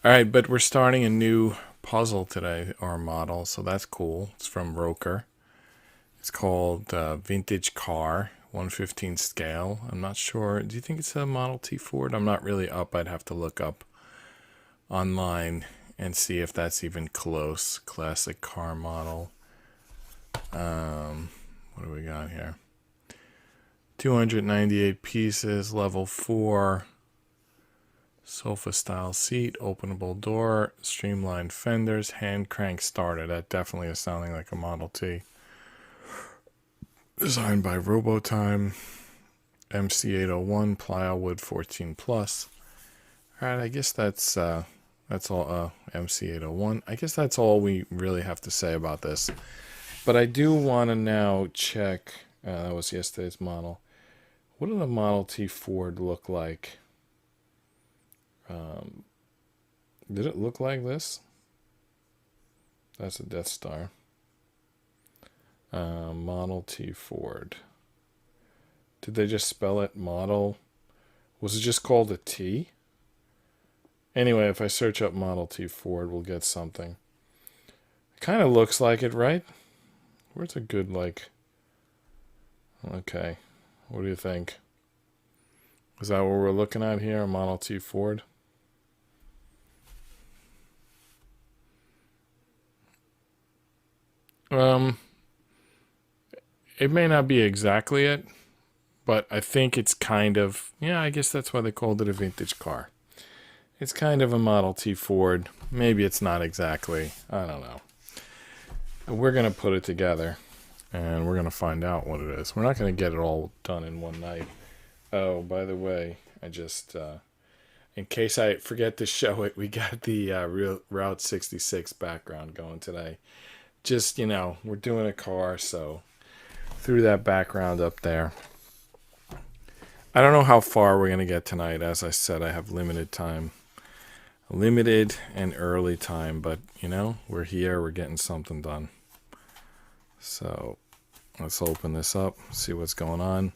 All right, but we're starting a new puzzle today, or model, so that's cool. It's from ROKR. It's called Vintage Car, 115 scale. I'm not sure. Do you think it's a Model T Ford? I'm not really up. I'd have to look up online and see if that's even close. Classic car model. What do we got here? 298 pieces, level 4. Sofa style seat, openable door, streamlined fenders, hand crank starter. That definitely is sounding like a Model T. Designed by Robotime, MC801, plywood 14 plus. Alright, I guess that's all MC801. I guess that's all we really have to say about this. But I do want to now check, that was yesterday's model. What did the Model T Ford look like? Did it look like this? That's a Death Star. Model T Ford. Did they just spell it model? Was it just called a T? Anyway, if I search up Model T Ford, we'll get something. It kind of looks like it, right? Where's a good, like... Okay. What do you think? Is that what we're looking at here? A Model T Ford? It may not be exactly it, but I think it's kind of, yeah, I guess that's why they called it a vintage car. It's kind of a Model T Ford. Maybe it's not exactly. I don't know. We're going to put it together, and we're going to find out what it is. We're not going to get it all done in one night. Oh, by the way, I just, in case I forget to show it, we got the Route 66 background going today. Just, we're doing a car, so threw that background up there. I don't know how far we're going to get tonight. As I said, I have limited time. Limited and early time, but, we're here. We're getting something done. So let's open this up, see what's going on.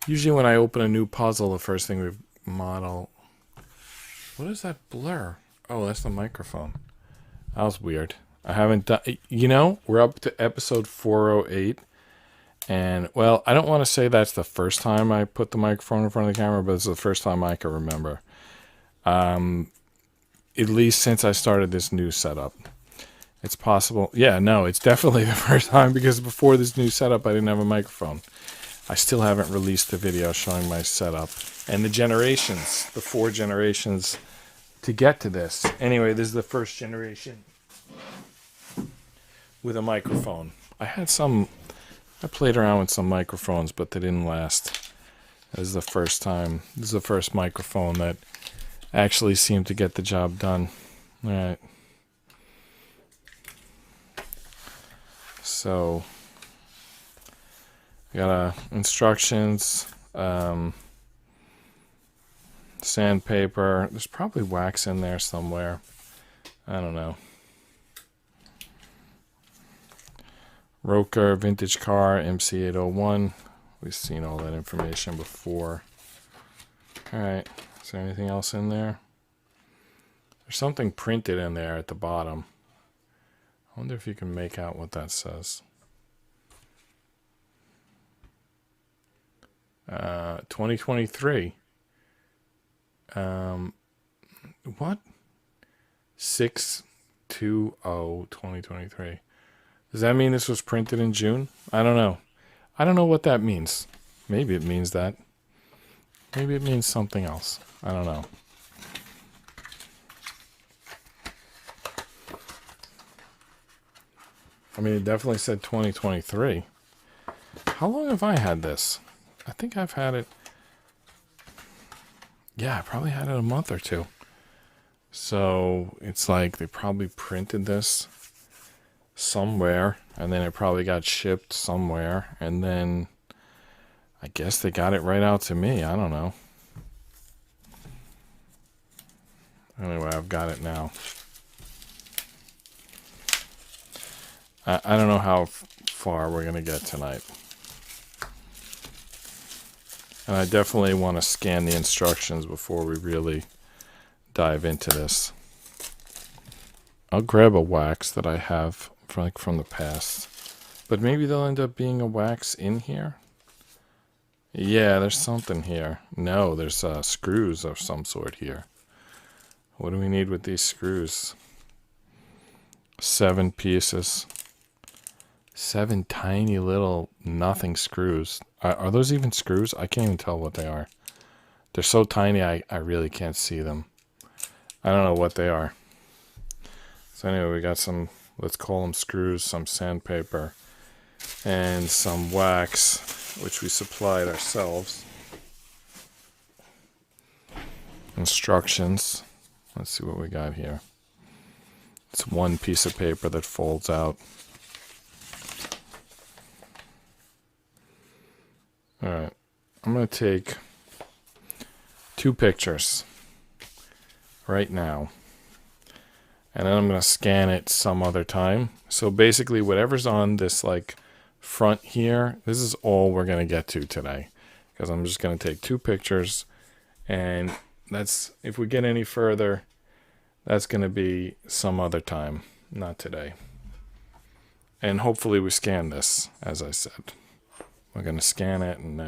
Usually when I open a new puzzle, the first thing we model... What is that blur? Oh, that's the microphone. That was weird. I haven't done... we're up to episode 408. And, well, I don't want to say that's the first time I put the microphone in front of the camera, but it's the first time I can remember. At least since I started this new setup. It's possible. Yeah, no, it's definitely the first time, because before this new setup, I didn't have a microphone. I still haven't released the video showing my setup. And the 4 generations to get to this. Anyway, this is the first generation with a microphone. I played around with some microphones, but they didn't last. This is the first time. This is the first microphone that actually seemed to get the job done. All right. So, I got instructions, sandpaper. There's probably wax in there somewhere. I don't know. ROKR vintage car, MC801. We've seen all that information before. Alright, is there anything else in there? There's something printed in there at the bottom. I wonder if you can make out what that says. 2023. What? 6/20/2023. Does that mean this was printed in June? I don't know. I don't know what that means. Maybe it means that. Maybe it means something else. I don't know. I mean, it definitely said 2023. How long have I had this? I think I've had it... Yeah, I probably had it a month or two. So, it's like they probably printed this somewhere, and then it probably got shipped somewhere, and then I guess they got it right out to me. I don't know. Anyway, I've got it now. I don't know how far we're going to get tonight. And I definitely want to scan the instructions before we really dive into this. I'll grab a wax that I have from the past. But maybe they'll end up being a wax in here. Yeah, there's something here. No, there's screws of some sort here. What do we need with these screws? 7 pieces. 7 tiny little nothing screws. Are those even screws? I can't even tell what they are. They're so tiny I really can't see them. I don't know what they are. So anyway, we got some, let's call them screws, some sandpaper, and some wax, which we supplied ourselves. Instructions. Let's see what we got here. It's one piece of paper that folds out. Alright, I'm going to take 2 pictures right now. And then I'm going to scan it some other time. So basically whatever's on this like front here, this is all we're going to get to today. Because I'm just going to take 2 pictures. And that's, if we get any further, that's going to be some other time, not today. And hopefully we scan this, as I said. We're going to scan it and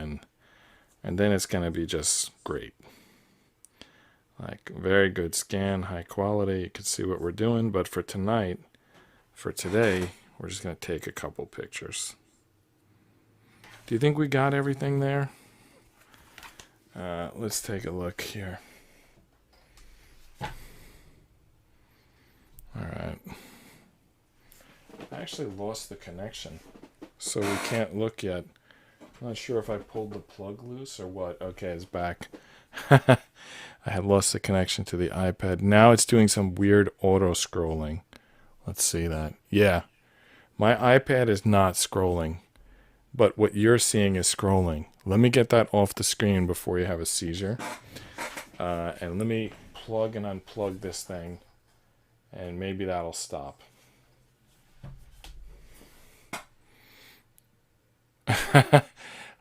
then it's going to be just great. Like, very good scan, high quality. You can see what we're doing. But for tonight, for today, we're just going to take a couple pictures. Do you think we got everything there? Let's take a look here. Alright. I actually lost the connection, so we can't look yet. I'm not sure if I pulled the plug loose or what. Okay, it's back. I had lost the connection to the iPad. Now it's doing some weird auto-scrolling. Let's see that. Yeah. My iPad is not scrolling, but what you're seeing is scrolling. Let me get that off the screen before you have a seizure. And let me plug and unplug this thing, and maybe that'll stop.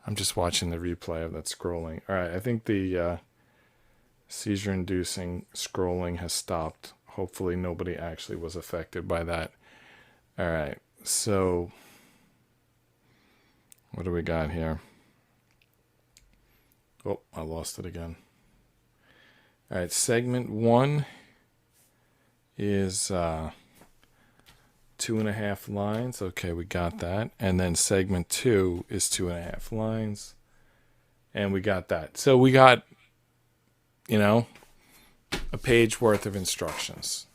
I'm just watching the replay of that scrolling. All right, I think the seizure-inducing scrolling has stopped. Hopefully nobody actually was affected by that. All right, so what do we got here? Oh, I lost it again. All right, segment 1 is 2.5 lines. Okay, we got that. And then segment 2 is 2.5 lines. And we got that. So we got, you know, a page worth of instructions.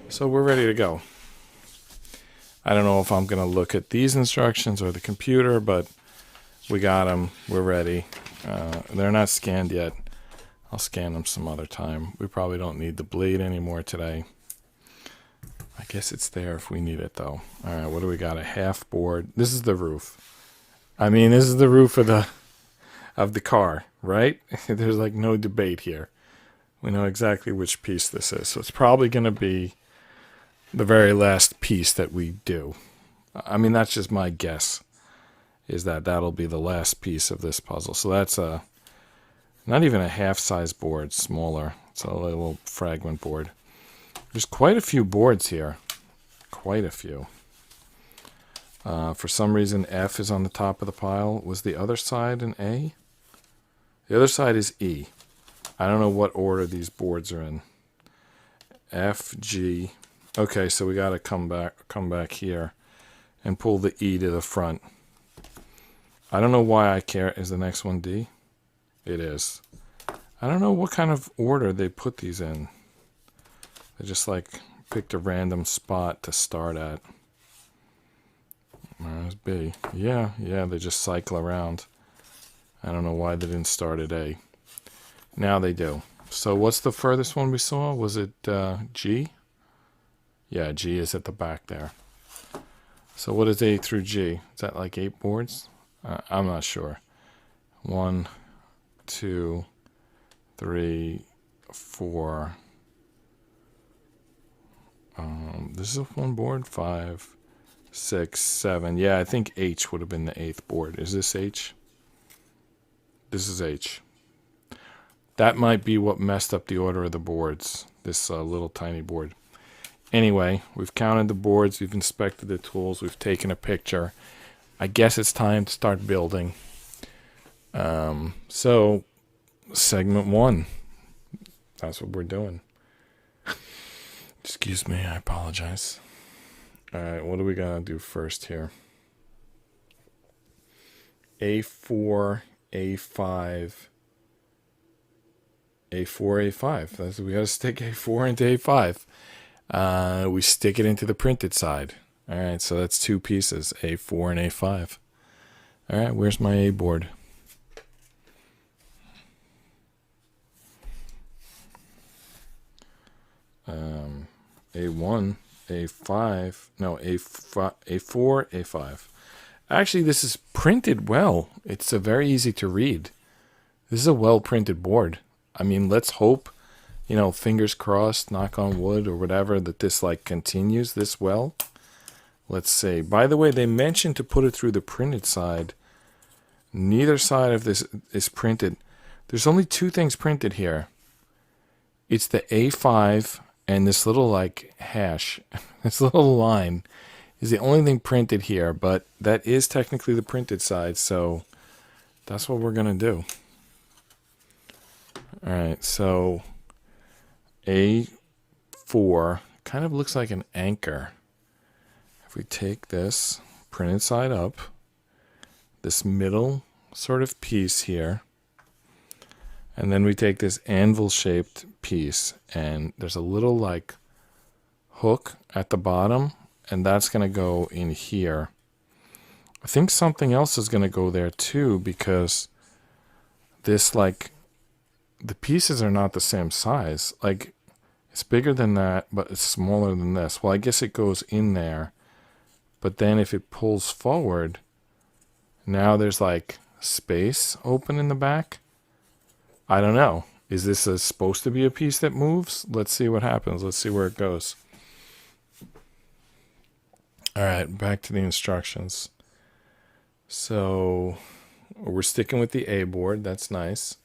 So we're ready to go. I don't know if I'm going to look at these instructions or the computer, but we got them. We're ready. They're not scanned yet. I'll scan them some other time. We probably don't need the blade anymore today. I guess it's there if we need it, though. All right, what do we got? A half board. This is the roof. I mean, this is the roof of the car, right? There's like no debate here. We know exactly which piece this is. So it's probably going to be the very last piece that we do. I mean, that's just my guess, is that that'll be the last piece of this puzzle. So that's not even a half-size board, smaller. It's a little fragment board. There's quite a few boards here. Quite a few. For some reason, F is on the top of the pile. Was the other side an A? The other side is E. I don't know what order these boards are in. F, G. Okay, so we got to come back here and pull the E to the front. I don't know why I care. Is the next one D? It is. I don't know what kind of order they put these in. They just like picked a random spot to start at. There's B. Yeah, they just cycle around. I don't know why they didn't start at A. Now they do. So what's the furthest one we saw? Was it G? Yeah, G is at the back there. So what is A through G? Is that like 8 boards? I'm not sure. 1, 2, 3, 4. This is one board. 5, 6, 7. Yeah, I think H would have been the 8th board. Is this H? This is H. That might be what messed up the order of the boards. This little tiny board. Anyway, we've counted the boards, we've inspected the tools, we've taken a picture. I guess it's time to start building. So, segment 1. That's what we're doing. Excuse me, I apologize. Alright, what do we gotta do first here? A4, A5, A4, A5. We gotta stick A4 into A5. We stick it into the printed side. Alright, so that's 2 pieces, A4 and A5. Alright, where's my A board? A1, A5, no, A4, A5. Actually, this is printed well. It's very easy to read. This is a well-printed board. I mean, let's hope, fingers crossed, knock on wood or whatever, that this continues this well. Let's see. By the way, they mentioned to put it through the printed side. Neither side of this is printed. There's only 2 things printed here. It's the A5 and this little hash, this little line is the only thing printed here, but that is technically the printed side, so that's what we're going to do. Alright, so A4 kind of looks like an anchor. If we take this printed side up, this middle sort of piece here, and then we take this anvil-shaped piece, and there's a little hook at the bottom, and that's going to go in here. I think something else is going to go there too, because this the pieces are not the same size. It's bigger than that, but it's smaller than this. Well, I guess it goes in there, but then if it pulls forward, now there's space open in the back. I don't know. Is this supposed to be a piece that moves? Let's see what happens. Let's see where it goes. Alright, back to the instructions. So, we're sticking with the A board. That's nice.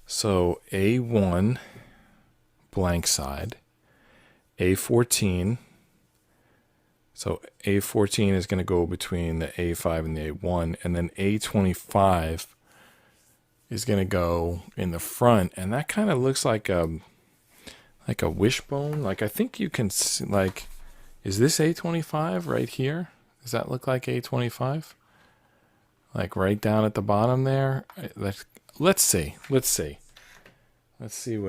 So, A1, blank side. A14. So, A14 is going to go between the A5 and the A1. And then A25 is going to go in the front, and that kind of looks like a wishbone. I think you can see, is this A25 right here? Does that look like A25? Right down at the bottom there? Let's see what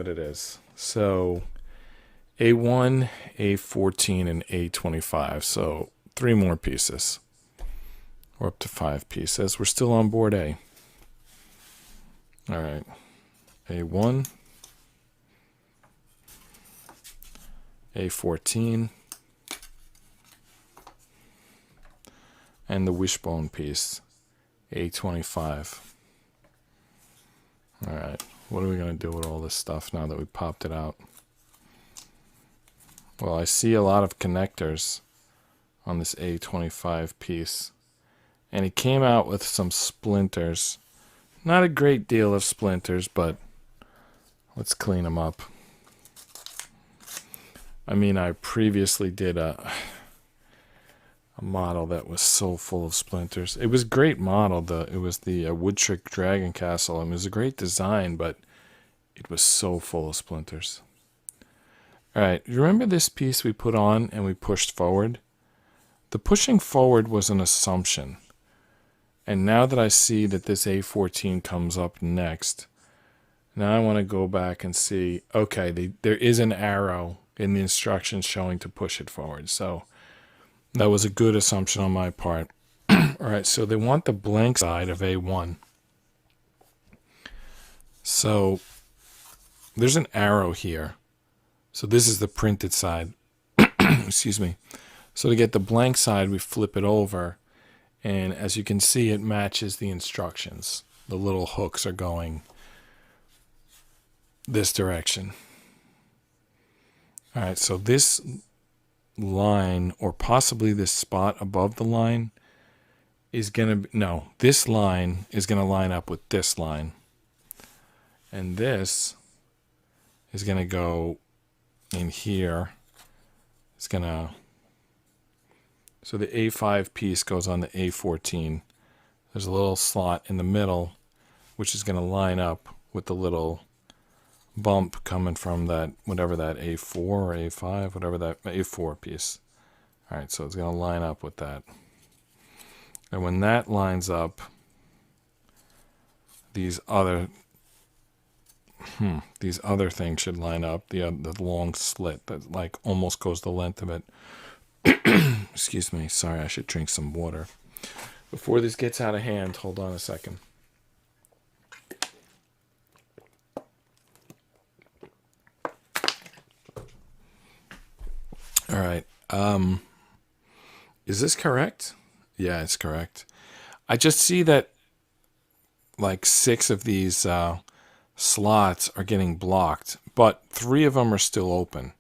it is. So A1, A14, and A25. So 3 more pieces. We're up to 5 pieces. We're still on board A. All right, A1, A14, and the wishbone piece, A25. All right, what are we going to do with all this stuff now that we popped it out? Well, I see a lot of connectors on this A25 piece, and it came out with some splinters. Not a great deal of splinters, but let's clean them up. I mean, I previously did a model that was so full of splinters. It was a great model. It was the Wood Trick Dragon Castle. It was a great design, but it was so full of splinters. Alright, you remember this piece we put on and we pushed forward? The pushing forward was an assumption. And now that I see that this A14 comes up next, now I want to go back and see, okay, there is an arrow in the instructions showing to push it forward. So that was a good assumption on my part. Alright, so they want the blank side of A1. So there's an arrow here. So this is the printed side. Excuse me. So to get the blank side, we flip it over. And as you can see, it matches the instructions. The little hooks are going this direction. All right, so this line, or possibly this spot above the line, is going to... No, this line is going to line up with this line. And this is going to go in here is going to, so the A5 piece goes on the A14. There's a little slot in the middle, which is going to line up with the little bump coming from that, whatever that A4 or A5, whatever that A4 piece. All right, so it's going to line up with that. And when that lines up, these other things should line up. The long slit that like almost goes the length of it. Excuse me. Sorry, I should drink some water. Before this gets out of hand, hold on a second. All right. Is this correct? Yeah, it's correct. I just see that like 6 of these slots are getting blocked, but 3 of them are still open.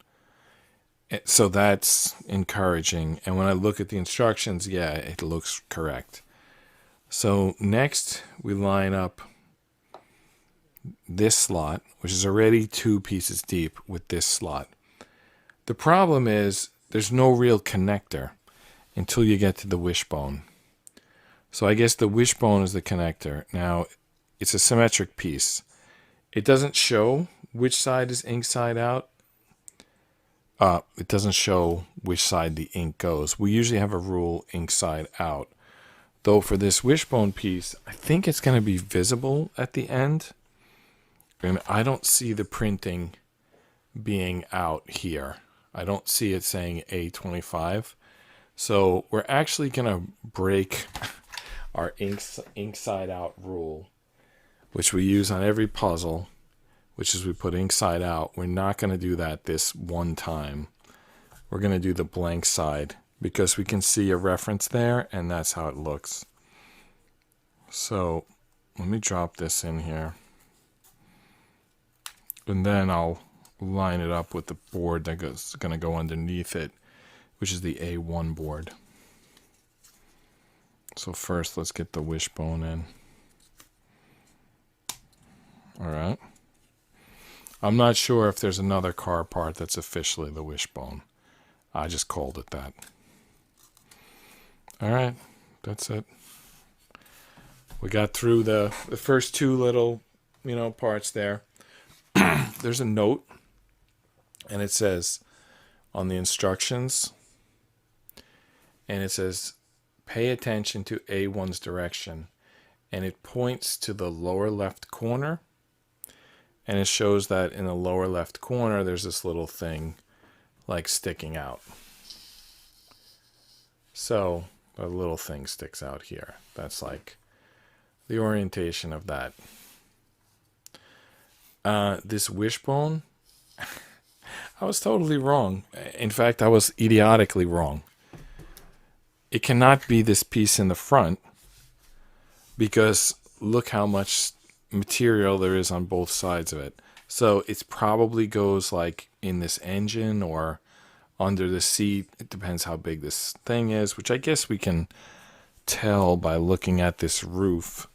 So that's encouraging. And when I look at the instructions, yeah, it looks correct. So next we line up this slot, which is already 2 pieces deep with this slot. The problem is there's no real connector until you get to the wishbone. So I guess the wishbone is the connector. Now, it's a symmetric piece. It doesn't show which side is inside out. It doesn't show which side the ink goes. We usually have a rule inside out. Though for this wishbone piece, I think it's going to be visible at the end. And I don't see the printing being out here. I don't see it saying A25. So we're actually going to break our inside out rule, which we use on every puzzle, which is we put inside out. We're not going to do that this one time. We're going to do the blank side because we can see a reference there, and that's how it looks. So let me drop this in here. And then I'll line it up with the board that goes going to go underneath it, which is the A1 board. So first, let's get the wishbone in. All right. I'm not sure if there's another car part that's officially the wishbone. I just called it that. All right. That's it. We got through the first 2 little, parts there. There's a note, and it says on the instructions, and it says, pay attention to A1's direction, and it points to the lower left corner, and it shows that in the lower left corner there's this little thing like sticking out. So a little thing sticks out here. That's like the orientation of that. This wishbone, I was totally wrong. In fact, I was idiotically wrong. It cannot be this piece in the front because look how much material there is on both sides of it. So it probably goes like in this engine or under the seat. It depends how big this thing is, which I guess we can tell by looking at this roof.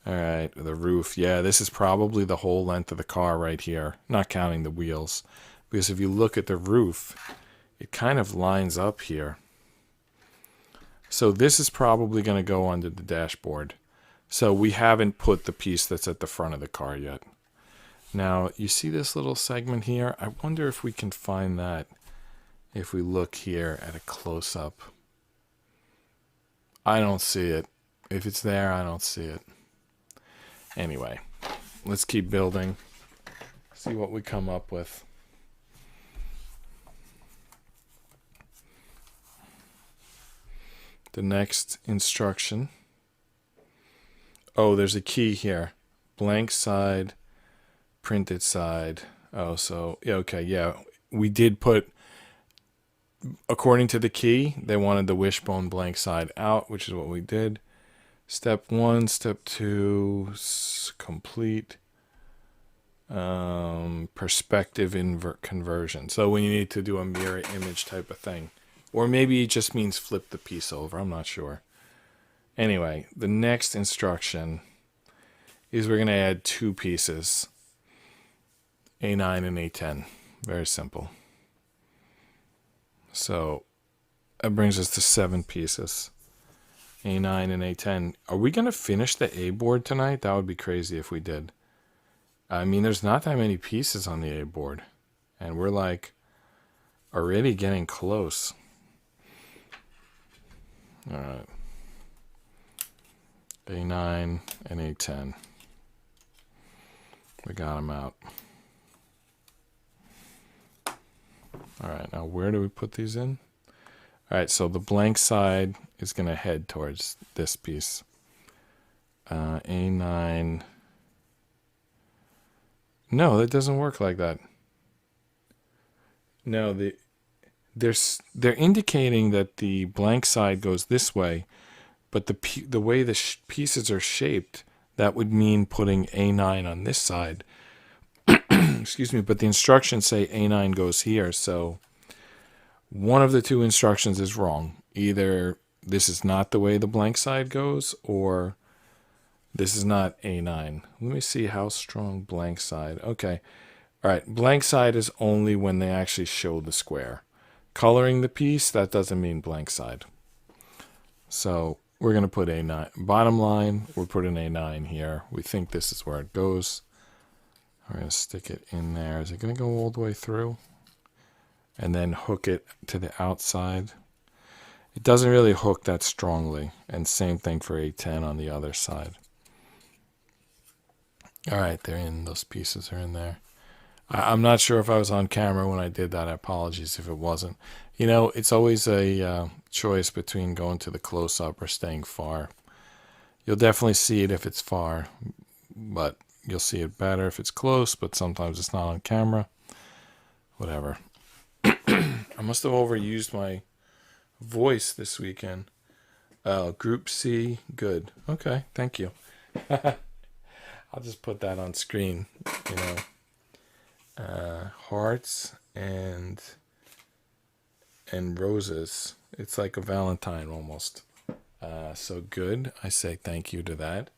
All right, the roof. Yeah, this is probably the whole length of the car right here, not counting the wheels. Because if you look at the roof, it kind of lines up here. So this is probably going to go under the dashboard. So we haven't put the piece that's at the front of the car yet. Now, you see this little segment here? I wonder if we can find that if we look here at a close-up. I don't see it. If it's there, I don't see it. Anyway, let's keep building. See what we come up with. The next instruction. Oh, there's a key here. Blank side, printed side. Oh, so, yeah, okay, yeah. We did put, according to the key, they wanted the wishbone blank side out, which is what we did. Step 1, step 2, complete. Perspective conversion. So when you need to do a mirror image type of thing. Or maybe it just means flip the piece over. I'm not sure. Anyway, the next instruction is we're going to add 2 pieces. A9 and A10. Very simple. So that brings us to 7 pieces. A9 and A10. Are we going to finish the A board tonight? That would be crazy if we did. I mean, there's not that many pieces on the A board. And we're like already getting close. All right. A9 and A10. We got them out. All right, now where do we put these in? All right, so the blank side is going to head towards this piece. A9. No, that doesn't work like that. No, they're indicating that the blank side goes this way, but the way the pieces are shaped, that would mean putting A9 on this side. Excuse me, but the instructions say A9 goes here, so one of the two instructions is wrong. Either this is not the way the blank side goes, or this is not A9. Let me see how strong blank side. Okay. All right, blank side is only when they actually show the square. Coloring the piece, that doesn't mean blank side. So we're going to put A9. Bottom line, we're putting A9 here. We think this is where it goes. We're going to stick it in there. Is it going to go all the way through? And then hook it to the outside. It doesn't really hook that strongly. And same thing for A10 on the other side. All right, they're in. Those pieces are in there. I'm not sure if I was on camera when I did that. Apologies if it wasn't. You know, it's always a choice between going to the close-up or staying far. You'll definitely see it if it's far, but you'll see it better if it's close, but sometimes it's not on camera. Whatever. I must have overused my voice this weekend. Group C, good. Okay, thank you. I'll just put that on screen, you know. Hearts and roses. It's like a Valentine almost. So good. I say thank you to that.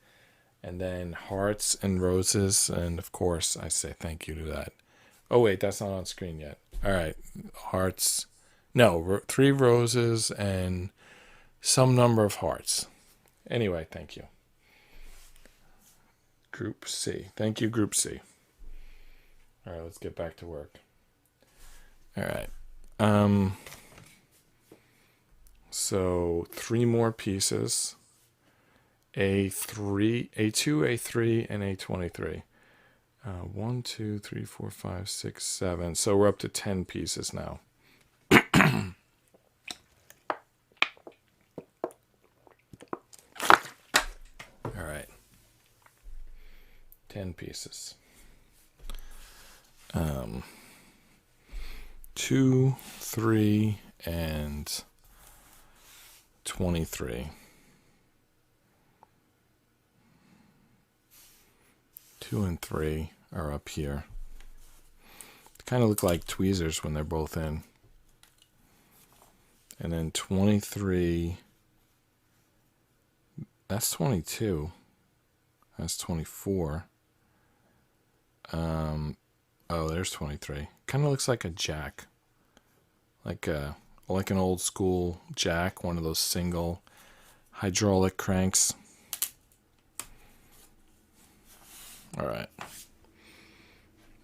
And then hearts and roses, and of course I say thank you to that. Oh wait, that's not on screen yet. All right, hearts. No, 3 roses and some number of hearts. Anyway, thank you. Group C. Thank you, Group C. All right, let's get back to work. All right. So 3 more pieces. A3, A2, A3, and A23. 1, 2, 3, 4, 5, 6, 7. So we're up to 10 pieces now. All right. 10 pieces. 2, 3, and 23. 2 and 3 are up here. They kind of look like tweezers when they're both in. And then 23, that's 22. That's 24. Oh, there's 23. Kind of looks like a jack. Like an old school jack, one of those single hydraulic cranks. All right.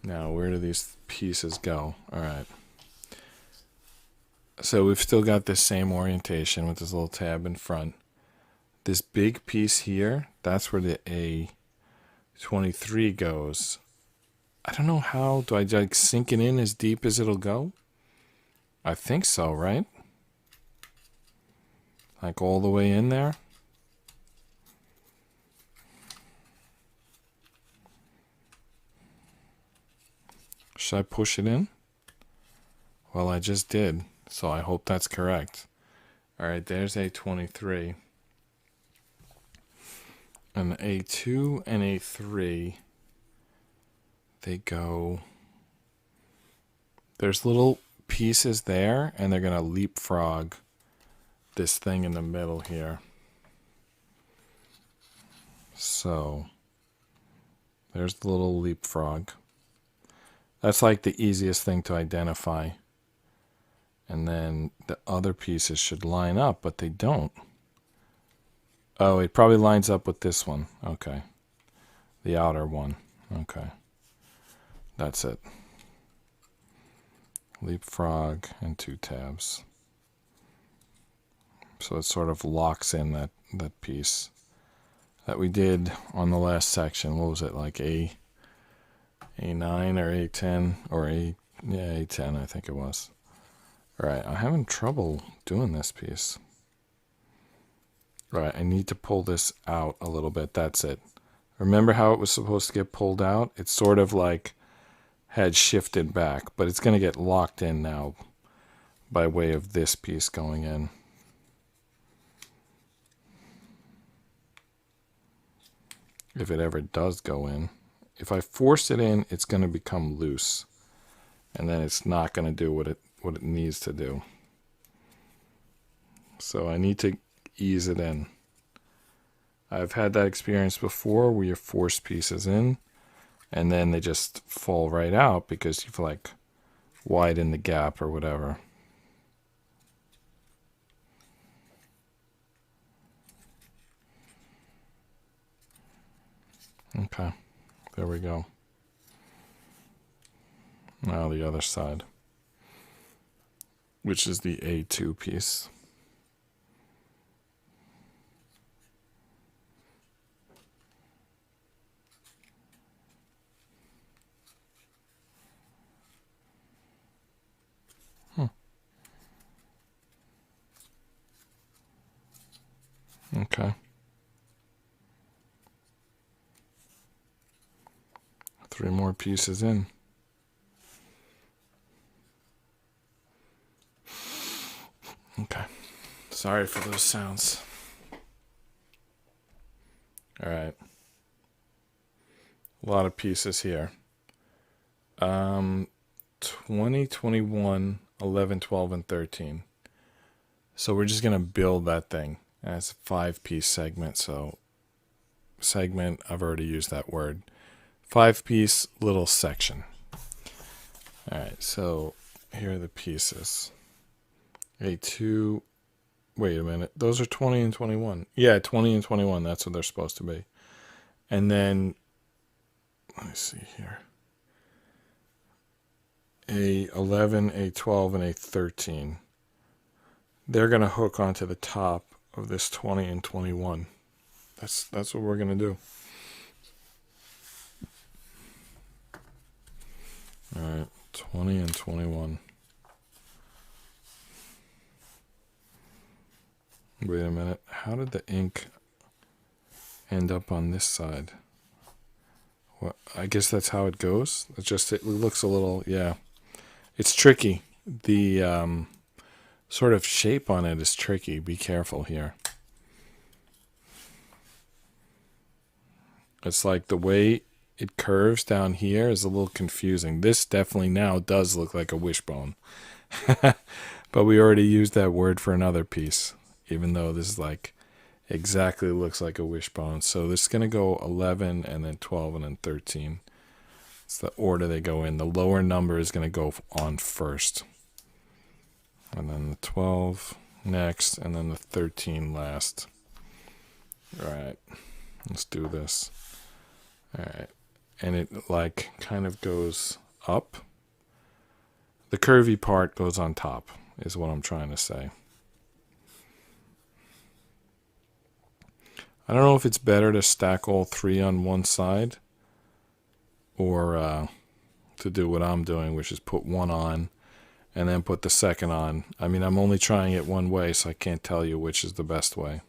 Now, where do these pieces go? All right. So we've still got this same orientation with this little tab in front. This big piece here, that's where the A23 goes. I don't know how. Do I like sink it in as deep as it'll go? I think so, right? Like all the way in there? Should I push it in? Well, I just did, so I hope that's correct. All right, there's A23. And A2 and A3, they go... There's little pieces there, and they're going to leapfrog this thing in the middle here. So, there's the little leapfrog. That's like the easiest thing to identify. And then the other pieces should line up, but they don't. Oh, it probably lines up with this one. Okay. The outer one. Okay. That's it. Leapfrog and 2 tabs. So it sort of locks in that piece that we did on the last section. What was it, like A9 or A10 or A10, I think it was. All right, I'm having trouble doing this piece. All right, I need to pull this out a little bit. That's it. Remember how it was supposed to get pulled out? It's sort of like had shifted back, but it's going to get locked in now by way of this piece going in. If it ever does go in. If I force it in, it's going to become loose. And then it's not going to do what it needs to do. So I need to ease it in. I've had that experience before where you force pieces in and then they just fall right out because you've like widened the gap or whatever. Okay, there we go. Now the other side, which is the A2 piece. Okay. 3 more pieces in. Okay. Sorry for those sounds. All right. A lot of pieces here. 20, 21, 11, 12, and 13. So we're just going to build that thing as a 5-piece segment. So segment, I've already used that word. 5-piece little section. All right, so here are the pieces. A2, wait a minute. Those are 20 and 21. Yeah, 20 and 21, that's what they're supposed to be. And then, let me see here. A11, A12, and A13. They're going to hook onto the top of this 20 and 21. That's what we're going to do. All right, 20 and 21. Wait a minute. How did the ink end up on this side? Well, I guess that's how it goes. It's just, it looks a little, yeah. It's tricky. The sort of shape on it is tricky. Be careful here. It's like the way it curves down here is a little confusing. This definitely now does look like a wishbone. But we already used that word for another piece, even though this is like exactly looks like a wishbone. So this is going to go 11 and then 12 and then 13. It's the order they go in. The lower number is going to go on first. And then the 12 next, and then the 13 last. All right, let's do this. All right, and it like kind of goes up. The curvy part goes on top, is what I'm trying to say. I don't know if it's better to stack all 3 on one side or to do what I'm doing, which is put one on and then put the second on. I mean, I'm only trying it one way, so I can't tell you which is the best way.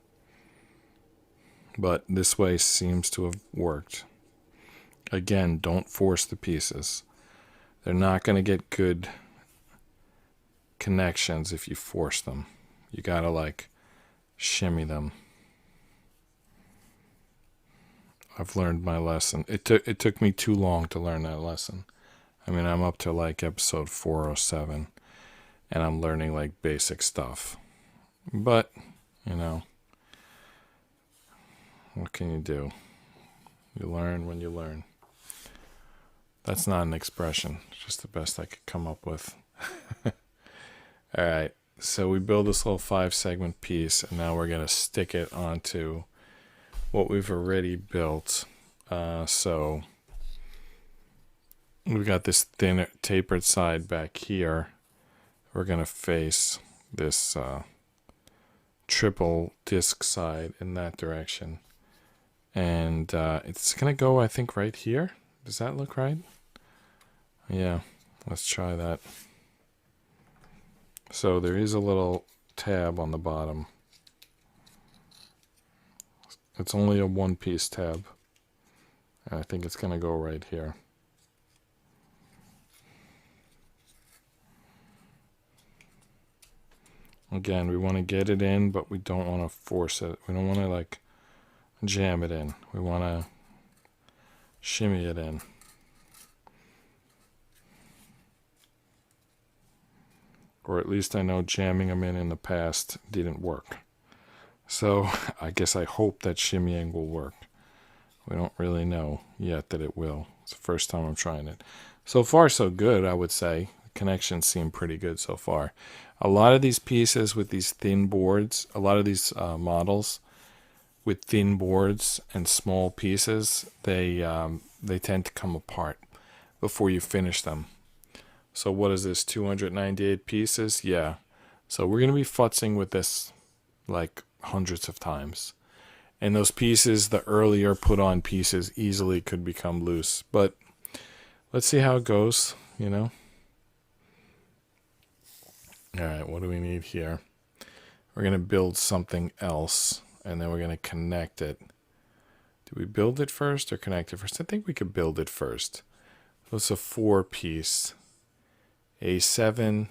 But this way seems to have worked. Again, don't force the pieces. They're not going to get good connections if you force them. You got to like shimmy them. I've learned my lesson. It took me too long to learn that lesson. I mean, I'm up to like episode 407 and I'm learning like basic stuff. But, you know, what can you do? You learn when you learn. That's not an expression. It's just the best I could come up with. All right, so we build this little 5-segment piece, and now we're going to stick it onto what we've already built. So we've got this thin tapered side back here. We're going to face this triple disc side in that direction. And it's going to go, I think, right here. Does that look right? Yeah, let's try that. So there is a little tab on the bottom. It's only a one-piece tab. And I think it's going to go right here. Again, we want to get it in, but we don't want to force it. We don't want to like jam it in. We want to shimmy it in. Or at least I know jamming them in the past didn't work. So I guess I hope that shimmying will work. We don't really know yet that it will. It's the first time I'm trying it. So far so good, I would say. The connections seem pretty good so far. A lot of these pieces with these thin boards, a lot of these models with thin boards and small pieces, they tend to come apart before you finish them. So what is this, 298 pieces? Yeah. So we're going to be futzing with this like hundreds of times. And those pieces, the earlier put on pieces, easily could become loose. But let's see how it goes, you know. All right, what do we need here? We're going to build something else, and then we're going to connect it. Do we build it first or connect it first? I think we could build it first. So it's a 4-piece. A7,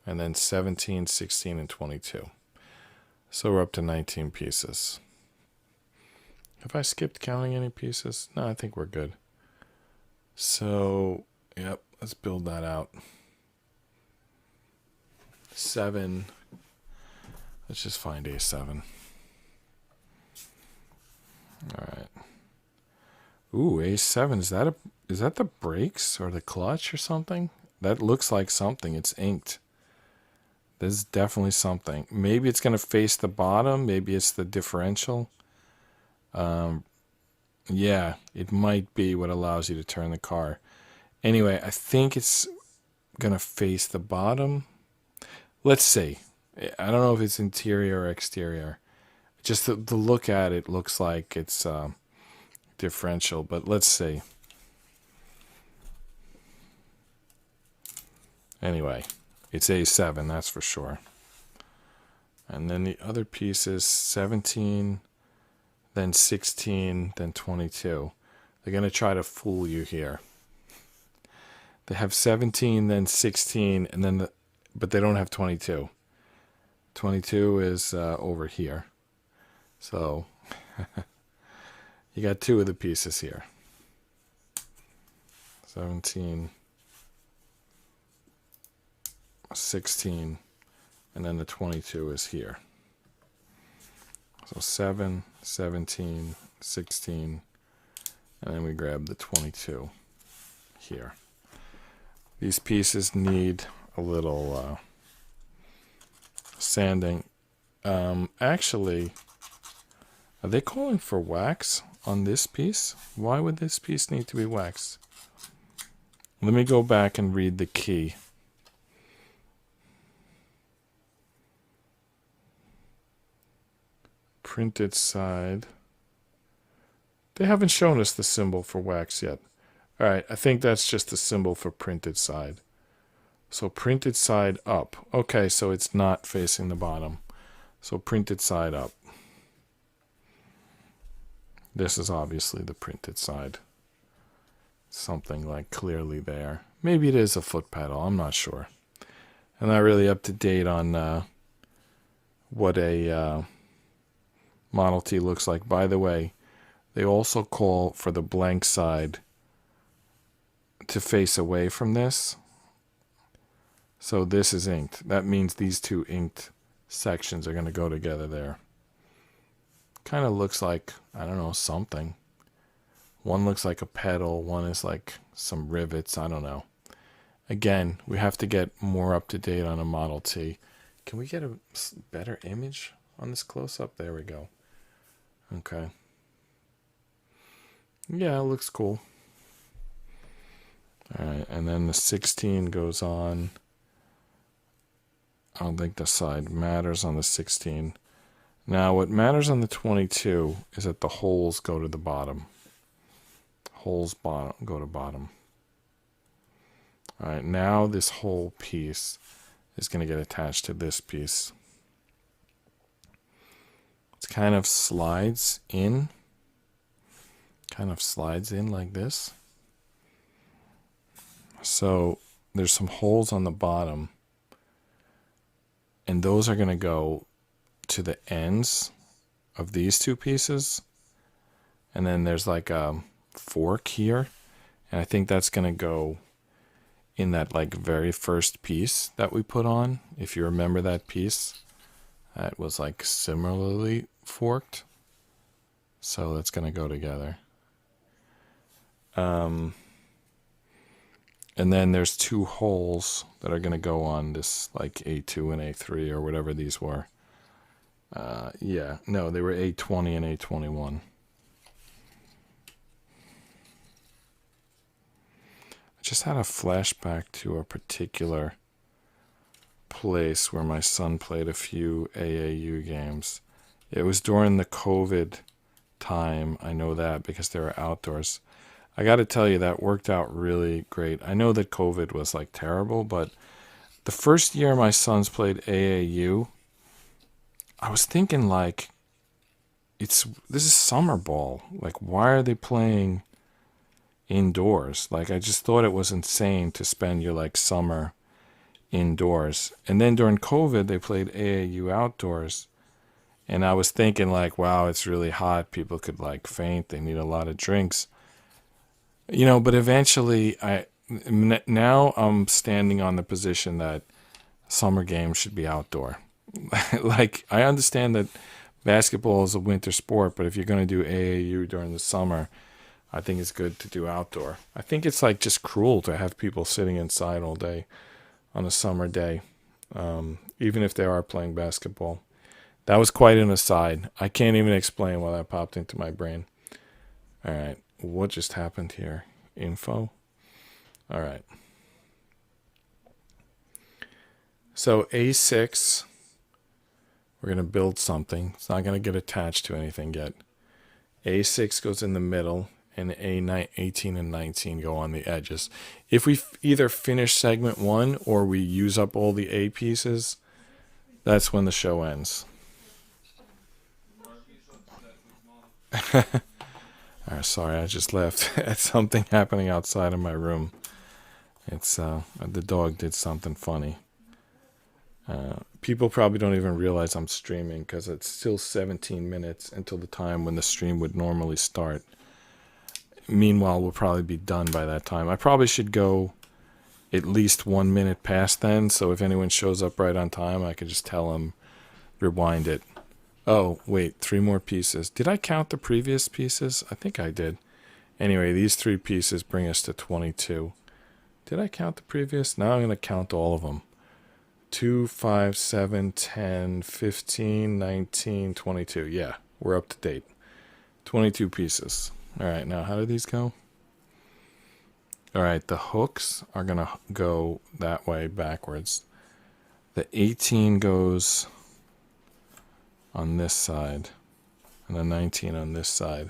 and then 17, 16, and 22. So we're up to 19 pieces. Have I skipped counting any pieces? No, I think we're good. So, yep, let's build that out. 7. Let's just find A7. All right. Ooh, A7, is that the brakes or the clutch or something? That looks like something. It's inked. There's definitely something. Maybe it's going to face the bottom. Maybe it's the differential. Yeah, it might be what allows you to turn the car. Anyway, I think it's going to face the bottom. Let's see. I don't know if it's interior or exterior. Just the look at it looks like it's differential, but let's see. Anyway, it's A7, that's for sure. And then the other piece is 17, then 16, then 22. They're going to try to fool you here. They have 17, then 16, and then but they don't have 22. 22 is over here. So you got 2 of the pieces here. 17, 16, and then the 22 is here. So 7, 17, 16, and then we grab the 22 here. These pieces need a little sanding. Actually, are they calling for wax on this piece? Why would this piece need to be waxed? Let me go back and read the key. Printed side. They haven't shown us the symbol for wax yet. All right, I think that's just the symbol for printed side. So printed side up. Okay, so it's not facing the bottom. So printed side up. This is obviously the printed side. Something like clearly there. Maybe it is a foot pedal. I'm not sure. I'm not really up to date on what a Model T looks like. By the way, they also call for the blank side to face away from this. So this is inked. That means these 2 inked sections are going to go together there. Kind of looks like, I don't know, something. One looks like a pedal. One is like some rivets. I don't know. Again, we have to get more up to date on a Model T. Can we get a better image on this close-up? There we go. Okay. Yeah, it looks cool. All right, and then the 16 goes on. I don't think the side matters on the 16. Now, what matters on the 22 is that the holes go to the bottom. Holes go to bottom. All right, now this whole piece is going to get attached to this piece. It kind of slides in. Kind of slides in like this. So there's some holes on the bottom. And those are going to go to the ends of these two pieces. And then there's like a fork here. And I think that's going to go in that like very first piece that we put on. If you remember that piece, that was like similarly forked. So that's going to go together. And then there's two holes that are going to go on this like A2 and A3 or whatever these were. Yeah, no, they were A20 and A21. I just had a flashback to a particular place where my son played a few AAU games. It was during the COVID time. I know that because they were outdoors. I got to tell you, that worked out really great. I know that COVID was like terrible, but the first year my sons played AAU, I was thinking like, this is summer ball. Like, why are they playing indoors? Like, I just thought it was insane to spend your like summer indoors. And then during COVID, they played AAU outdoors. And I was thinking like, wow, it's really hot. People could like faint. They need a lot of drinks. You know, but eventually now I'm standing on the position that summer games should be outdoor. Like, I understand that basketball is a winter sport, but if you're going to do AAU during the summer, I think it's good to do outdoor. I think it's like just cruel to have people sitting inside all day on a summer day, even if they are playing basketball. That was quite an aside. I can't even explain why that popped into my brain. All right. What just happened here? Info? All right. So A6, we're going to build something. It's not going to get attached to anything yet. A6 goes in the middle, and A18 and 19 go on the edges. If we either finish segment 1 or we use up all the A pieces, that's when the show ends. Sorry, I just left at something happening outside of my room. It's the dog did something funny. People probably don't even realize I'm streaming because it's still 17 minutes until the time when the stream would normally start. Meanwhile, we'll probably be done by that time. I probably should go at least 1 minute past then, so if anyone shows up right on time, I could just tell them, rewind it. Oh, wait, 3 more pieces. Did I count the previous pieces? I think I did. Anyway, these 3 pieces bring us to 22. Did I count the previous? Now I'm going to count all of them. 2, 5, 7, 10, 15, 19, 22. Yeah, we're up to date. 22 pieces. All right, now how do these go? All right, the hooks are going to go that way backwards. The 18 goes on this side, and the 19 on this side.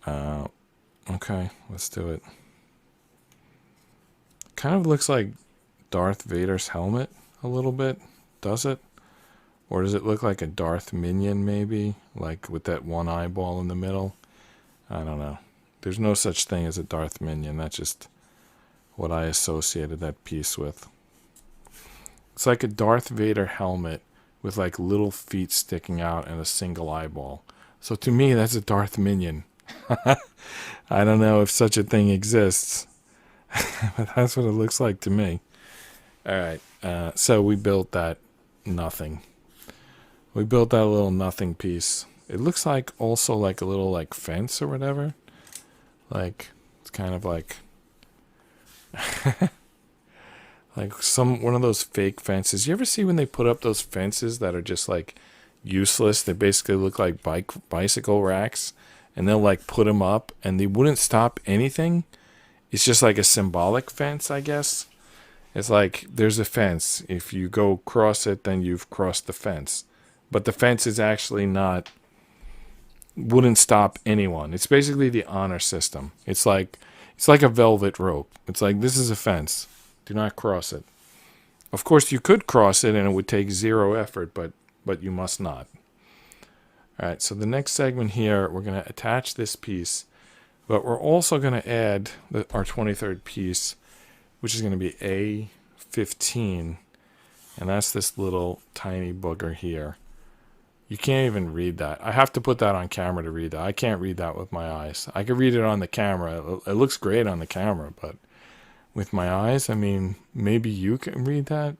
Okay, let's do it. Kind of looks like Darth Vader's helmet a little bit, does it? Or does it look like a Darth minion maybe, like with that one eyeball in the middle? I don't know. There's no such thing as a Darth minion. That's just what I associated that piece with. It's like a Darth Vader helmet with like little feet sticking out and a single eyeball. So to me, that's a Darth minion. I don't know if such a thing exists, but that's what it looks like to me. All right, so we built that nothing. We built that little nothing piece. It looks like also like a little like fence or whatever. Like, it's kind of like... Like one of those fake fences. You ever see when they put up those fences that are just like useless? They basically look like bicycle racks, and they'll like put them up and they wouldn't stop anything. It's just like a symbolic fence, I guess. It's like there's a fence. If you go cross it, then you've crossed the fence. But the fence is actually not, wouldn't stop anyone. It's basically the honor system. It's like a velvet rope. It's like, this is a fence. Do not cross it. Of course, you could cross it and it would take zero effort, but you must not. All right, so the next segment here, we're going to attach this piece, but we're also going to add our 23rd piece, which is going to be A15, and that's this little tiny booger here. You can't even read that. I have to put that on camera to read that. I can't read that with my eyes. I can read it on the camera. It looks great on the camera, but with my eyes, I mean, maybe you can read that.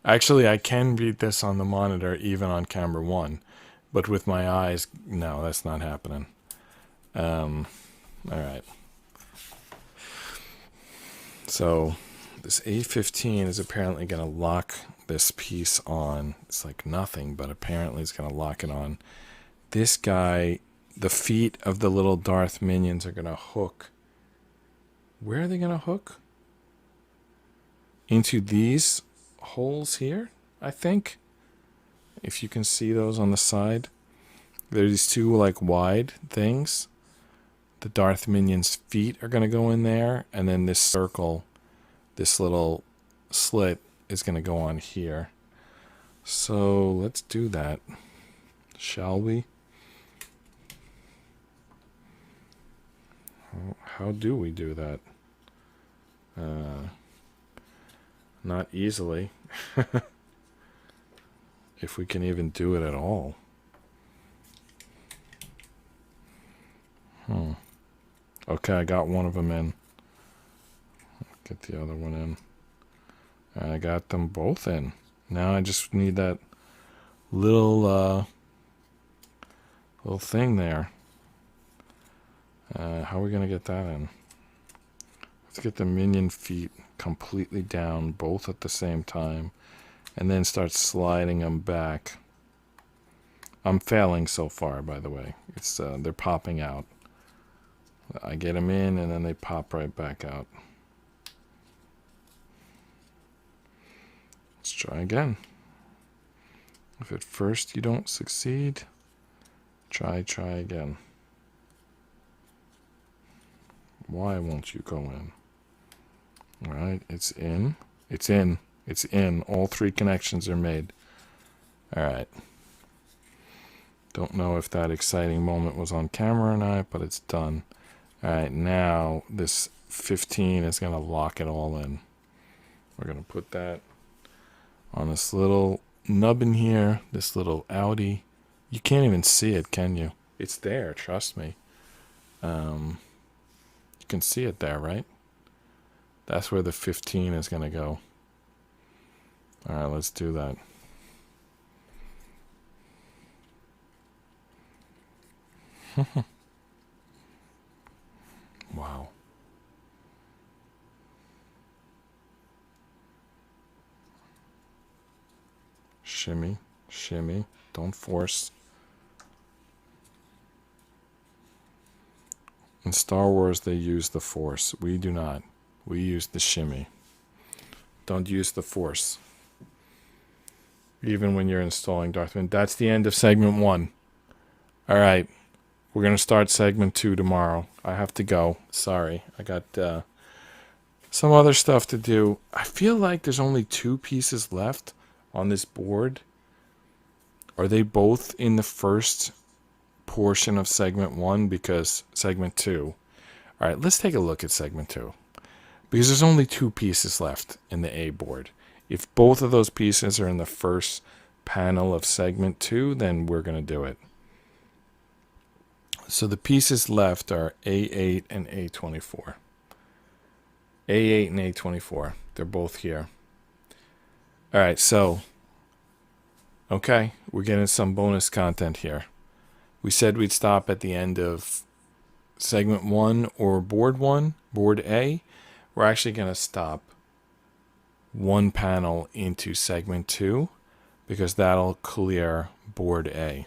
Actually, I can read this on the monitor, even on camera 1, but with my eyes, no, that's not happening. All right. So this A15 is apparently going to lock this piece on. It's like nothing, but apparently it's going to lock it on. This guy, the feet of the little Darth minions are going to hook. Where are they going to hook? Into these holes here, I think. If you can see those on the side. There's these two like wide things. The Darth minion's feet are going to go in there, and then this circle, this little slit is going to go on here. So let's do that, shall we? How do we do that? Not easily. If we can even do it at all. Okay, I got one of them in. Get the other one in. And I got them both in. Now I just need that little thing there. How are we gonna get that in? Let's get the minion feet completely down, both at the same time, and then start sliding them back. I'm failing so far, by the way. It's they're popping out. I get them in, and then they pop right back out. Let's try again. If at first you don't succeed, try again. Why won't you go in? All right, it's in. It's in. It's in. All three connections are made. All right. Don't know if that exciting moment was on camera or not, but it's done. All right, now this 15 is going to lock it all in. We're going to put that on this little nub in here, this little Audi. You can't even see it, can you? It's there, trust me. You can see it there, right? That's where the 15 is going to go. All right, let's do that. Wow. Shimmy, shimmy. Don't force. In Star Wars, they use the Force. We do not. We use the shimmy. Don't use the Force. Even when you're installing Darth Vader. That's the end of segment 1. All right. We're going to start segment 2 tomorrow. I have to go. Sorry. I got some other stuff to do. I feel like there's only 2 pieces left on this board. Are they both in the first portion of segment 1? Because segment 2. All right, let's take a look at segment 2. Because there's only 2 pieces left in the A board. If both of those pieces are in the first panel of segment 2, then we're going to do it. So the pieces left are A8 and A24. A8 and A24. They're both here. All right, so, okay, we're getting some bonus content here. We said we'd stop at the end of segment 1 or board 1, board A. We're actually going to stop one panel into segment 2 because that'll clear board A,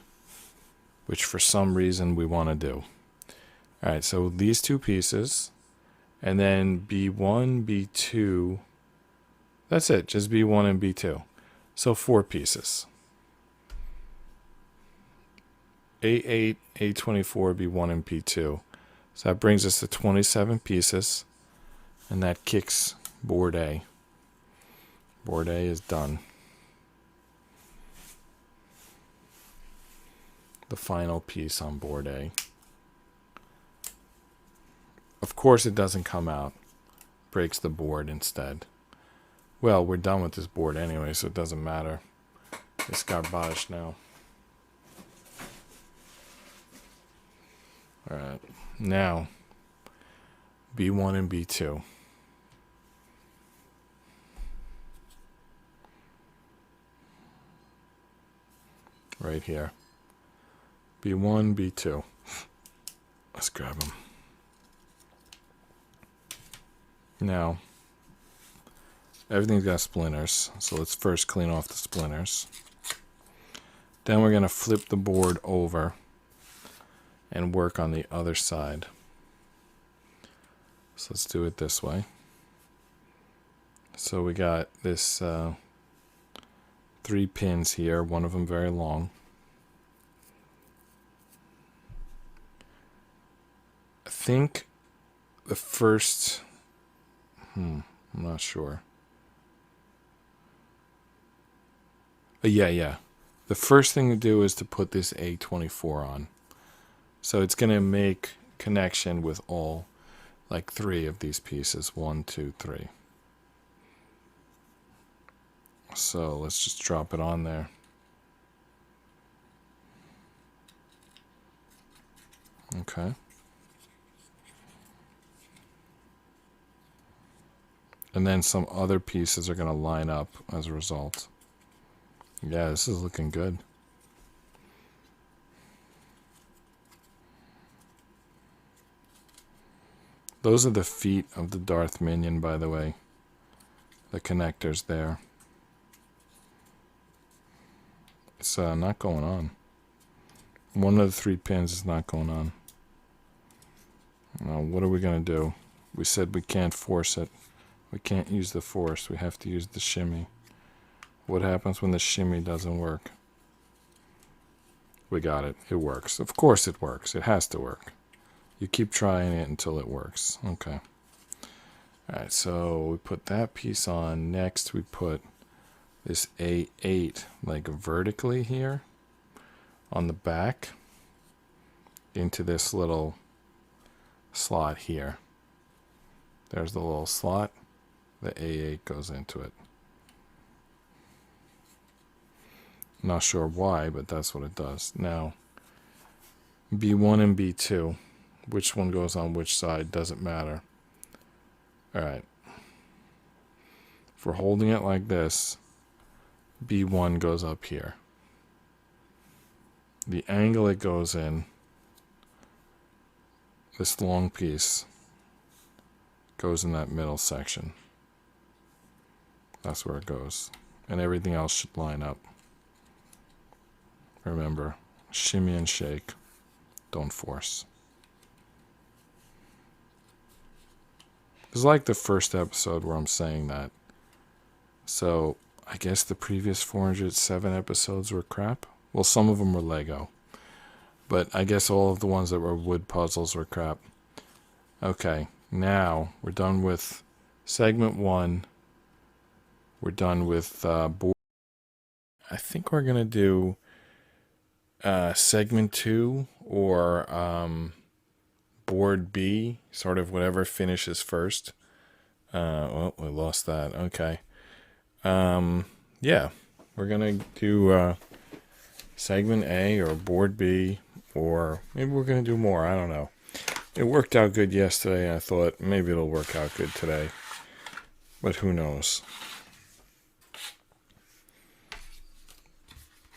which for some reason we want to do. All right, so these two pieces, and then B1, B2, that's it, just B1 and B2. So 4 pieces. A8, A24, B1, and B2. So that brings us to 27 pieces, and that kicks board A. Board A is done. The final piece on board A. Of course it doesn't come out. Breaks the board instead. Well, we're done with this board anyway, so it doesn't matter. It's garbage now. Alright, now B1 and B2. Right here. B1, B2. Let's grab them. Now, everything's got splinters, so let's first clean off the splinters. Then we're going to flip the board over and work on the other side. So let's do it this way. So we got this 3 pins here, one of them very long. I think the first, I'm not sure. Yeah. The first thing to do is to put this A24 on. So it's going to make connection with all, like 3 of these pieces. 1, 2, 3. So let's just drop it on there. Okay. And then some other pieces are going to line up as a result. Yeah, this is looking good. Those are the feet of the Darth Minion, by the way. The connectors there. It's not going on. One of the 3 pins is not going on. Now, what are we going to do? We said we can't force it. We can't use the force. We have to use the shimmy. What happens when the shimmy doesn't work? We got it. It works. Of course it works. It has to work. You keep trying it until it works. Okay. Alright, so we put that piece on. Next we put this A8 like vertically here on the back into this little slot here. There's the little slot. The A8 goes into it. Not sure why, but that's what it does. Now, B1 and B2, which one goes on which side doesn't matter. Alright. If we're holding it like this, B1 goes up here. The angle it goes in, this long piece, goes in that middle section. That's where it goes. And everything else should line up. Remember, shimmy and shake. Don't force. It's like the first episode where I'm saying that. So, I guess the previous 407 episodes were crap. Well, some of them were Lego. But I guess all of the ones that were wood puzzles were crap. Okay, now we're done with segment 1. We're done with board. I think we're going to do segment 2 or board B, sort of whatever finishes first. Well, we lost that. Okay. Yeah, we're going to do segment A or board B, or maybe we're going to do more. I don't know. It worked out good yesterday. I thought maybe it'll work out good today, but who knows.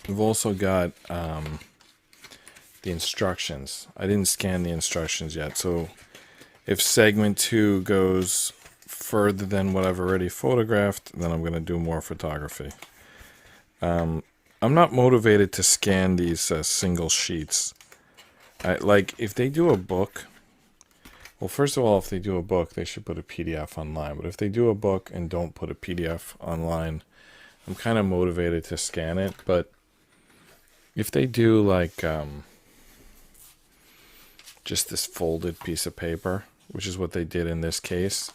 We've also got the instructions. I didn't scan the instructions yet, so if segment 2 goes further than what I've already photographed, then I'm going to do more photography. I'm not motivated to scan these single sheets. Like, if they do a book, well, first of all, if they do a book, they should put a PDF online. But if they do a book and don't put a PDF online, I'm kind of motivated to scan it. But if they do, like, just this folded piece of paper, which is what they did in this case,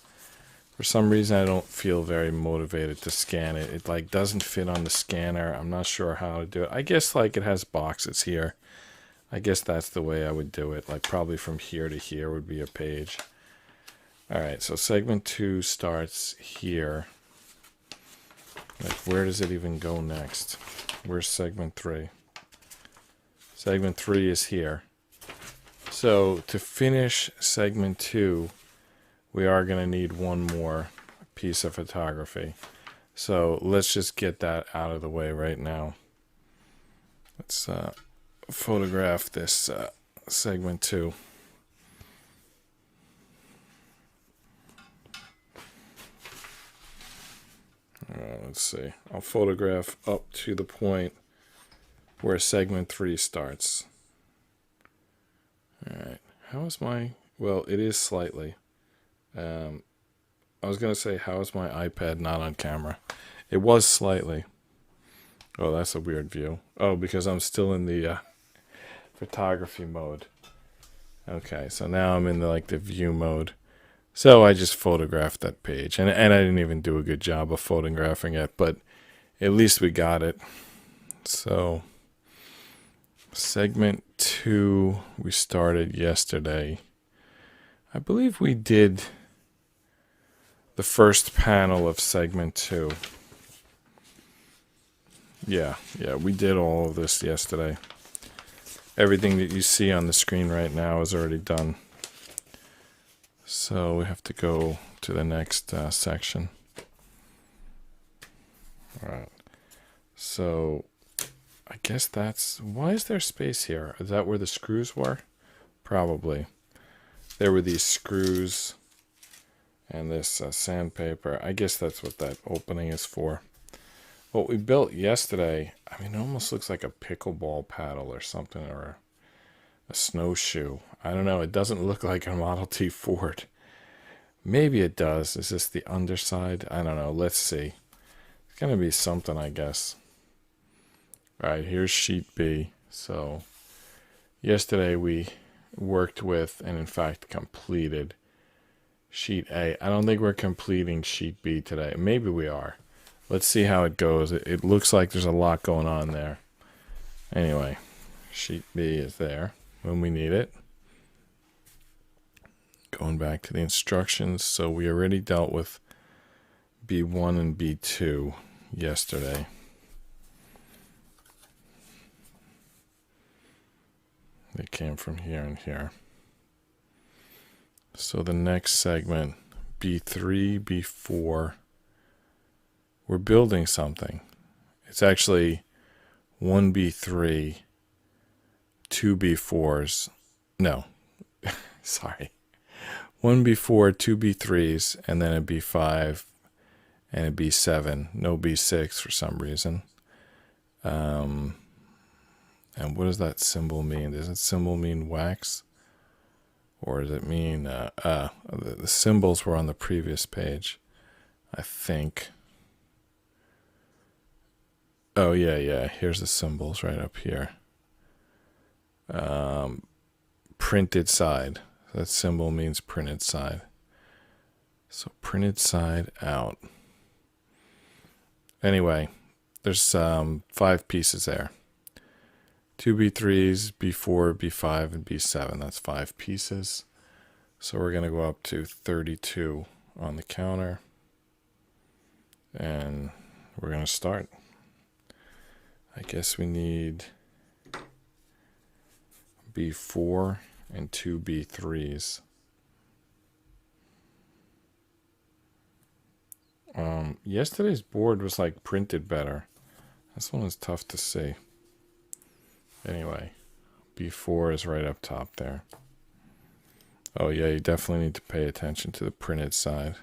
for some reason I don't feel very motivated to scan it. It like doesn't fit on the scanner. I'm not sure how to do it. I guess like it has boxes here. I guess that's the way I would do it. Like probably from here to here would be a page. Alright, so segment 2 starts here. Like where does it even go next? Where's segment 3? Segment 3 is here. So to finish segment 2, we are going to need one more piece of photography. So let's just get that out of the way right now. Let's photograph this segment 2. Let's see. I'll photograph up to the point where segment 3 starts. Alright. How is my... Well, it is slightly. I was going to say, how is my iPad not on camera? It was slightly. Oh, that's a weird view. Oh, because I'm still in the photography mode. Okay, so now I'm in the view mode. So I just photographed that page. And I didn't even do a good job of photographing it, but at least we got it. So, segment 2, we started yesterday. I believe we did the first panel of segment 2. Yeah, we did all of this yesterday. Everything that you see on the screen right now is already done. So we have to go to the next section. Alright. So I guess that's... Why is there space here? Is that where the screws were? Probably. There were these screws and this sandpaper. I guess that's what that opening is for. What we built yesterday, I mean, it almost looks like a pickleball paddle or something, or a snowshoe. I don't know. It doesn't look like a Model T Ford. Maybe it does. Is this the underside? I don't know. Let's see. It's going to be something, I guess. All right, here's sheet B. So yesterday we worked with, and in fact completed, sheet A. I don't think we're completing sheet B today. Maybe we are. Let's see how it goes. It looks like there's a lot going on there. Anyway, sheet B is there when we need it. Going back to the instructions. So we already dealt with B1 and B2 yesterday. They came from here and here. So the next segment, B3, B4, we're building something. It's actually 1B3, 2B4s. No, sorry. 1B4, 2B3s, and then a B5 and a B7. No B6 for some reason. And what does that symbol mean? Does that symbol mean wax? Or does it mean... the symbols were on the previous page, I think. Oh, yeah. Here's the symbols right up here. Printed side. That symbol means printed side. So printed side out. Anyway, there's 5 pieces there. 2 B3s, B4, B5, and B7. That's 5 pieces. So we're going to go up to 32 on the counter. And we're going to start. I guess we need B4 and 2 B3s. Yesterday's board was like printed better. This one is tough to see. Anyway, B4 is right up top there. Oh yeah, you definitely need to pay attention to the printed side.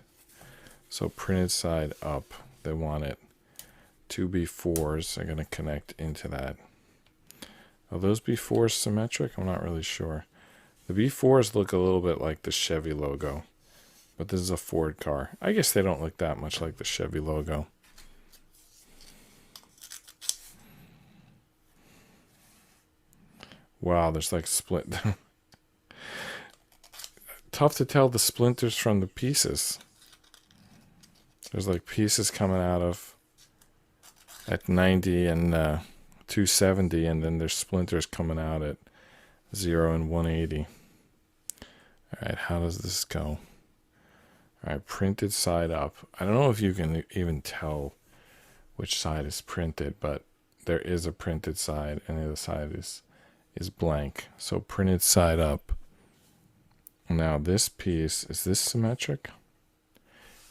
So printed side up, they want it. 2 B4s are going to connect into that. Are those B4s symmetric? I'm not really sure. The B4s look a little bit like the Chevy logo, but this is a Ford car. I guess they don't look that much like the Chevy logo. Wow, there's like split. Tough to tell the splinters from the pieces. There's like pieces coming out of at 90 and 270, and then there's splinters coming out at 0 and 180. All right, how does this go? All right, printed side up. I don't know if you can even tell which side is printed, but there is a printed side, and the other side is blank. So printed side up. Now this piece, is this symmetric?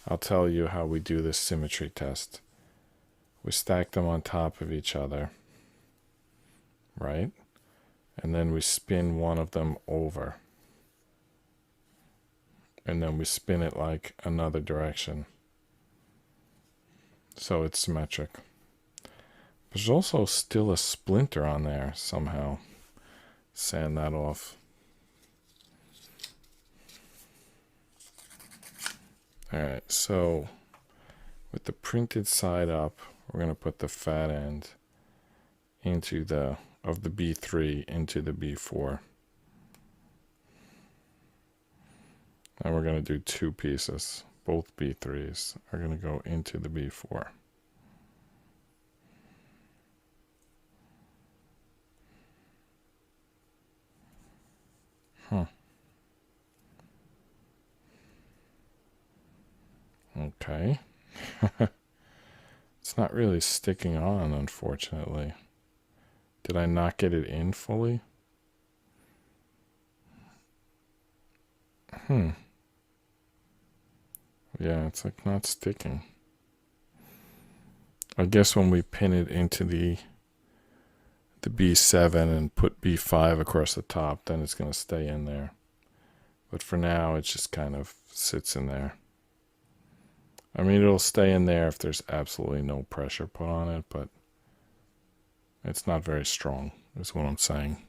I'll tell you how we do this symmetry test. We stack them on top of each other, right? And then we spin one of them over. And then we spin it like another direction. So it's symmetric. There's also still a splinter on there somehow. Sand that off. Alright, so with the printed side up, we're going to put the fat end into the B3 into the B4. And we're going to do 2 pieces. Both B3s are going to go into the B4. Okay. It's not really sticking on, unfortunately. Did I not get it in fully? Yeah, it's like not sticking. I guess when we pin it into the B7 and put B5 across the top, then it's going to stay in there. But for now, it just kind of sits in there. I mean, it'll stay in there if there's absolutely no pressure put on it, but it's not very strong, is what I'm saying.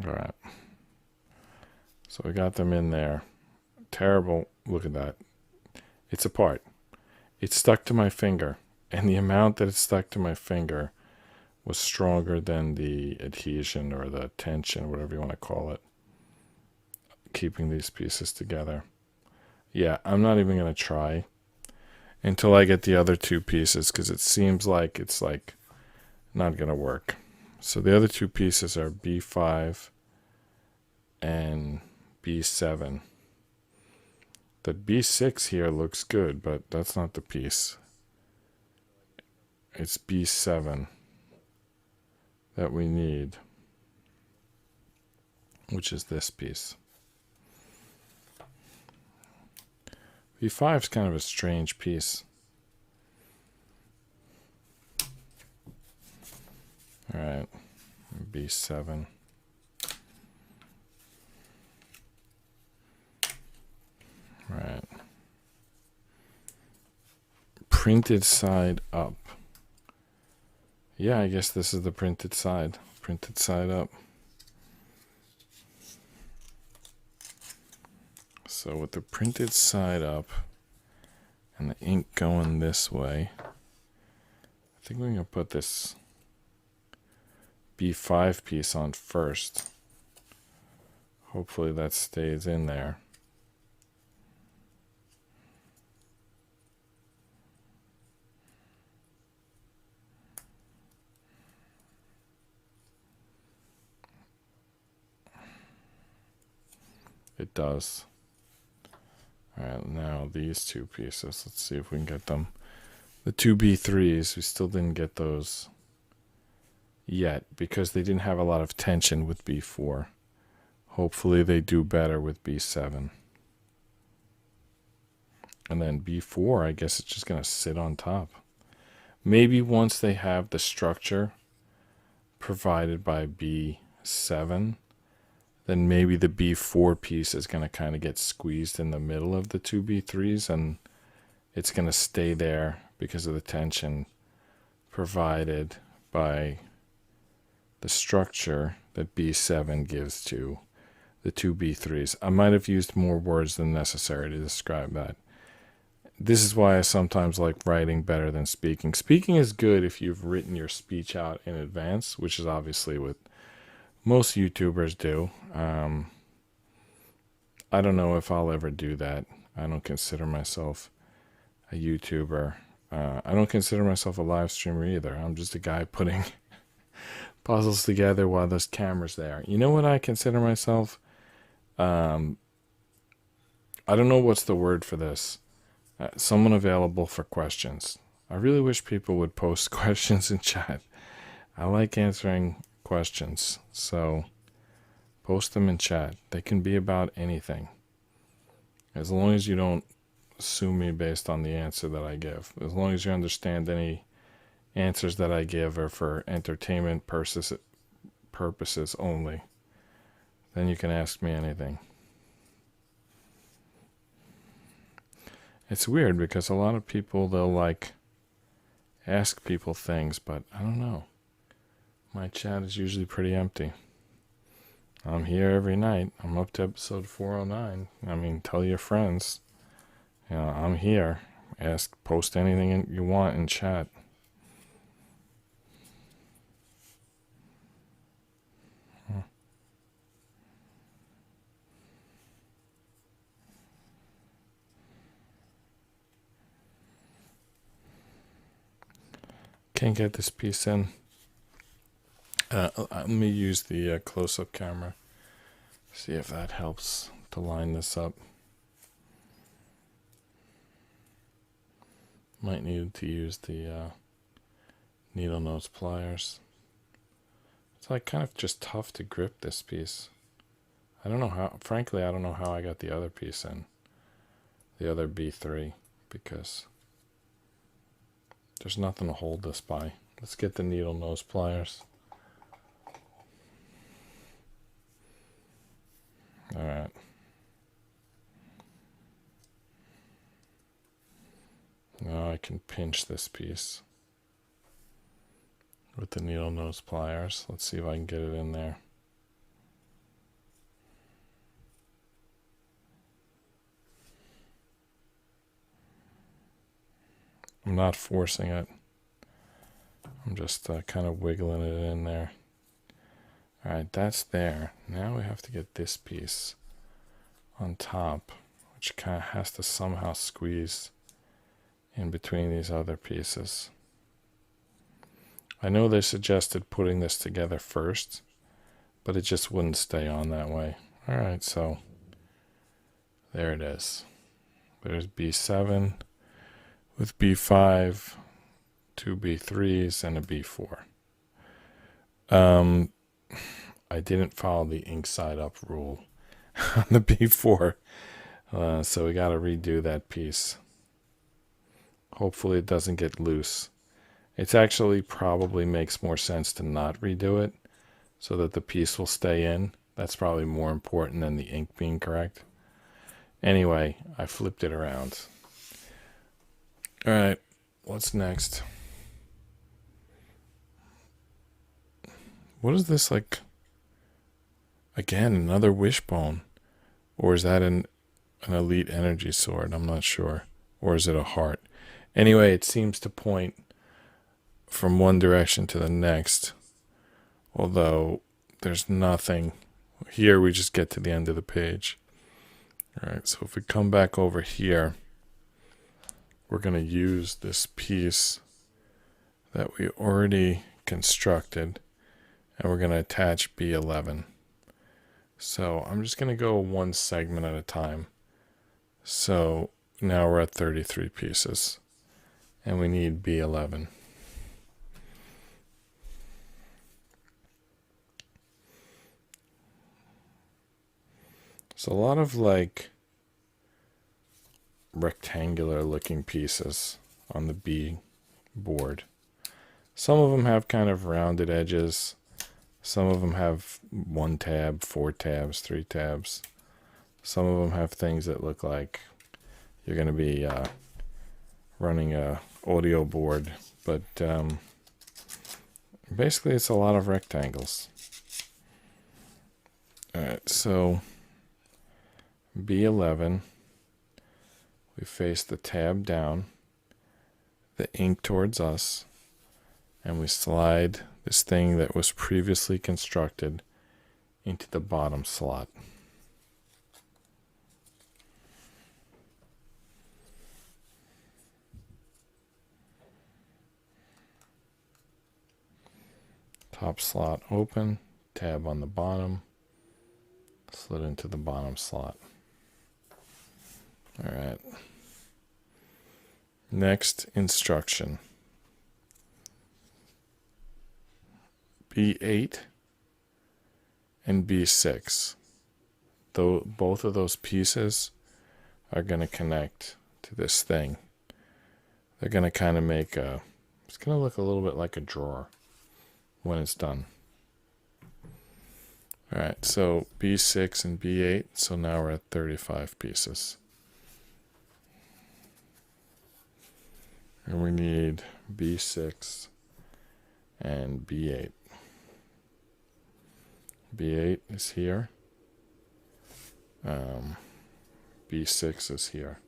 All right. So we got them in there. Terrible. Look at that. It's apart. It stuck to my finger, and the amount that it stuck to my finger was stronger than the adhesion or the tension, whatever you want to call it, keeping these pieces together. Yeah, I'm not even going to try until I get the other 2 pieces, because it seems like it's like not going to work. So the other 2 pieces are B5 and B7. The B6 here looks good, but that's not the piece. It's B7 that we need, which is this piece. B5 is kind of a strange piece. All right, B7. All right. Printed side up. Yeah, I guess this is the printed side. Printed side up. So with the printed side up and the ink going this way, I think we're going to put this B5 piece on first. Hopefully that stays in there. It does. All right, now these 2 pieces. Let's see if we can get them. The 2 B3s, we still didn't get those yet because they didn't have a lot of tension with B4. Hopefully they do better with B7. And then B4, I guess it's just going to sit on top. Maybe once they have the structure provided by B7, then maybe the B4 piece is going to kind of get squeezed in the middle of the two B3s, and it's going to stay there because of the tension provided by the structure that B7 gives to the two B3s. I might have used more words than necessary to describe that. This is why I sometimes like writing better than speaking. Speaking is good if you've written your speech out in advance, which is obviously what most YouTubers do. I don't know if I'll ever do that. I don't consider myself a YouTuber. I don't consider myself a live streamer either. I'm just a guy putting puzzles together while there's cameras there. You know what I consider myself? I don't know what's the word for this. Someone available for questions. I really wish people would post questions in chat. I like answering questions, so post them in chat. They can be about anything, as long as you don't sue me based on the answer that I give. As long as you understand any answers that I give are for entertainment purposes only, then you can ask me anything. It's weird because a lot of people, they'll like ask people things, but I don't know. My chat is usually pretty empty. I'm here every night. I'm up to episode 409. I mean, tell your friends. You know, I'm here. Post anything you want in chat. Can't get this piece in. Let me use the close-up camera. See if that helps to line this up. Might need to use the needle nose pliers. It's like kind of just tough to grip this piece. I don't know how, frankly, I don't know how I got the other piece in. The other B3, because there's nothing to hold this by. Let's get the needle nose pliers. All right. Now I can pinch this piece with the needle nose pliers. Let's see if I can get it in there. I'm not forcing it. I'm just kind of wiggling it in there. All right, that's there. Now we have to get this piece on top, which kind of has to somehow squeeze in between these other pieces. I know they suggested putting this together first, but it just wouldn't stay on that way. All right, so there it is. There's B7 with B5, two B3s, and a B4. I didn't follow the ink side up rule on the B4, so we got to redo that piece. Hopefully it doesn't get loose. It's actually probably makes more sense to not redo it so that the piece will stay in. That's probably more important than the ink being correct. Anyway, I flipped it around. All right, what's next? What is this, like? Again, another wishbone. Or is that an elite energy sword? I'm not sure. Or is it a heart? Anyway, it seems to point from one direction to the next. Although there's nothing. Here we just get to the end of the page. All right, so if we come back over here, we're going to use this piece that we already constructed, and we're going to attach B11. So I'm just going to go one segment at a time. So now we're at 33 pieces, and we need B11. So a lot of like rectangular looking pieces on the B board. Some of them have kind of rounded edges. Some of them have 1 tab, 4 tabs, 3 tabs. Some of them have things that look like you're going to be running a audio board, but basically it's a lot of rectangles. Alright, so B11, we face the tab down, the ink towards us, and we slide this thing that was previously constructed into the bottom slot. Top slot open, tab on the bottom, slid into the bottom slot. All right. Next instruction. B8 and B6. Though both of those pieces are going to connect to this thing. They're going to kind of make it's going to look a little bit like a drawer when it's done. Alright, so B6 and B8, so now we're at 35 pieces. And we need B6 and B8. B8 is here. B6 is here.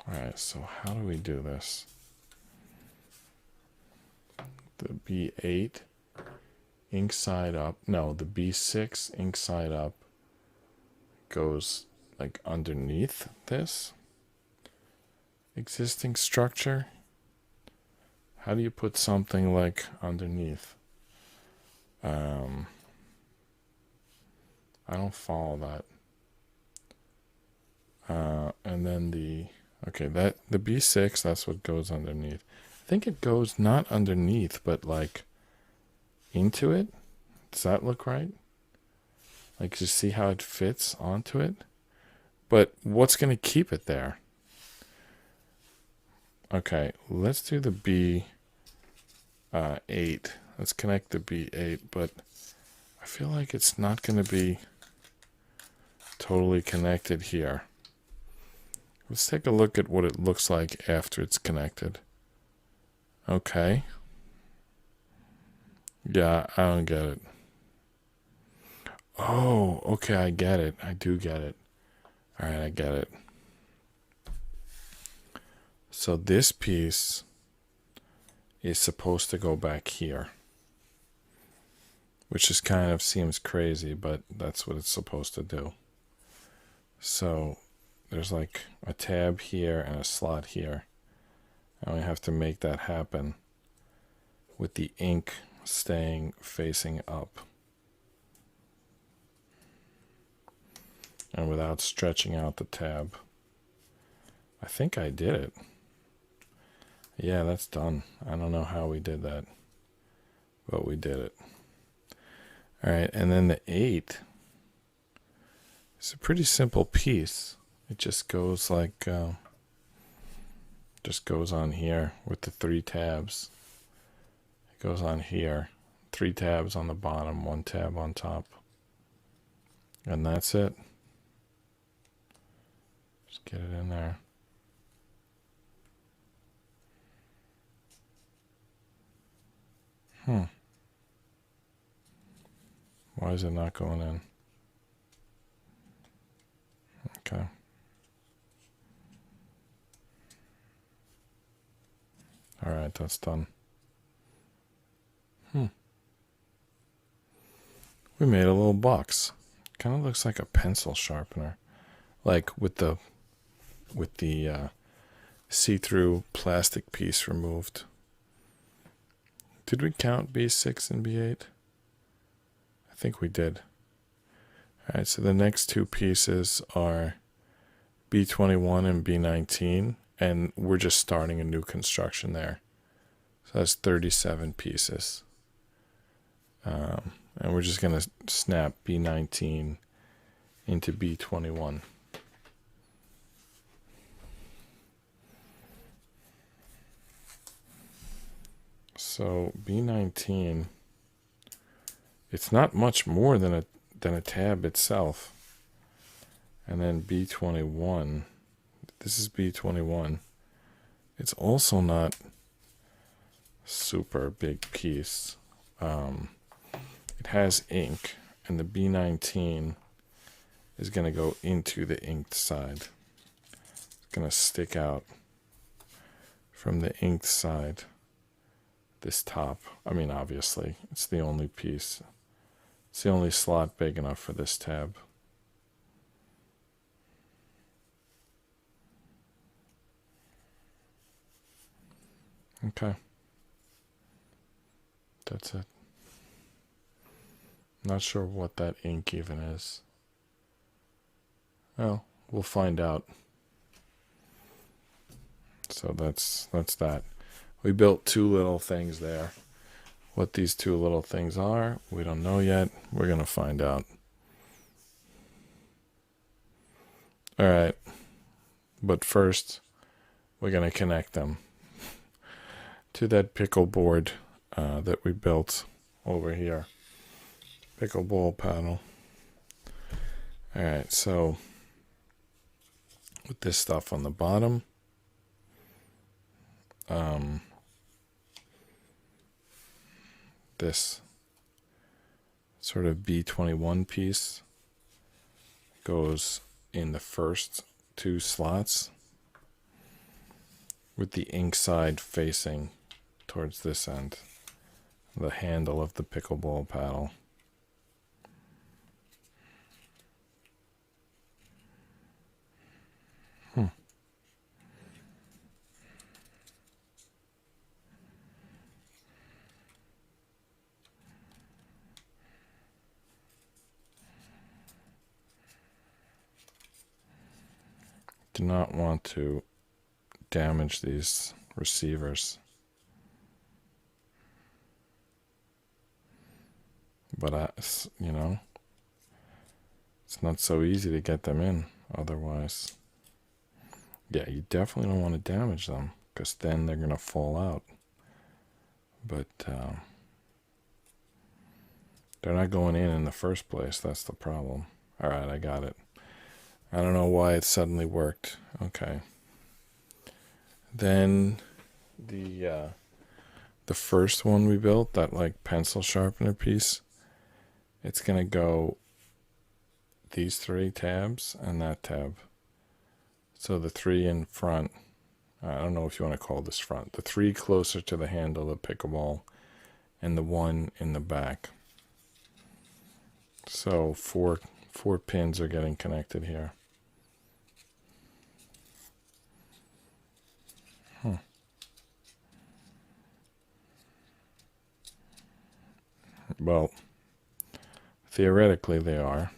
Alright, so how do we do this? The B8 ink side up. No, the B6 ink side up goes like underneath this existing structure. How do you put something like underneath? I don't follow that. And then the B6, that's what goes underneath. I think it goes not underneath, but like into it. Does that look right? Like, you see how it fits onto it? But what's going to keep it there? Okay, let's do the B8. Let's connect the B8, but I feel like it's not going to be totally connected here. Let's take a look at what it looks like after it's connected. Okay. Yeah, I don't get it. Oh, okay, I get it. I do get it. All right, I get it. So this piece is supposed to go back here, which just kind of seems crazy, but that's what it's supposed to do. So there's like a tab here and a slot here, and we have to make that happen with the ink staying facing up and without stretching out the tab. I think I did it. Yeah, that's done. I don't know how we did that, but we did it. All right, and then the 8 is a pretty simple piece. It just goes like, just goes on here with the 3 tabs. It goes on here, 3 tabs on the bottom, 1 tab on top. And that's it. Just get it in there. Why is it not going in? Okay. All right, that's done. We made a little box. Kind of looks like a pencil sharpener, like with the see-through plastic piece removed. Did we count B6 and B8? I think we did. All right, so the next 2 pieces are B21 and B19, and we're just starting a new construction there. So that's 37 pieces. And we're just going to snap B19 into B21. So B19, it's not much more than a tab itself. And then B21, this is B21. It's also not super big piece. It has ink, and the B19 is going to go into the inked side. It's going to stick out from the inked side, this top. I mean, obviously, it's the only piece. It's the only slot big enough for this tab. Okay. That's it. Not sure what that ink even is. Well, we'll find out. So that's that. We built two little things there. What these two little things are, we don't know yet. We're going to find out. All right. But first, we're going to connect them to that pickle board that we built over here. Pickleball paddle. All right, so with this stuff on the bottom, this sort of B21 piece goes in the first two slots with the ink side facing towards this end, the handle of the pickleball paddle. Do not want to damage these receivers, but you know, it's not so easy to get them in otherwise. Yeah, you definitely don't want to damage them because then they're gonna fall out. But they're not going in the first place. That's the problem. All right, I got it. I don't know why it suddenly worked. Okay. Then the first one we built, that like pencil sharpener piece, it's gonna go these three tabs and that tab. So the three in front, I don't know if you want to call this front, the three closer to the handle of the pickleball and the one in the back. So four pins are getting connected here. Well, theoretically they are.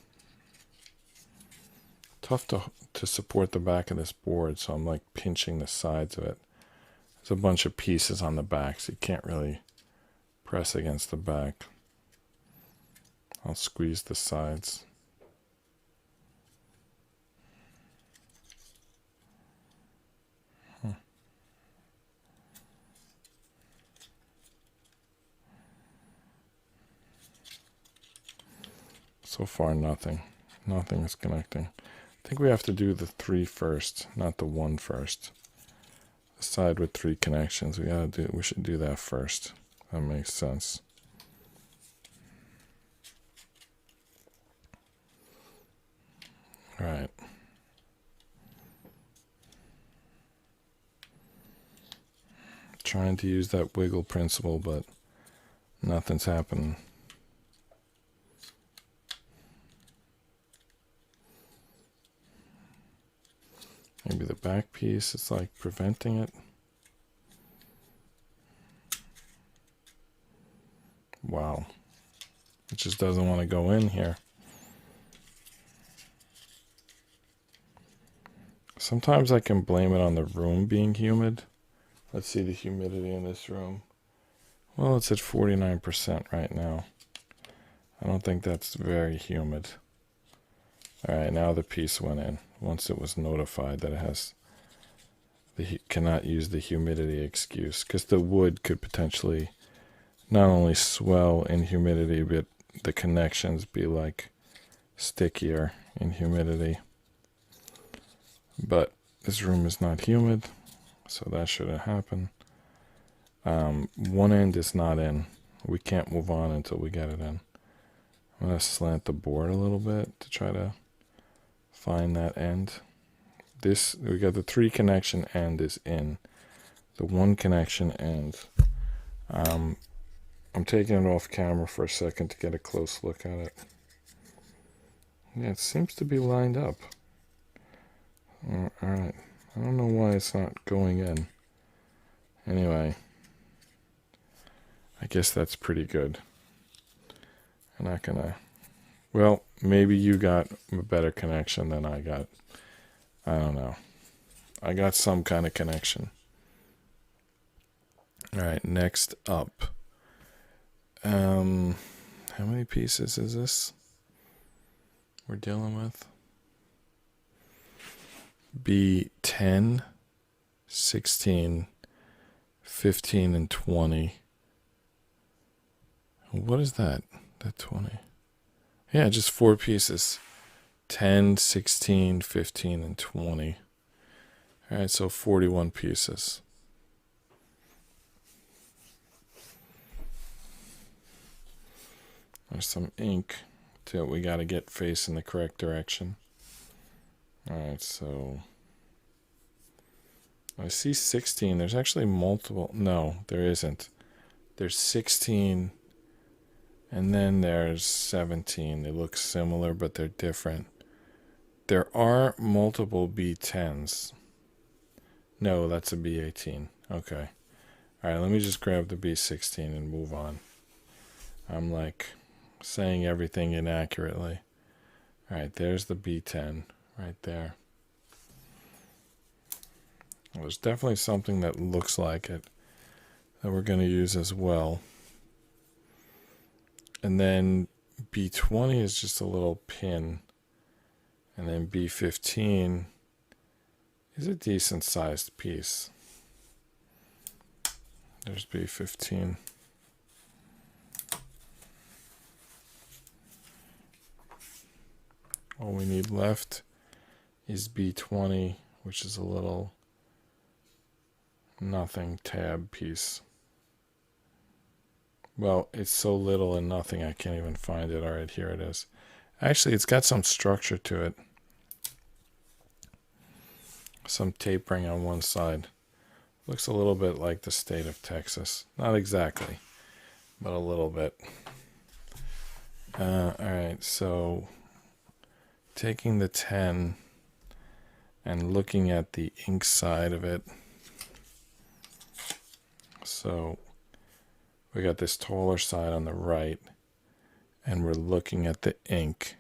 Tough to support the back of this board, so I'm like pinching the sides of it. There's a bunch of pieces on the back, so you can't really press against the back. I'll squeeze the sides. So far, nothing. Nothing is connecting. I think we have to do the three first, not the one first. The side with three connections. We should do that first. That makes sense. All right. Trying to use that wiggle principle, but nothing's happening. Maybe the back piece is like preventing it. Wow. It just doesn't want to go in here. Sometimes I can blame it on the room being humid. Let's see the humidity in this room. Well, it's at 49% right now. I don't think that's very humid. All right, now the piece went in. Once it was notified that it has cannot use the humidity excuse, because the wood could potentially not only swell in humidity, but the connections be like stickier in humidity. But this room is not humid, so that shouldn't happen. One end is not in. We can't move on until we get it in. I'm going to slant the board a little bit to try to find that end. We got the 3 connection end is in. The 1 connection end. I'm taking it off camera for a second to get a close look at it. Yeah, it seems to be lined up. Alright. I don't know why it's not going in. Anyway. I guess that's pretty good. I'm not gonna... Well, maybe you got a better connection than I got. I don't know. I got some kind of connection. Alright, next up. How many pieces is this we're dealing with? Be 10, 16, 15, and 20. What is that? That 20? Yeah, just 4 pieces. 10, 16, 15, and 20. Alright, so 41 pieces. There's some ink that we got to get facing the correct direction. Alright, so I see 16. There's actually multiple. No, there isn't. There's 16, and then there's 17. They look similar, but they're different. There are multiple B10s. No, that's a B18. Okay. Alright, let me just grab the B16 and move on. I'm like saying everything inaccurately. Alright, there's the B10 right there. Well, there's definitely something that looks like it that we're going to use as well. And then B20 is just a little pin. And then B15 is a decent sized piece. There's B15. All we need left is B20, which is a little nothing tab piece. Well, it's so little and nothing I can't even find it. Alright, here it is. Actually, it's got some structure to it. Some tapering on one side. Looks a little bit like the state of Texas. Not exactly, but a little bit. Alright, so taking the 10 and looking at the ink side of it. So we got this taller side on the right, and we're looking at the ink.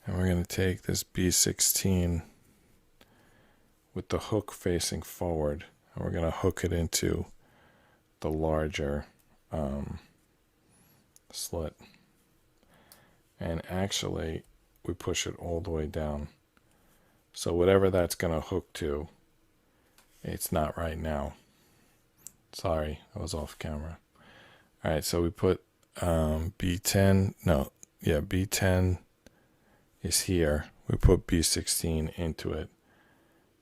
And we're going to take this B16 with the hook facing forward, and we're going to hook it into the larger slit. And actually, we push it all the way down. So whatever that's going to hook to, it's not right now. Sorry, I was off camera. All right, so we put B10. No, yeah, B10 is here. We put B16 into it.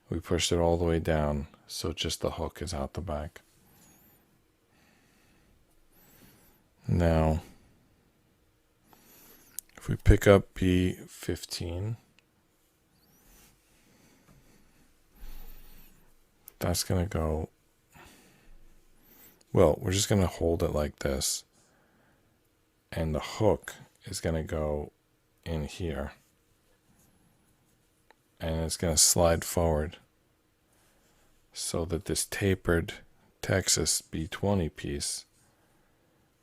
We pushed it all the way down, so just the hook is out the back. Now, if we pick up B15, that's going to go, well, we're just going to hold it like this. And the hook is going to go in here. And it's going to slide forward so that this tapered Texas B20 piece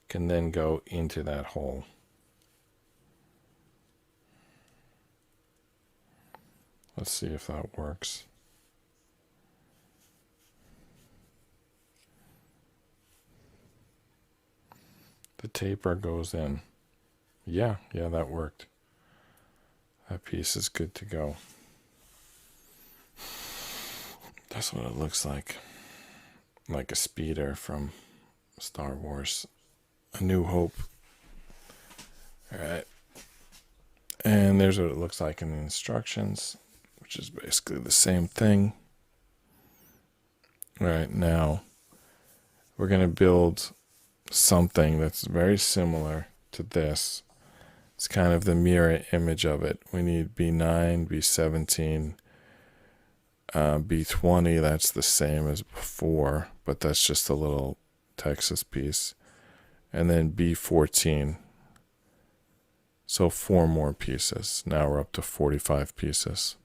can then go into that hole. Let's see if that works. The taper goes in. Yeah, that worked. That piece is good to go. That's what it looks like a speeder from Star Wars A New Hope. All right. And there's what it looks like in the instructions, which is basically the same thing. All right, now we're going to build something that's very similar to this. It's kind of the mirror image of it. We need B9, B17, B20. That's the same as before, but that's just a little Texas piece. And then B14. So 4 more pieces. Now we're up to 45 pieces.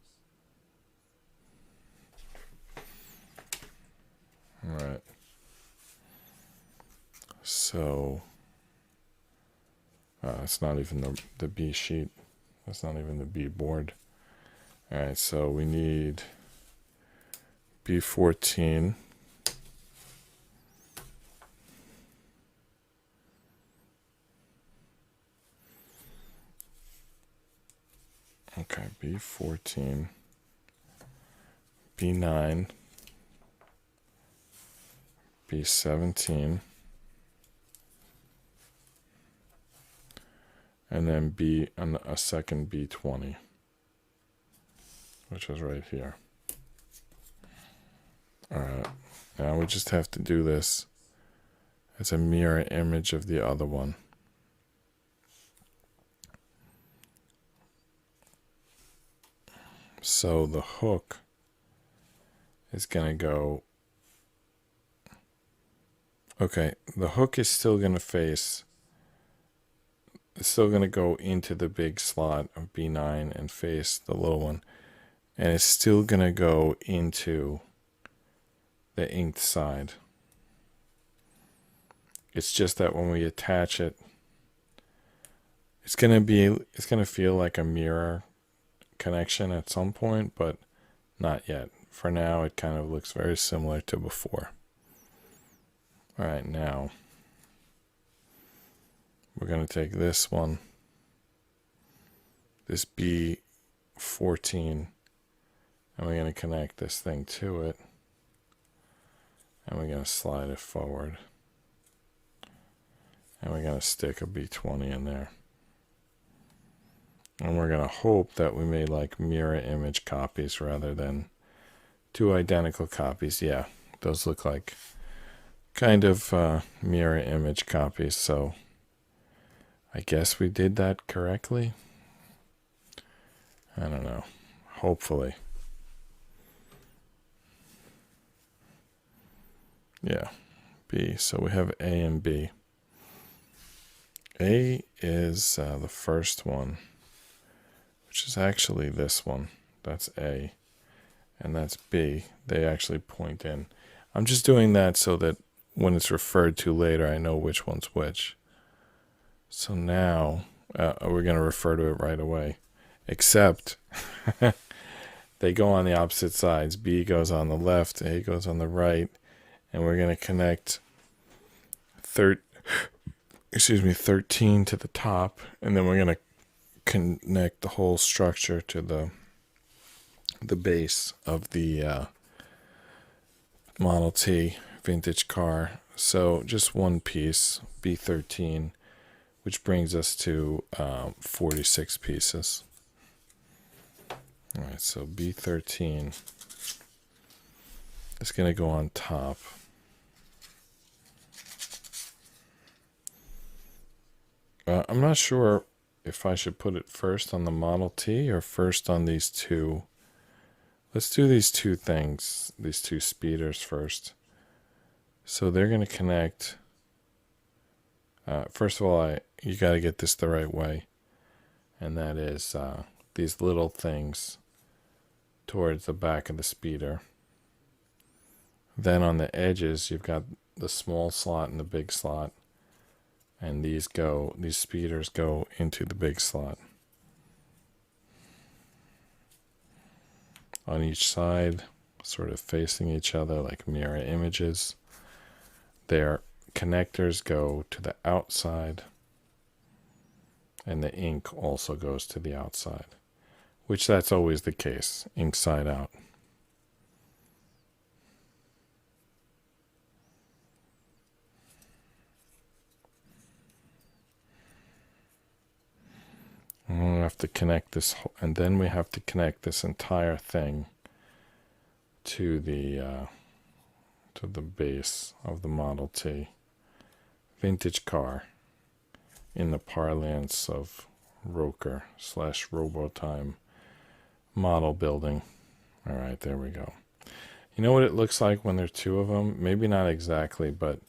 All right. So it's not even the B sheet. That's not even the B board. All right, so we need B14. Okay, B14, B9, B17, and then a second B20, which is right here. All right, now we just have to do this as a mirror image of the other one. So the hook is going to go, okay, the hook is still going to face, it's still going to go into the big slot of B9 and face the little one. And it's still going to go into the inked side. It's just that when we attach it, it's going to feel like a mirror connection at some point, but not yet. For now, it kind of looks very similar to before. All right, now we're going to take this one, this B14, and we're going to connect this thing to it, and we're going to slide it forward, and we're going to stick a B20 in there. And we're going to hope that we made like mirror image copies rather than 2 identical copies. Yeah, those look like kind of mirror image copies. So I guess we did that correctly. I don't know. Hopefully. Yeah, B. So we have A and B. A is the first one, which is actually this one. That's A, and that's B. They actually point in. I'm just doing that so that when it's referred to later, I know which one's which. So now we're going to refer to it right away, except they go on the opposite sides. B goes on the left, A goes on the right, and we're going to connect 13 to the top, and then we're going to connect the whole structure to the base of the Model T vintage car. So just one piece, B13, which brings us to 46 pieces. All right, so B13 is going to go on top. I'm not sure if I should put it first on the Model T or first on these two. Let's do these two things, these two speeders first. So they're going to connect. First of all, you got to get this the right way. And that is these little things towards the back of the speeder. Then on the edges, you've got the small slot and the big slot. And these speeders go into the big slot. On each side, sort of facing each other like mirror images. Their connectors go to the outside And the ink also goes to the outside, which that's always the case, inside out. And we have to connect this, and then we have to connect this entire thing to the base of the Model T. Vintage car in the parlance of ROKR / Robotime model building. All right, there we go. You know what it looks like when there's two of them? Maybe not exactly, but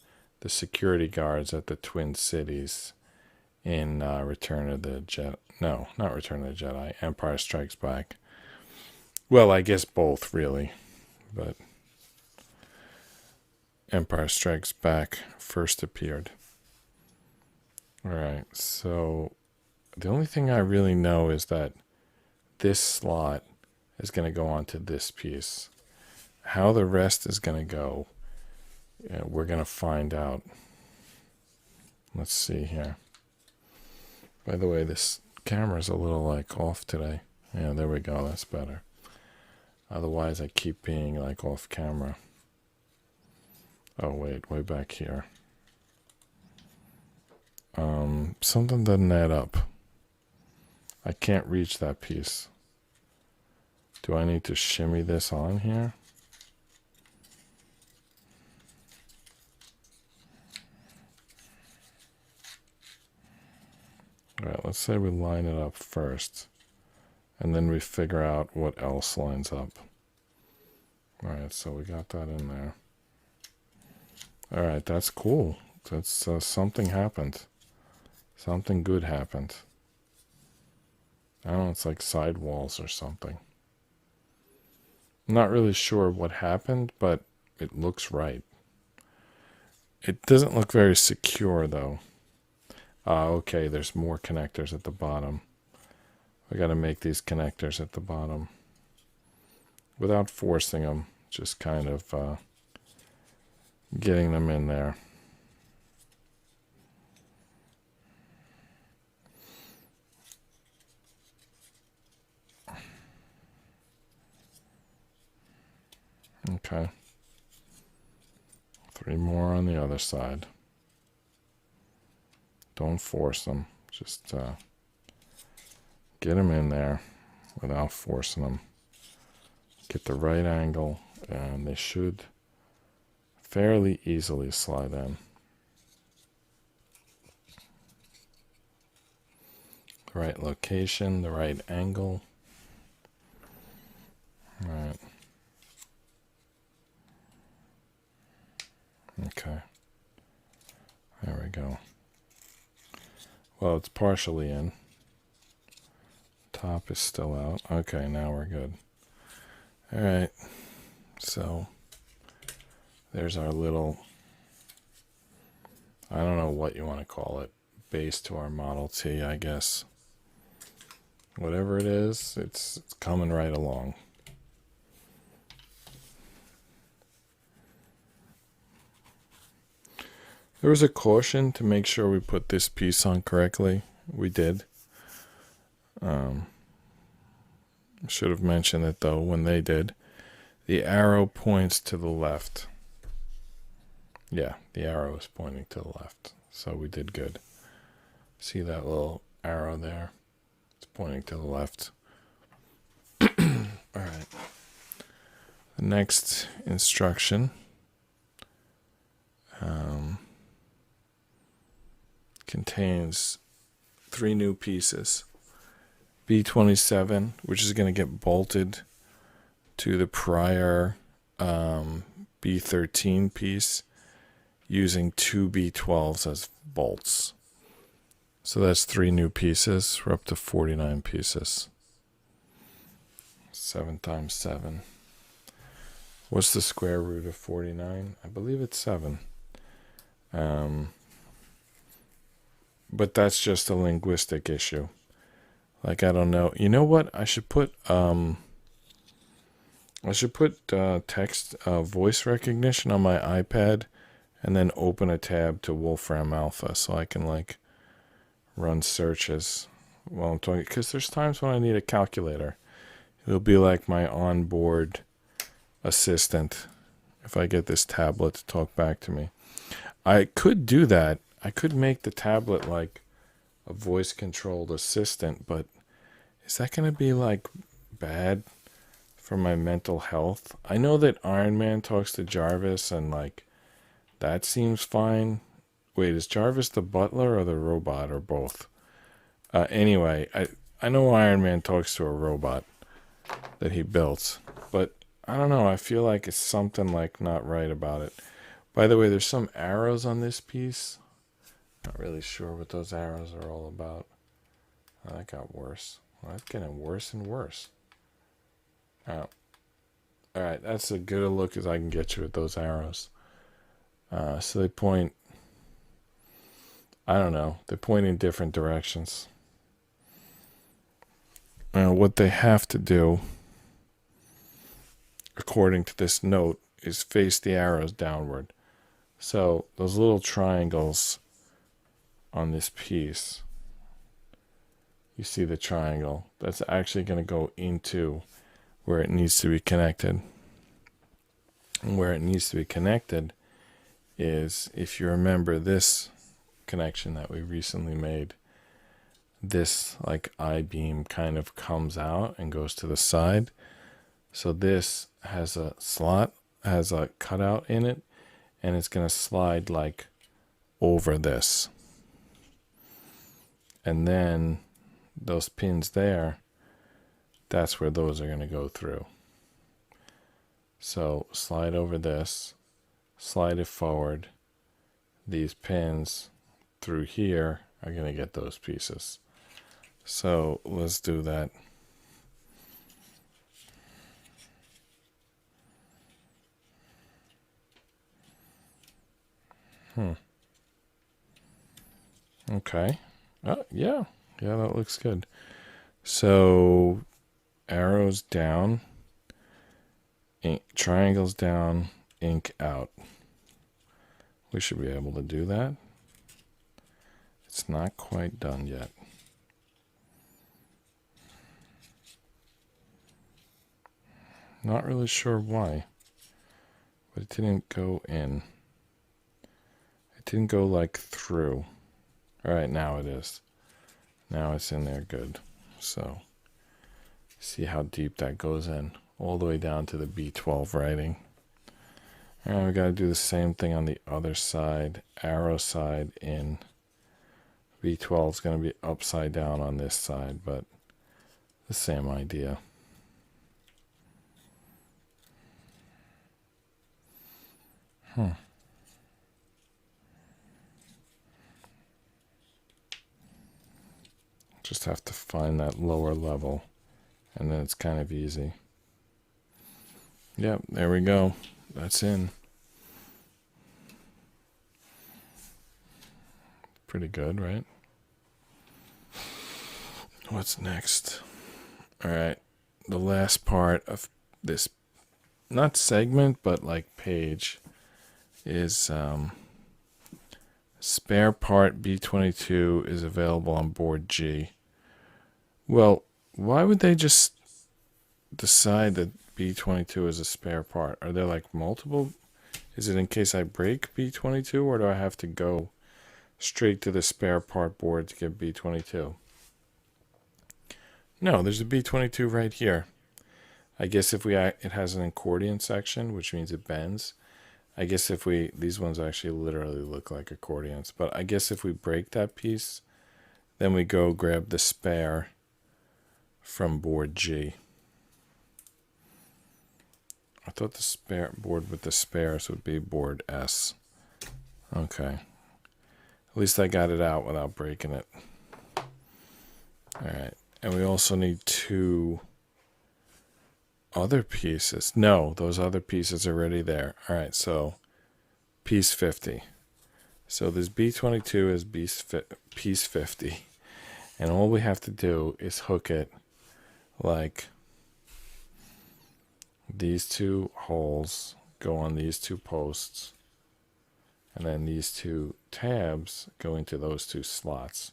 the security guards at the Twin Cities in Return of the Jedi. No, not Return of the Jedi. Empire Strikes Back. Well, I guess both, really. But Empire Strikes Back first appeared. Alright, so the only thing I really know is that this slot is going to go onto this piece. How the rest is going to go, we're going to find out. Let's see here. By the way, this camera's a little like off today. Yeah, there we go. That's better. Otherwise, I keep being like off camera. Oh, wait, way back here. Something doesn't add up. I can't reach that piece. Do I need to shimmy this on here? Alright, let's say we line it up first. And then we figure out what else lines up. Alright, so we got that in there. Alright, that's cool. That's something happened. Something good happened. I don't know, it's like sidewalls or something. I'm not really sure what happened, but it looks right. It doesn't look very secure, though. Okay, there's more connectors at the bottom. I got to make these connectors at the bottom. Without forcing them, just kind of getting them in there. Okay. 3 more on the other side. Don't force them. Just get them in there without forcing them. Get the right angle, and they should fairly easily slide in. The right location, the right angle. All right. Okay. There we go. Well, it's partially in. Top is still out. Okay, now we're good. All right. So there's our little, I don't know what you want to call it, base to our Model T, I guess. Whatever it is, it's coming right along. There was a caution to make sure we put this piece on correctly. We did. Should have mentioned it, though, when they did. The arrow points to the left. Yeah, the arrow is pointing to the left. So we did good. See that little arrow there? It's pointing to the left. All right. The next instruction contains 3 new pieces. B27, which is going to get bolted to the prior B13 piece using 2 B12s as bolts. So that's 3 new pieces. We're up to 49 pieces. 7 times 7. What's the square root of 49? I believe it's 7. But that's just a linguistic issue. Like, I don't know. You know what? I should put text voice recognition on my iPad and then open a tab to Wolfram Alpha so I can like run searches while I'm talking, because there's times when I need a calculator. It'll be like my onboard assistant if I get this tablet to talk back to me. I could do that. I could make the tablet like a voice controlled assistant, but is that going to be like bad for my mental health? I know that Iron Man talks to Jarvis and like that seems fine. Wait, is Jarvis the butler or the robot or both? Anyway, I know Iron Man talks to a robot that he built, but I don't know. I feel like it's something like not right about it. By the way, there's some arrows on this piece. Not really sure what those arrows are all about. Oh, that got worse. Well, that's getting worse and worse. Oh. All right, that's as good a look as I can get you with those arrows. So they point, I don't know, they point in different directions. What they have to do, according to this note, is face the arrows downward. So those little triangles on this piece, you see the triangle, that's actually going to go into where it needs to be connected. And where it needs to be connected is, if you remember this connection that we recently made, this like I-beam kind of comes out and goes to the side. So this has a slot, has a cutout in it, and it's going to slide like over this. And then those pins there, that's where those are going to go through. So slide over this, slide it forward. These pins through here are going to get those pieces. So let's do that. Okay. Yeah, that looks good. So arrows down, triangles down, ink out. We should be able to do that. It's not quite done yet. Not really sure why, but it didn't go in. It didn't go like through. All right, now it is. Now it's in there good. So see how deep that goes in, all the way down to the B12 writing. All right, we got to do the same thing on the other side. Arrow side in. B12 is going to be upside down on this side, but the same idea. Just have to find that lower level, and then it's kind of easy. Yep, there we go. That's in. Pretty good, right? What's next? All right, the last part of this, not segment, but like page, is spare part B22 is available on board G. Well, why would they just decide that B22 is a spare part? Are there like multiple? Is it in case I break B22, or do I have to go straight to the spare part board to get B22? No, there's a B22 right here. I guess if it has an accordion section, which means it bends. I guess if these ones actually literally look like accordions, but I guess if we break that piece, then we go grab the spare from board G. I thought the spare board with the spares would be board S. Okay. At least I got it out without breaking it. All right. And we also need 2 other pieces. No, those other pieces are already there. All right, so piece 50. So this B22 is piece 50. And all we have to do is hook it like these 2 holes go on these 2 posts. And then these 2 tabs go into those 2 slots.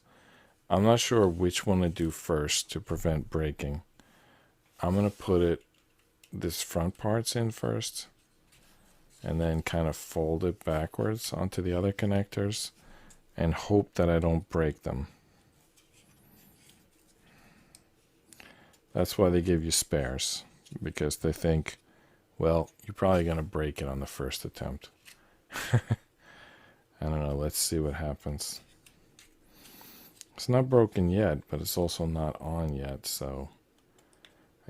I'm not sure which one to do first to prevent breaking. I'm going to put this front parts in first, and then kind of fold it backwards onto the other connectors and hope that I don't break them. That's why they give you spares, because they think, well, you're probably going to break it on the first attempt. I don't know. Let's see what happens. It's not broken yet, but it's also not on yet. So,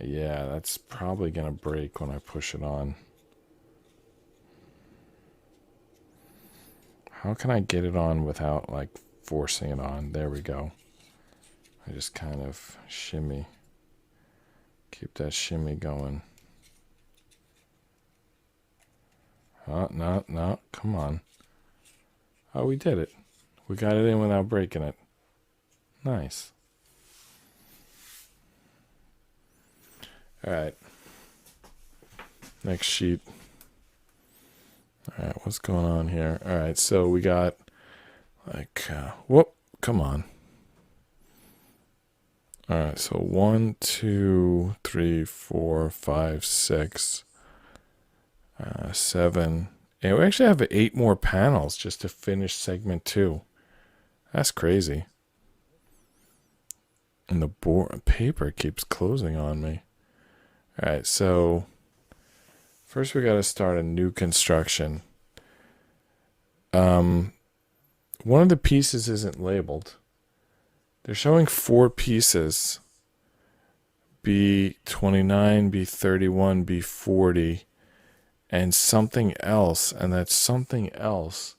yeah, that's probably going to break when I push it on. How can I get it on without, like, forcing it on? There we go. I just kind of shimmy. Keep that shimmy going. Oh, no, come on. Oh, we did it. We got it in without breaking it. Nice. All right. Next sheet. All right, what's going on here? All right, so we got like, whoop, come on. All right, so 1, 2, 3, 4, 5, 6, 7. And we actually have 8 more panels just to finish segment 2. That's crazy. And the paper keeps closing on me. All right, so first we got to start a new construction. One of the pieces isn't labeled. They're showing 4 pieces. B29, B31, B40, and something else. And that something else,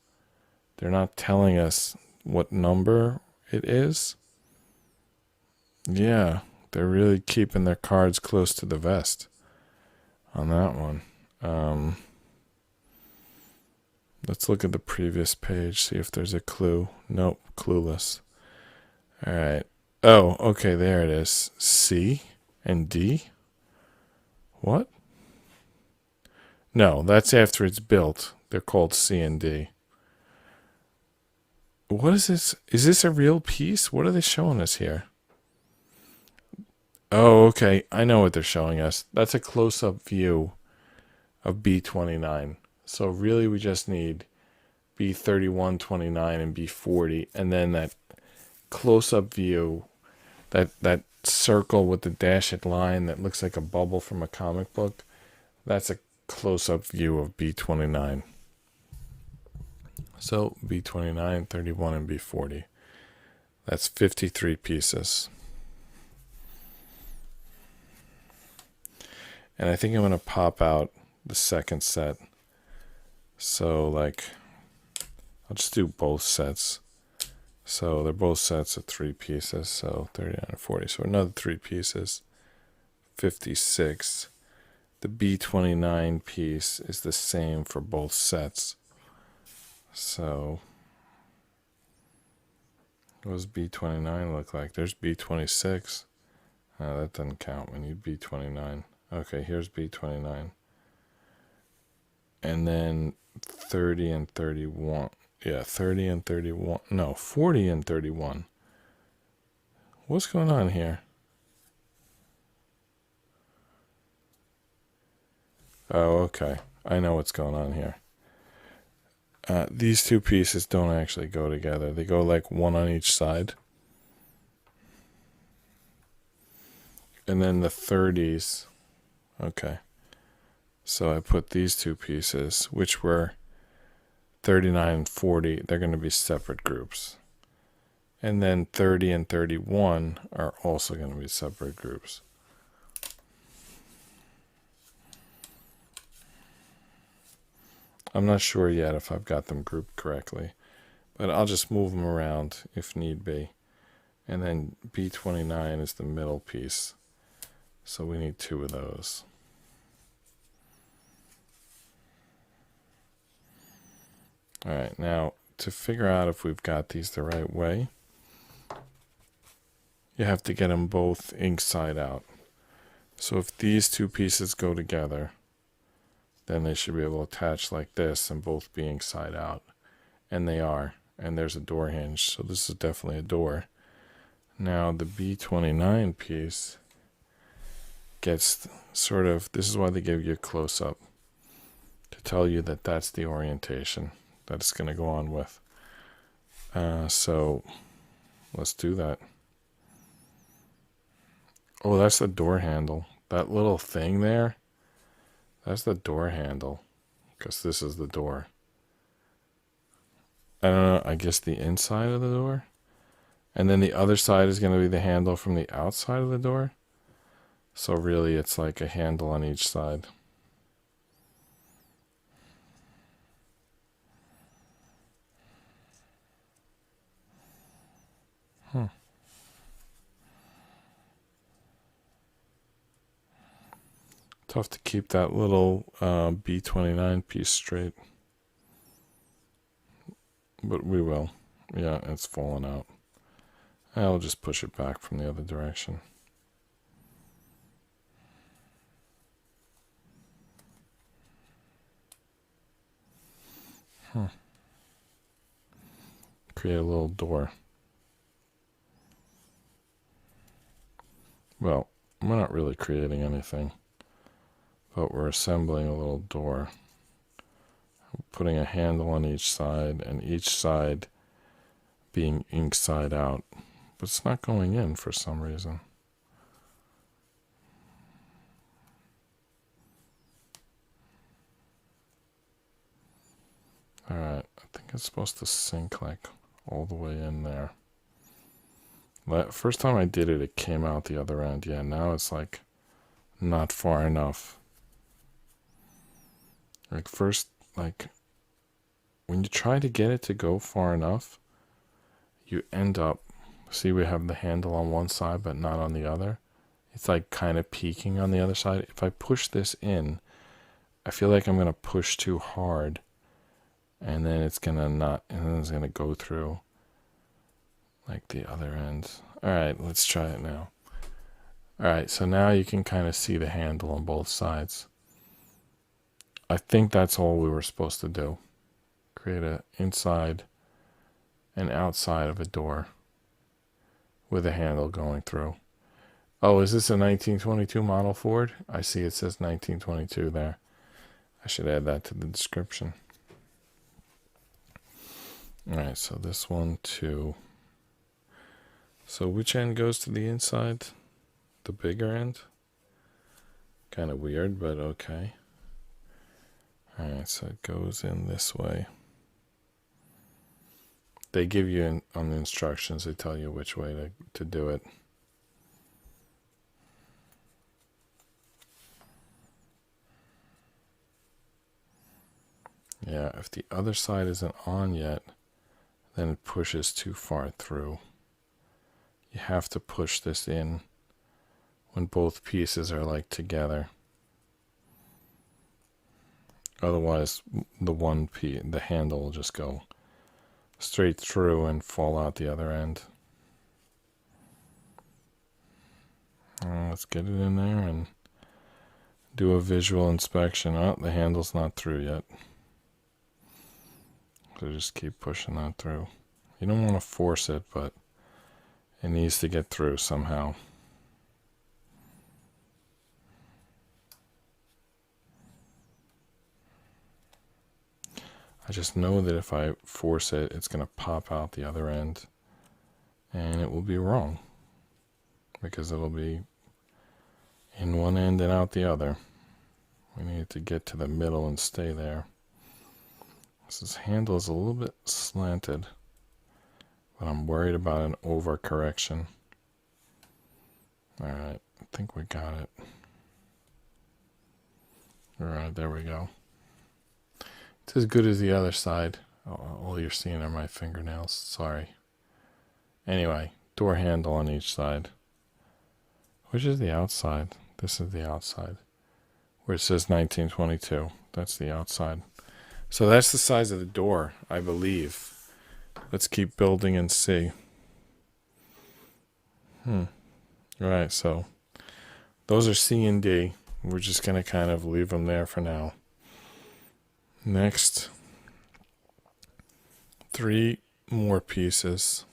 they're not telling us what number it is. Yeah, they're really keeping their cards close to the vest on that one. Let's look at the previous page, see if there's a clue. Nope, clueless. All right. Oh, okay, there it is. C and D? What? No, that's after it's built. They're called C and D. What is this? Is this a real piece? What are they showing us here? Oh, okay. I know what they're showing us. That's a close-up view of B29. So really we just need B31, 29, and B40. And then that close-up view, that circle with the dashed line that looks like a bubble from a comic book, that's a close-up view of B29. So B29, 31, and B40. That's 53 pieces. And I think I'm going to pop out the second set. So, like, I'll just do both sets. So they're both sets of 3 pieces. So 39 and 40. So another 3 pieces. 56. The B29 piece is the same for both sets. So what does B29 look like? There's B26. That doesn't count. We need B29. Okay, here's B29. And then 30 and 31. Yeah, 30 and 31. No, 40 and 31. What's going on here? Oh, okay. I know what's going on here. These 2 pieces don't actually go together. They go like one on each side. And then the 30s. Okay. So I put these 2 pieces, which were 39 and 40. They're going to be separate groups. And then 30 and 31 are also going to be separate groups. I'm not sure yet if I've got them grouped correctly, but I'll just move them around if need be. And then B29 is the middle piece, so we need 2 of those. All right, now to figure out if we've got these the right way, you have to get them both inside out. So if these 2 pieces go together, then they should be able to attach like this and both be inside out. And they are. And there's a door hinge, so this is definitely a door. Now the B29 piece gets sort of, this is why they give you a close-up, to tell you that that's the orientation that it's going to go on with. So let's do that. Oh, that's the door handle. That little thing there, that's the door handle, because this is the door. I don't know, I guess the inside of the door? And then the other side is going to be the handle from the outside of the door. So really it's like a handle on each side. Tough to keep that little B29 piece straight. But we will. Yeah, it's fallen out. I'll just push it back from the other direction. Create a little door. Well, we're not really creating anything, but we're assembling a little door. Putting a handle on each side, and each side being inside out. But it's not going in for some reason. Alright, I think it's supposed to sink like all the way in there. First time I did it, it came out the other end. Yeah, now it's like not far enough. Like first, like when you try to get it to go far enough, you end up, see we have the handle on one side but not on the other. It's like kind of peeking on the other side. If I push this in, I feel like I'm going to push too hard, and then it's going to not, and then it's going to go through like the other end. All right, let's try it now. All right, so now you can kind of see the handle on both sides. I think that's all we were supposed to do. Create an inside and outside of a door with a handle going through. Oh, is this a 1922 model Ford? I see it says 1922 there. I should add that to the description. All right, so this one too. So which end goes to the inside? The bigger end? Kind of weird, but okay. All right, so it goes in this way. They give you on the instructions, they tell you which way to do it. Yeah, if the other side isn't on yet, then it pushes too far through. You have to push this in when both pieces are like together. Otherwise, the handle will just go straight through and fall out the other end. Let's get it in there and do a visual inspection. Oh, the handle's not through yet. So just keep pushing that through. You don't want to force it, but it needs to get through somehow. I just know that if I force it, it's going to pop out the other end, and it will be wrong because it'll be in one end and out the other. We need to get to the middle and stay there. This handle is a little bit slanted, but I'm worried about an overcorrection. All right, I think we got it. All right, there we go. It's as good as the other side. All you're seeing are my fingernails. Sorry. Anyway, door handle on each side. Which is the outside? This is the outside. Where it says 1922. That's the outside. So that's the size of the door, I believe. Let's keep building and see. All right, so those are C and D. We're just going to kind of leave them there for now. Next, 3 more pieces.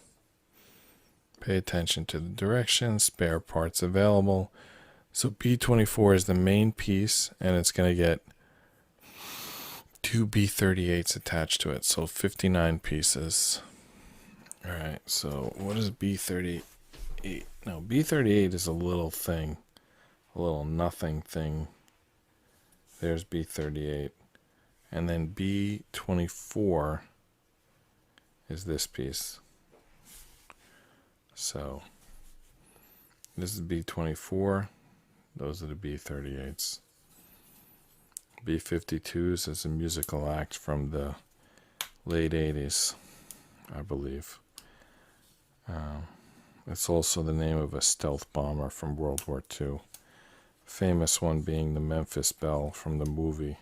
Pay attention to the directions, spare parts available. So B24 is the main piece, and it's going to get 2 B38s attached to it, so 59 pieces. All right, so what is B38? No, B38 is a little thing, a little nothing thing. There's B38. And then B24 is this piece. So this is B24. Those are the B38s. B52s is a musical act from the late 80s, I believe. It's also the name of a stealth bomber from World War II. Famous one being the Memphis Belle from the movie,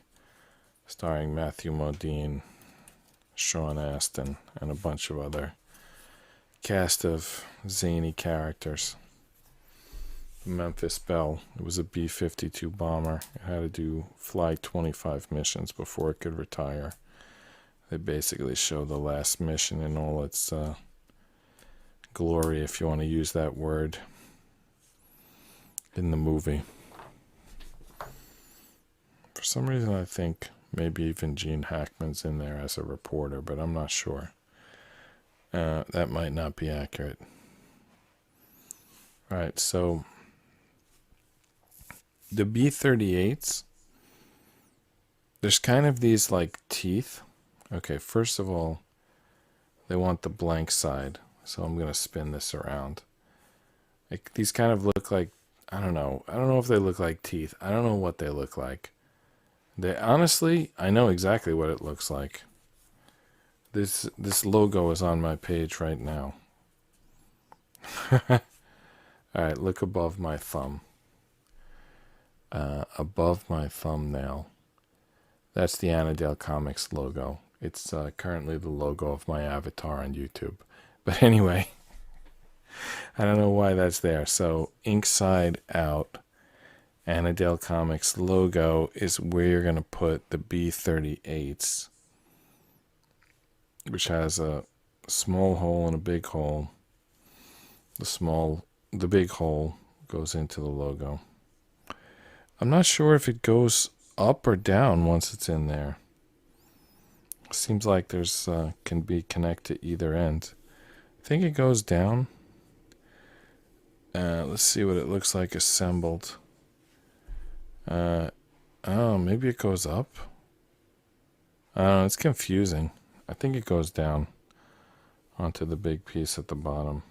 starring Matthew Modine, Sean Astin, and a bunch of other cast of zany characters. The Memphis Belle, it was a B-52 bomber. It had to fly 25 missions before it could retire. They basically show the last mission in all its glory, if you want to use that word, in the movie. For some reason, I think maybe even Gene Hackman's in there as a reporter, but I'm not sure. That might not be accurate. All right, so the B-38s, there's kind of these like teeth. Okay, first of all, they want the blank side, so I'm going to spin this around. These kind of look like, I don't know if they look like teeth. I don't know what they look like. They honestly, I know exactly what it looks like. This logo is on my page right now. All right, look above my thumb. Above my thumbnail. That's the Annadale Comics logo. It's currently the logo of my avatar on YouTube. But anyway, I don't know why that's there. So, Inkside Out, Annadale Comics logo is where you're going to put the B-38s, which has a small hole and a big hole. The big hole goes into the logo. I'm not sure if it goes up or down once it's in there. Seems like there's can be connected to either end. I think it goes down. Let's see what it looks like assembled. Oh, maybe it goes up. I don't know, it's confusing. I think it goes down onto the big piece at the bottom.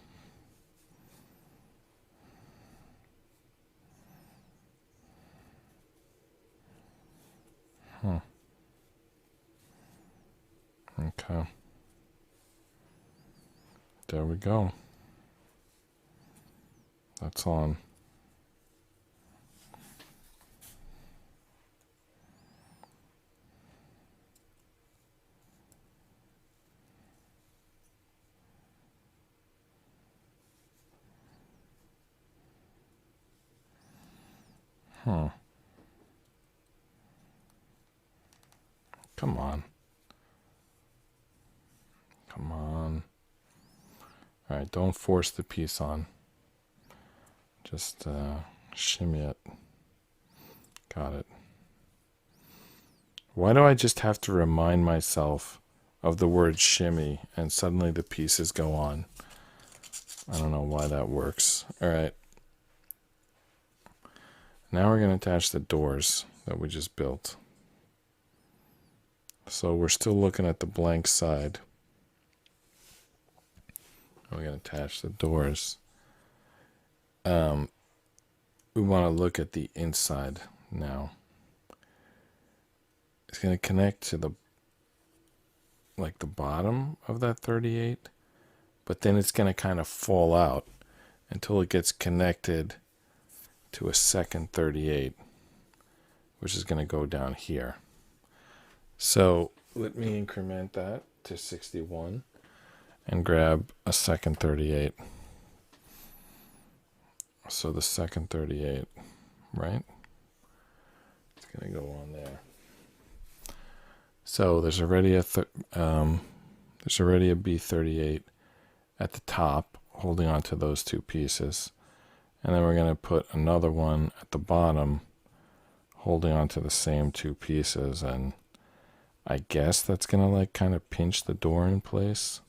Okay. There we go. That's on. Come on. Come on. All right, don't force the piece on. Just shimmy it. Got it. Why do I just have to remind myself of the word shimmy and suddenly the pieces go on? I don't know why that works. All right. Now we're going to attach the doors that we just built. So we're still looking at the blank side. We're going to attach the doors. We want to look at the inside now. It's going to connect to the bottom of that 38, but then it's going to kind of fall out until it gets connected to a second 38, which is going to go down here. So let me increment that to 61 and grab a second 38. So the second 38, right? It's going to go on there. So there's already a B38 at the top holding on to those two pieces. And then we're going to put another one at the bottom holding on to the same two pieces. And I guess that's going to like kind of pinch the door in place.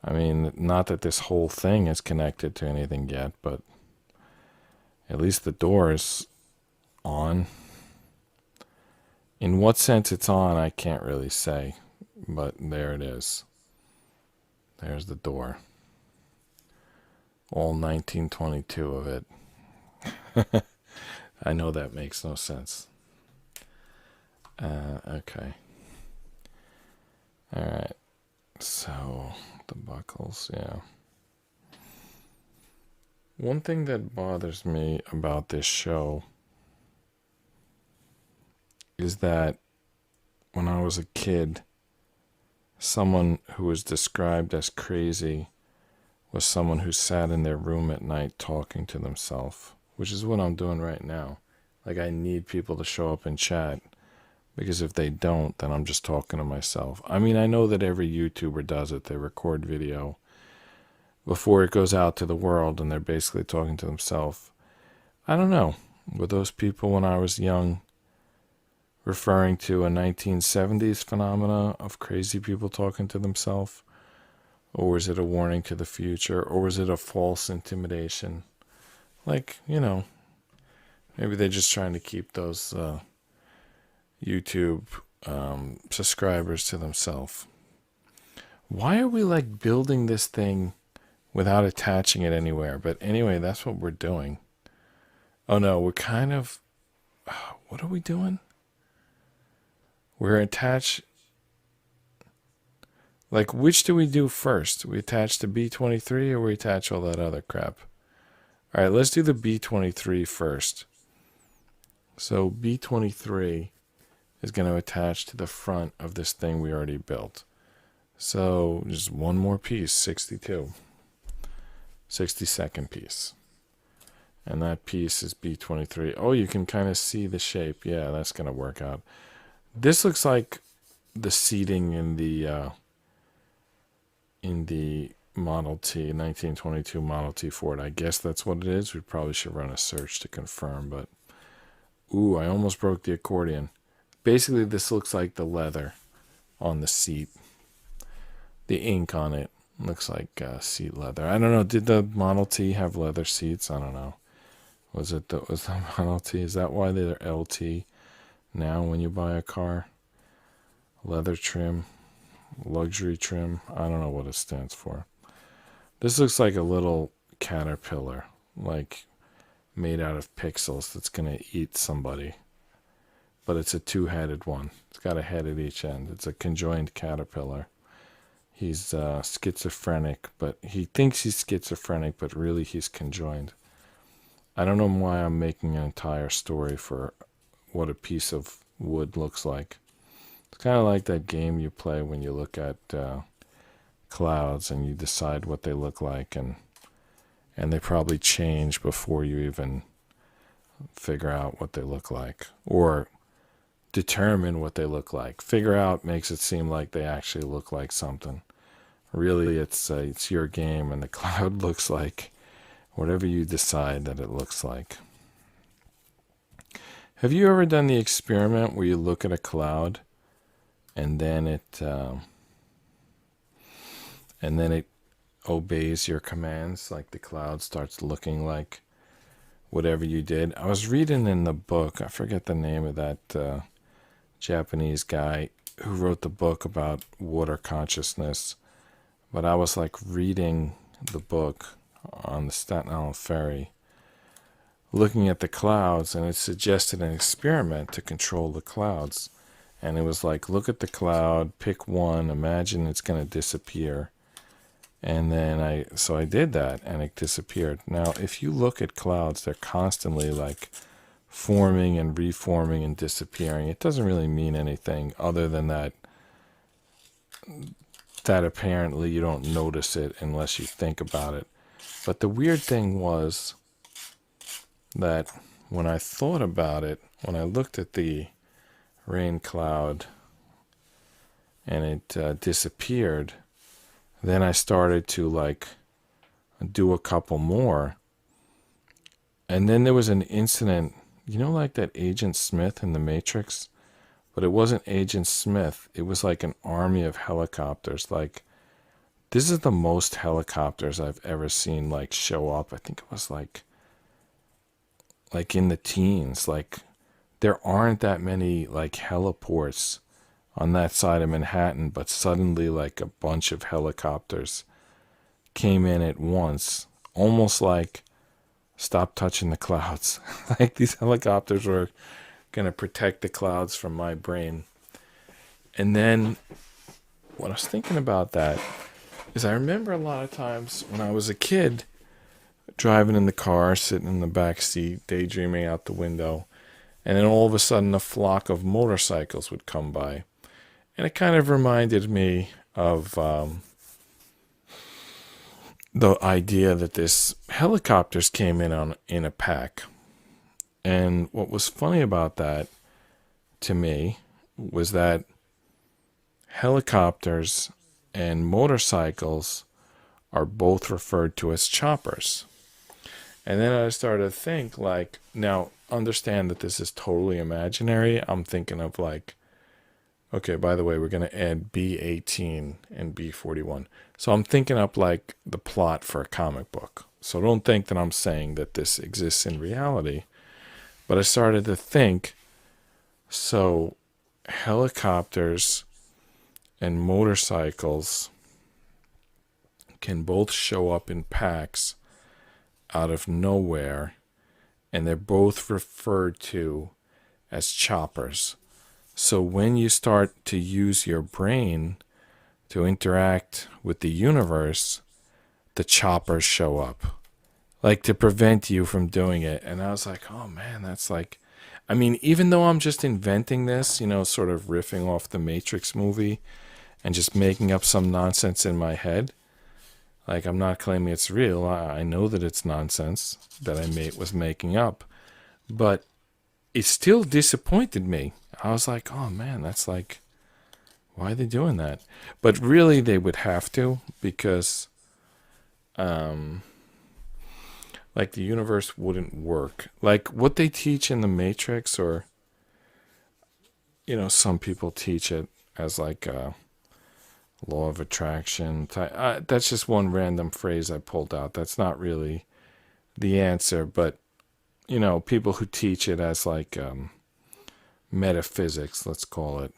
I mean, not that this whole thing is connected to anything yet, but at least the door is on. In what sense it's on, I can't really say, but there it is. There's the door. All 1922 of it. I know that makes no sense. Okay. All right. So the buckles, yeah. One thing that bothers me about this show is that when I was a kid, someone who was described as crazy was someone who sat in their room at night talking to themselves, which is what I'm doing right now. Like, I need people to show up and chat, because if they don't, then I'm just talking to myself. I mean, I know that every YouTuber does it. They record video before it goes out to the world, and they're basically talking to themselves. I don't know. Were those people when I was young referring to a 1970s phenomena of crazy people talking to themselves? Or was it a warning to the future? Or was it a false intimidation? Like, you know, maybe they're just trying to keep those YouTube subscribers to themselves. Why are we like building this thing without attaching it anywhere? But anyway, that's what we're doing. Oh no, we're kind of, what are we doing? We're attached, like, which do we do first? We attach the B23 or we attach all that other crap? All right, let's do the B23 first. So B23 is going to attach to the front of this thing we already built. So just one more piece, 62. 62nd piece. And that piece is B23. Oh, you can kind of see the shape. Yeah, that's going to work out. This looks like the seating in the Model T, 1922 Model T Ford. I guess that's what it is. We probably should run a search to confirm, but ooh, I almost broke the accordion. Basically, this looks like the leather on the seat. The ink on it looks like seat leather. I don't know. Did the Model T have leather seats? I don't know. Was the Model T? Is that why they're LT now when you buy a car? Leather trim, luxury trim. I don't know what it stands for. This looks like a little caterpillar, like made out of pixels, that's going to eat somebody. But it's a two-headed one. It's got a head at each end. It's a conjoined caterpillar. He's schizophrenic, but he thinks he's schizophrenic, but really he's conjoined. I don't know why I'm making an entire story for what a piece of wood looks like. It's kind of like that game you play when you look at clouds and you decide what they look like, and they probably change before you even figure out what they look like, or determine what they look like. Figure out makes it seem like they actually look like something. Really, it's your game, and the cloud looks like whatever you decide that it looks like. Have you ever done the experiment where you look at a cloud and then it obeys your commands? Like the cloud starts looking like whatever you did. I was reading in the book, I forget the name of that Japanese guy who wrote the book about water consciousness, but I was like reading the book on the Staten Island ferry, looking at the clouds, and it suggested an experiment to control the clouds. And it was like, look at the cloud, pick one, imagine it's going to disappear. And then I did that, and it disappeared. Now, if you look at clouds, they're constantly like forming and reforming and disappearing. It doesn't really mean anything other than that apparently you don't notice it unless you think about it. But the weird thing was that when I thought about it, when I looked at the rain cloud and it disappeared, then I started to like do a couple more. And then there was an incident, like that Agent Smith in The Matrix? But it wasn't Agent Smith. It was like an army of helicopters. Like, this is the most helicopters I've ever seen, like, show up. I think it was like in the teens. Like, there aren't that many, like, heliports on that side of Manhattan, but suddenly, like, a bunch of helicopters came in at once, almost like, stop touching the clouds. Like, these helicopters were going to protect the clouds from my brain. And then when I was thinking about that is I remember a lot of times when I was a kid driving in the car, sitting in the back seat, daydreaming out the window, and then all of a sudden a flock of motorcycles would come by. And it kind of reminded me of the idea that this helicopters came in a pack. And what was funny about that to me was that helicopters and motorcycles are both referred to as choppers. And then I started to think, like, now understand that this is totally imaginary. I'm thinking of, like, okay, by the way, we're going to add B18 and B41. So I'm thinking up, like, the plot for a comic book. So don't think that I'm saying that this exists in reality. But I started to think, so helicopters and motorcycles can both show up in packs out of nowhere, and they're both referred to as choppers. So when you start to use your brain to interact with the universe, the choppers show up, like to prevent you from doing it. And I was like, oh man, that's like, I mean, even though I'm just inventing this, sort of riffing off the Matrix movie and just making up some nonsense in my head, like, I'm not claiming it's real. I know that it's nonsense that I was making up, but it still disappointed me. I was like, oh man, that's like, why are they doing that? But really they would have to, because like, the universe wouldn't work. Like what they teach in the Matrix, or some people teach it as like a law of attraction type. That's just one random phrase I pulled out. That's not really the answer, but people who teach it as like metaphysics, let's call it.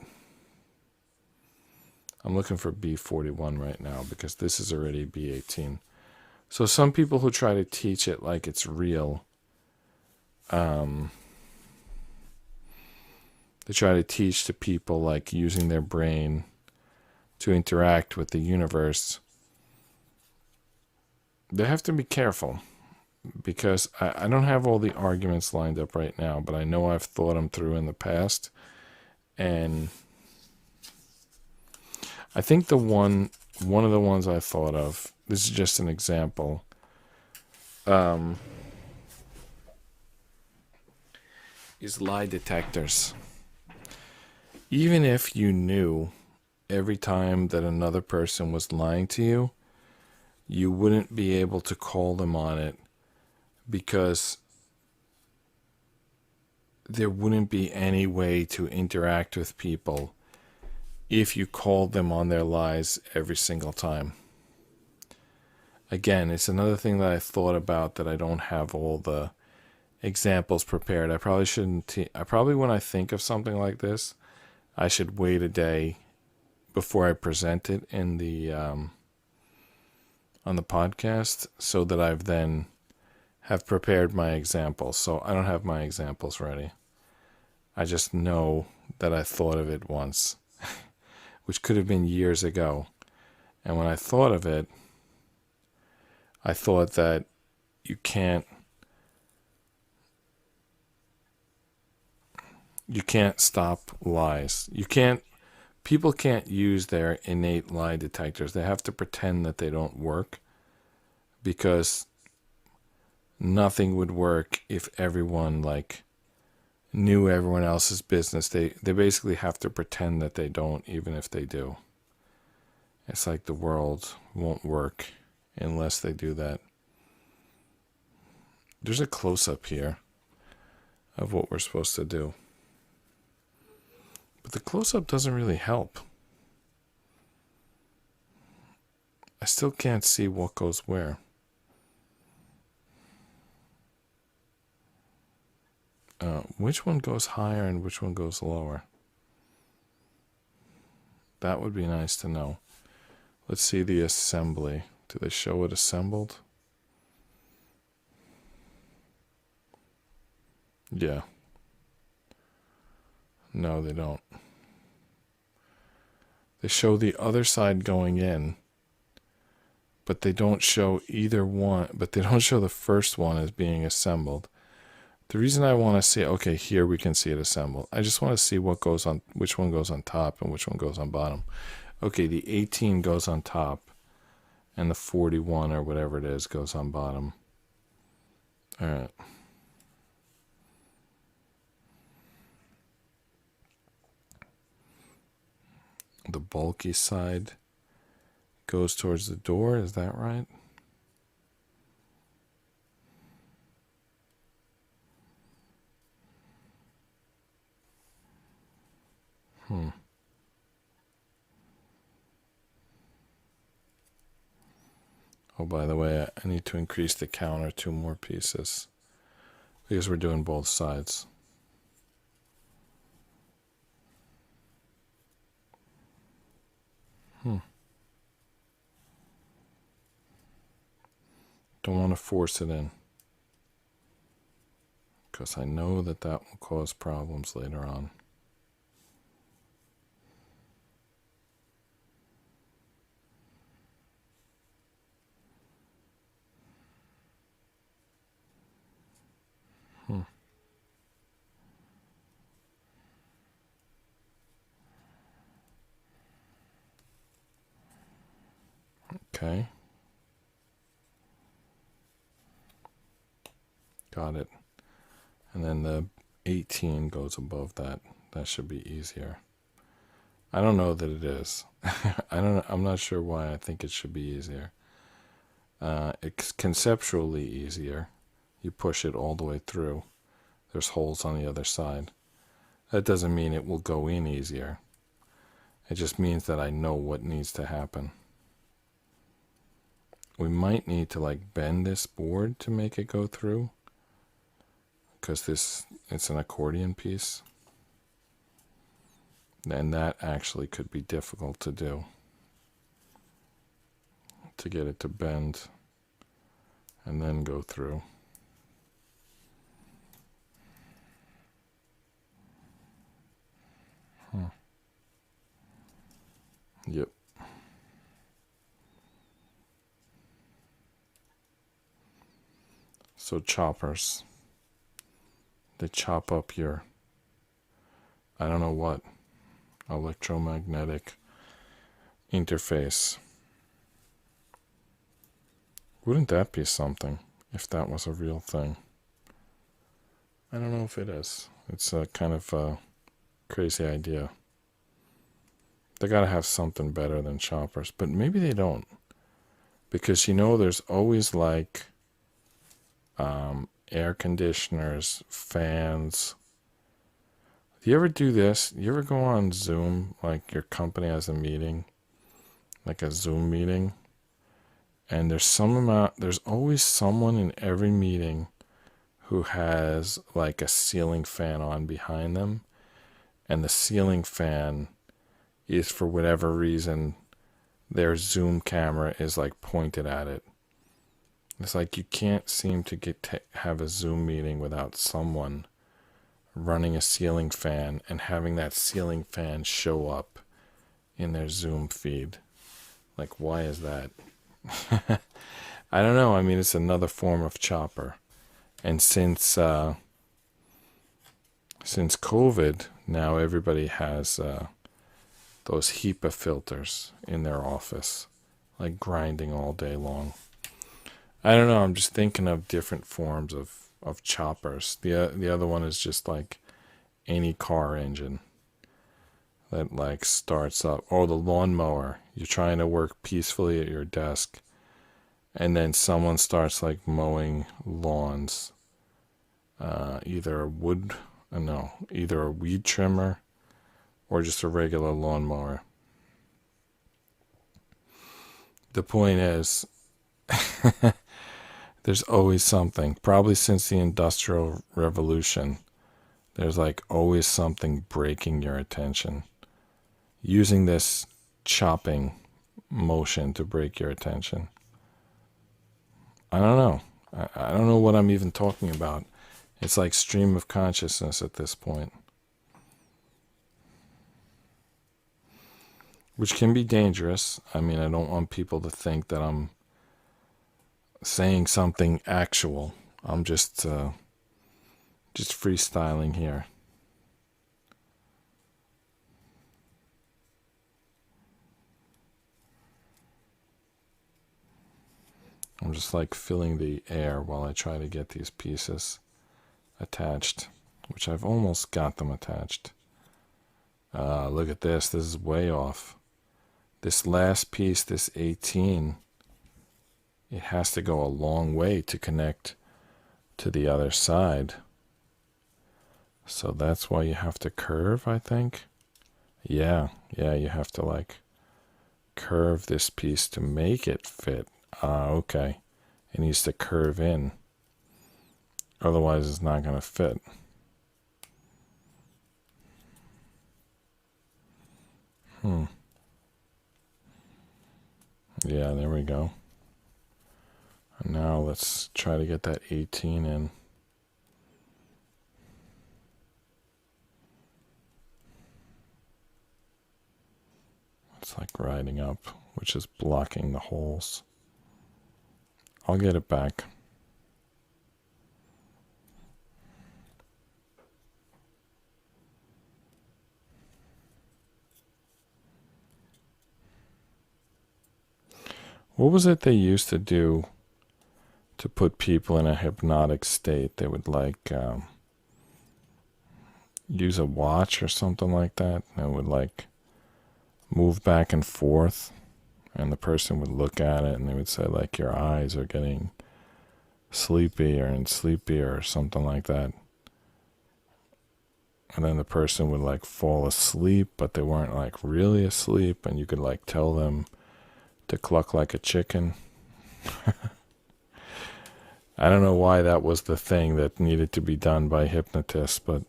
I'm looking for B41 right now because this is already B18. So some people who try to teach it like it's real, they try to teach to people like using their brain to interact with the universe. They have to be careful, because I don't have all the arguments lined up right now, but I know I've thought them through in the past. And I think one of the ones I thought of, this is just an example, is lie detectors. Even if you knew every time that another person was lying to you, you wouldn't be able to call them on it, because there wouldn't be any way to interact with people if you called them on their lies every single time. Again, it's another thing that I thought about that I don't have all the examples prepared. I probably shouldn't. When I think of something like this, I should wait a day before I present it in the on the podcast, so that I've then have prepared my examples. So I don't have my examples ready. I just know that I thought of it once, which could have been years ago. And when I thought of it, I thought that you can't stop lies. People can't use their innate lie detectors. They have to pretend that they don't work, because nothing would work if everyone like knew everyone else's business. They basically have to pretend that they don't, even if they do. It's like the world won't work unless they do that. There's a close-up here of what we're supposed to do. But the close-up doesn't really help. I still can't see what goes where. Which one goes higher and which one goes lower? That would be nice to know. Let's see the assembly. Do they show it assembled? Yeah. No, they don't. They show the other side going in, but they don't show either one, but they don't show the first one as being assembled. The reason I want to see, okay, here we can see it assembled. I just want to see what goes on, which one goes on top and which one goes on bottom. Okay, the 18 goes on top and the 41 or whatever it is goes on bottom. All right. The bulky side goes towards the door, is that right? Oh, by the way, I need to increase the counter 2 more pieces because we're doing both sides. Don't want to force it in because I know that that will cause problems later on. Okay. Got it. And then the 18 goes above that. That should be easier. I don't know that it is. I'm not sure why I think it should be easier. It's conceptually easier. You push it all the way through. There's holes on the other side. That doesn't mean it will go in easier. It just means that I know what needs to happen. We might need to like bend this board to make it go through, because it's an accordion piece. And that actually could be difficult to do, to get it to bend and then go through. Yep. So choppers, they chop up your, I don't know what, electromagnetic interface. Wouldn't that be something if that was a real thing? I don't know if it is. It's a kind of a crazy idea. They gotta have something better than choppers, but maybe they don't. Because there's always like air conditioners, fans. Do you ever do this? You ever go on Zoom, like your company has a meeting, like a Zoom meeting, and there's always someone in every meeting who has like a ceiling fan on behind them, and the ceiling fan is, for whatever reason, their Zoom camera is like pointed at it. It's like you can't seem to have a Zoom meeting without someone running a ceiling fan and having that ceiling fan show up in their Zoom feed. Like, why is that? I don't know. I mean, it's another form of chopper. And since COVID, now everybody has those HEPA filters in their office, like grinding all day long. I don't know. I'm just thinking of different forms of choppers. The other one is just like any car engine that like starts up. Or the lawnmower. You're trying to work peacefully at your desk, and then someone starts like mowing lawns, either a either a weed trimmer or just a regular lawnmower. The point is, there's always something. Probably since the Industrial Revolution, there's like always something breaking your attention. Using this chopping motion to break your attention. I don't know. I don't know what I'm even talking about. It's like stream of consciousness at this point. Which can be dangerous. I mean, I don't want people to think that I'm saying something actual. I'm just freestyling here. I'm just like filling the air while I try to get these pieces attached, which I've almost got them attached. Look at this. This is way off. This last piece, this 18, it has to go a long way to connect to the other side. So that's why you have to curve, I think. Yeah, you have to like curve this piece to make it fit. Okay. It needs to curve in. Otherwise, it's not going to fit. Yeah, there we go. And now let's try to get that 18 in. It's like riding up, which is blocking the holes. I'll get it back. What was it they used to do to put people in a hypnotic state? They would like use a watch or something like that, and it would like move back and forth, and the person would look at it and they would say like your eyes are getting sleepier and sleepier or something like that. And then the person would like fall asleep, but they weren't like really asleep, and you could like tell them to cluck like a chicken. I don't know why that was the thing that needed to be done by hypnotists, but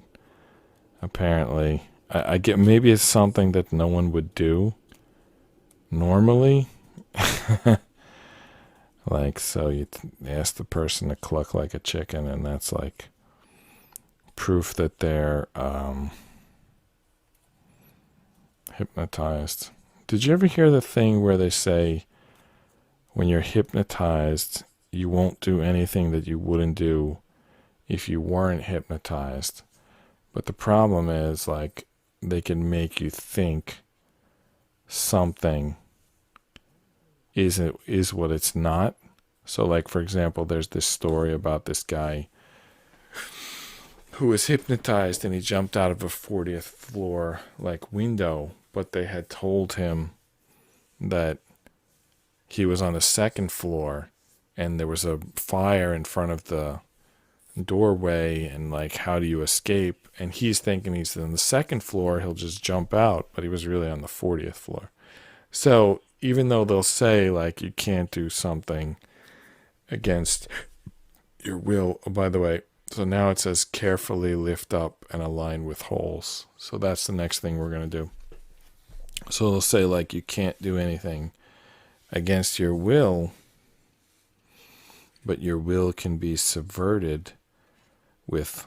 apparently I get, maybe it's something that no one would do normally. Like, so you ask the person to cluck like a chicken, and that's like proof that they're hypnotized. Did you ever hear the thing where they say when you're hypnotized, you won't do anything that you wouldn't do if you weren't hypnotized? But the problem is, like, they can make you think something is what it's not. So, like, for example, there's this story about this guy who was hypnotized and he jumped out of a 40th floor, like, window, but they had told him that he was on the second floor and there was a fire in front of the doorway, and like, how do you escape? And he's thinking he's on the second floor, he'll just jump out, but he was really on the 40th floor. So even though they'll say like you can't do something against your will, oh, by the way, so now it says carefully lift up and align with holes. So that's the next thing we're going to do. So they'll say like you can't do anything against your will, but your will can be subverted with,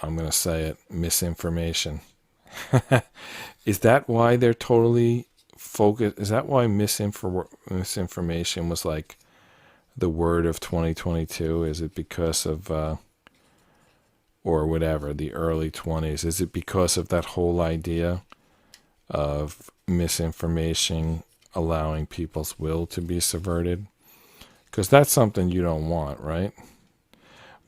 I'm going to say it, misinformation. Is that why they're totally focused? Is that why misinformation was like the word of 2022? Is it because of, or whatever, the early 20s? Is it because of that whole idea of misinformation allowing people's will to be subverted? Because that's something you don't want, right?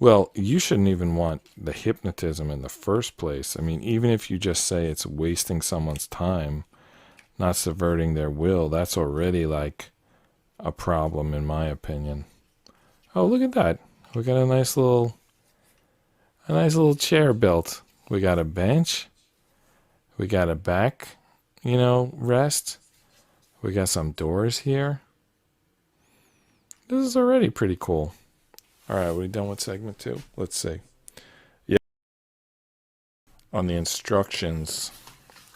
Well, you shouldn't even want the hypnotism in the first place. I mean, even if you just say it's wasting someone's time, not subverting their will, that's already like a problem in my opinion. Oh, look at that. We got a nice little chair built. We got a bench. We got a back, rest. We got some doors here. This is already pretty cool. All right, we done with segment 2? Let's see. Yeah. On the instructions,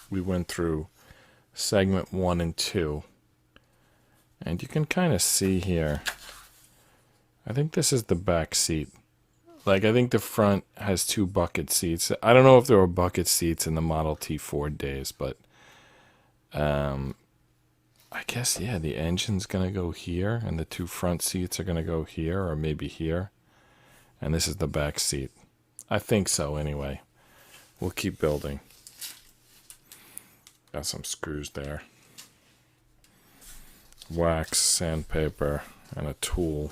we went through segment 1 and 2. And you can kind of see here. I think this is the back seat. Like, I think the front has 2 bucket seats. I don't know if there were bucket seats in the Model T Ford days, but I guess, yeah, the engine's going to go here, and the 2 front seats are going to go here, or maybe here. And this is the back seat. I think so, anyway. We'll keep building. Got some screws there. Wax, sandpaper, and a tool.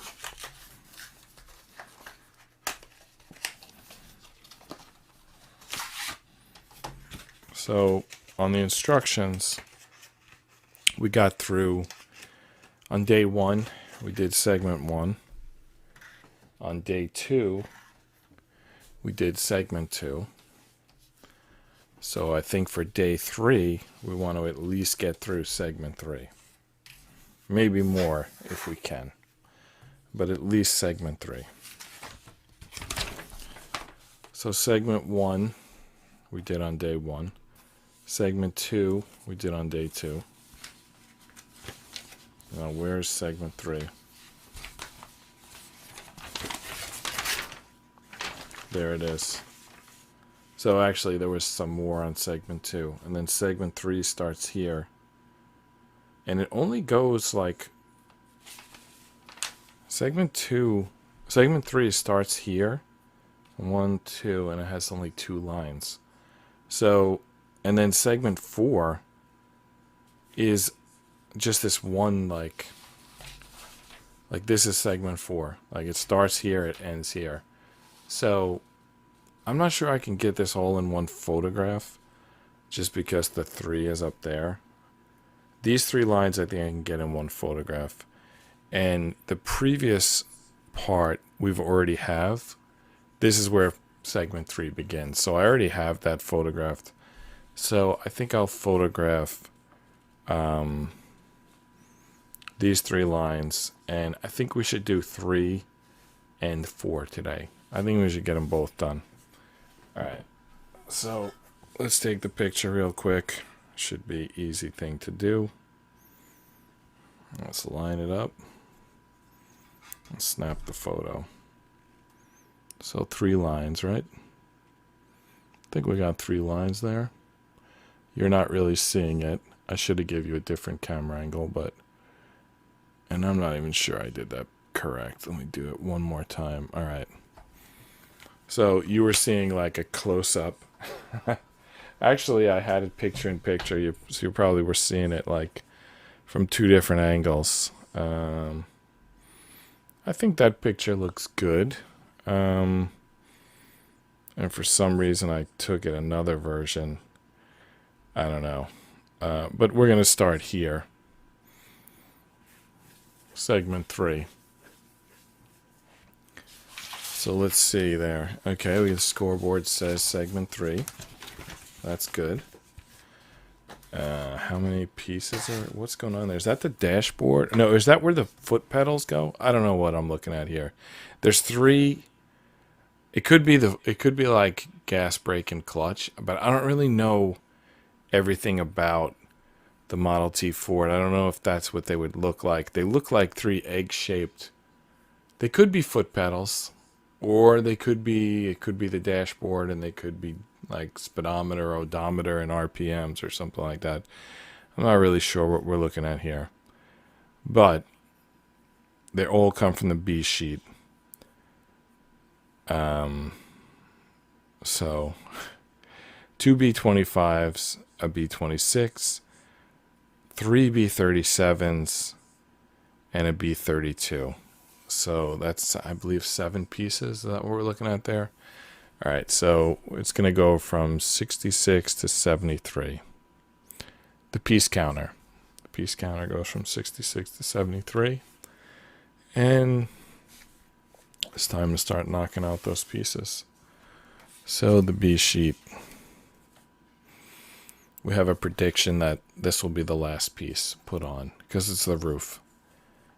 So, on the instructions, we got through, on day 1, we did segment 1. On day 2, we did segment 2. So I think for day 3, we want to at least get through segment 3. Maybe more if we can, but at least segment 3. So segment 1, we did on day 1. Segment 2, we did on day 2. Now, where's segment 3? There it is. So actually, there was some more on segment 2. And then segment 3 starts here. And it only goes like... Segment 3 starts here. 1, 2, and it has only 2 lines. So, and then segment 4 is just this one, like this is segment 4. Like, it starts here, it ends here. So, I'm not sure I can get this all in one photograph, just because the 3 is up there. These 3 lines I think I can get in one photograph. And the previous part we've already have. This is where segment 3 begins. So I already have that photographed. So I think I'll photograph these 3 lines. And I think we should do 3 and 4 today. I think we should get them both done. Alright, so let's take the picture real quick. Should be easy thing to do. Let's line it up and snap the photo. So 3 lines, right? I think we got 3 lines there. You're not really seeing it. I should have given you a different camera angle, but... And I'm not even sure I did that correct. Let me do it one more time. Alright. So you were seeing like a close-up. Actually, I had it picture-in-picture, so you probably were seeing it like from 2 different angles. I think that picture looks good. And for some reason, I took it another version. I don't know. But we're going to start here. Segment 3. So let's see there. Okay, the scoreboard says segment 3. That's good. How many pieces are... What's going on there? Is that the dashboard? No, is that where the foot pedals go? I don't know what I'm looking at here. There's 3... It could be like gas, brake, and clutch, but I don't really know everything about the Model T Ford. I don't know if that's what they would look like. They look like 3 egg-shaped... They could be foot pedals. Or it could be the dashboard, and they could be like speedometer, odometer, and RPMs or something like that. I'm not really sure what we're looking at here. But they all come from the B sheet. So 2 B25s, a B26, 3 B37s, and a B32. So that's, I believe, 7 pieces. Is that what we're looking at there? All right, so it's going to go from 66 to 73. The piece counter. piece counter goes from 66 to 73. And it's time to start knocking out those pieces. So the B sheet, we have a prediction that this will be the last piece put on because it's the roof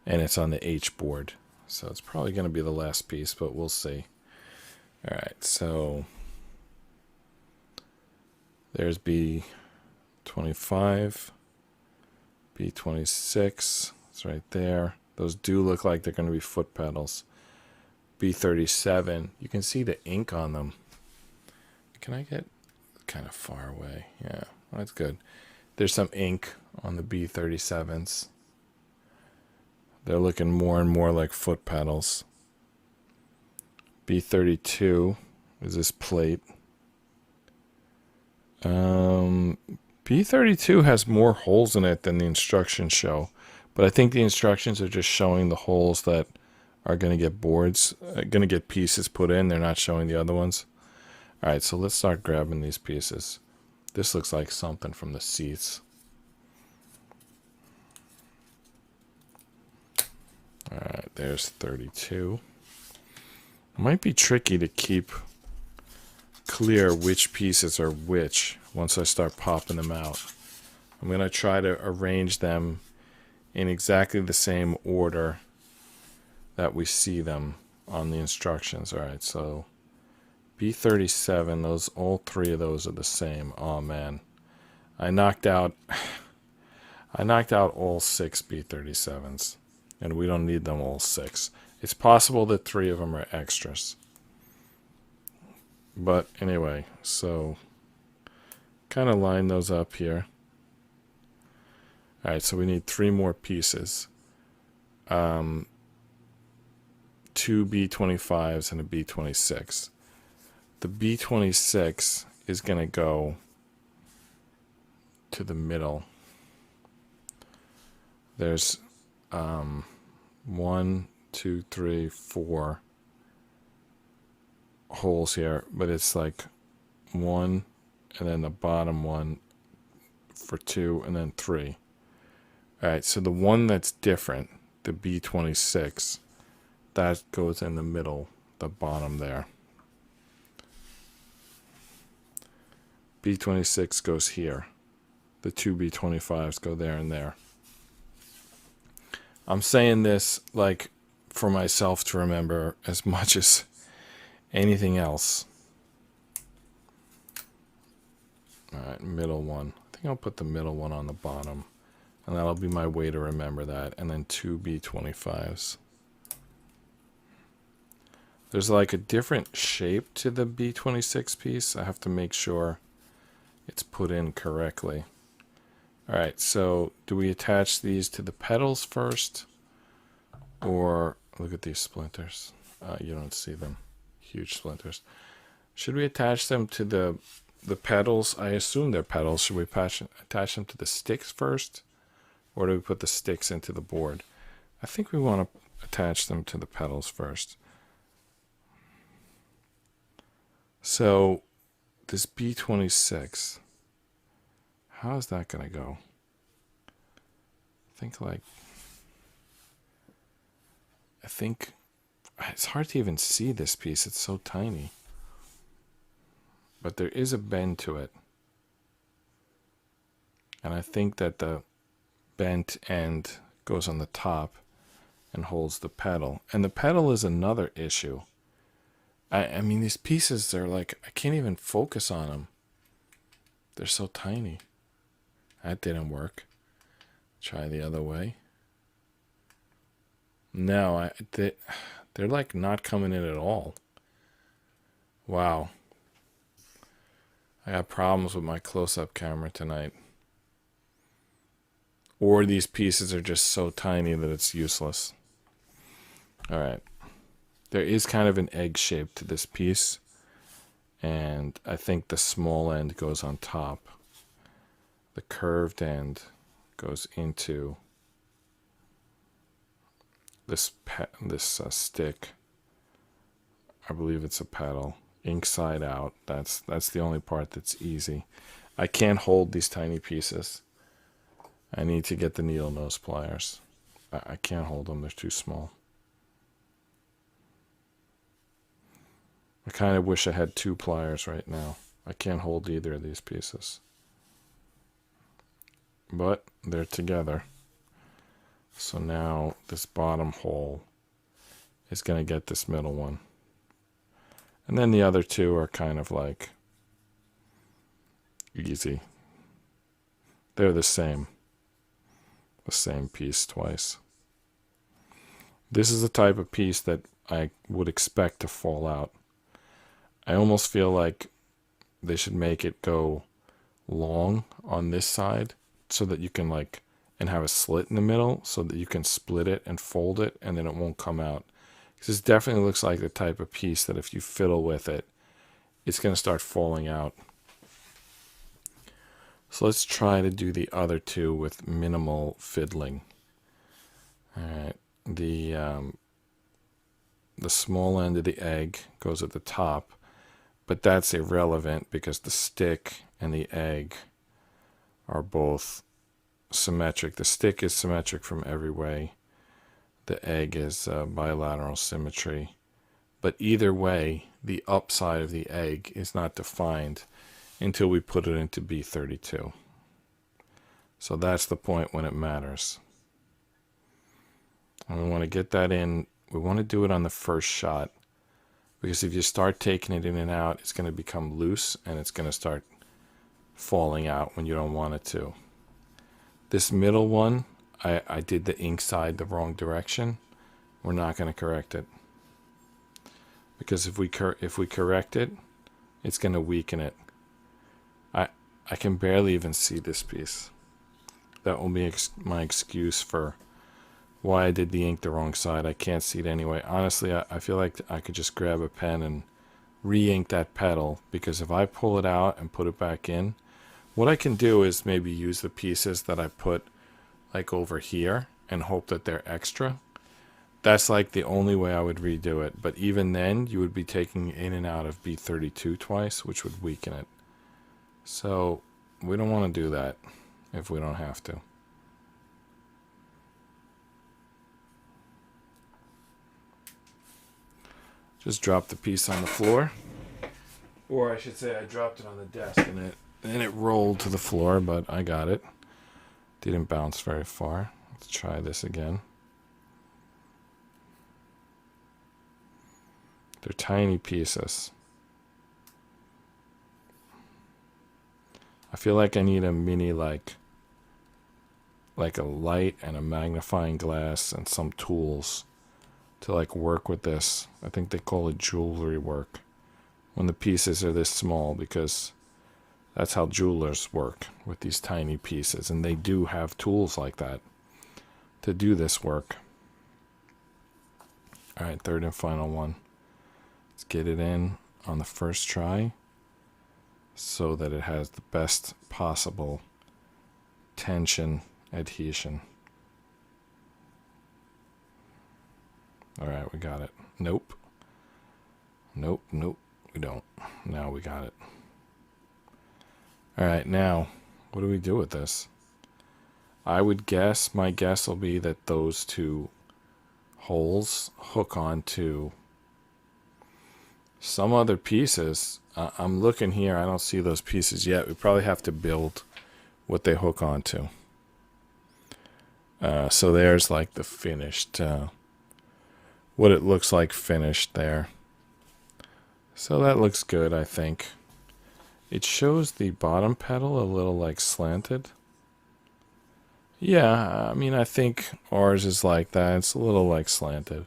and it's on the H board. So it's probably going to be the last piece, but we'll see. All right, so there's B25, B26, it's right there. Those do look like they're going to be foot pedals. B37, you can see the ink on them. Can I get kind of far away? Yeah, that's good. There's some ink on the B37s. They're looking more and more like foot pedals. B32 is this plate. B32 has more holes in it than the instructions show. But I think the instructions are just showing the holes that are going to get boards, going to get pieces put in. They're not showing the other ones. All right, so let's start grabbing these pieces. This looks like something from the seats. All right, there's 32. It might be tricky to keep clear which pieces are which once I start popping them out. I'm going to try to arrange them in exactly the same order that we see them on the instructions. All right, so B37, those, all three of those are the same. Oh man, I knocked out all 6 B37s, and we don't need them all 6. It's possible that 3 of them are extras. But anyway, so kind of line those up here. All right, so we need 3 more pieces. 2 B25s and a B26. The B26 is going to go to the middle. There's 1, 2, 3, 4 holes here, but it's like 1 and then the bottom one for 2 and then 3. All right, so the one that's different, the B26, that goes in the middle, the bottom there. B26 goes here. The 2 B25s go there and there. I'm saying this like for myself to remember as much as anything else. All right, middle one. I think I'll put the middle one on the bottom, and that'll be my way to remember that. And then 2 B25s. There's like a different shape to the B26 piece. I have to make sure it's put in correctly. All right, so do we attach these to the pedals first? Or, look at these splinters. You don't see them. Huge splinters. Should we attach them to the pedals? I assume they're pedals. Should we attach them to the sticks first? Or do we put the sticks into the board? I think we want to attach them to the pedals first. So, this B26, how is that going to go? I think it's hard to even see this piece. It's so tiny. But there is a bend to it. And I think that the bent end goes on the top and holds the pedal. And the pedal is another issue. I mean, these pieces, they're like, I can't even focus on them. They're so tiny. That didn't work. Try the other way. No, they're like not coming in at all. Wow. I got problems with my close-up camera tonight. Or these pieces are just so tiny that it's useless. All right. There is kind of an egg shape to this piece. And I think the small end goes on top. The curved end goes into this stick. I believe it's a pedal. Inside out. That's the only part that's easy. I can't hold these tiny pieces. I need to get the needle nose pliers. I can't hold them, they're too small. I kind of wish I had 2 pliers right now. I can't hold either of these pieces. But they're together. So now this bottom hole is going to get this middle one. And then the other 2 are kind of like easy. They're the same piece twice. This is the type of piece that I would expect to fall out. I almost feel like they should make it go long on this side so that you can and have a slit in the middle so that you can split it and fold it and then it won't come out. Because this definitely looks like the type of piece that if you fiddle with it, it's going to start falling out. So let's try to do the other 2 with minimal fiddling. All right, the small end of the egg goes at the top, but that's irrelevant because the stick and the egg are both symmetric. The stick is symmetric from every way. The egg is bilateral symmetry. But either way, the upside of the egg is not defined until we put it into B32. So that's the point when it matters. And we want to get that in. We want to do it on the first shot. Because if you start taking it in and out, it's going to become loose and it's going to start falling out when you don't want it to. This middle one, I did the ink side the wrong direction. We're not going to correct it. Because if we correct it, it's going to weaken it. I can barely even see this piece. That will be my excuse for why I did the ink the wrong side. I can't see it anyway. Honestly, I feel like I could just grab a pen and re-ink that petal, because if I pull it out and put it back in, what I can do is maybe use the pieces that I put over here and hope that they're extra. That's the only way I would redo it. But even then, you would be taking in and out of B32 twice, which would weaken it. So we don't want to do that if we don't have to. Just drop the piece on the floor. Or I should say I dropped it on the desk and it rolled to the floor, but I got it. Didn't bounce very far. Let's try this again. They're tiny pieces. I feel like I need a mini like a light and a magnifying glass and some tools to work with this. I think they call it jewelry work when the pieces are this small, because that's how jewelers work with these tiny pieces, and they do have tools like that to do this work. All right, third and final one. Let's get it in on the first try so that it has the best possible tension adhesion. All right, we got it. Nope. Nope, we don't. Now we got it. All right, now, what do we do with this? I would guess, my guess will be that those 2 holes hook onto some other pieces. I'm looking here, I don't see those pieces yet. We probably have to build what they hook onto. So there's the finished, what it looks like finished there. So that looks good, I think. It shows the bottom petal a little slanted. Yeah, I mean, I think ours is like that. It's a little slanted.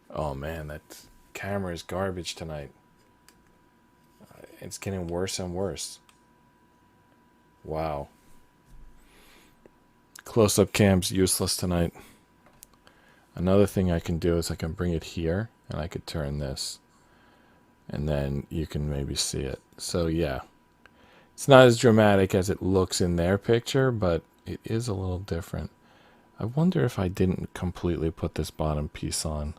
Oh man, that camera is garbage tonight. It's getting worse and worse. Wow. Close-up cam's useless tonight. Another thing I can do is I can bring it here and I could turn this. And then you can maybe see it. So yeah, it's not as dramatic as it looks in their picture, but it is a little different. I wonder if I didn't completely put this bottom piece on.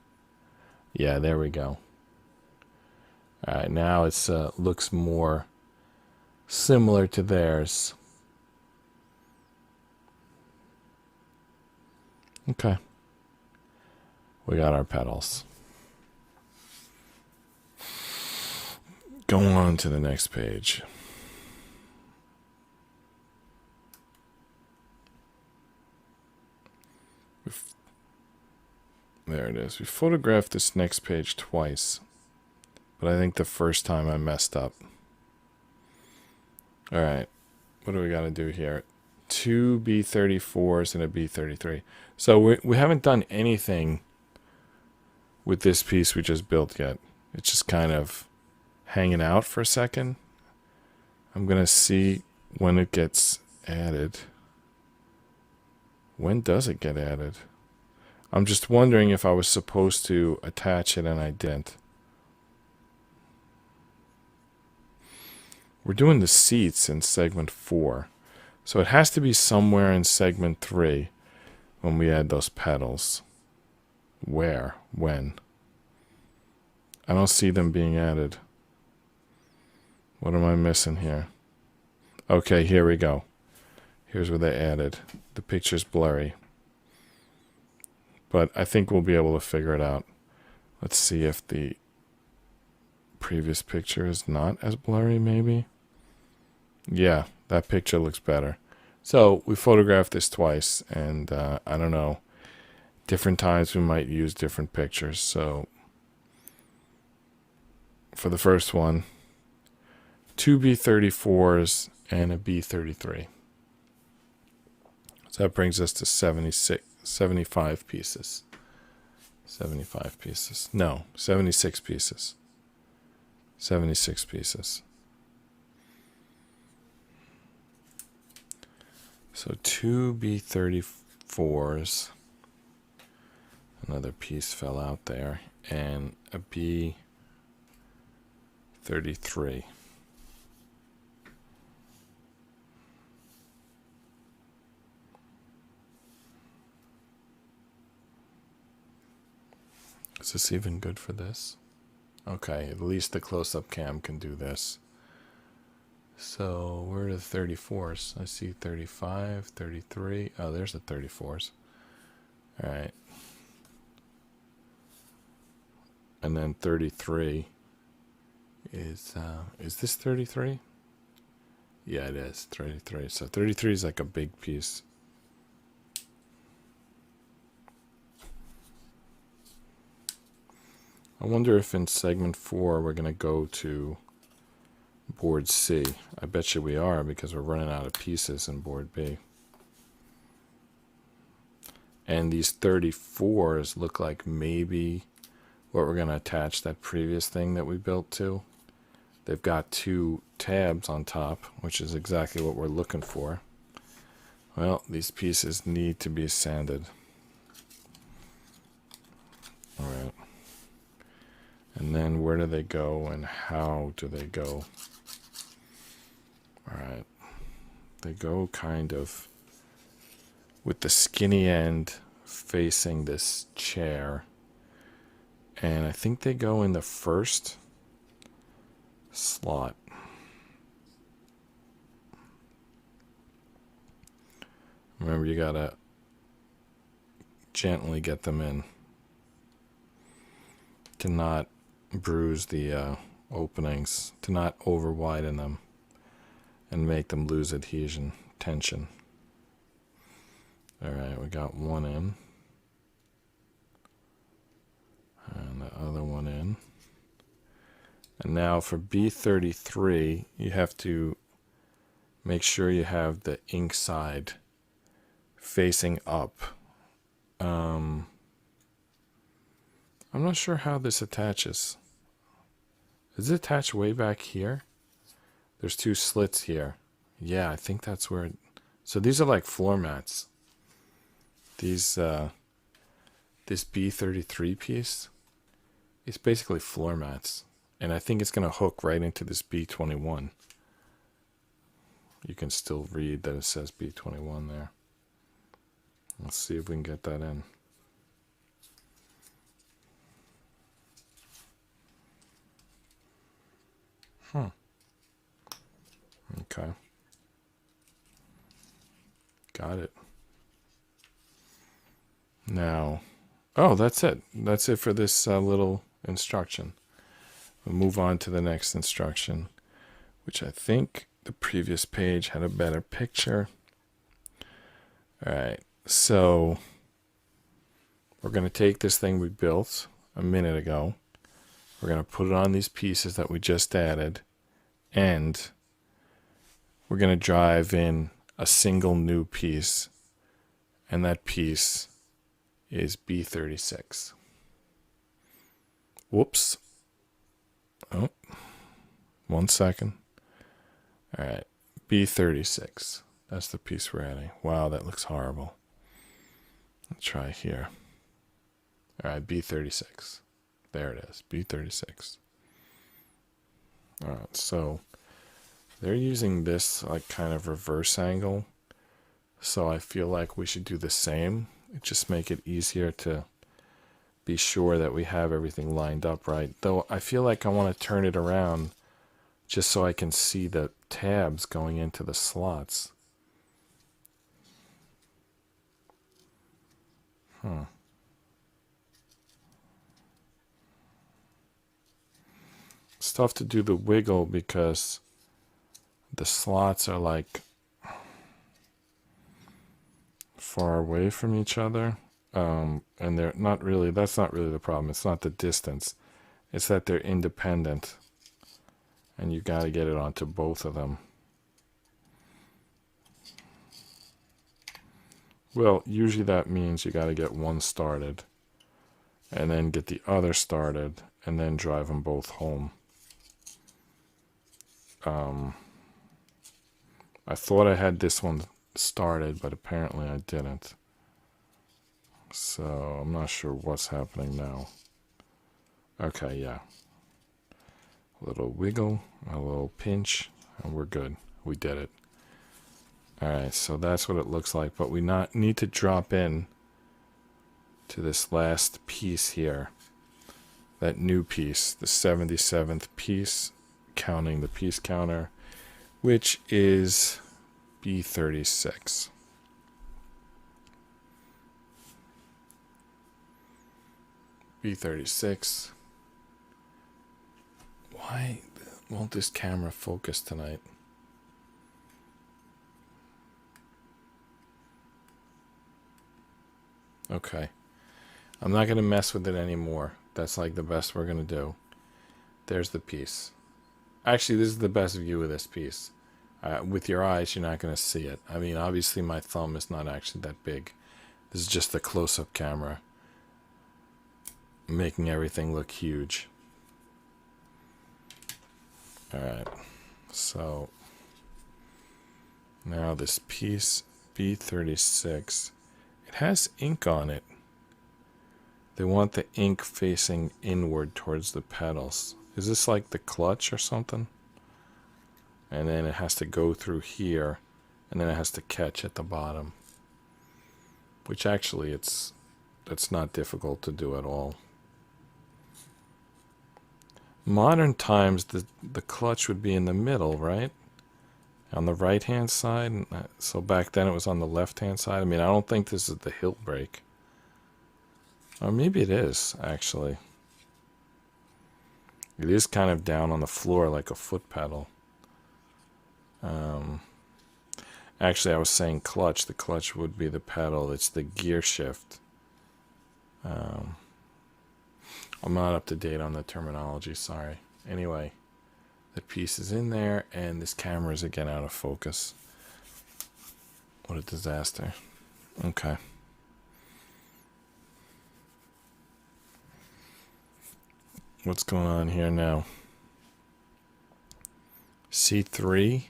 Yeah, there we go. All right, now it's looks more similar to theirs. Okay. We got our pedals. Go on to the next page. There it is. We photographed this next page twice, but I think the first time I messed up. All right. What do we got to do here? 2 B34s and a B33. So we haven't done anything with this piece we just built yet. It's just kind of hanging out for a second. I'm going to see when it gets added. When does it get added? I'm just wondering if I was supposed to attach it and I didn't. We're doing the seats in segment 4. So it has to be somewhere in segment 3 when we add those pedals. Where? When? I don't see them being added. What am I missing here? Okay, here we go. Here's where they added. The picture's blurry. But I think we'll be able to figure it out. Let's see if the previous picture is not as blurry, maybe. Yeah, that picture looks better. So we photographed this twice, and I don't know. Different times we might use different pictures. So for the first one, 2 B34s and a B33. So that brings us to 75 pieces. 75 pieces. No, 76 pieces. 76 pieces. So 2 B34s. Another piece fell out there. And a B33. Is this even good for this? Okay, at least the close-up cam can do this. So where are the 34s? I see 35, 33. Oh, there's the 34s. All right. And then 33 is this 33? Yeah, it is 33. So 33 is like a big piece. I wonder if in segment 4 we're going to go to board C. I bet you we are because we're running out of pieces in board B. And these 34s look like maybe what we're going to attach that previous thing that we built to. They've got 2 tabs on top, which is exactly what we're looking for. Well, these pieces need to be sanded. All right. And then where do they go and how do they go? All right. They go kind of with the skinny end facing this chair. And I think they go in the first slot. Remember, you gotta gently get them in to not bruise the openings, to not over widen them and make them lose adhesion, tension. All right, we got one in. And the other one in. And now for B33, you have to make sure you have the ink side facing up. I'm not sure how this attaches. Does it attach way back here? There's 2 slits here. Yeah, I think that's where it... So these are like floor mats. These, this B33 piece is basically floor mats. And I think it's going to hook right into this B21. You can still read that it says B21 there. Let's see if we can get that in. Okay. Got it. Now, oh, that's it. That's it for this little instruction. We'll move on to the next instruction, which I think the previous page had a better picture. All right, so we're going to take this thing we built a minute ago. We're going to put it on these pieces that we just added, and we're going to drive in a single new piece, and that piece is B36. Whoops. Oh, 1 second. All right, B36. That's the piece we're adding. Wow, that looks horrible. Let's try here. All right, B36. There it is, B36. All right, so they're using this like kind of reverse angle. So I feel like we should do the same. Just make it easier to be sure that we have everything lined up right. Though I feel like I want to turn it around just so I can see the tabs going into the slots. It's tough to do the wiggle because the slots are like far away from each other. And they're not really, that's not really the problem. It's not the distance. It's that they're independent. And you got to get it onto both of them. Well, usually that means you got to get one started and then get the other started and then drive them both home. I thought I had this one started, but apparently I didn't. So I'm not sure what's happening now. Okay, yeah. A little wiggle, a little pinch, and we're good. We did it. Alright, so that's what it looks like, but we need to drop in to this last piece here. That new piece, the 77th piece, counting the piece counter, which is B36. B36. Why won't this camera focus tonight? Okay. I'm not going to mess with it anymore. That's like the best we're going to do. There's the piece. Actually, this is the best view of this piece. With your eyes, you're not going to see it. I mean, obviously my thumb is not actually that big. This is just a close-up camera, making everything look huge. Alright, so now this piece, B36, it has ink on it. They want the ink facing inward towards the pedals. Is this like the clutch or something? And then it has to go through here, and then it has to catch at the bottom. Which actually, it's not difficult to do at all. Modern times, the clutch would be in the middle, right? On the right-hand side. So back then it was on the left-hand side. I mean, I don't think this is the hill brake. Or maybe it is, actually. It is kind of down on the floor like a foot pedal. Actually, I was saying clutch. The clutch would be the pedal. It's the gear shift. I'm not up to date on the terminology, sorry. Anyway, the piece is in there, and this camera is again out of focus. What a disaster. Okay. What's going on here now? C3,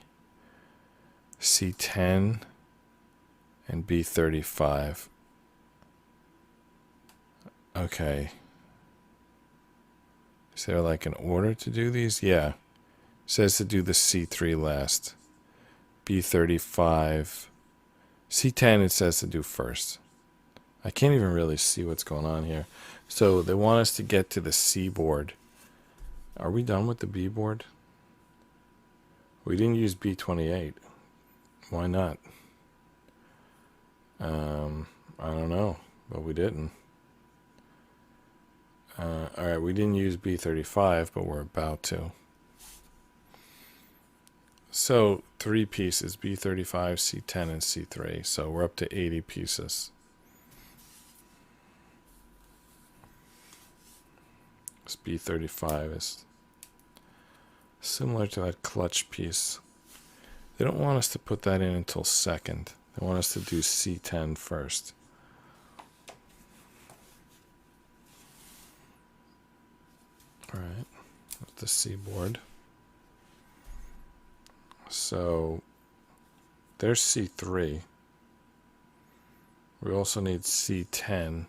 C10, and B35. Okay. Is there like an order to do these? Yeah. It says to do the C3 last. B35. C10 it says to do first. I can't even really see what's going on here. So they want us to get to the C board. Are we done with the B board? We didn't use B28. Why not? I don't know. but we didn't. Alright, we didn't use B35, but we're about to. So 3 pieces, B35, C10, and C3. So we're up to 80 pieces. This B35 is similar to that clutch piece. They don't want us to put that in until second. They want us to do C10 first. Alright, that's the C board. So there's C3. We also need C10,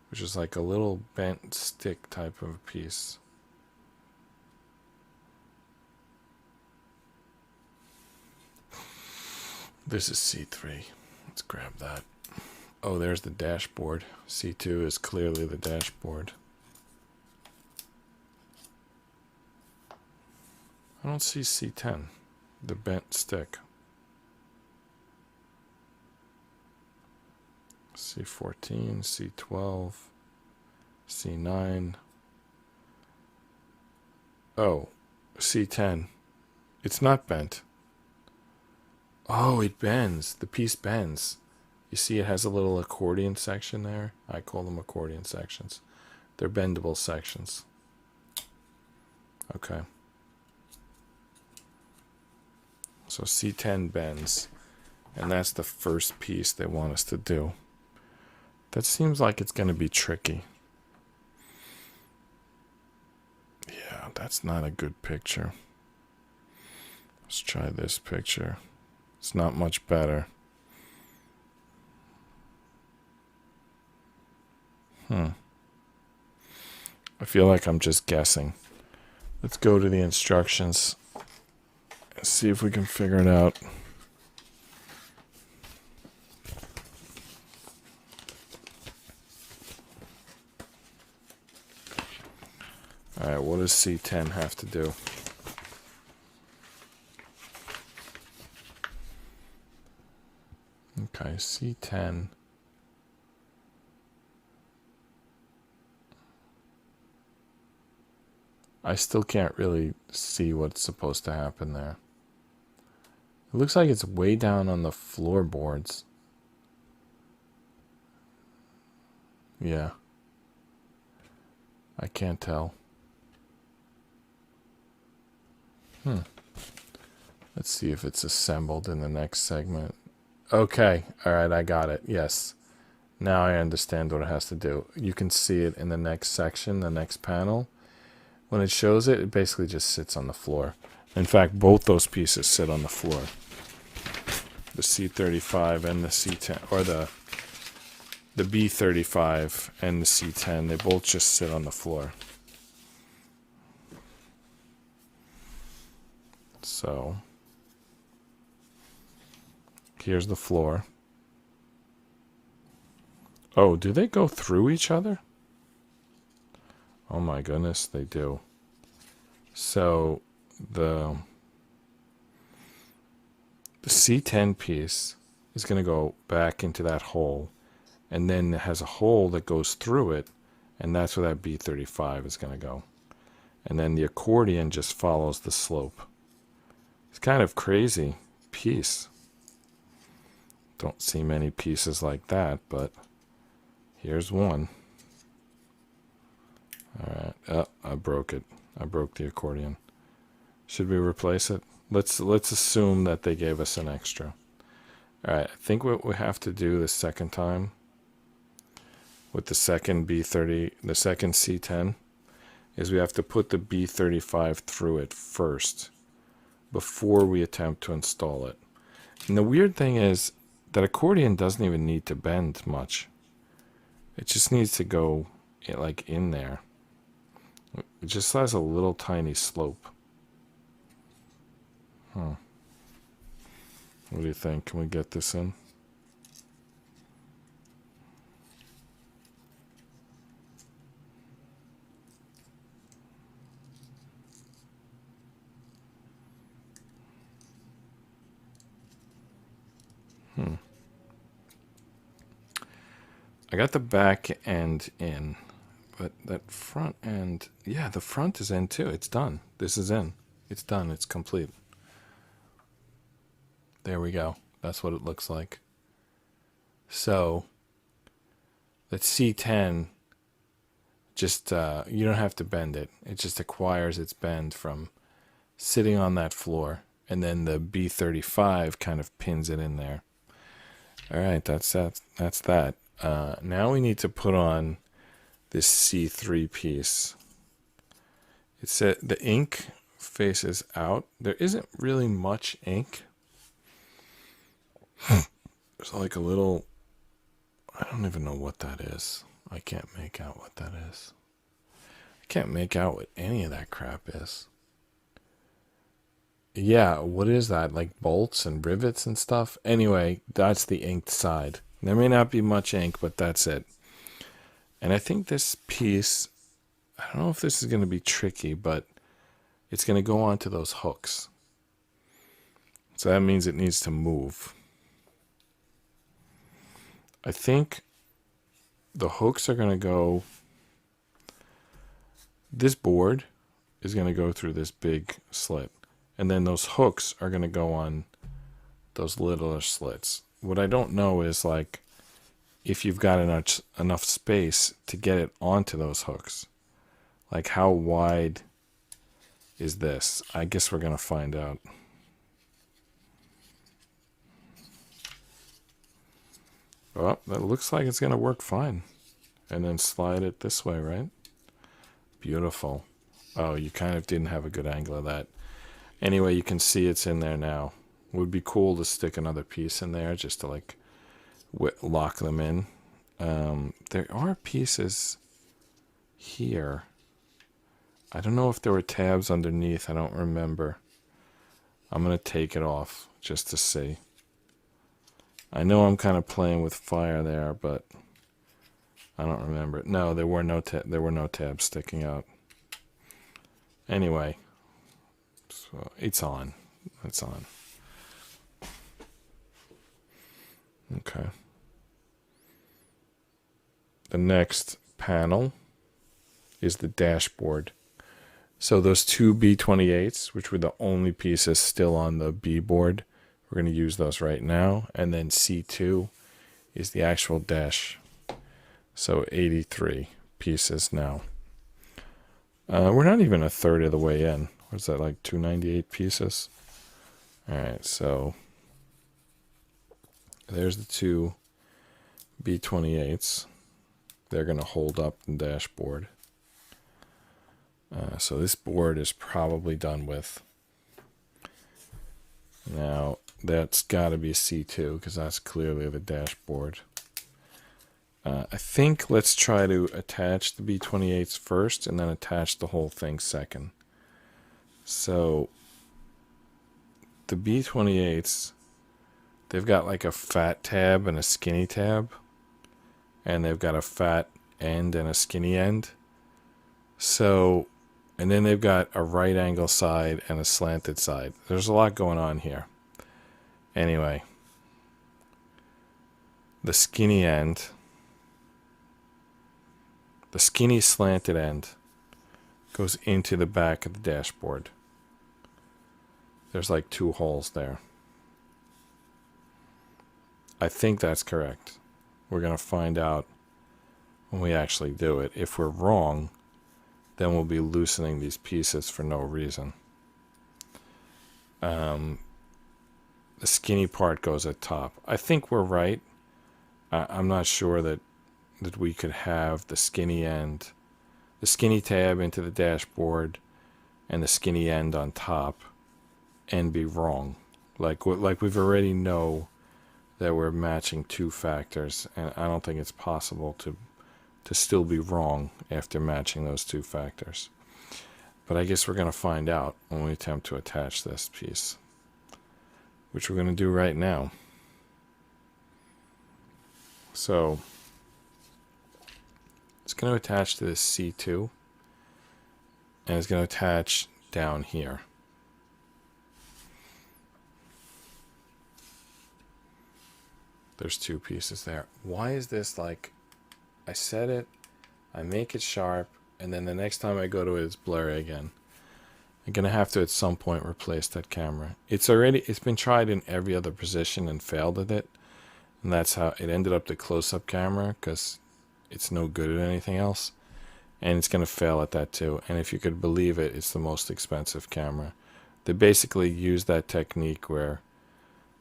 which is like a little bent stick type of piece. This is C3. Let's grab that. Oh, there's the dashboard. C2 is clearly the dashboard. I don't see C10, the bent stick. C14, C12, C9. Oh, C10. It's not bent. Oh, it bends. The piece bends. You see it has a little accordion section there? I call them accordion sections. They're bendable sections. Okay. So C10 bends. And that's the first piece they want us to do. That seems like it's going to be tricky. Yeah, that's not a good picture. Let's try this picture. It's not much better. I feel like I'm just guessing. Let's go to the instructions and see if we can figure it out. Alright, what does C10 have to do? Okay, C10. I still can't really see what's supposed to happen there. It looks like it's way down on the floorboards. Yeah. I can't tell. Let's see if it's assembled in the next segment. Okay. Alright, I got it. Yes. Now I understand what it has to do. You can see it in the next section, the next panel. When it shows it, it basically just sits on the floor. In fact, both those pieces sit on the floor. The C35 and the C10, or the B35 and the C10, they both just sit on the floor. So, here's the floor. Oh, do they go through each other? Oh my goodness, they do. So, the C10 piece is going to go back into that hole, and then it has a hole that goes through it, and that's where that B35 is going to go. And then the accordion just follows the slope. It's kind of crazy piece. Don't see many pieces like that, but here's one. Alright, oh, I broke it. I broke the accordion. Should we replace it? Let's assume that they gave us an extra. Alright, I think what we have to do the second time with the second B30, the second C10, is we have to put the B35 through it first before we attempt to install it. And the weird thing is that accordion doesn't even need to bend much. It just needs to go like in there. It just has a little tiny slope. What do you think? Can we get this in? I got the back end in, but that front end, yeah, the front is in too. It's done. This is in. It's done. It's complete. There we go. That's what it looks like. So that C10, just you don't have to bend it. It just acquires its bend from sitting on that floor, and then the B35 kind of pins it in there. All right, that's that. Now we need to put on this C3 piece. It said the ink faces out. There isn't really much ink. There's like a little, I don't even know what that is. I can't make out what that is. I can't make out what any of that crap is. Yeah, what is that? Like bolts and rivets and stuff? Anyway, that's the inked side. There may not be much ink, but that's it. And I think this piece, I don't know if this is going to be tricky, but it's going to go onto those hooks. So that means it needs to move. I think the hooks are going to go, this board is going to go through this big slit. And then those hooks are going to go on those littler slits. What I don't know is like if you've got enough space to get it onto those hooks. Like how wide is this? I guess we're going to find out. Oh, that looks like it's going to work fine. And then slide it this way, right? Beautiful. Oh, you kind of didn't have a good angle of that. Anyway, you can see it's in there now. It would be cool to stick another piece in there just to like lock them in. There are pieces here. I don't know if there were tabs underneath. I don't remember. I'm going to take it off just to see. I know I'm kind of playing with fire there, but I don't remember. No, there were no tabs sticking out. Anyway, so it's on. It's on. Okay. The next panel is the dashboard. So those two B28s, which were the only pieces still on the B board, we're going to use those right now. And then C2 is the actual dash. So 83 pieces now. We're not even a third of the way in. What's that, like 298 pieces? All right, so there's the two B28s. They're going to hold up the dashboard. So this board is probably done with. Now, that's got to be C2 because that's clearly the dashboard. I think let's try to attach the B28s first and then attach the whole thing second. So the B28s, they've got like a fat tab and a skinny tab. And they've got a fat end and a skinny end. So, and then they've got a right angle side and a slanted side. There's a lot going on here. Anyway, the skinny end, the skinny slanted end goes into the back of the dashboard. There's like 2 holes there. I think that's correct. We're going to find out when we actually do it. If we're wrong, then we'll be loosening these pieces for no reason. The skinny part goes at top. I think we're right. I'm not sure that we could have the skinny end, the skinny tab into the dashboard and the skinny end on top and be wrong. Like we've already know that we're matching 2 factors, and I don't think it's possible to still be wrong after matching those 2 factors. But I guess we're going to find out when we attempt to attach this piece, which we're going to do right now. So it's going to attach to this C2, and it's going to attach down here. There's 2 pieces there. Why is this like I set it, I make it sharp, and then the next time I go to it, it's blurry again. I'm gonna have to at some point replace that camera. It's been tried in every other position and failed at it, and that's how it ended up the close-up camera, because it's no good at anything else, and it's gonna fail at that too. And if you could believe it, it's the most expensive camera. They basically use that technique where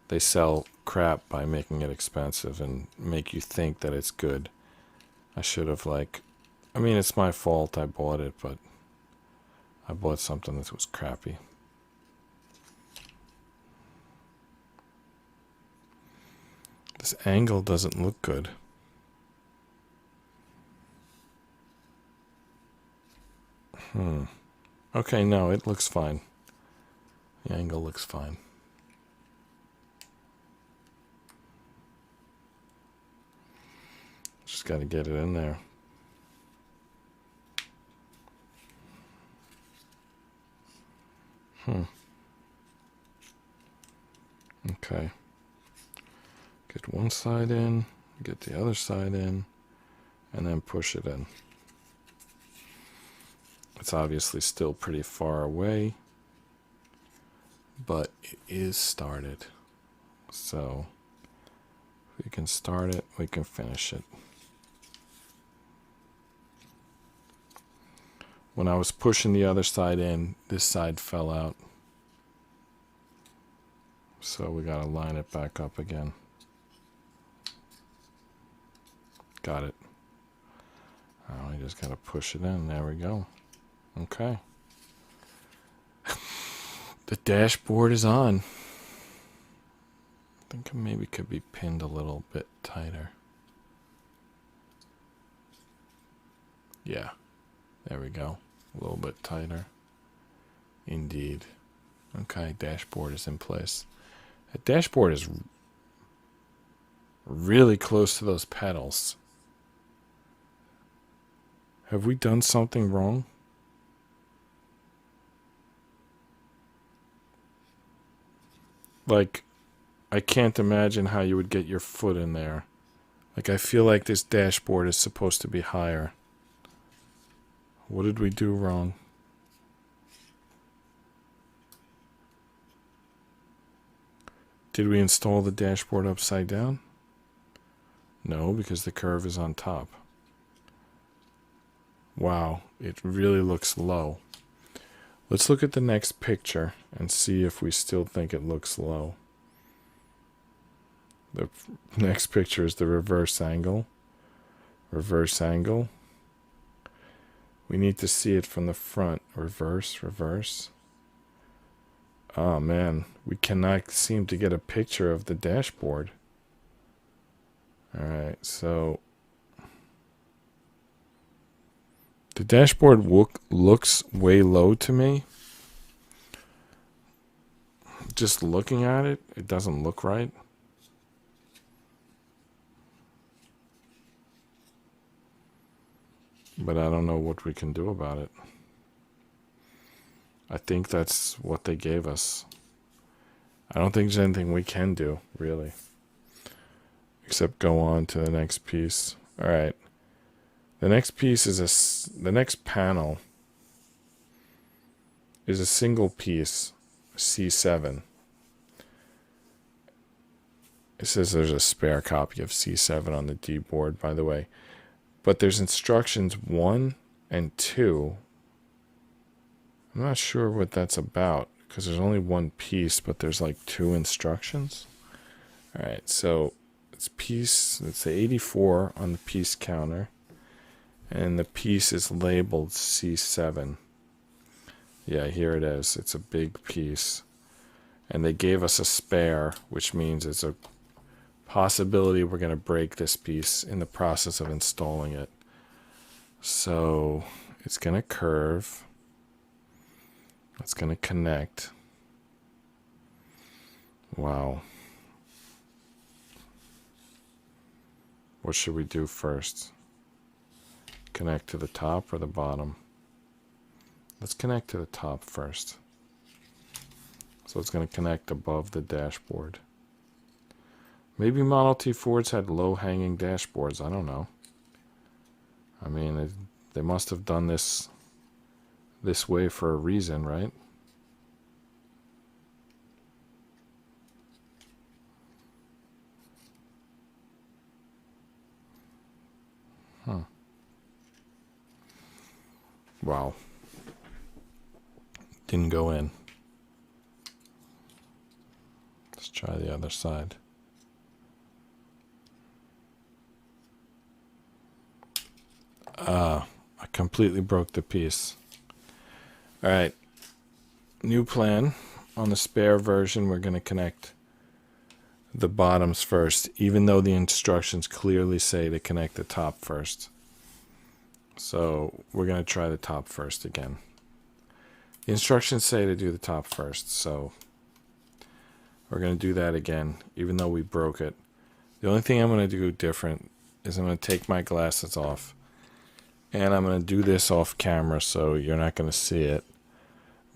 they sell crap by making it expensive and make you think that it's good. I should have I mean, it's my fault I bought it, but I bought something that was crappy. This angle doesn't look good. Okay, no, it looks fine. The angle looks fine. Just got to get it in there. Okay. Get one side in, get the other side in, and then push it in. It's obviously still pretty far away, but it is started. So if we can start it, we can finish it. When I was pushing the other side in, this side fell out. So we gotta line it back up again. Got it. Oh, I just gotta push it in. There we go. Okay. The dashboard is on. I think it maybe could be pinned a little bit tighter. Yeah. There we go. A little bit tighter. Indeed. Okay, dashboard is in place. The dashboard is really close to those pedals. Have we done something wrong? Like, I can't imagine how you would get your foot in there. Like, I feel like this dashboard is supposed to be higher. What did we do wrong? Did we install the dashboard upside down? No, because the curve is on top. Wow, it really looks low. Let's look at the next picture and see if we still think it looks low. The next picture is the reverse angle. Reverse angle. We need to see it from the front. Reverse, reverse. Oh man, we cannot seem to get a picture of the dashboard. Alright, so the dashboard looks way low to me. Just looking at it, it doesn't look right. But I don't know what we can do about it. I think that's what they gave us. I don't think there's anything we can do, really. Except go on to the next piece. Alright. The next piece is the next panel is a single piece, C7. It says there's a spare copy of C7 on the D board, by the way. But there's instructions 1 and 2. I'm not sure what that's about, because there's only one piece, but there's like 2 instructions. Alright, so it's the 84 on the piece counter. And the piece is labeled C7. Yeah, here it is. It's a big piece. And they gave us a spare, which means it's a possibility we're going to break this piece in the process of installing it. So it's going to curve. It's going to connect. Wow. What should we do first? Connect to the top or the bottom? Let's connect to the top first. So it's going to connect above the dashboard. Maybe Model T Fords had low-hanging dashboards. I don't know. I mean, they must have done this way for a reason, right? Huh. Wow. Didn't go in. Let's try the other side. I completely broke the piece. All right. New plan. On the spare version, we're going to connect the bottoms first, even though the instructions clearly say to connect the top first. So we're going to try the top first again. The instructions say to do the top first, so we're going to do that again, even though we broke it. The only thing I'm going to do different is I'm going to take my glasses off, and I'm going to do this off camera, so you're not going to see it,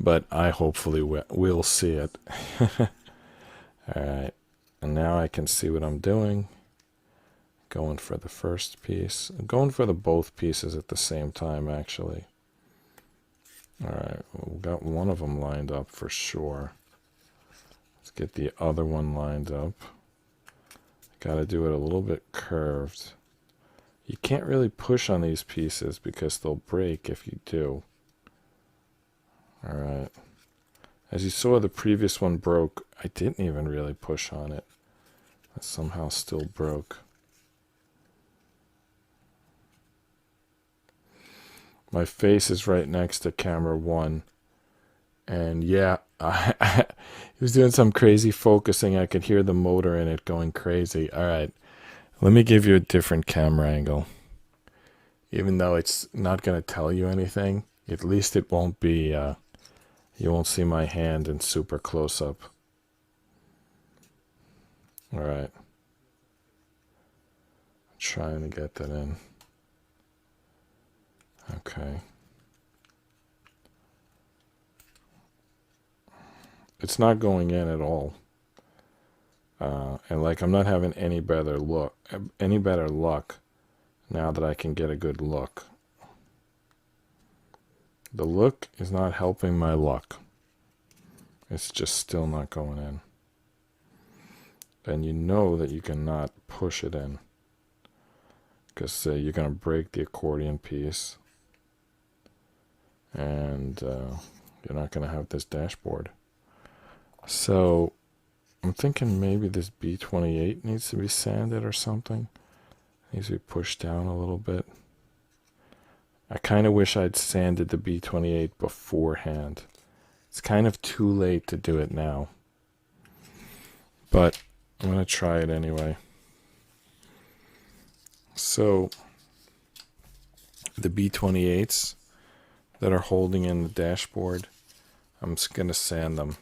but I hopefully will see it. Alright, and now I can see what I'm doing. Going for the first piece. I'm going for the both pieces at the same time, actually. Alright, we've got one of them lined up for sure. Let's get the other one lined up. Got to do it a little bit curved. You can't really push on these pieces because they'll break if you do. Alright. As you saw, the previous one broke. I didn't even really push on it. It somehow still broke. My face is right next to camera 1. And yeah, he was doing some crazy focusing. I could hear the motor in it going crazy. Alright, let me give you a different camera angle. Even though it's not going to tell you anything, at least it won't be... you won't see my hand in super close-up. Alright. Trying to get that in. Okay. It's not going in at all. And like I'm not having any better luck now that I can get a good look. The look is not helping my luck. It's just still not going in. And you know that you cannot push it in, because you're going to break the accordion piece, and you're not going to have this dashboard. So I'm thinking maybe this B28 needs to be sanded or something. It needs to be pushed down a little bit. I kind of wish I'd sanded the B28 beforehand. It's kind of too late to do it now, but I'm going to try it anyway. So the B28s that are holding in the dashboard, I'm just going to sand them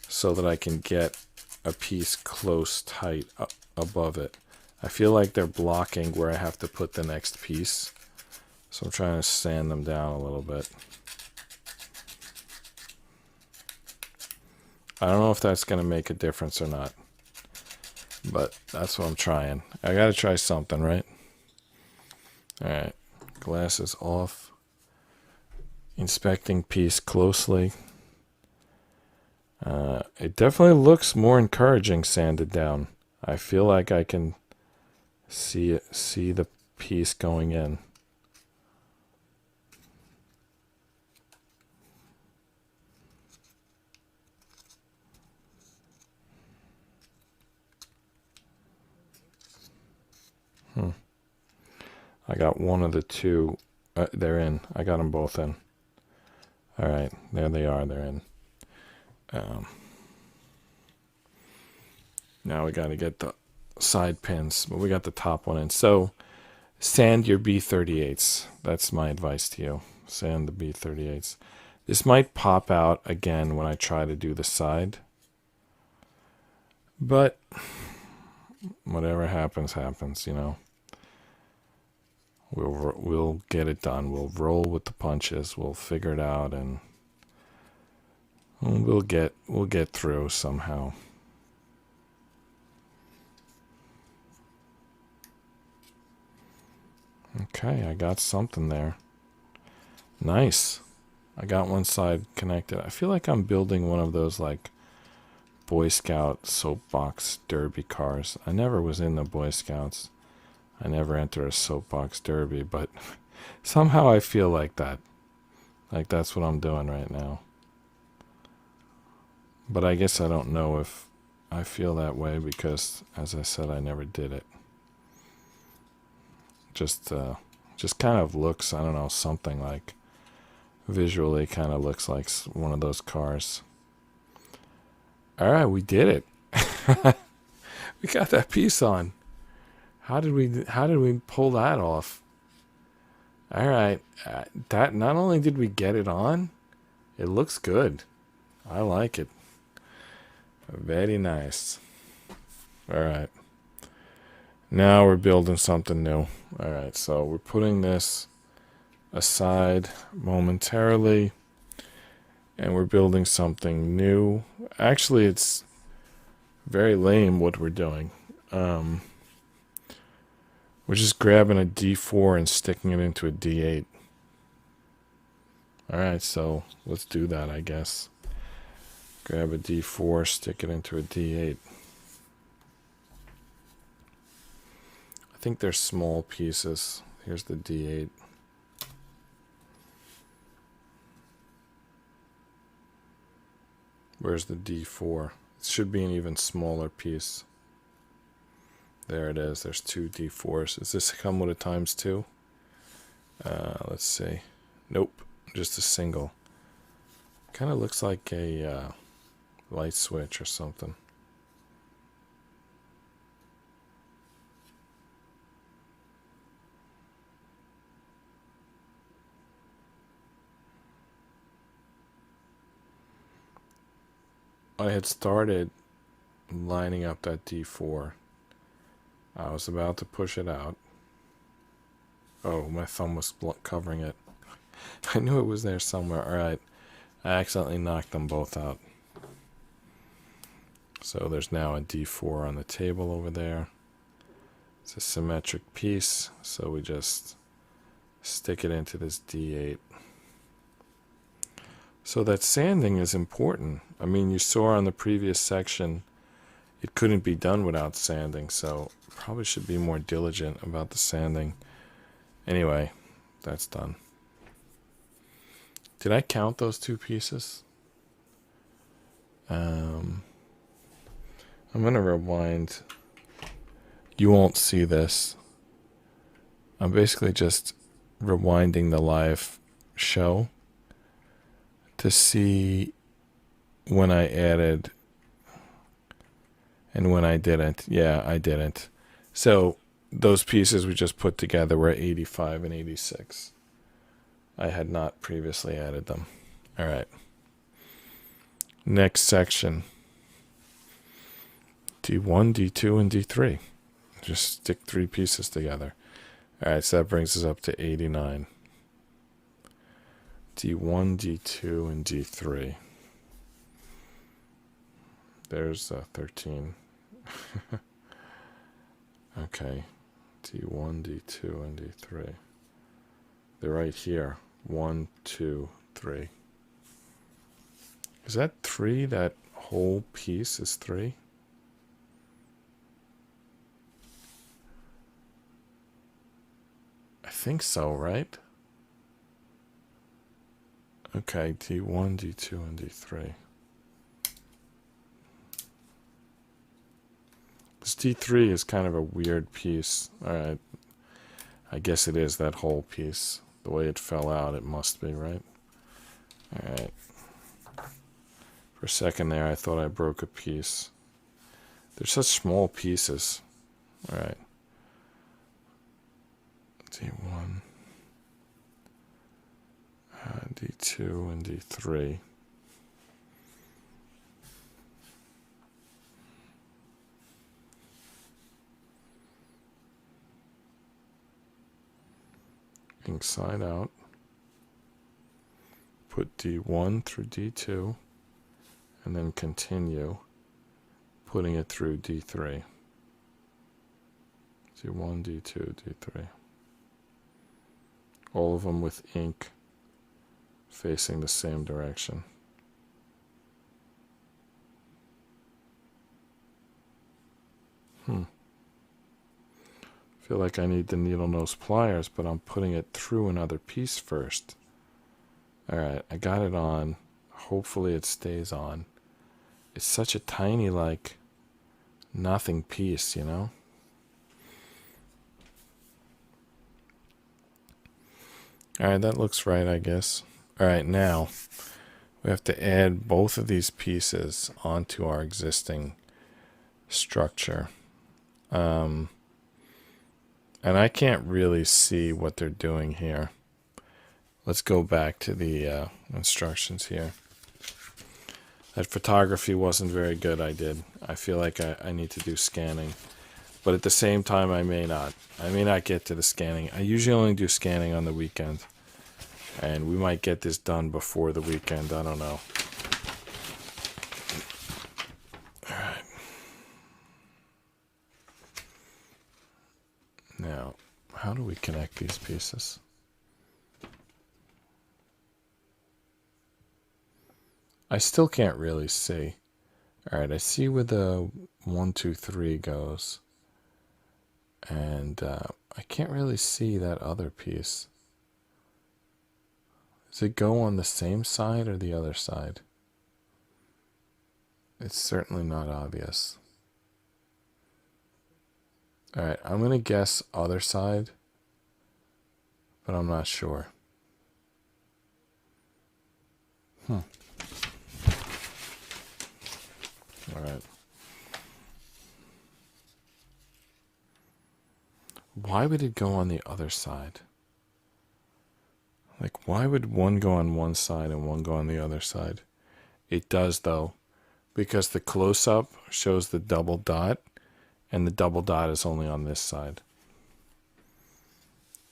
so that I can get a piece close, tight above it. I feel like they're blocking where I have to put the next piece. So I'm trying to sand them down a little bit. I don't know if that's going to make a difference or not, but that's what I'm trying. I got to try something, right? All right, glasses off. Inspecting piece closely. It definitely looks more encouraging sanded down. I feel like I can see the piece going in. I got one of the two. They're in. I got them both in. All right, there they are. They're in. Now we got to get the side pins, but we got the top one in. So sand your B38s. That's my advice to you. Sand the B38s. This might pop out again when I try to do the side, but whatever happens, happens, you know. We'll get it done. We'll roll with the punches. We'll figure it out, and we'll get through somehow. Okay, I got something there. Nice. I got one side connected. I feel like I'm building one of those like Boy Scout soapbox derby cars. I never was in the Boy Scouts. I never entered a soapbox derby, but somehow I feel like that. Like that's what I'm doing right now. But I guess I don't know if I feel that way because, as I said, I never did it. Just kind of looks, I don't know, something like visually kind of looks like one of those cars. All right, we did it. We got that piece on. How did we pull that off? All right, that not only did we get it on, it looks good. I like it. Very nice. All right. Now we're building something new. All right, so we're putting this aside momentarily, and we're building something new. Actually, it's very lame what we're doing. We're just grabbing a D4 and sticking it into a D8. All right, so let's do that, I guess. Grab a D4, stick it into a D8. I think they're small pieces. Here's the D8. Where's the D4? It should be an even smaller piece. There it is. There's two D4s. Does this come with a ×2? Let's see. Nope. Just a single. Kind of looks like a light switch or something. I had started lining up that D4. I was about to push it out. Oh, my thumb was covering it. I knew it was there somewhere. Alright. I accidentally knocked them both out. So there's now a D4 on the table over there. It's a symmetric piece, so we just stick it into this D8. So that sanding is important. I mean, you saw on the previous section, it couldn't be done without sanding, so probably should be more diligent about the sanding. Anyway, that's done. Did I count those two pieces? I'm going to rewind. You won't see this. I'm basically just rewinding the live show to see when I added and when I didn't. Yeah, I didn't. So those pieces we just put together were 85 and 86. I had not previously added them. All right. Next section. D1, D2, and D3. Just stick three pieces together. All right, so that brings us up to 89. D1, D2, and D3. There's 13. Okay. D1, D2, and D3. They're right here. 1, 2, 3. Is that 3? That whole piece is 3? I think so, right? Okay, D1, D2, and D3. This D3 is kind of a weird piece. Alright. I guess it is that whole piece. The way it fell out, it must be, right? Alright. For a second there, I thought I broke a piece. They're such small pieces. Alright. D1, D2, and D3. Inside out. Put D1 through D2, and then continue putting it through D3. D1, D2, D3. All of them with ink facing the same direction. Feel like I need the needle nose pliers, but I'm putting it through another piece first. Alright, I got it on. Hopefully it stays on. It's such a tiny, like, nothing piece, you know? Alright, that looks right, I guess. Alright, now we have to add both of these pieces onto our existing structure. And I can't really see what they're doing here. Let's go back to the instructions here. That photography wasn't very good, I did. I feel like I need to do scanning. But at the same time, I may not. I may not get to the scanning. I usually only do scanning on the weekend. And we might get this done before the weekend. I don't know. Alright. Now, how do we connect these pieces? I still can't really see. Alright, I see where the 1, 2, 3 goes. And I can't really see that other piece. Does it go on the same side or the other side? It's certainly not obvious. Alright, I'm going to guess other side, but I'm not sure. Alright. Why would it go on the other side? Like, why would one go on one side and one go on the other side? It does, though, because the close-up shows the double dot, and the double dot is only on this side.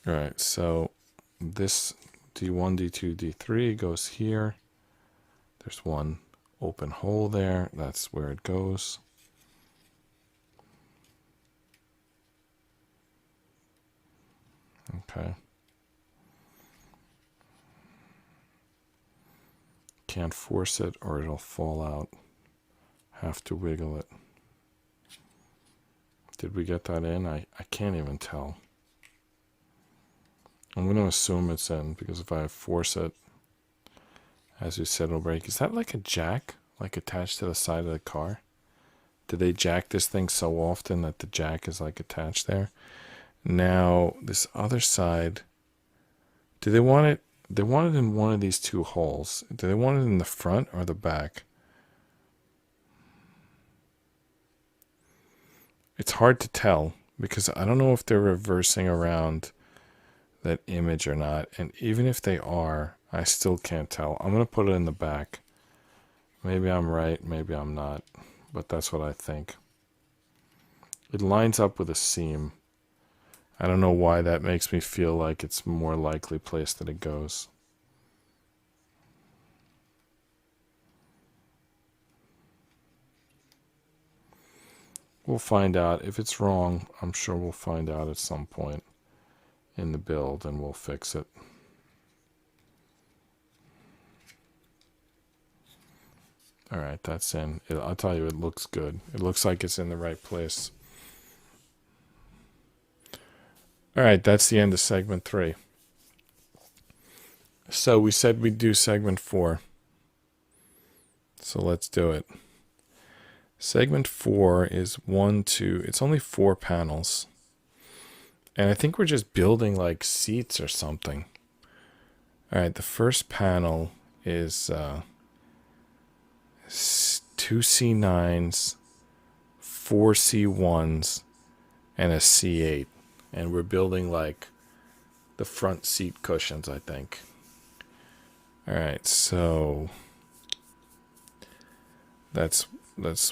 Alright, so this D1, D2, D3 goes here. There's one open hole there. That's where it goes. Okay. Can't force it or it'll fall out. Have to wiggle it. Did we get that in? I can't even tell. I'm going to assume it's in because if I force it, as you said, it'll break. Is that like a jack, like attached to the side of the car? Do they jack this thing so often that the jack is like attached there? Now, this other side, do they want it? They want it in one of these two holes. Do they want it in the front or the back? It's hard to tell because I don't know if they're reversing around that image or not. And even if they are, I still can't tell. I'm going to put it in the back. Maybe I'm right, maybe I'm not. But that's what I think. It lines up with a seam. I don't know why that makes me feel like it's more likely place that it goes. We'll find out. If it's wrong, I'm sure we'll find out at some point in the build and we'll fix it. Alright, that's in. I'll tell you, it looks good. It looks like it's in the right place. Alright, that's the end of segment 3. So we said we'd do segment 4. So let's do it. Segment 4 is 1, 2, it's only 4 panels. And I think we're just building like seats or something. Alright, the first panel is 2 C9s, 4 C1s, and a C8. And we're building like the front seat cushions, I think. Alright, so that's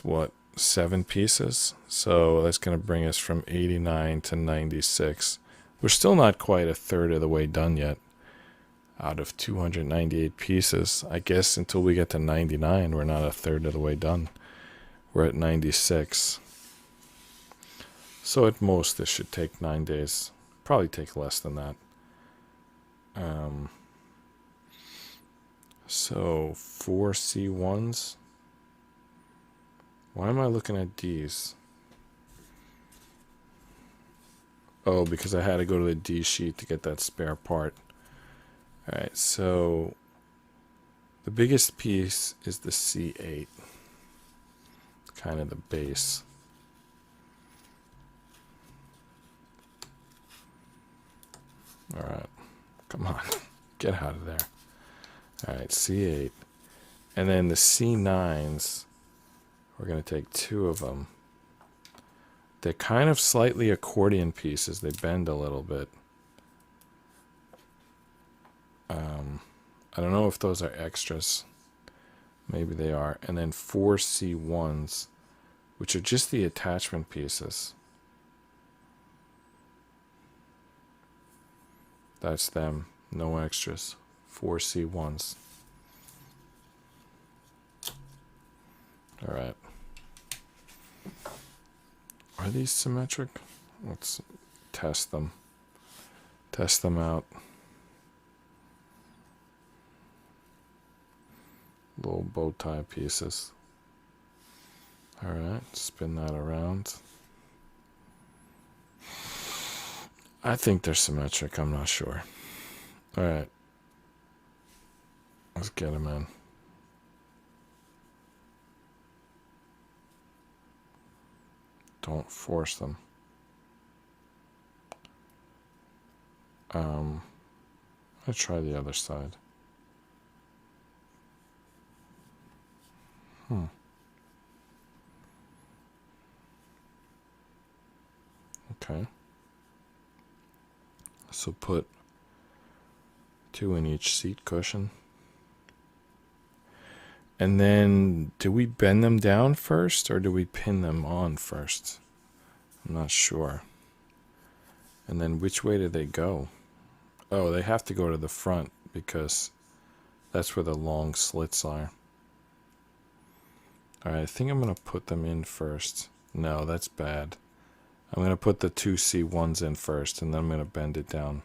what, 7 pieces? So that's going to bring us from 89 to 96. We're still not quite a third of the way done yet. Out of 298 pieces, I guess until we get to 99, we're not a third of the way done. We're at 96. So at most, this should take 9 days. Probably take less than that. So 4 C1s. Why am I looking at D's? Oh, because I had to go to the D sheet to get that spare part. Alright, so the biggest piece is the C8. It's kind of the base. Alright, come on, get out of there. Alright, C8. And then the C9s, we're going to take 2 of them. They're kind of slightly accordion pieces. They bend a little bit. I don't know if those are extras. Maybe they are. And then 4 C1s, which are just the attachment pieces. That's them. No extras. 4 C1s. Alright. Are these symmetric? Let's test them. Test them out. Little bow tie pieces. Alright, spin that around. I think they're symmetric, I'm not sure. Alright. Let's get them in. Don't force them. Let's try the other side. Okay. So put 2 in each seat cushion. And then, do we bend them down first, or do we pin them on first? I'm not sure. And then which way do they go? Oh, they have to go to the front, because that's where the long slits are. Alright, I think I'm going to put them in first. No, that's bad. I'm going to put the 2 C1s in first, and then I'm going to bend it down.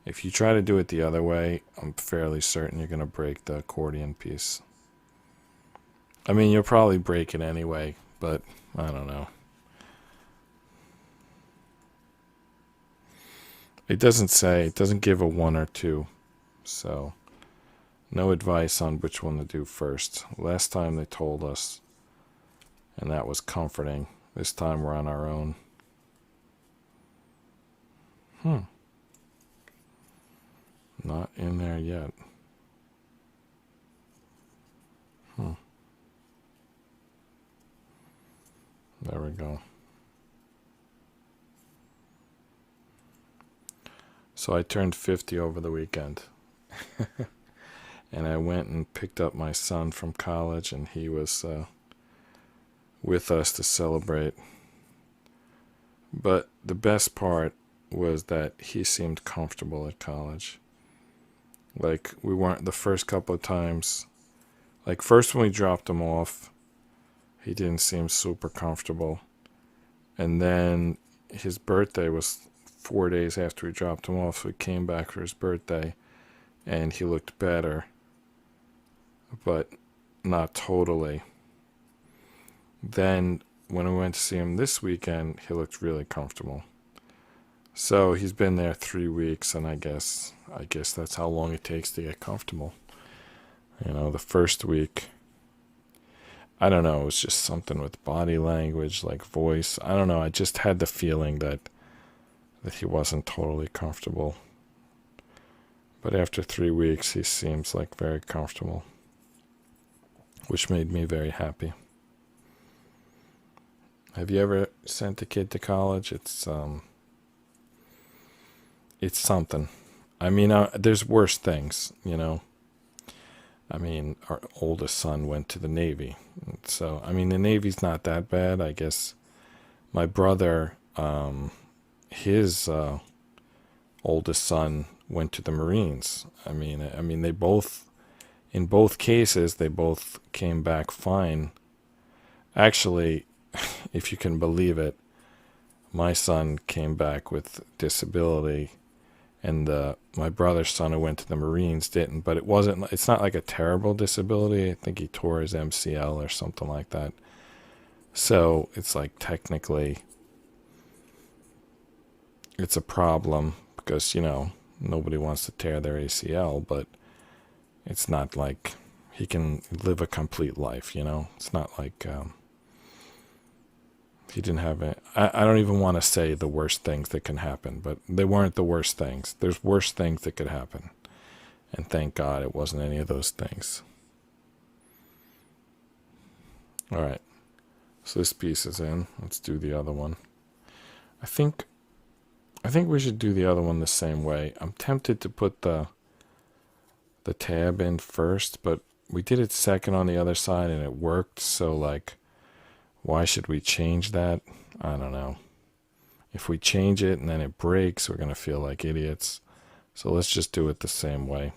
If you try to do it the other way, I'm fairly certain you're going to break the accordion piece. I mean, you'll probably break it anyway, but I don't know. It doesn't say, it doesn't give a 1 or 2, so no advice on which one to do first. Last time they told us, and that was comforting. This time we're on our own. Not in there yet. There we go. So I turned 50 over the weekend. And I went and picked up my son from college, and he was with us to celebrate. But the best part was that he seemed comfortable at college. Like, we weren't, the first couple of times, like first when we dropped him off, he didn't seem super comfortable. And then his birthday was 4 days after we dropped him off. So we came back for his birthday, and he looked better, but not totally. Then when we went to see him this weekend, he looked really comfortable. So he's been there 3 weeks, and I guess that's how long it takes to get comfortable. You know, the first week, I don't know, it was just something with body language, like voice. I don't know, I just had the feeling that he wasn't totally comfortable. But after 3 weeks, he seems like very comfortable, which made me very happy. Have you ever sent a kid to college? It's something. I mean, there's worse things, you know. I mean, our oldest son went to the Navy. So, I mean, the Navy's not that bad. I guess my brother, his oldest son went to the Marines. I mean, they both, in both cases, they both came back fine. Actually, if you can believe it, my son came back with disability, and my brother's son who went to the Marines didn't. But it's not like a terrible disability. I think he tore his MCL or something like that. So it's like technically it's a problem because, nobody wants to tear their ACL, but it's not like he can live a complete life, It's not like he didn't have it. I don't even want to say the worst things that can happen, but they weren't the worst things. There's worse things that could happen. And thank God it wasn't any of those things. All right. So this piece is in. Let's do the other one. I think we should do the other one the same way. I'm tempted to put the tab in first, but we did it second on the other side and it worked. So like, why should we change that? I don't know. If we change it and then it breaks, we're going to feel like idiots. So let's just do it the same way.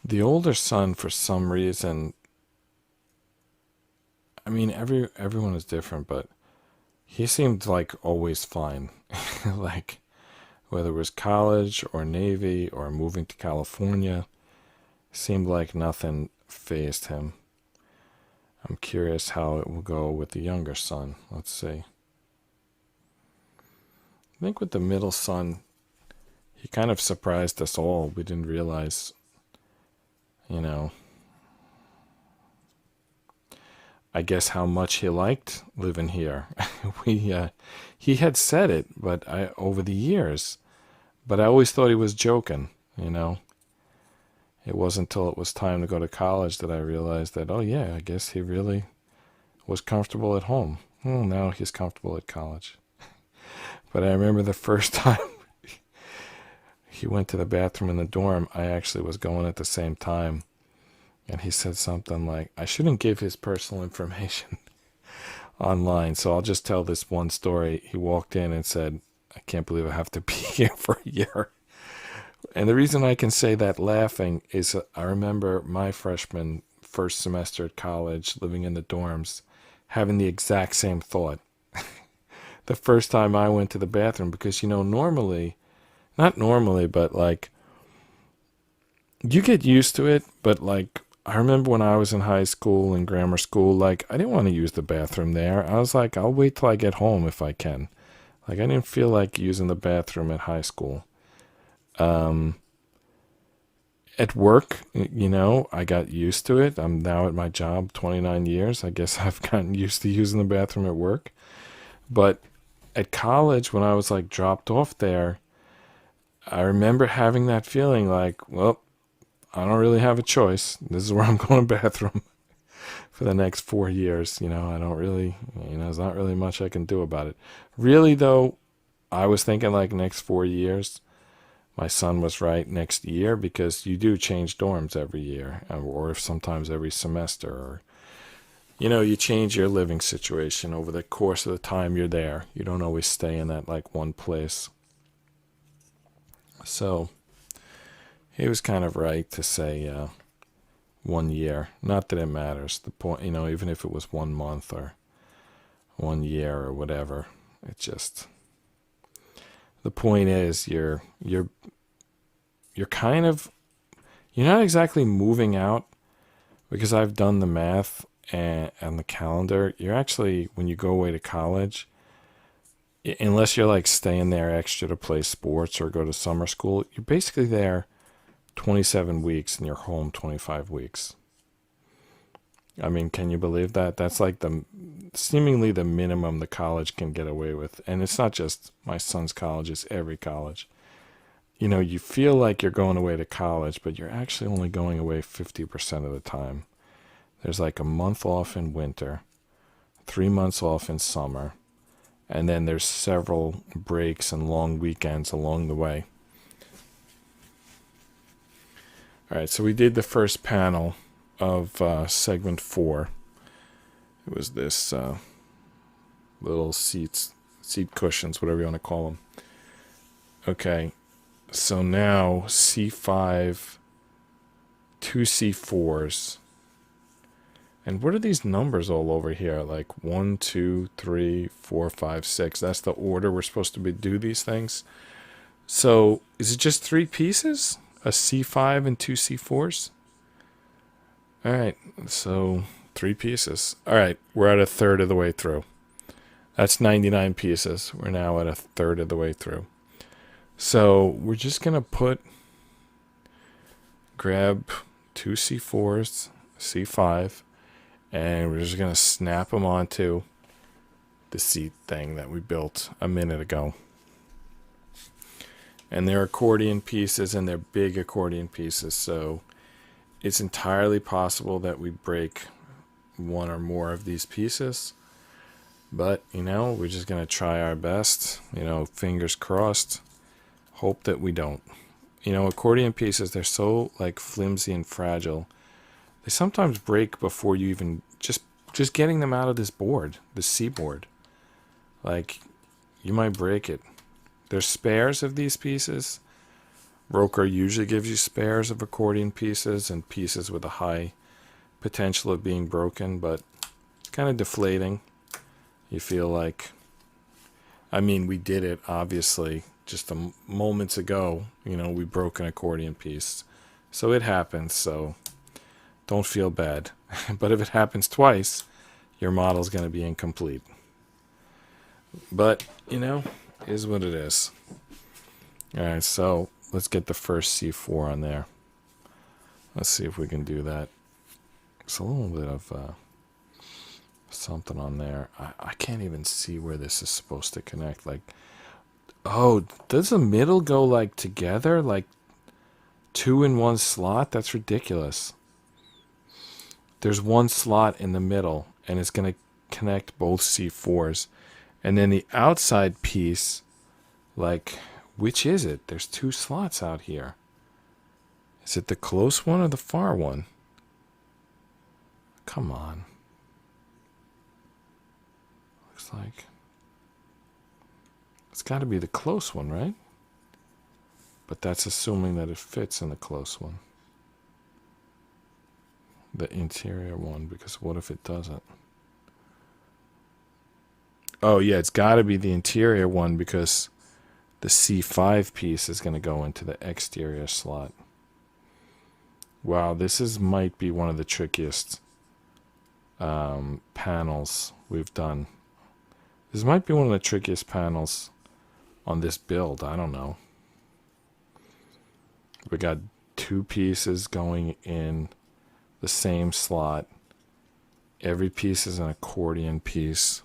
The older son, for some reason, I mean, everyone is different, but he seemed like always fine. Like, whether it was college or Navy or moving to California, seemed like nothing fazed him. I'm curious how it will go with the younger son. Let's see. I think with the middle son, he kind of surprised us all. We didn't realize, I guess how much he liked living here. He had said it, but over the years, but I always thought he was joking, It wasn't until it was time to go to college that I realized that, oh yeah, I guess he really was comfortable at home. Well, now he's comfortable at college. But I remember the first time he went to the bathroom in the dorm, I actually was going at the same time. And he said something like, I shouldn't give his personal information online, so I'll just tell this one story. He walked in and said, I can't believe I have to be here for a year. And the reason I can say that laughing is I remember my freshman first semester at college, living in the dorms, having the exact same thought. The first time I went to the bathroom, because, normally, not normally, but like, you get used to it, but like, I remember when I was in high school and grammar school, like, I didn't want to use the bathroom there. I was like, I'll wait till I get home if I can. Like, I didn't feel like using the bathroom at high school. At work, I got used to it. I'm now at my job 29 years. I guess I've gotten used to using the bathroom at work. But at college, when I was like dropped off there, I remember having that feeling like, well, I don't really have a choice. This is where I'm going to bathroom for the next 4 years. I don't really, there's not really much I can do about it. Really, though, I was thinking like next 4 years. My son was right, next year, because you do change dorms every year, or if sometimes every semester, or, you change your living situation over the course of the time you're there. You don't always stay in that like one place. So he was kind of right to say 1 year. Not that it matters. The point, even if it was 1 month or 1 year or whatever, it just, the point is you're kind of, you're not exactly moving out, because I've done the math and the calendar. You're actually, when you go away to college, unless you're like staying there extra to play sports or go to summer school, you're basically there 27 weeks and you're home 25 weeks. I mean, can you believe that? That's like seemingly the minimum the college can get away with. And it's not just my son's college, it's every college. You feel like you're going away to college, but you're actually only going away 50% of the time. There's like a month off in winter, 3 months off in summer, and then there's several breaks and long weekends along the way. All right, so we did the first panel of segment 4. It was this little seat cushions, whatever you want to call them. Okay, so now C5, 2 C4s, And what are these numbers all over here? Like 1, 2, 3, 4, 5, 6. That's the order we're supposed to do these things. So is it just 3 pieces? A C5 and 2 C4s? All right, so 3 pieces. All right, we're at a third of the way through. That's 99 pieces. We're now at a third of the way through. So we're just going to grab 2 C4s, C5, and we're just going to snap them onto the seat thing that we built a minute ago. And they're accordion pieces, and they're big accordion pieces, so it's entirely possible that we break one or more of these pieces. But, we're just going to try our best, fingers crossed, hope that we don't. Accordion pieces, they're so like flimsy and fragile. They sometimes break before you even just getting them out of this board, the C board. Like, you might break it. There's spares of these pieces. ROKR usually gives you spares of accordion pieces and pieces with a high potential of being broken, but it's kind of deflating. You feel like, we did it, obviously, just moments ago. We broke an accordion piece. So it happens, so don't feel bad. But if it happens twice, your model's going to be incomplete. But, is what it is. All right, so let's get the first C4 on there. Let's see if we can do that. It's a little bit of something on there. I can't even see where this is supposed to connect. Like, oh, does the middle go like together? Like 2 in one slot? That's ridiculous. There's one slot in the middle, and it's going to connect both C4s. And then the outside piece, like, which is it? There's 2 slots out here. Is it the close one or the far one? Come on. Looks like it's got to be the close one, right? But that's assuming that it fits in the close one. The interior one, because what if it doesn't? Oh, yeah, it's got to be the interior one because the C5 piece is going to go into the exterior slot. Wow, this might be one of the trickiest panels we've done. This might be one of the trickiest panels on this build. I don't know. We got 2 pieces going in the same slot. Every piece is an accordion piece.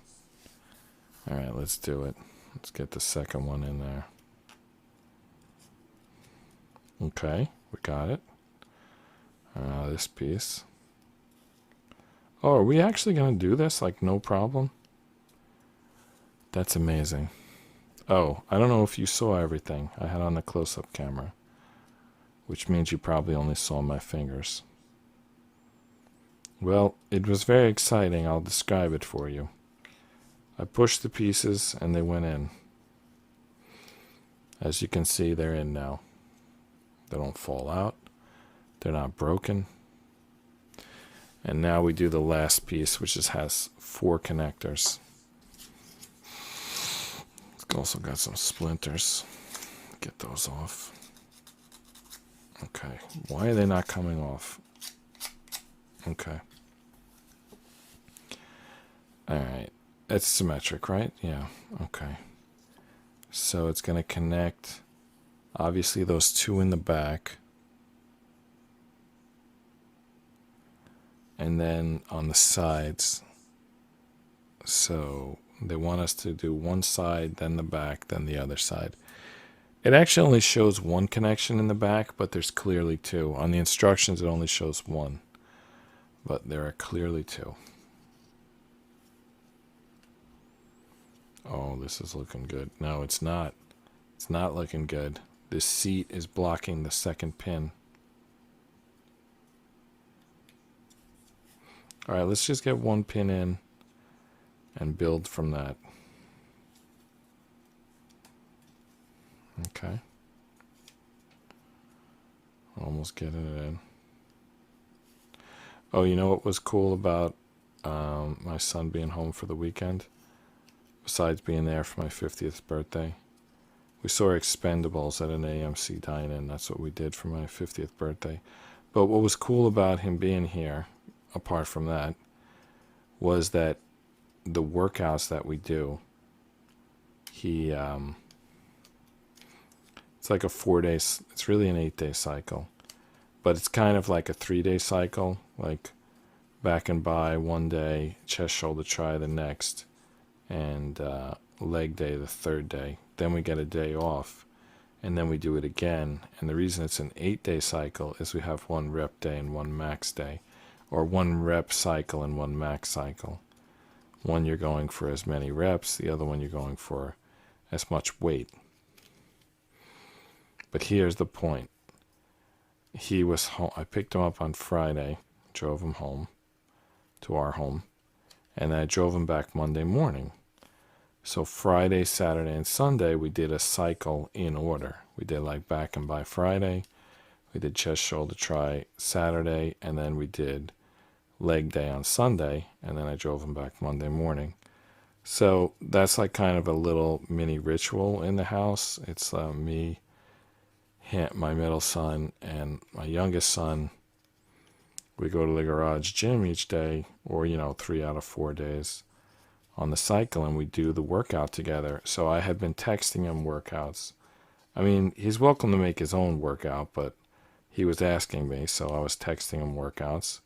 All right, let's do it. Let's get the second one in there. Okay, we got it. This piece. Oh, are we actually going to do this? Like, no problem? That's amazing. Oh, I don't know if you saw everything I had on the close-up camera, which means you probably only saw my fingers. Well, it was very exciting. I'll describe it for you. I pushed the pieces and they went in. As you can see, they're in now. They don't fall out. They're not broken. And now we do the last piece, which has 4 connectors. It's also got some splinters. Get those off. Okay, why are they not coming off? Okay. Alright, it's symmetric, right? Yeah, okay. So it's going to connect, obviously, those 2 in the back. And then on the sides. So they want us to do one side, then the back, then the other side. It actually only shows 1 connection in the back, but there's clearly 2. On the instructions, it only shows 1. But there are clearly 2. Oh, this is looking good. No, it's not. It's not looking good. This seat is blocking the second pin. All right, let's just get 1 pin in and build from that. Okay. Almost getting it in. Oh, you know what was cool about my son being home for the weekend? Besides being there for my 50th birthday, we saw Expendables at an AMC dine-in. That's what we did for my 50th birthday. But what was cool about him being here, apart from that, was that the workouts that we do, he it's like a 4 day, it's really an 8 day cycle, but it's kind of like a 3 day cycle, like back and by one day, chest, shoulder, try the next, and leg day the third day. Then we get a day off, and then we do it again. And the reason it's an 8 day cycle is we have one rep day and one max day, or one rep cycle and one max cycle. One you're going for as many reps, the other one you're going for as much weight. But here's the point. He was home. I picked him up on Friday, drove him home to our home, and I drove him back Monday morning. So Friday, Saturday, and Sunday, we did a cycle in order. We did like back and by Friday, we did chest, shoulder, try Saturday, and then we did leg day on Sunday, and then I drove him back Monday morning. So that's like kind of a little mini ritual in the house. It's me, my middle son, and my youngest son. We go to the garage gym each day, or 3 out of 4 days on the cycle, and we do the workout together. So I had been texting him workouts. I mean, he's welcome to make his own workout, but he was asking me, so I was texting him workouts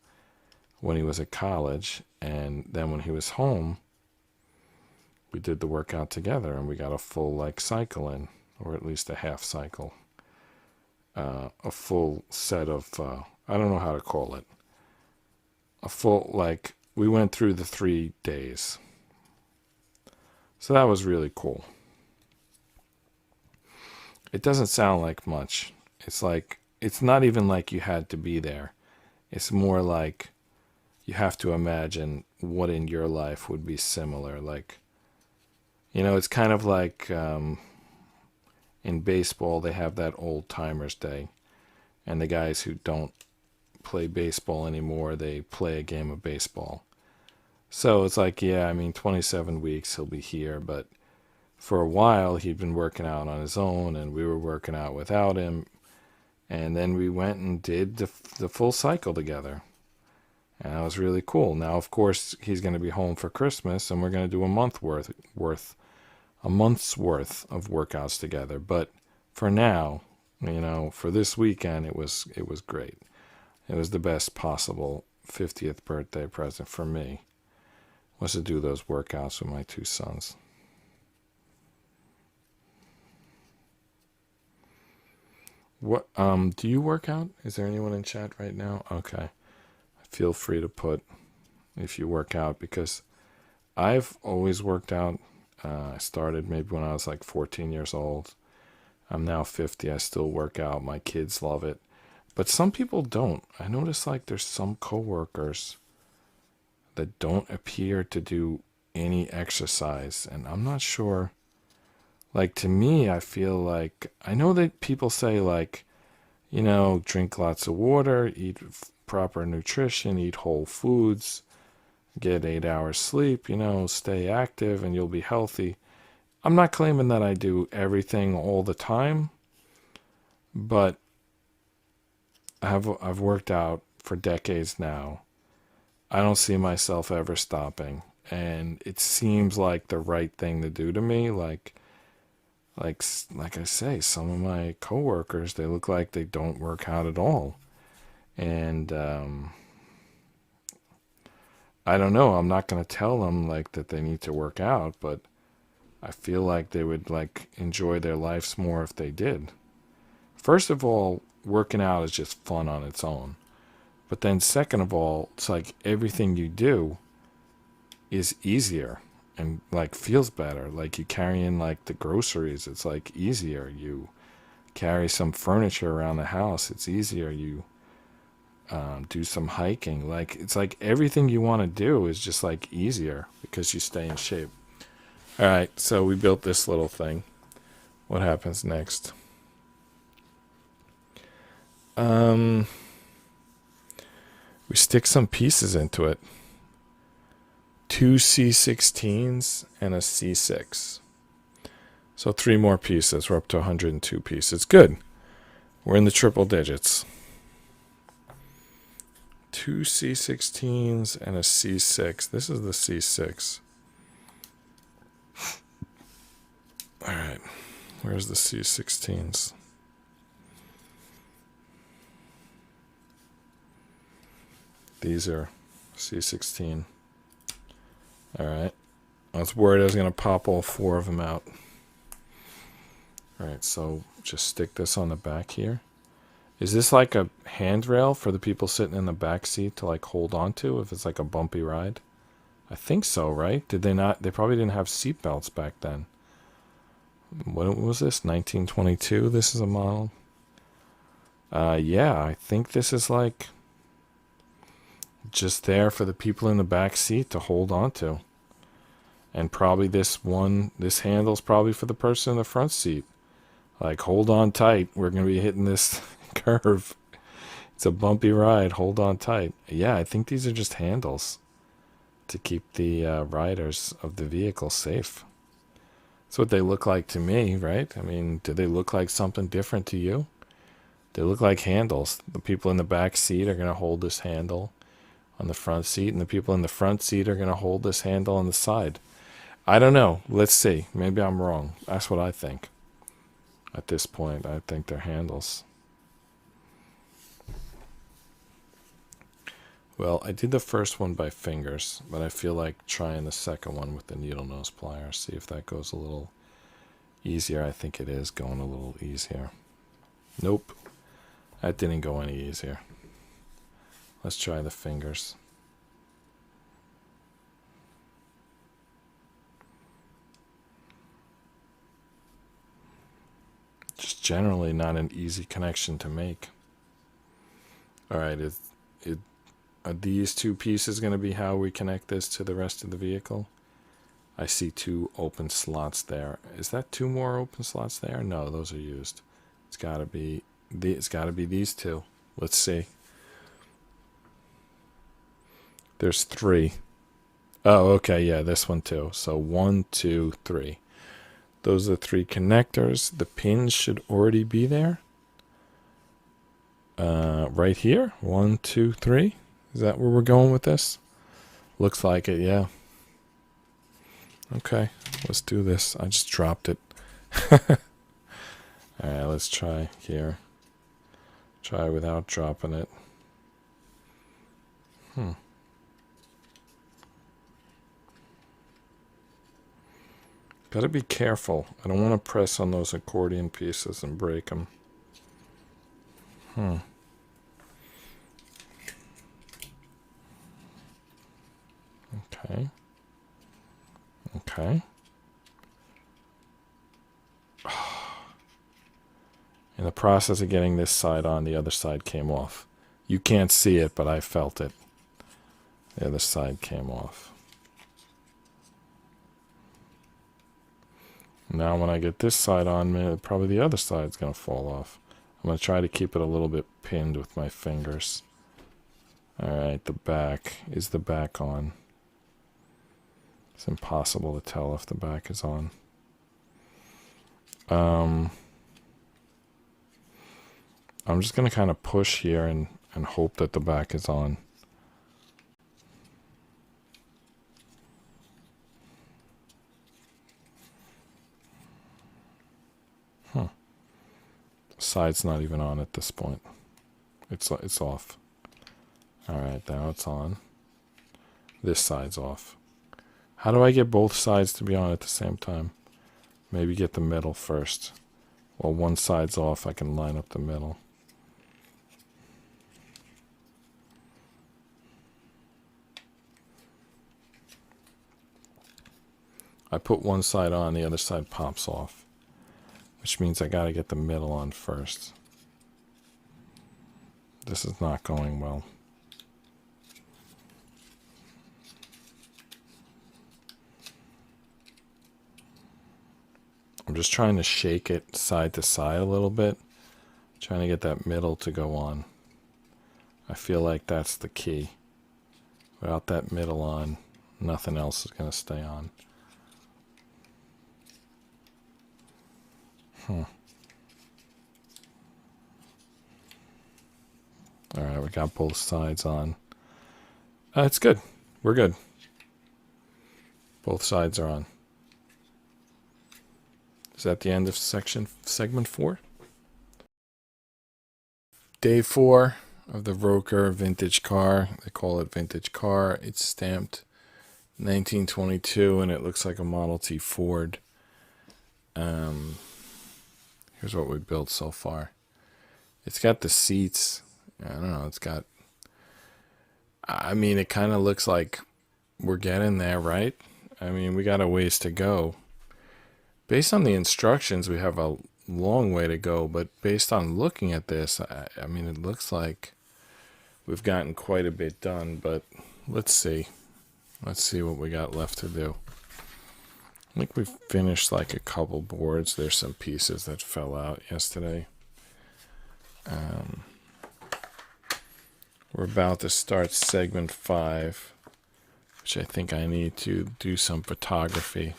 when he was at college, and then when he was home, we did the workout together, and we got a full cycle in, or at least a half cycle, a full set of I don't know how to call it, a full, we went through the 3 days. So that was really cool. It doesn't sound like much. It's not even like you had to be there. It's more like you have to imagine what in your life would be similar. It's kind of like in baseball, they have that old timers day. And the guys who don't play baseball anymore, they play a game of baseball. So it's 27 weeks he'll be here, but for a while he'd been working out on his own, and we were working out without him. And then we went and did the full cycle together. And that was really cool. Now, of course, he's going to be home for Christmas, and we're going to do a month's worth of workouts together. But for now, for this weekend, it was great. It was the best possible 50th birthday present for me, was to do those workouts with my 2 sons. What do you work out? Is there anyone in chat right now? Okay. Feel free to put if you work out, because I've always worked out. I started maybe when I was 14 years old. I'm now 50. I still work out. My kids love it. But some people don't. I notice there's some coworkers that don't appear to do any exercise, and I'm not sure. To me, I feel I know that people say drink lots of water, eat proper nutrition, eat whole foods, get 8 hours sleep, stay active, and you'll be healthy. I'm not claiming that I do everything all the time, but I've worked out for decades now. I don't see myself ever stopping, and it seems like the right thing to do to me. Like I say, some of my coworkers, they look like they don't work out at all. And I don't know. I'm not going to tell them that they need to work out, but I feel like they would enjoy their lives more if they did. First of all, working out is just fun on its own. But then second of all, it's everything you do is easier and feels better. You carry in the groceries, it's easier. You carry some furniture around the house, it's easier. You do some hiking. It's everything you want to do is just easier because you stay in shape. All right, so we built this little thing. What happens next? We stick some pieces into it. 2 C16s and a C6. So 3 more pieces. We're up to 102 pieces. Good. We're in the triple digits. 2 C16s and a C6. This is the C6. All right. Where's the C16s? These are C16. All right. I was worried I was going to pop all 4 of them out. All right, so just stick this on the back here. Is this like a handrail for the people sitting in the back seat to like hold on to if it's like a bumpy ride? I think so, right? Did they not? They probably didn't have seat belts back then. What was this? 1922? This is a model? Yeah, I think this is like just there for the people in the back seat to hold on to. And probably this handle's probably for the person in the front seat. Like, hold on tight. We're going to be hitting this curve. It's a bumpy ride. Hold on tight. Yeah, I think these are just handles to keep the riders of the vehicle safe. That's what they look like to me, right? I mean, do they look like something different to you? They look like handles. The people in the back seat are going to hold this handle on the front seat, and the people in the front seat are going to hold this handle on the side. I don't know. Let's see. Maybe I'm wrong. That's what I think. At this point, I think they're handles. Well, I did the first one by fingers, but I feel like trying the second one with the needle nose pliers. See if that goes a little easier. I think it is going a little easier. Nope. That didn't go any easier. Let's try the fingers. Just generally not an easy connection to make. All right, are these 2 pieces going to be how we connect this to the rest of the vehicle? I see 2 open slots there. Is that 2 more open slots there? No, those are used. It's got to be these 2. Let's see. There's 3. Oh, okay, yeah, this one too. So 1, 2, 3. Those are 3 connectors. The pins should already be there. Right here. 1, 2, 3. Is that where we're going with this? Looks like it, yeah. Okay, let's do this. I just dropped it. Alright, let's try here. Try without dropping it. Gotta be careful. I don't want to press on those accordion pieces and break them. Okay. Okay. In the process of getting this side on, the other side came off. You can't see it, but I felt it. The other side came off. Now when I get this side on, probably the other side's going to fall off. I'm going to try to keep it a little bit pinned with my fingers. Alright, the back. Is the back on? It's impossible to tell if the back is on. I'm just going to kind of push here and hope that the back is on. Side's not even on at this point. It's off. Alright, now it's on. This side's off. How do I get both sides to be on at the same time? Maybe get the middle first. While one side's off, I can line up the middle. I put one side on, the other side pops off. Which means I gotta get the middle on first. This is not going well. I'm just trying to shake it side to side a little bit. Trying to get that middle to go on. I feel like that's the key. Without that middle on, nothing else is going to stay on. Alright, we got both sides on. It's good. We're good. Both sides are on. Is that the end of segment 4? Day 4 of the ROKR vintage car. They call it vintage car. It's stamped 1922 and it looks like a Model T Ford. Here's what we built so far. It's got the seats. I don't know. It's got... I mean, it kind of looks like we're getting there, right? I mean, we got a ways to go. Based on the instructions, we have a long way to go. But based on looking at this, I mean, it looks like we've gotten quite a bit done. But let's see. Let's see what we got left to do. I think we've finished like a couple boards. There's some pieces that fell out yesterday. We're about to start segment 5, which I think I need to do some photography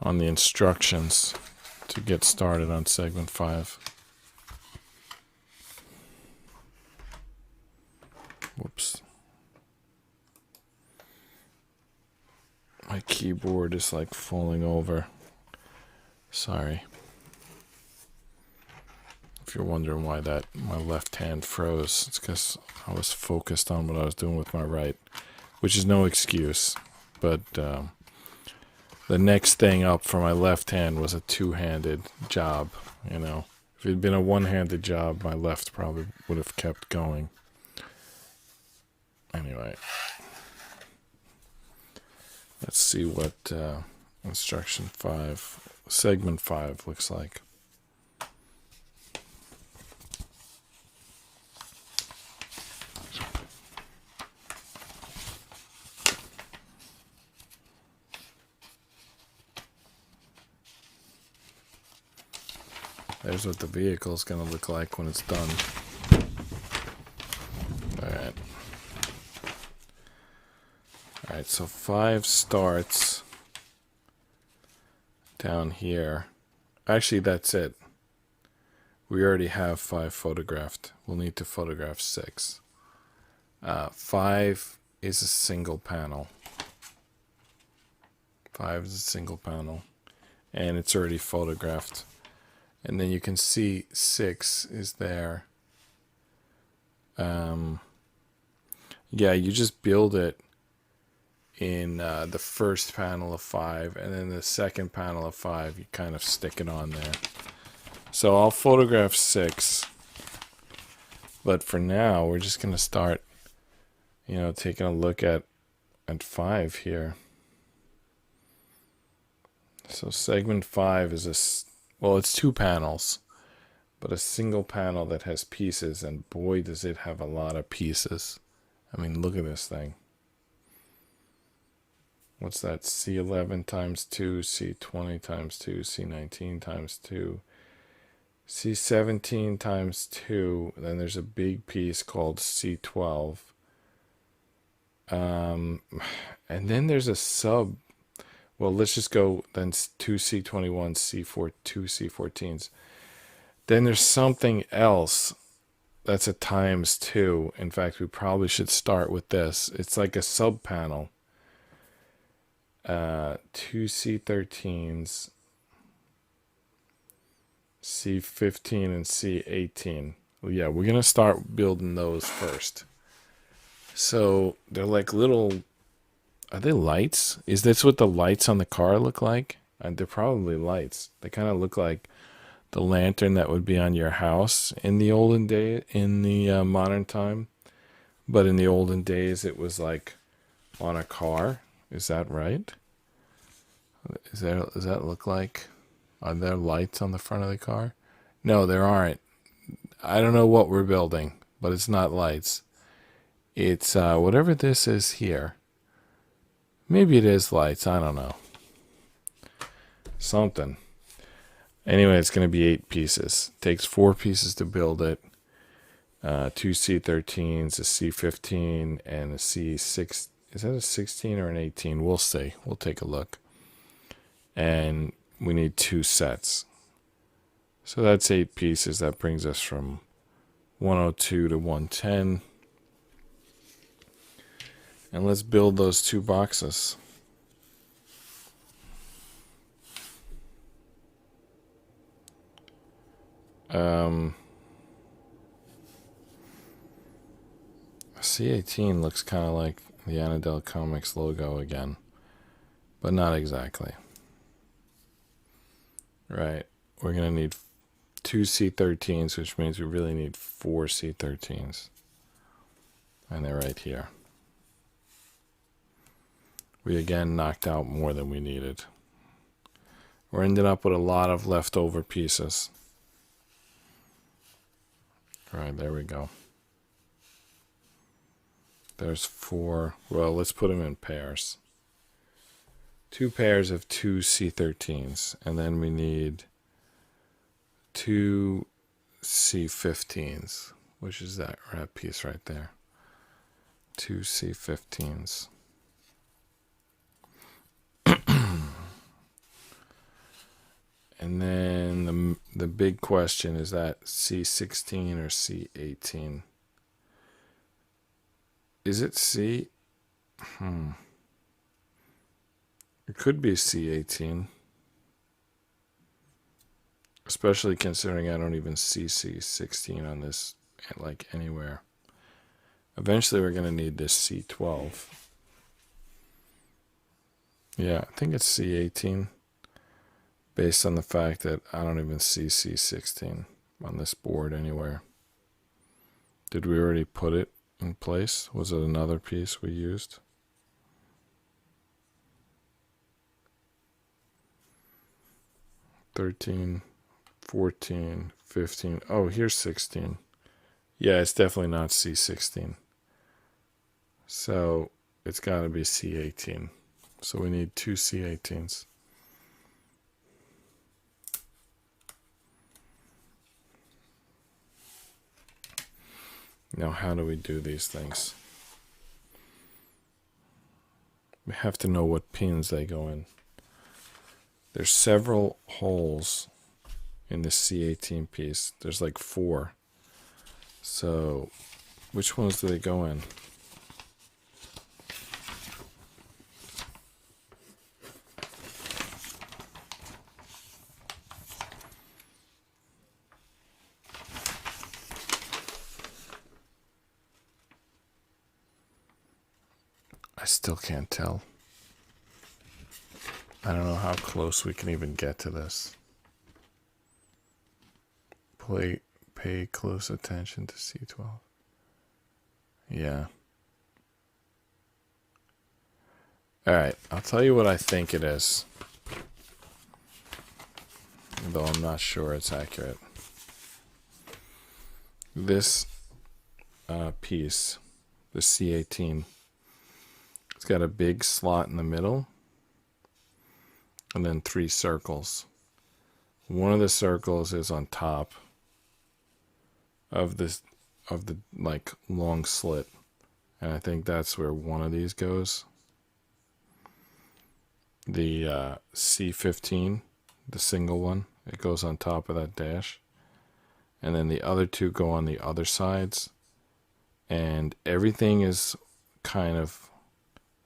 on the instructions to get started on segment 5. Whoops. My keyboard is like falling over. Sorry. If you're wondering why that my left hand froze, it's because I was focused on what I was doing with my right, which is no excuse. But the next thing up for my left hand was a two-handed job. You know, if it had been a one-handed job, my left probably would have kept going. Anyway, let's see what instruction 5, segment 5 looks like. There's what the vehicle is going to look like when it's done. Alright. Alright, so 5 starts down here. Actually, that's it. We already have 5 photographed. We'll need to photograph 6. 5 is a single panel. 5 is a single panel. And it's already photographed. And then you can see 6 is there. Yeah, you just build it in the first panel of 5, and then the second panel of 5, you kind of stick it on there. So I'll photograph 6, but for now, we're just going to start, you know, taking a look at 5 here. So segment 5 is well, it's 2 panels, but a single panel that has pieces, and boy, does it have a lot of pieces. I mean, look at this thing. What's that? C11 times 2, C20 times 2, C19 times 2, C17 times 2. Then there's a big piece called C12. And then there's a sub. Well, let's just go then 2 C21, C4, 2 C14s. Then there's something else that's a times 2. In fact, we probably should start with this. It's like a sub panel. 2 C13s, C15 and C18. Well, yeah, we're gonna start building those first. So they're like little, are they lights? Is this what the lights on the car look like? And they're probably lights. They kind of look like the lantern that would be on your house in the olden day, in the modern time. But in the olden days, it was like on a car. Is that right? Does that look like? Are there lights on the front of the car? No, there aren't. I don't know what we're building, but it's not lights. It's whatever this is here. Maybe it is lights. I don't know. Something. Anyway, it's going to be 8 pieces. It takes 4 pieces to build it. Two C13s, a C15, and a C6. Is that a 16 or an 18? We'll see. We'll take a look. And we need 2 sets. So that's 8 pieces. That brings us from 102 to 110. And let's build those 2 boxes. C18 looks kind of like the era.The Comics logo again, but not exactly. Right, we're going to need 2 C13s, which means we really need 4 C13s. And they're right here. We again knocked out more than we needed. We're ending up with a lot of leftover pieces. All right, there we go. There's 4. Well, let's put them in pairs. 2 pairs of 2 C13s. And then we need 2 C15s, which is that piece right there. 2 C15s. And then the big question is that C16 or C18. Is it C? It could be C18. Especially considering I don't even see C16 on this, like, anywhere. Eventually we're going to need this C12. Yeah, I think it's C18. Based on the fact that I don't even see C16 on this board anywhere. Did we already put it in place? Was it another piece we used? $13, $14, $15. Oh, here's 16. Yeah, it's definitely not C16. So it's got to be C18. So we need 2 C18s. Now, how do we do these things? We have to know what pins they go in. There's several holes in this C18 piece. There's like 4. So, which ones do they go in? I still can't tell. I don't know how close we can even get to this. Pay close attention to C12. Yeah. Alright, I'll tell you what I think it is. Though I'm not sure it's accurate. This piece, the C18, it's got a big slot in the middle and then 3 circles. One of the circles is on top of the like long slit, and I think that's where one of these goes. The C15, the single one, it goes on top of that dash, and then the other 2 go on the other sides, and everything is kind of,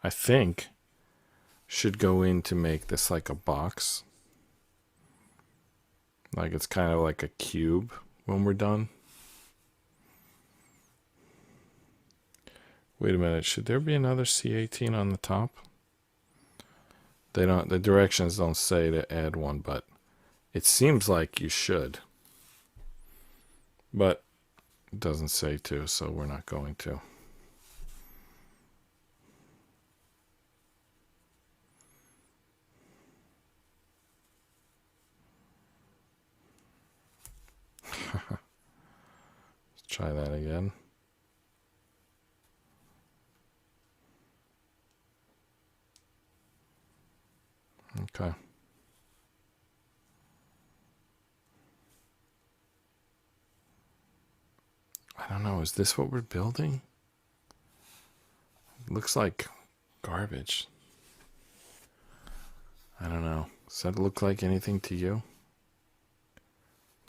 I think, should go in to make this like a box. Like it's kind of like a cube when we're done. Wait a minute, should there be another C18 on the top? They don't, the directions don't say to add one, but it seems like you should. But it doesn't say to, so we're not going to. Let's try that again. Okay. I don't know. Is this what we're building? It looks like garbage. I don't know. Does that look like anything to you?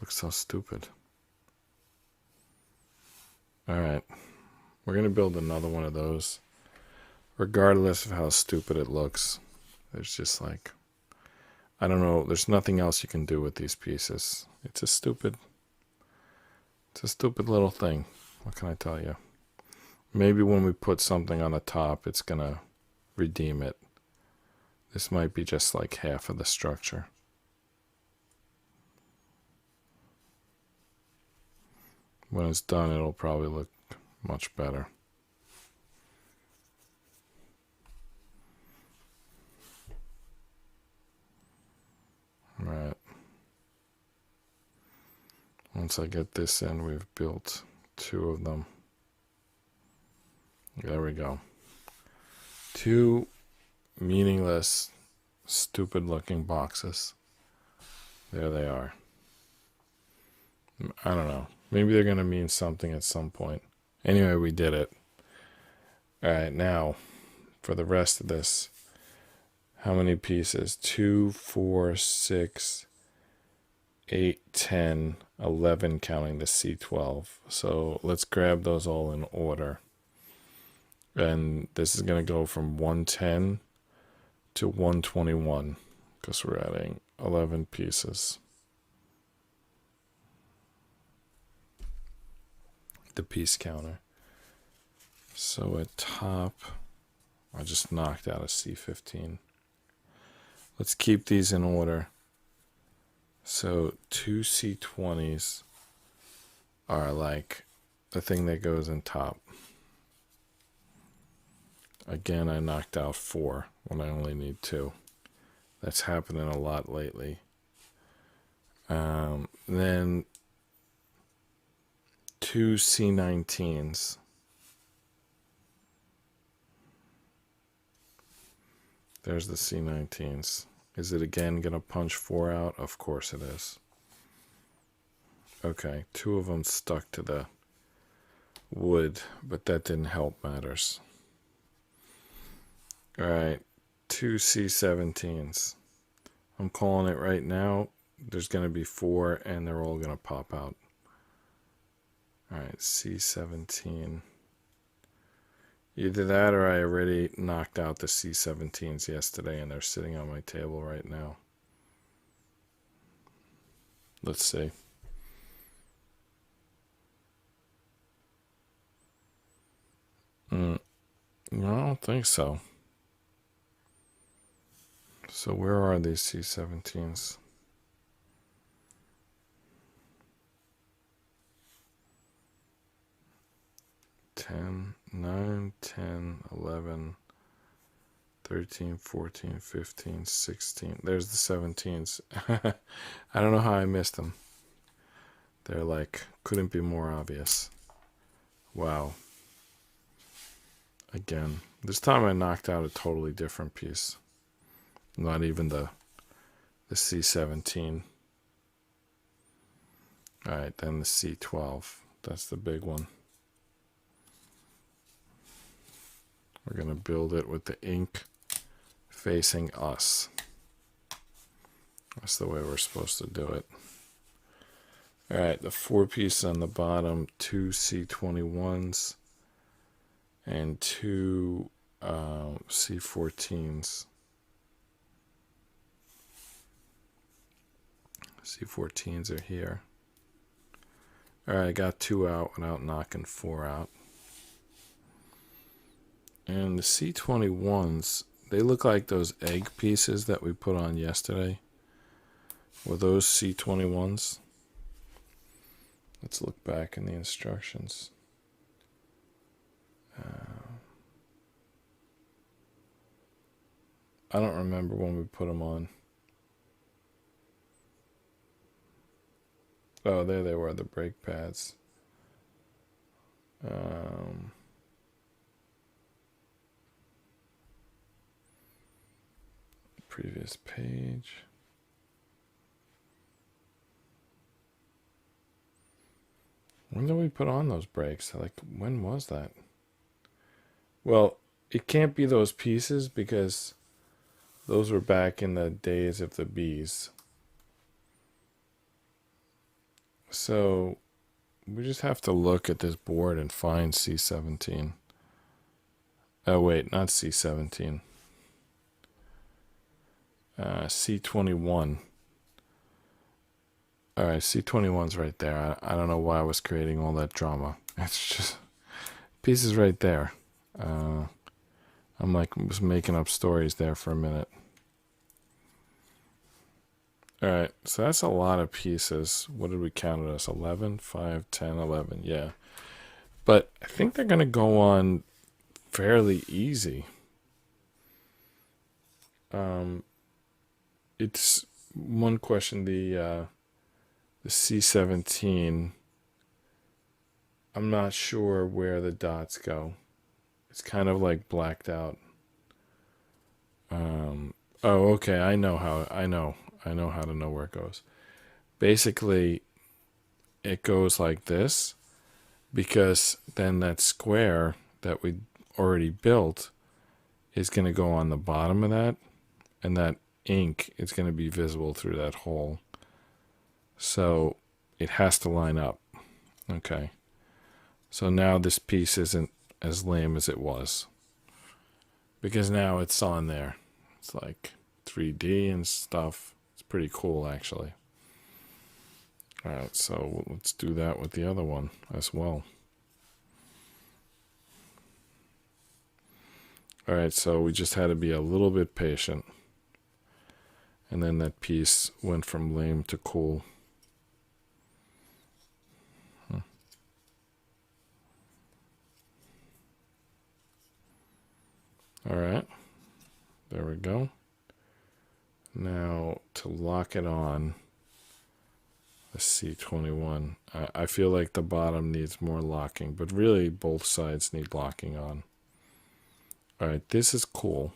Looks so stupid. Alright. We're going to build another one of those. Regardless of how stupid it looks. There's just like... I don't know. There's nothing else you can do with these pieces. It's a stupid little thing. What can I tell you? Maybe when we put something on the top, it's going to redeem it. This might be just like half of the structure. When it's done, it'll probably look much better. Right. Once I get this in, we've built 2 of them. There we go. 2 meaningless, stupid looking boxes. There they are. I don't know. Maybe they're going to mean something at some point. Anyway, we did it. Alright, now, for the rest of this, how many pieces? 2, 4, 6, 8, 10, 11, counting the C12. So let's grab those all in order. And this is going to go from 110 to 121 because we're adding 11 pieces. The piece counter. So at top, I just knocked out a C15. Let's keep these in order. So 2 C20s are like the thing that goes in top. Again, I knocked out 4 when I only need 2. That's happening a lot lately. Then 2 C19s. There's the C19s. Is it again going to punch 4 out? Of course it is. Okay, 2 of them stuck to the wood, but that didn't help matters. Alright, 2 C17s. I'm calling it right now. There's going to be 4 and they're all going to pop out. Alright, C17. Either that or I already knocked out the C17s yesterday and they're sitting on my table right now. Let's see. No, I don't think so. So where are these C17s? Ten, 9, 10, 11, 13, 14, 15, 16. There's the 17s. I don't know how I missed them. They're like, couldn't be more obvious. Wow. Again, this time I knocked out a totally different piece. Not even the C17. Alright, then the C12. That's the big one. We're going to build it with the ink facing us. That's the way we're supposed to do it. Alright, the 4 pieces on the bottom, 2 C21s and 2 C14s. C14s are here. Alright, I got 2 out without knocking 4 out. And the C21s, they look like those egg pieces that we put on yesterday. Were those C21s? Let's look back in the instructions. I don't remember when we put them on. Oh, there they were, the brake pads. Previous page. When did we put on those brakes? Like, when was that? Well, it can't be those pieces because those were back in the days of the bees. So we just have to look at this board and find C17. Oh, wait, not C17. C21. All right, C21's right there. I don't know why I was creating all that drama. It's just pieces right there. I'm like was making up stories there for a minute. All right, so that's a lot of pieces. What did we count it as? 11, 5, 10, 11. Yeah. But I think they're going to go on fairly easy. It's one question, the C17, I'm not sure where the dots go. It's kind of like blacked out. Oh, okay. I know how to know where it goes. Basically, it goes like this because then that square that we already built is going to go on the bottom of that, and that ink is going to be visible through that hole. So it has to line up. Okay. So now this piece isn't as lame as it was, because now it's on there. It's like 3D and stuff. It's pretty cool, actually. All right, so let's do that with the other one as well. All right, so we just had to be a little bit patient. And then that piece went from lame to cool. All right, there we go. Now to lock it on the C21, I feel like the bottom needs more locking, but really both sides need locking on. All right, this is cool.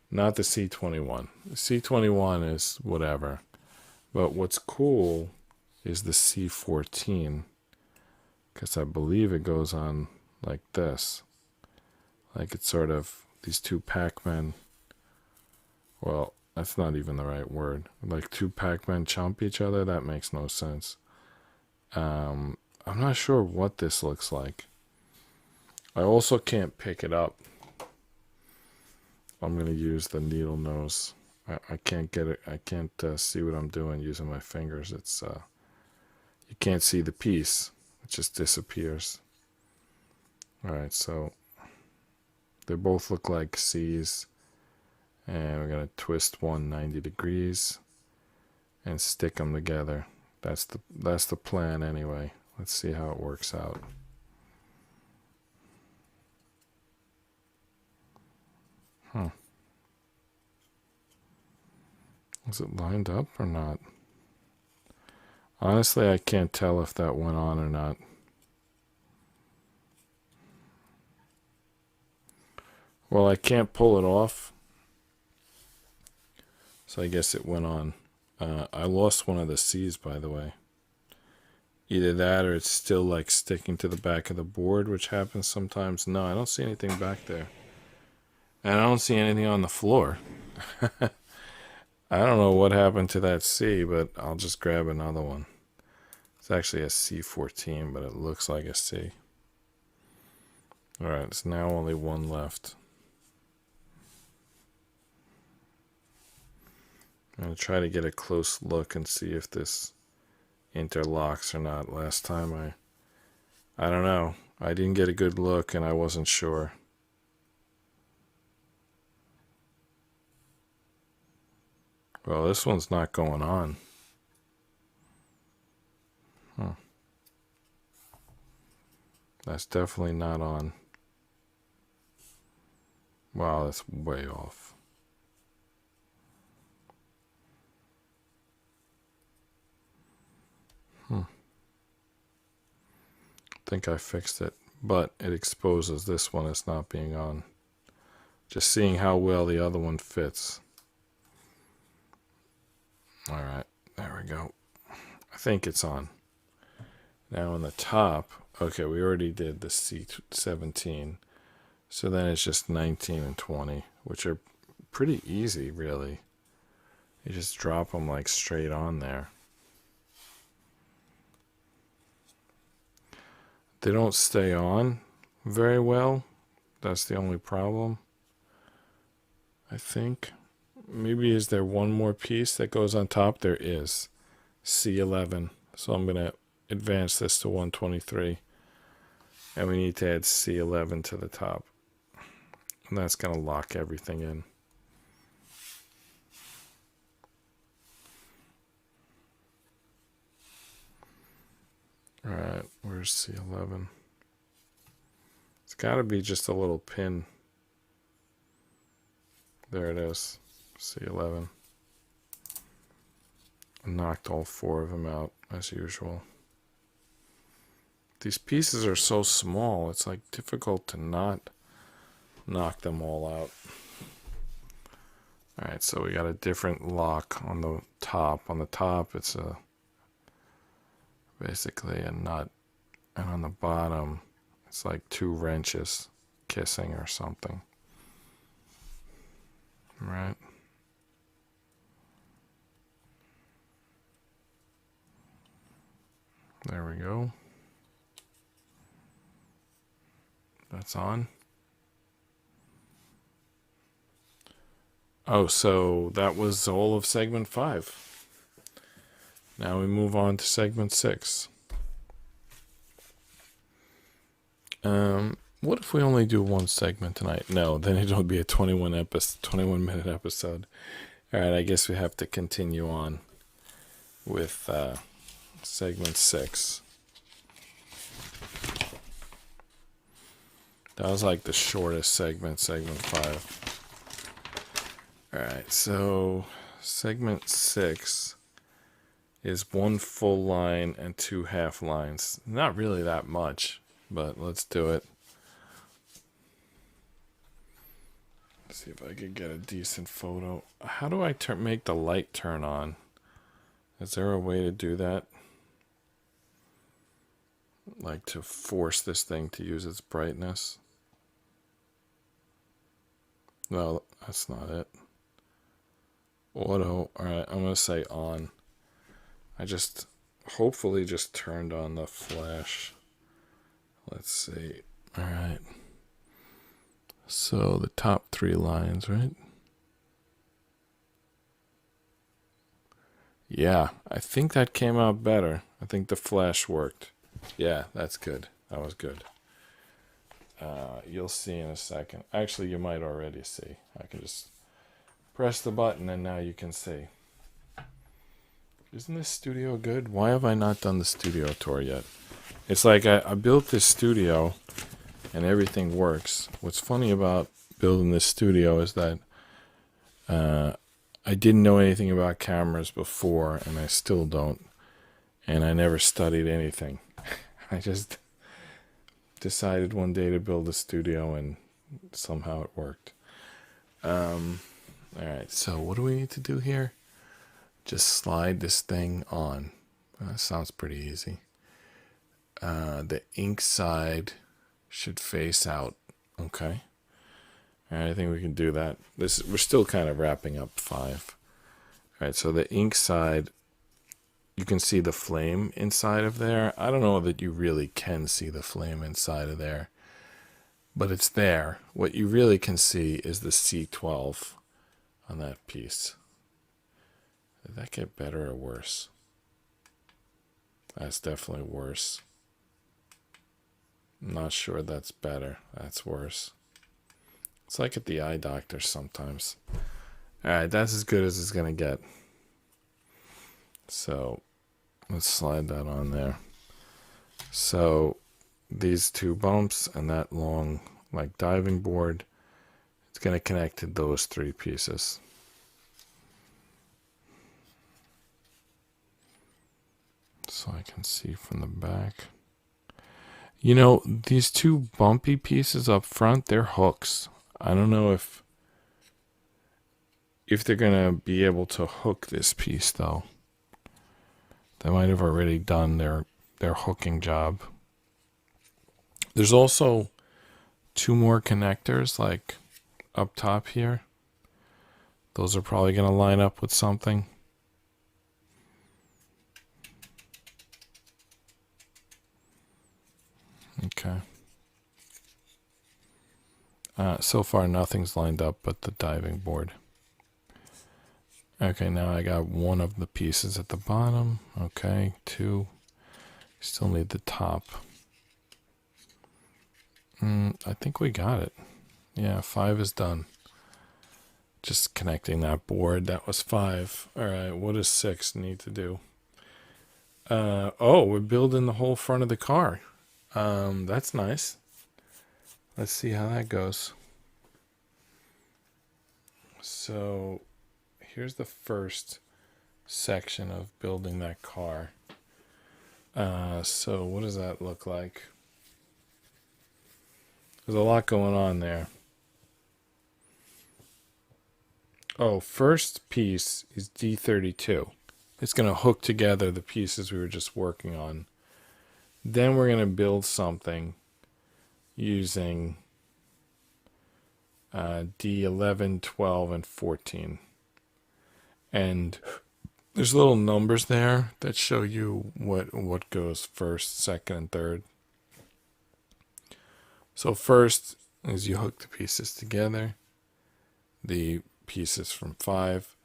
Not the C21. The C21 is whatever. But what's cool is the C14, because I believe it goes on like this. Like it's sort of these two Pac-Men. Well, that's not even the right word. Like two Pac-Men chomp each other? That makes no sense. I'm not sure what this looks like. I also can't pick it up. I'm going to use the needle nose. I can't get it. I can't see what I'm doing using my fingers. It's you can't see the piece. It just disappears. All right, so they both look like C's, and we're gonna twist one 90 degrees and stick them together. That's the plan anyway. Let's see how it works out. Is it lined up or not? Honestly, I can't tell if that went on or not. Well, I can't pull it off, so I guess it went on. I lost one of the C's, by the way. Either that or it's still like sticking to the back of the board, which happens sometimes. No, I don't see anything back there. And I don't see anything on the floor. I don't know what happened to that C, but I'll just grab another one. It's actually a C14, but it looks like a C. All right, it's now only one left. I'm going to try to get a close look and see if this interlocks or not. Last time I don't know. I didn't get a good look and I wasn't sure. Well, this one's not going on. That's definitely not on. Wow, that's way off. I think I fixed it, but it exposes this one as not being on. Just seeing how well the other one fits. All right, there we go. I think it's on. Now on the top, okay, we already did the C17. So then it's just 19 and 20, which are pretty easy, really. You just drop them like straight on there. They don't stay on very well. That's the only problem, I think. Maybe is there one more piece that goes on top? There is. C11. So I'm going to advance this to 123. And we need to add C11 to the top. And that's going to lock everything in. Alright, where's C11? It's got to be just a little pin. There it is. C11. Knocked all 4 of them out, as usual. These pieces are so small, it's like difficult to not knock them all out. Alright, so we got a different lock on the top. On the top, it's basically a nut. And on the bottom, it's like 2 wrenches kissing or something. Right? There we go. That's on. Oh, so that was all of segment 5. Now we move on to segment 6. What if we only do one segment tonight? No, then it'll be a 21-minute episode. All right, I guess we have to continue on with segment 6. That was like the shortest segment 5. All right, so segment 6 is 1 full line and 2 half lines. Not really that much, but let's do it. Let's see if I could get a decent photo. How do I make the light turn on? Is there a way to do that? Like to force this thing to use its brightness? No, that's not it. Auto. Alright, I'm going to say on. I just hopefully just turned on the flash. Let's see. Alright. So the top 3 lines, right? Yeah, I think that came out better. I think the flash worked. Yeah, that's good. That was good. You'll see in a second. Actually, you might already see. I can just press the button and now you can see. Isn't this studio good? Why have I not done the studio tour yet? It's like I built this studio and everything works. What's funny about building this studio is that I didn't know anything about cameras before, and I still don't. And I never studied anything. I just decided one day to build a studio, and somehow it worked. Alright, so what do we need to do here? Just slide this thing on. That sounds pretty easy. The ink side should face out. Okay. Alright, I think we can do that. We're still kind of wrapping up 5. Alright, so the ink side, you can see the flame inside of there. I don't know that you really can see the flame inside of there, but it's there. What you really can see is the C12 on that piece. Did that get better or worse? That's definitely worse. I'm not sure that's better. That's worse. It's like at the eye doctor sometimes. Alright, that's as good as it's going to get. So, let's slide that on there. So, these 2 bumps and that long, like, diving board, it's going to connect to those 3 pieces. So I can see from the back. You know, these 2 bumpy pieces up front, they're hooks. I don't know if they're going to be able to hook this piece, though. They might have already done their their hooking job. There's also 2 more connectors like up top here. Those are probably going to line up with something. Okay. So far nothing's lined up but the diving board. Okay, now I got 1 of the pieces at the bottom. Okay, 2. Still need the top. I think we got it. Yeah, 5 is done. Just connecting that board. That was 5. All right, what does 6 need to do? Oh, we're building the whole front of the car. That's nice. Let's see how that goes. So here's the first section of building that car. So what does that look like? There's a lot going on there. Oh, first piece is D32. It's going to hook together the pieces we were just working on. Then we're going to build something using D11, 12, and 14. And there's little numbers there that show you what goes first, second, and third. So first is you hook the pieces together, the pieces from 5.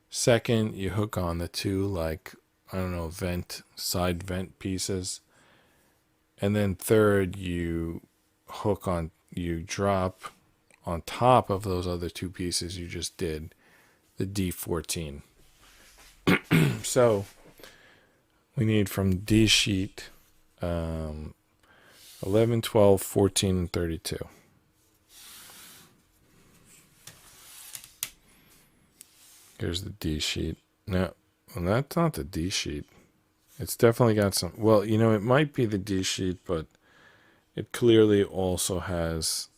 Second, you hook on the 2, like, I don't know, side vent pieces. And then third, you drop on top of those other 2 pieces you just did, the D14. So we need from D sheet 11, 12, 14, and 32. Here's the D sheet. No, well, that's not the D sheet. It's definitely got some. Well, it might be the D sheet, but it clearly also has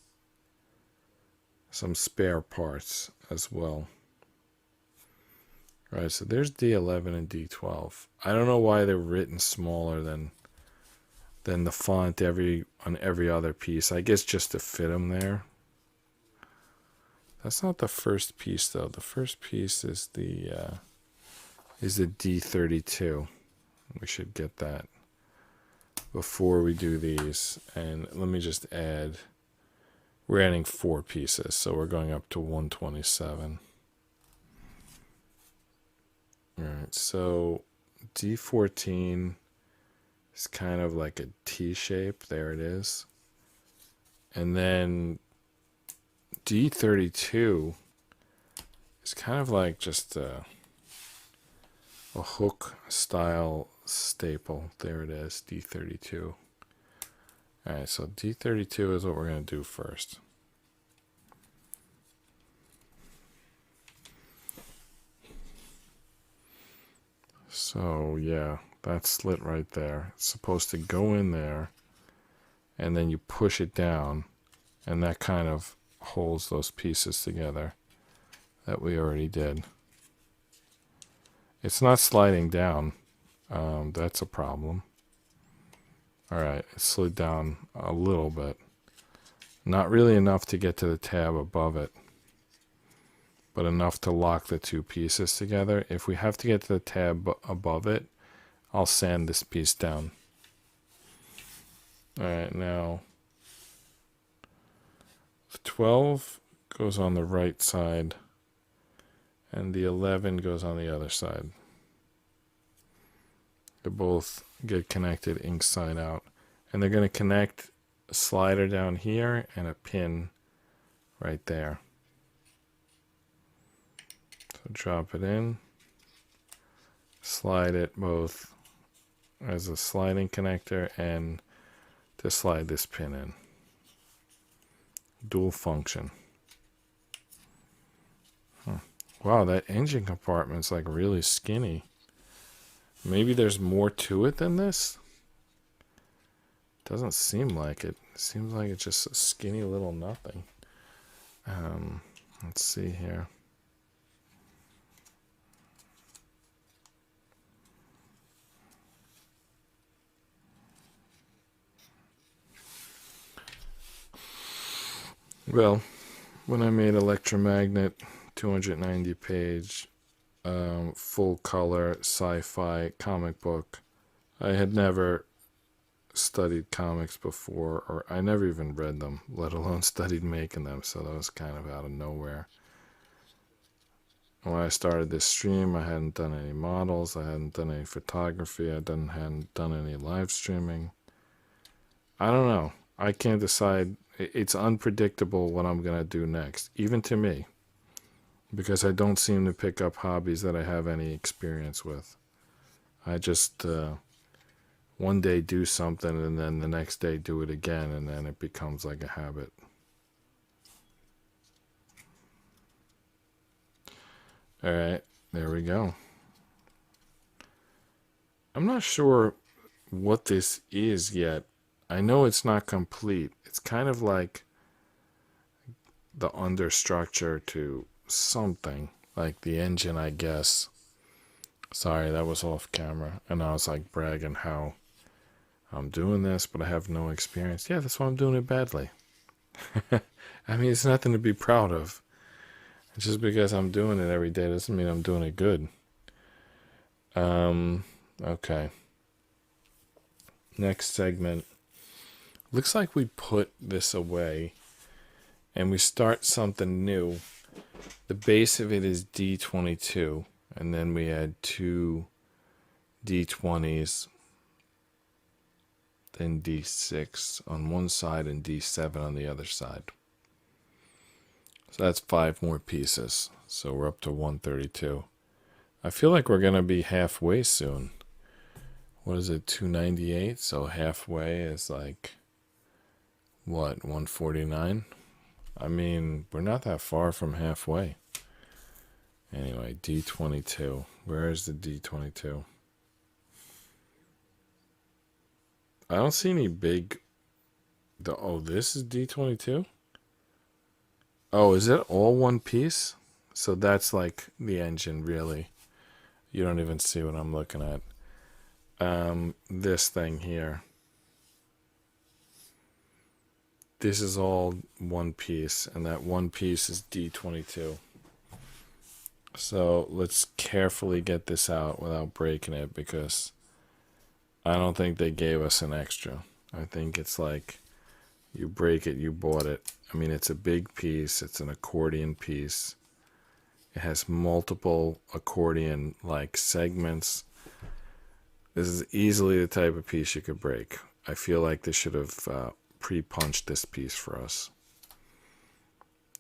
some spare parts as well. All right, so there's D11 and D12. I don't know why they're written smaller than the font on every other piece. I guess just to fit them there. That's not the first piece though. The first piece is the D32. We should get that before we do these. And let me just add. We're adding 4 pieces, so we're going up to 127. All right, so D14 is kind of like a T shape. There it is. And then D32 is kind of like just a hook style staple. There it is, D32. All right, so D32 is what we're going to do first. So yeah, that slit right there. It's supposed to go in there, and then you push it down, and that kind of holds those pieces together that we already did. It's not sliding down. That's a problem. All right, it slid down a little bit. Not really enough to get to the tab above it, but enough to lock the 2 pieces together. If we have to get to the tab above it, I'll sand this piece down. All right, now the 12 goes on the right side, and the 11 goes on the other side. They both get connected inside out, and they're going to connect a slider down here and a pin right there. So drop it in, slide it both as a sliding connector and to slide this pin in. Dual function. Wow, that engine compartment's like really skinny. Maybe there's more to it than this? Doesn't seem like it. It seems like it's just a skinny little nothing. Let's see here. Well, when I made Electromagnet, 290 page, full color sci-fi comic book, I had never studied comics before, or I never even read them, let alone studied making them, so that was kind of out of nowhere. When I started this stream, I hadn't done any models, I hadn't done any photography, I hadn't done any live streaming. I don't know. I can't decide. It's unpredictable what I'm going to do next, even to me, because I don't seem to pick up hobbies that I have any experience with. I just one day do something and then the next day do it again, and then it becomes like a habit. All right, there we go. I'm not sure what this is yet. I know it's not complete. It's kind of like the understructure to something, like the engine, I guess. Sorry, that was off camera. And I was like bragging how I'm doing this, but I have no experience. Yeah, that's why I'm doing it badly. I mean, it's nothing to be proud of. Just because I'm doing it every day doesn't mean I'm doing it good. Okay. Next segment. Looks like we put this away and we start something new. The base of it is D22, and then we add 2 D20s, then D6 on one side and D7 on the other side. So that's 5 more pieces. So we're up to 132. I feel like we're going to be halfway soon. What is it, 298? So halfway is like, what, 149? I mean, we're not that far from halfway. Anyway, D22. Where is the D22? I don't see any big... Oh, this is D22? Oh, is it all one piece? So that's like the engine, really. You don't even see what I'm looking at. This thing here. This is all one piece, and that one piece is D22. So let's carefully get this out without breaking it, because I don't think they gave us an extra. I think it's like, you break it, you bought it. I mean, it's a big piece. It's an accordion piece. It has multiple accordion-like segments. This is easily the type of piece you could break. I feel like they should have pre-punched this piece for us.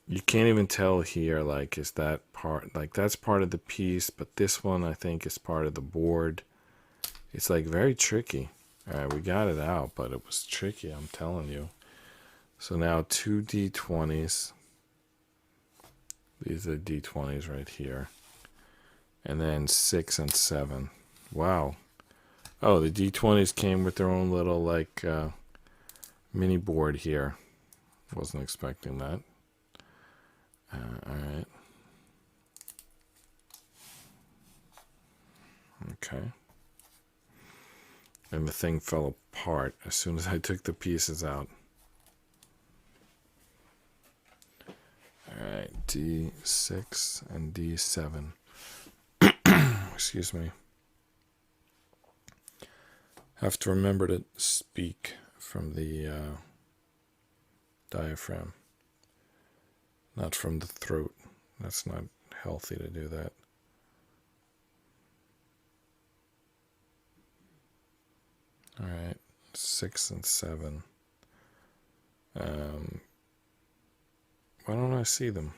You can't even tell here, like, is that part, like, that's part of the piece, but this one I think is part of the board. It's like very tricky. All right, we got it out, but it was tricky, I'm telling you. So now 2 D20s. These are the D20s right here. And then 6 and 7. Wow. Oh, the D20s came with their own little, like, mini board here. Wasn't expecting that. Alright. Okay. And the thing fell apart as soon as I took the pieces out. Alright, D6 and D7. Excuse me. Have to remember to speak from the diaphragm, not from the throat. That's not healthy to do that. Alright, 6 and 7. Why don't I see them?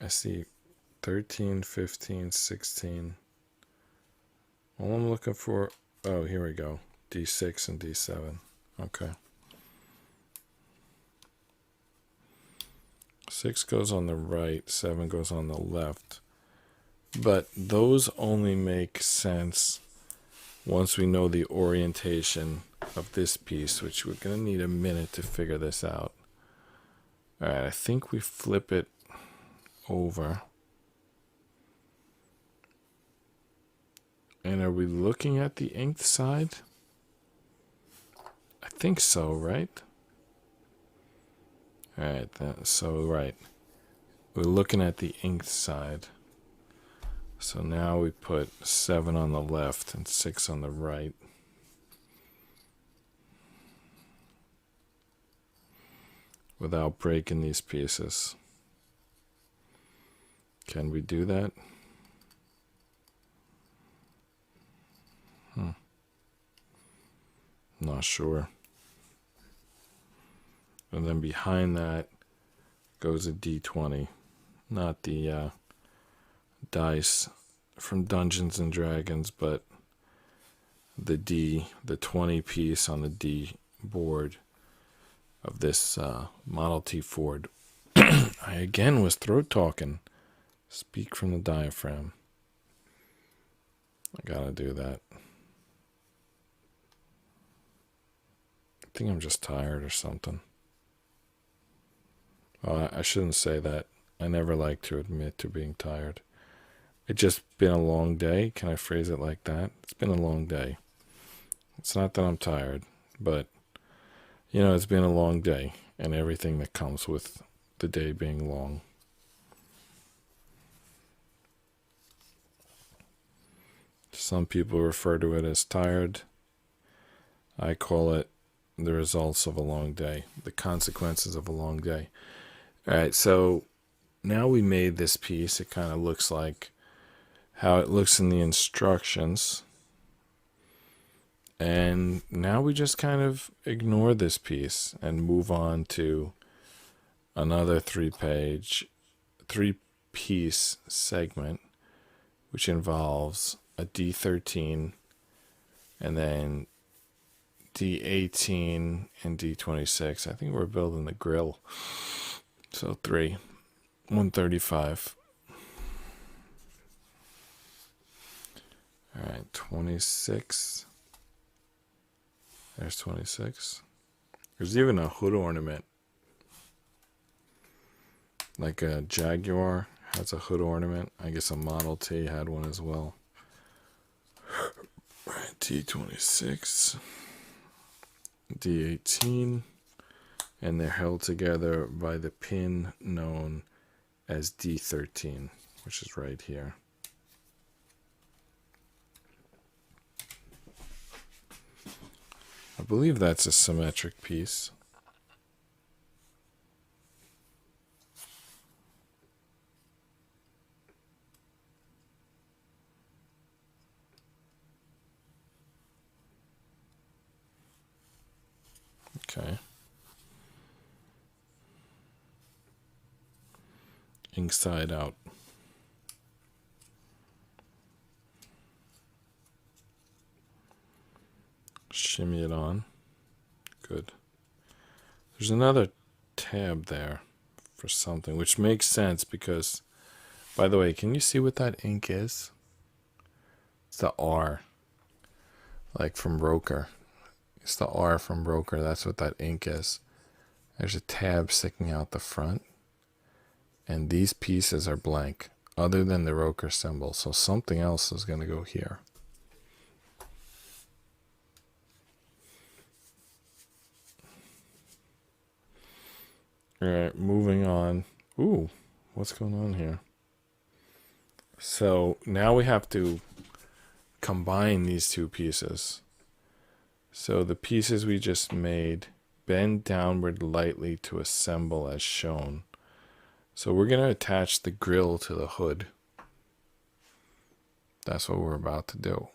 I see 13, 15, 16. All I'm looking for... Oh, here we go. D6 and D7. Okay. 6 goes on the right, 7 goes on the left. But those only make sense once we know the orientation of this piece, which we're going to need a minute to figure this out. All right, I think we flip it over. And are we looking at the inked side? I think so, right? All right, so right. We're looking at the inked side. So now we put 7 on the left and 6 on the right. Without breaking these pieces. Can we do that? Not sure. And then behind that goes a D20. Not the dice from Dungeons and Dragons, but the 20 piece on the D board of this Model T Ford. I again was throat talking. Speak from the diaphragm. I gotta do that. I think I'm just tired or something. I shouldn't say that. I never like to admit to being tired. It's just been a long day. Can I phrase it like that? It's been a long day. It's not that I'm tired, but, you know, it's been a long day and everything that comes with the day being long. Some people refer to it as tired. I call it the results of a long day, the consequences of a long day. All right, so now we made this piece. It kind of looks like how it looks in the instructions. And now we just kind of ignore this piece and move on to another 3-piece segment, which involves a D13 and then D18 and D26. I think we're building the grill. So 135. All right, 26. There's 26. There's even a hood ornament. Like a Jaguar has a hood ornament. I guess a Model T had one as well. All right, D26. D18. And they're held together by the pin known as D13, which is right here. I believe that's a symmetric piece. Okay. Inside out. Shimmy it on. Good. There's another tab there for something, which makes sense because, by the way, can you see what that ink is? It's the R, like from ROKR. It's the R from ROKR. That's what that ink is. There's a tab sticking out the front, and these pieces are blank, other than the ROKR symbol. So something else is going to go here. All right, moving on. Ooh, what's going on here? So now we have to combine these two pieces. So the pieces we just made, bend downward lightly to assemble as shown. So we're going to attach the grill to the hood. That's what we're about to do.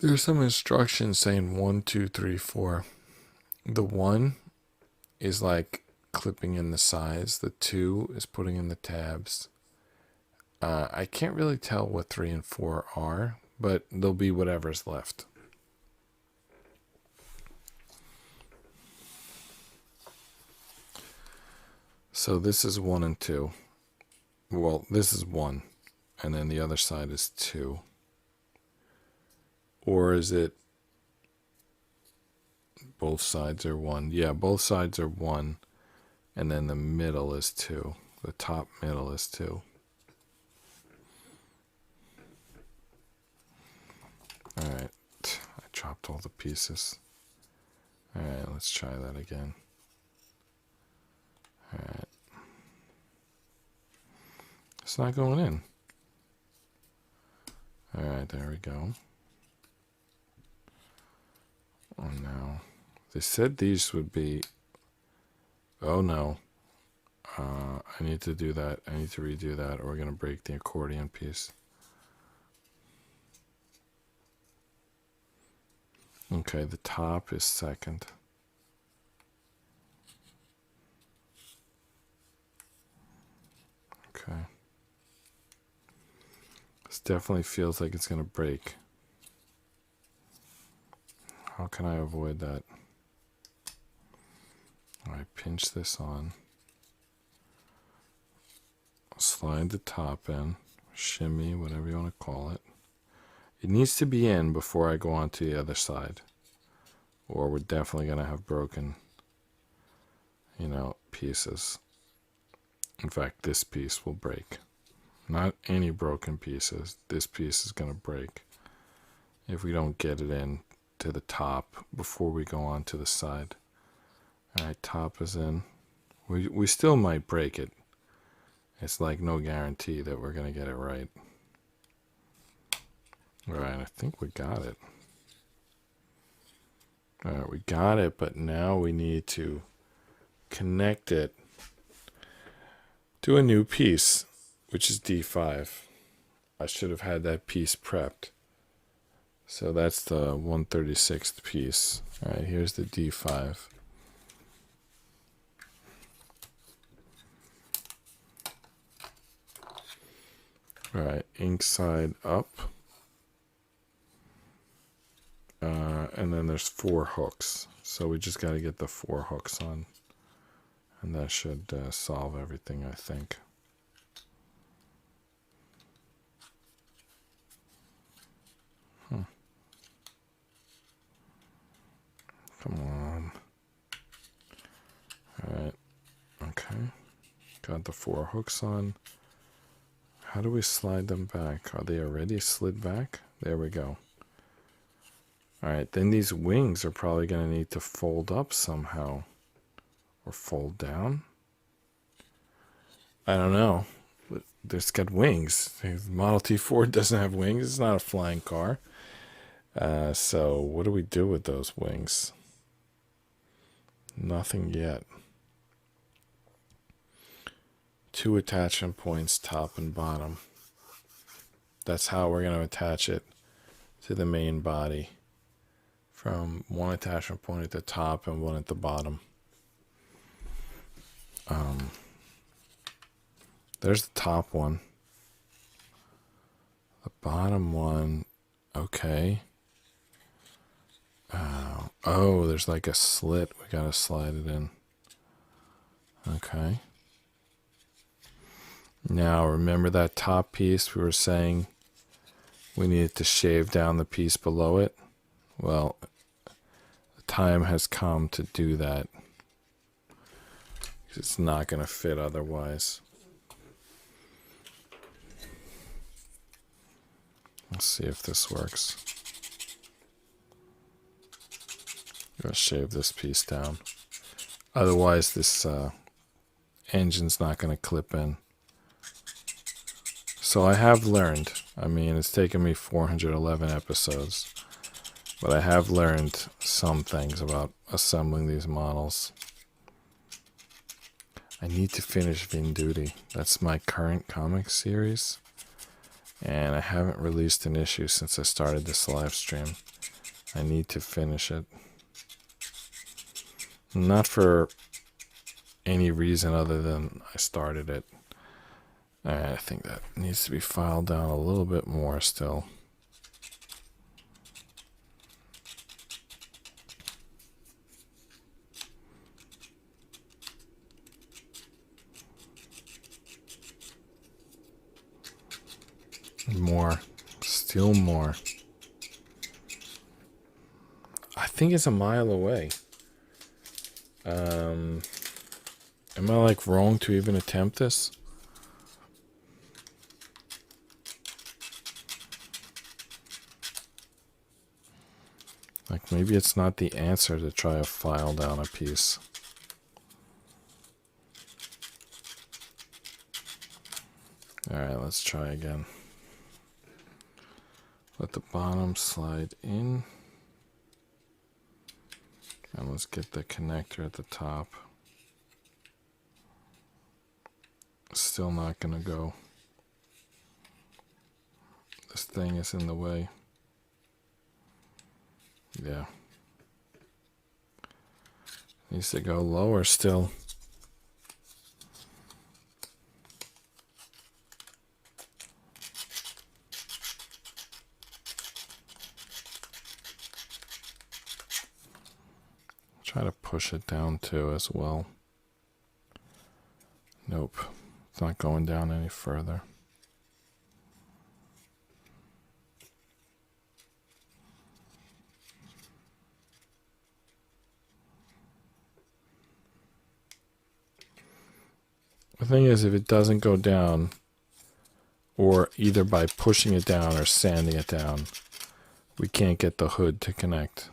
There's some instructions saying 1, 2, 3, 4. The 1 is like clipping in the size. The 2 is putting in the tabs. I can't really tell what 3 and 4 are, but they'll be whatever's left. So this is 1 and 2. Well, this is 1, and then the other side is 2. Or is it both sides are 1? Yeah, both sides are 1, and then the middle is 2. The top middle is 2. All right, I chopped prepped all the pieces. Alright, let's try that again. Alright. It's not going in. Alright, there we go. Oh no. They said these would be... Oh no. I need to do that. I need to redo that or we're going to break the accordion piece. Okay, the top is second. Okay. This definitely feels like it's going to break. How can I avoid that? I pinch this on. Slide the top in. Shimmy, whatever you want to call it. It needs to be in before I go on to the other side. Or we're definitely going to have broken, pieces. In fact, this piece will break. Not any broken pieces. This piece is going to break if we don't get it in to the top before we go on to the side. Alright, top is in. We still might break it. It's like no guarantee that we're going to get it right. Alright, I think we got it. Alright, we got it, but now we need to connect it to a new piece, which is D5. I should have had that piece prepped. So that's the 136th piece. Alright, here's the D5. Alright, ink side up. And then there's 4 hooks. So we just got to get the 4 hooks on. And that should solve everything, I think. Come on. Alright. Okay. Got the 4 hooks on. How do we slide them back? Are they already slid back? There we go. Alright, then these wings are probably going to need to fold up somehow. Or fold down? I don't know. It's got wings. The Model T Ford doesn't have wings. It's not a flying car. So what do we do with those wings? Nothing yet. 2 attachment points, top and bottom. That's how we're going to attach it to the main body. From 1 attachment point at the top and 1 at the bottom. There's the top one. The bottom one, okay. Oh, there's like a slit. We gotta slide it in. Okay. Now, remember that top piece we were saying we needed to shave down the piece below it? Well, the time has come to do that. It's not going to fit otherwise. Let's see if this works. I'm going to shave this piece down. Otherwise, this engine's not going to clip in. So I have learned. I mean, it's taken me 411 episodes. But I have learned some things about assembling these models. I need to finish Venduti. That's my current comic series. And I haven't released an issue since I started this live stream. I need to finish it. Not for any reason other than I started it. I think that needs to be filed down a little bit more still. More. Still more. I think it's a mile away. Am I like wrong to even attempt this? Like maybe it's not the answer to try to file down a piece. Alright, let's try again. Let the bottom slide in. And let's get the connector at the top. Still not gonna go. This thing is in the way. Yeah. Needs to go lower still. Try to push it down too as well. Nope. It's not going down any further. The thing is, if it doesn't go down, or either by pushing it down or sanding it down, we can't get the hood to connect.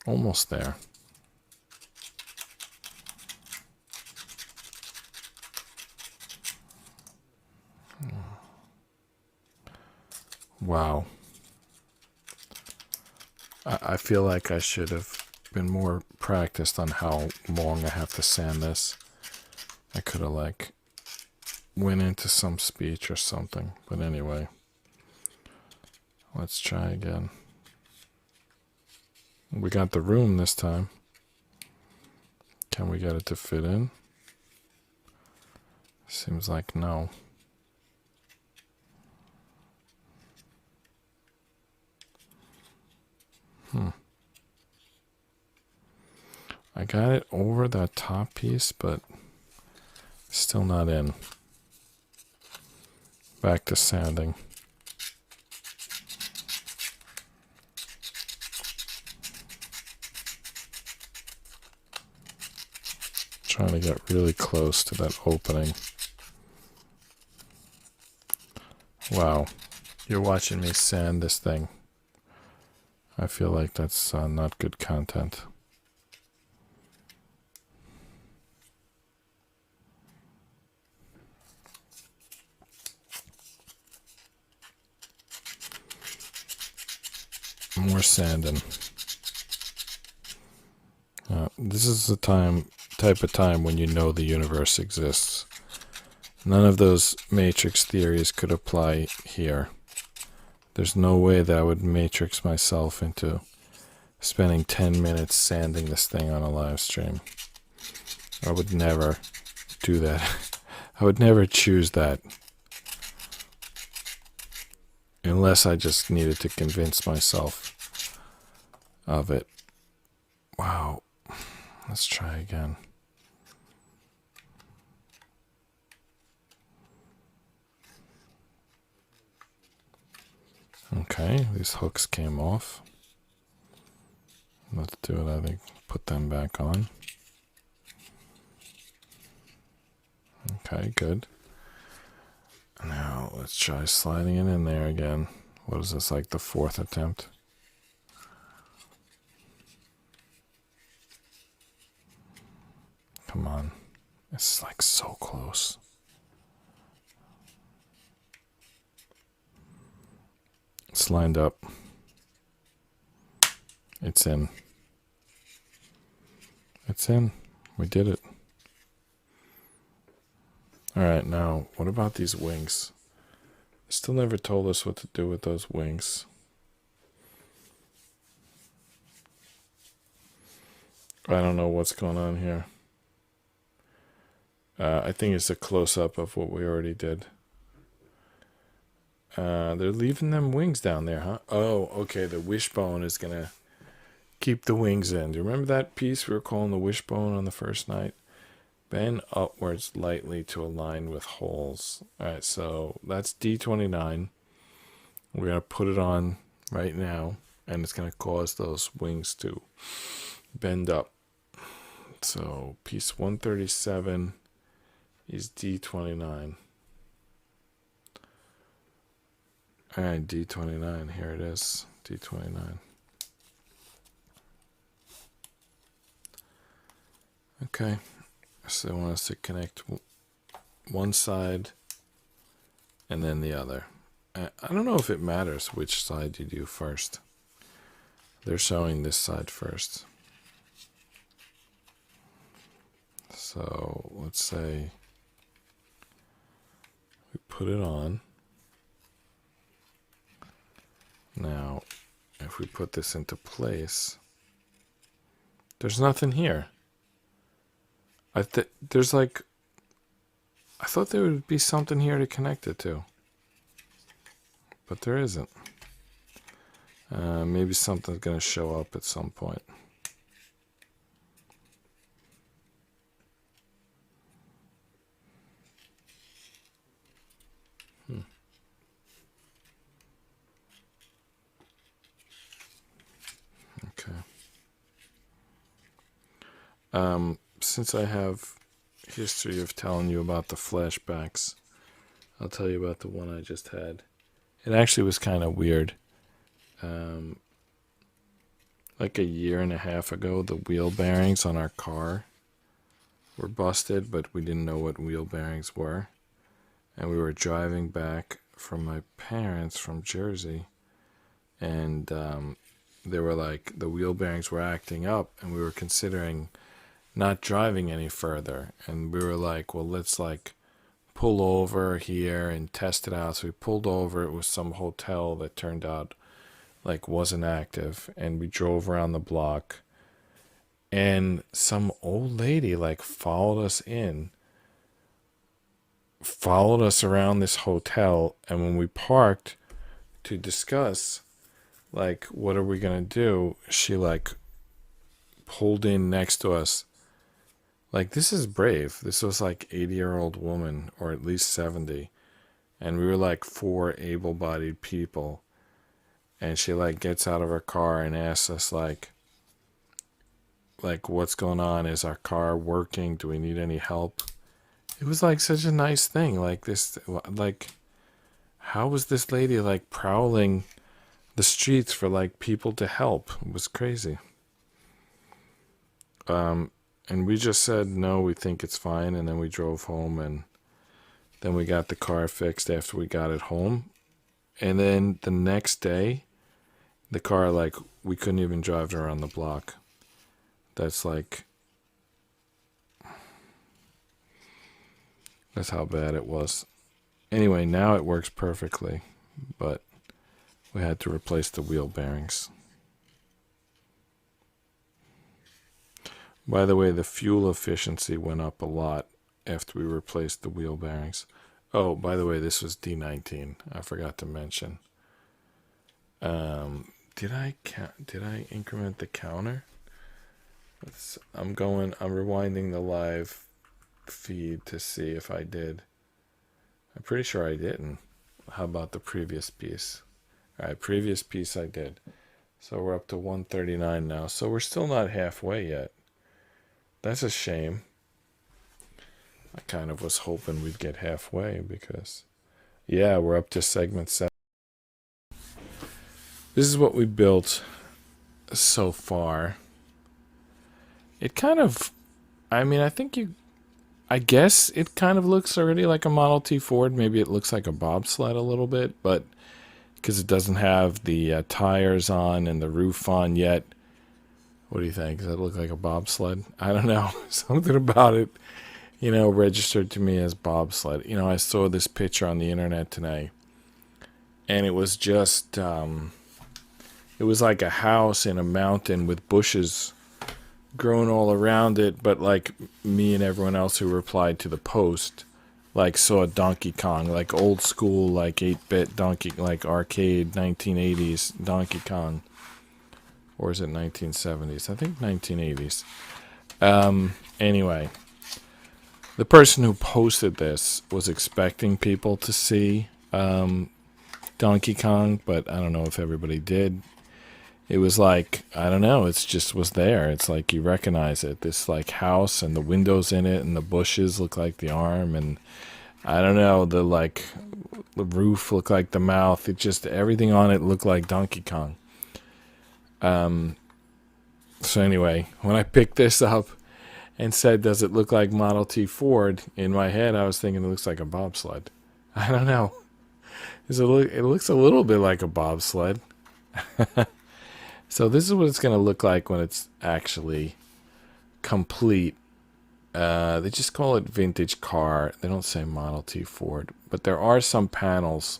Almost there. Wow. I feel like I should have been more practiced on how long I have to sand this. I could have like went into some speech or something. But anyway, let's try again. We got the room this time. Can we get it to fit in? Seems like no. I got it over that top piece, but still not in. Back to sanding. Trying to get really close to that opening. Wow, you're watching me sand this thing. I feel like that's not good content. More sanding. This is the type of time when you know the universe exists. None of those matrix theories could apply here. There's no way that I would matrix myself into spending 10 minutes sanding this thing on a live stream. I would never do that. I would never choose that. Unless I just needed to convince myself of it. Wow. Let's try again. Okay, these hooks came off. Let's do it, I think. Put them back on. Okay, good. Now, let's try sliding it in there again. What is this, like the fourth attempt? Come on. It's like so close. It's lined up. It's in. It's in. We did it. Alright, now, what about these wings? Still never told us what to do with those wings. I don't know what's going on here. I think it's a close-up of what we already did. They're leaving them wings down there, huh? Oh, okay, the wishbone is going to keep the wings in. Do you remember that piece we were calling the wishbone on the first night? Bend upwards lightly to align with holes. Alright, so that's D29. We're going to put it on right now, and it's going to cause those wings to bend up. So piece 137 is D29. Alright, D29, here it is. D29. Okay, so I want us to connect one side and then the other. I don't know if it matters which side you do first. They're showing this side first. So let's say we put it on. Now, if we put this into place, there's nothing here. There's like, I thought there would be something here to connect it to, but there isn't. Maybe something's going to show up at some point. Okay. Since I have history of telling you about the flashbacks, I'll tell you about the one I just had. It actually was kind of weird. Like a year and a half ago, the wheel bearings on our car were busted, but we didn't know what wheel bearings were. And we were driving back from my parents from Jersey, and they were like, the wheel bearings were acting up, and we were considering not driving any further. And we were like, well, let's like pull over here and test it out. So we pulled over. It was some hotel that turned out like wasn't active, and we drove around the block, and some old lady like followed us around this hotel. And when we parked to discuss like what are we gonna do, she like pulled in next to us. Like, this is brave. This was like 80-year-old woman, or at least 70, and we were like 4 able-bodied people. And she like gets out of her car and asks us like what's going on? Is our car working? Do we need any help? It was like such a nice thing. Like this, like, how was this lady like prowling the streets for like people to help? It was crazy. And we just said, no, we think it's fine. And then we drove home, and then we got the car fixed after we got it home. And then the next day, the car, like, we couldn't even drive it around the block. That's like, that's how bad it was. Anyway, now it works perfectly, but we had to replace the wheel bearings. By the way, the fuel efficiency went up a lot after we replaced the wheel bearings. Oh, by the way, this was D19. I forgot to mention. Did I increment the counter? I'm rewinding the live feed to see if I did. I'm pretty sure I didn't. How about the previous piece? All right, previous piece I did. So we're up to 139 now. So we're still not halfway yet. That's a shame. I kind of was hoping we'd get halfway because, yeah, we're up to segment 7. This is what we built so far. It kind of, I mean, I guess it kind of looks already like a Model T Ford. Maybe it looks like a bobsled a little bit, but because it doesn't have the tires on and the roof on yet. What do you think? Does that look like a bobsled? I don't know. Something about it, registered to me as bobsled. I saw this picture on the internet today, and it was just, it was like a house in a mountain with bushes growing all around it, but like me and everyone else who replied to the post, like saw Donkey Kong, like old school, like 8-bit Donkey, like arcade 1980s Donkey Kong. Or is it 1970s? I think 1980s. Anyway, the person who posted this was expecting people to see Donkey Kong, but I don't know if everybody did. It was like, I don't know, it's just was there. It's like you recognize it. This like house and the windows in it and the bushes look like the arm, and I don't know, the roof looked like the mouth. It just, everything on it looked like Donkey Kong. So anyway, when I picked this up and said, does it look like Model T Ford? In my head, I was thinking it looks like a bobsled. I don't know. It looks a little bit like a bobsled. So this is what it's going to look like when it's actually complete. They just call it vintage car. They don't say Model T Ford. But there are some panels,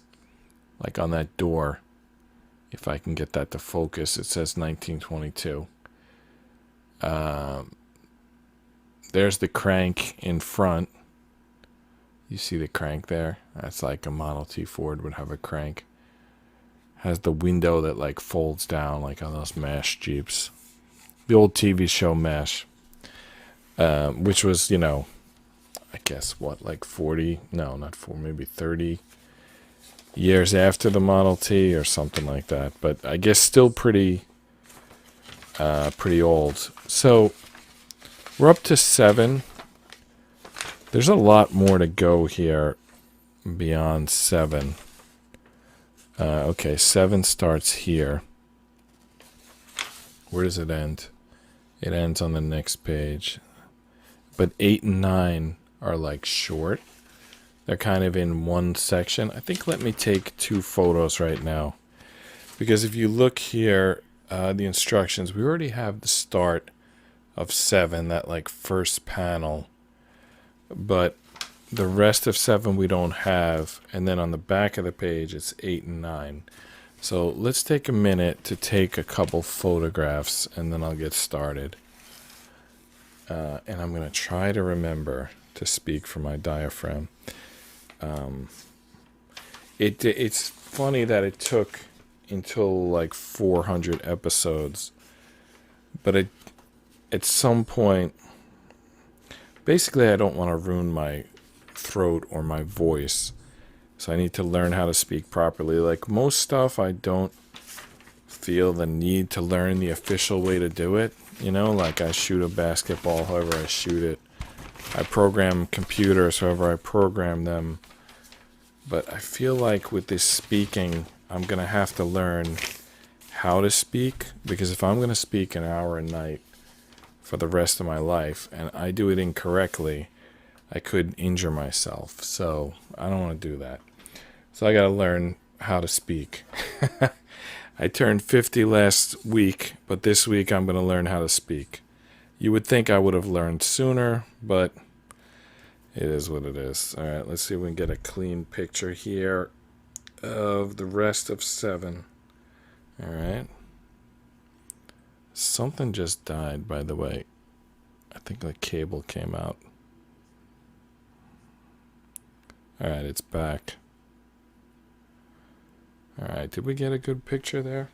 like on that door. If I can get that to focus, it says 1922. There's the crank in front. You see the crank there? That's like a Model T Ford would have a crank. Has the window that like folds down like on those MASH Jeeps. The old TV show MASH. Which was, you know, I guess what, like 40? No, not 4, maybe 30 years after the Model T or something like that. But I guess still pretty old. So we're up to 7. There's a lot more to go here beyond 7. Okay, 7 starts here. Where does it end? It ends on the next page. But 8 and 9 are like short. They're kind of in one section. I think let me take 2 photos right now. Because if you look here, the instructions, we already have the start of 7, that like first panel. But the rest of 7 we don't have. And then on the back of the page, it's 8 and 9. So let's take a minute to take a couple photographs and then I'll get started. And I'm going to try to remember to speak for my diaphragm. It's funny that it took until like 400 episodes. But at some point, basically I don't want to ruin my throat or my voice. So I need to learn how to speak properly. Like most stuff, I don't feel the need to learn the official way to do it. You know, like I shoot a basketball however I shoot it. I program computers however I program them. But I feel like with this speaking, I'm going to have to learn how to speak. Because if I'm going to speak an hour a night for the rest of my life, and I do it incorrectly, I could injure myself. So I don't want to do that. So I got to learn how to speak. I turned 50 last week, but this week I'm going to learn how to speak. You would think I would have learned sooner, but it is what it is. All right, let's see if we can get a clean picture here of the rest of 7. All right. Something just died, by the way. I think the cable came out. All right, it's back. All right, did we get a good picture there?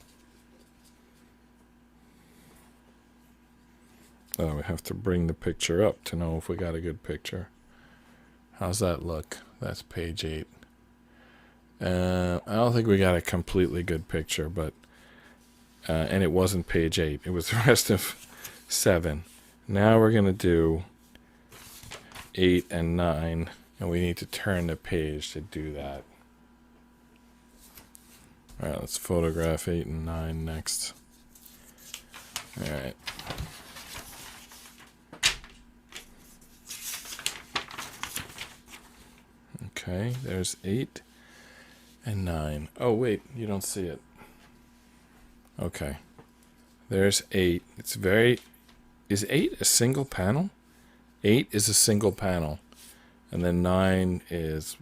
Oh, we have to bring the picture up to know if we got a good picture. How's that look? That's page 8. I don't think we got a completely good picture, but and it wasn't page 8. It was the rest of 7. Now we're going to do 8 and 9, and we need to turn the page to do that. All right, let's photograph 8 and 9 next. All right. Okay, there's 8 and 9. Oh, wait, you don't see it. Okay. There's 8. Is 8 a single panel? 8 is a single panel. And then 9 is,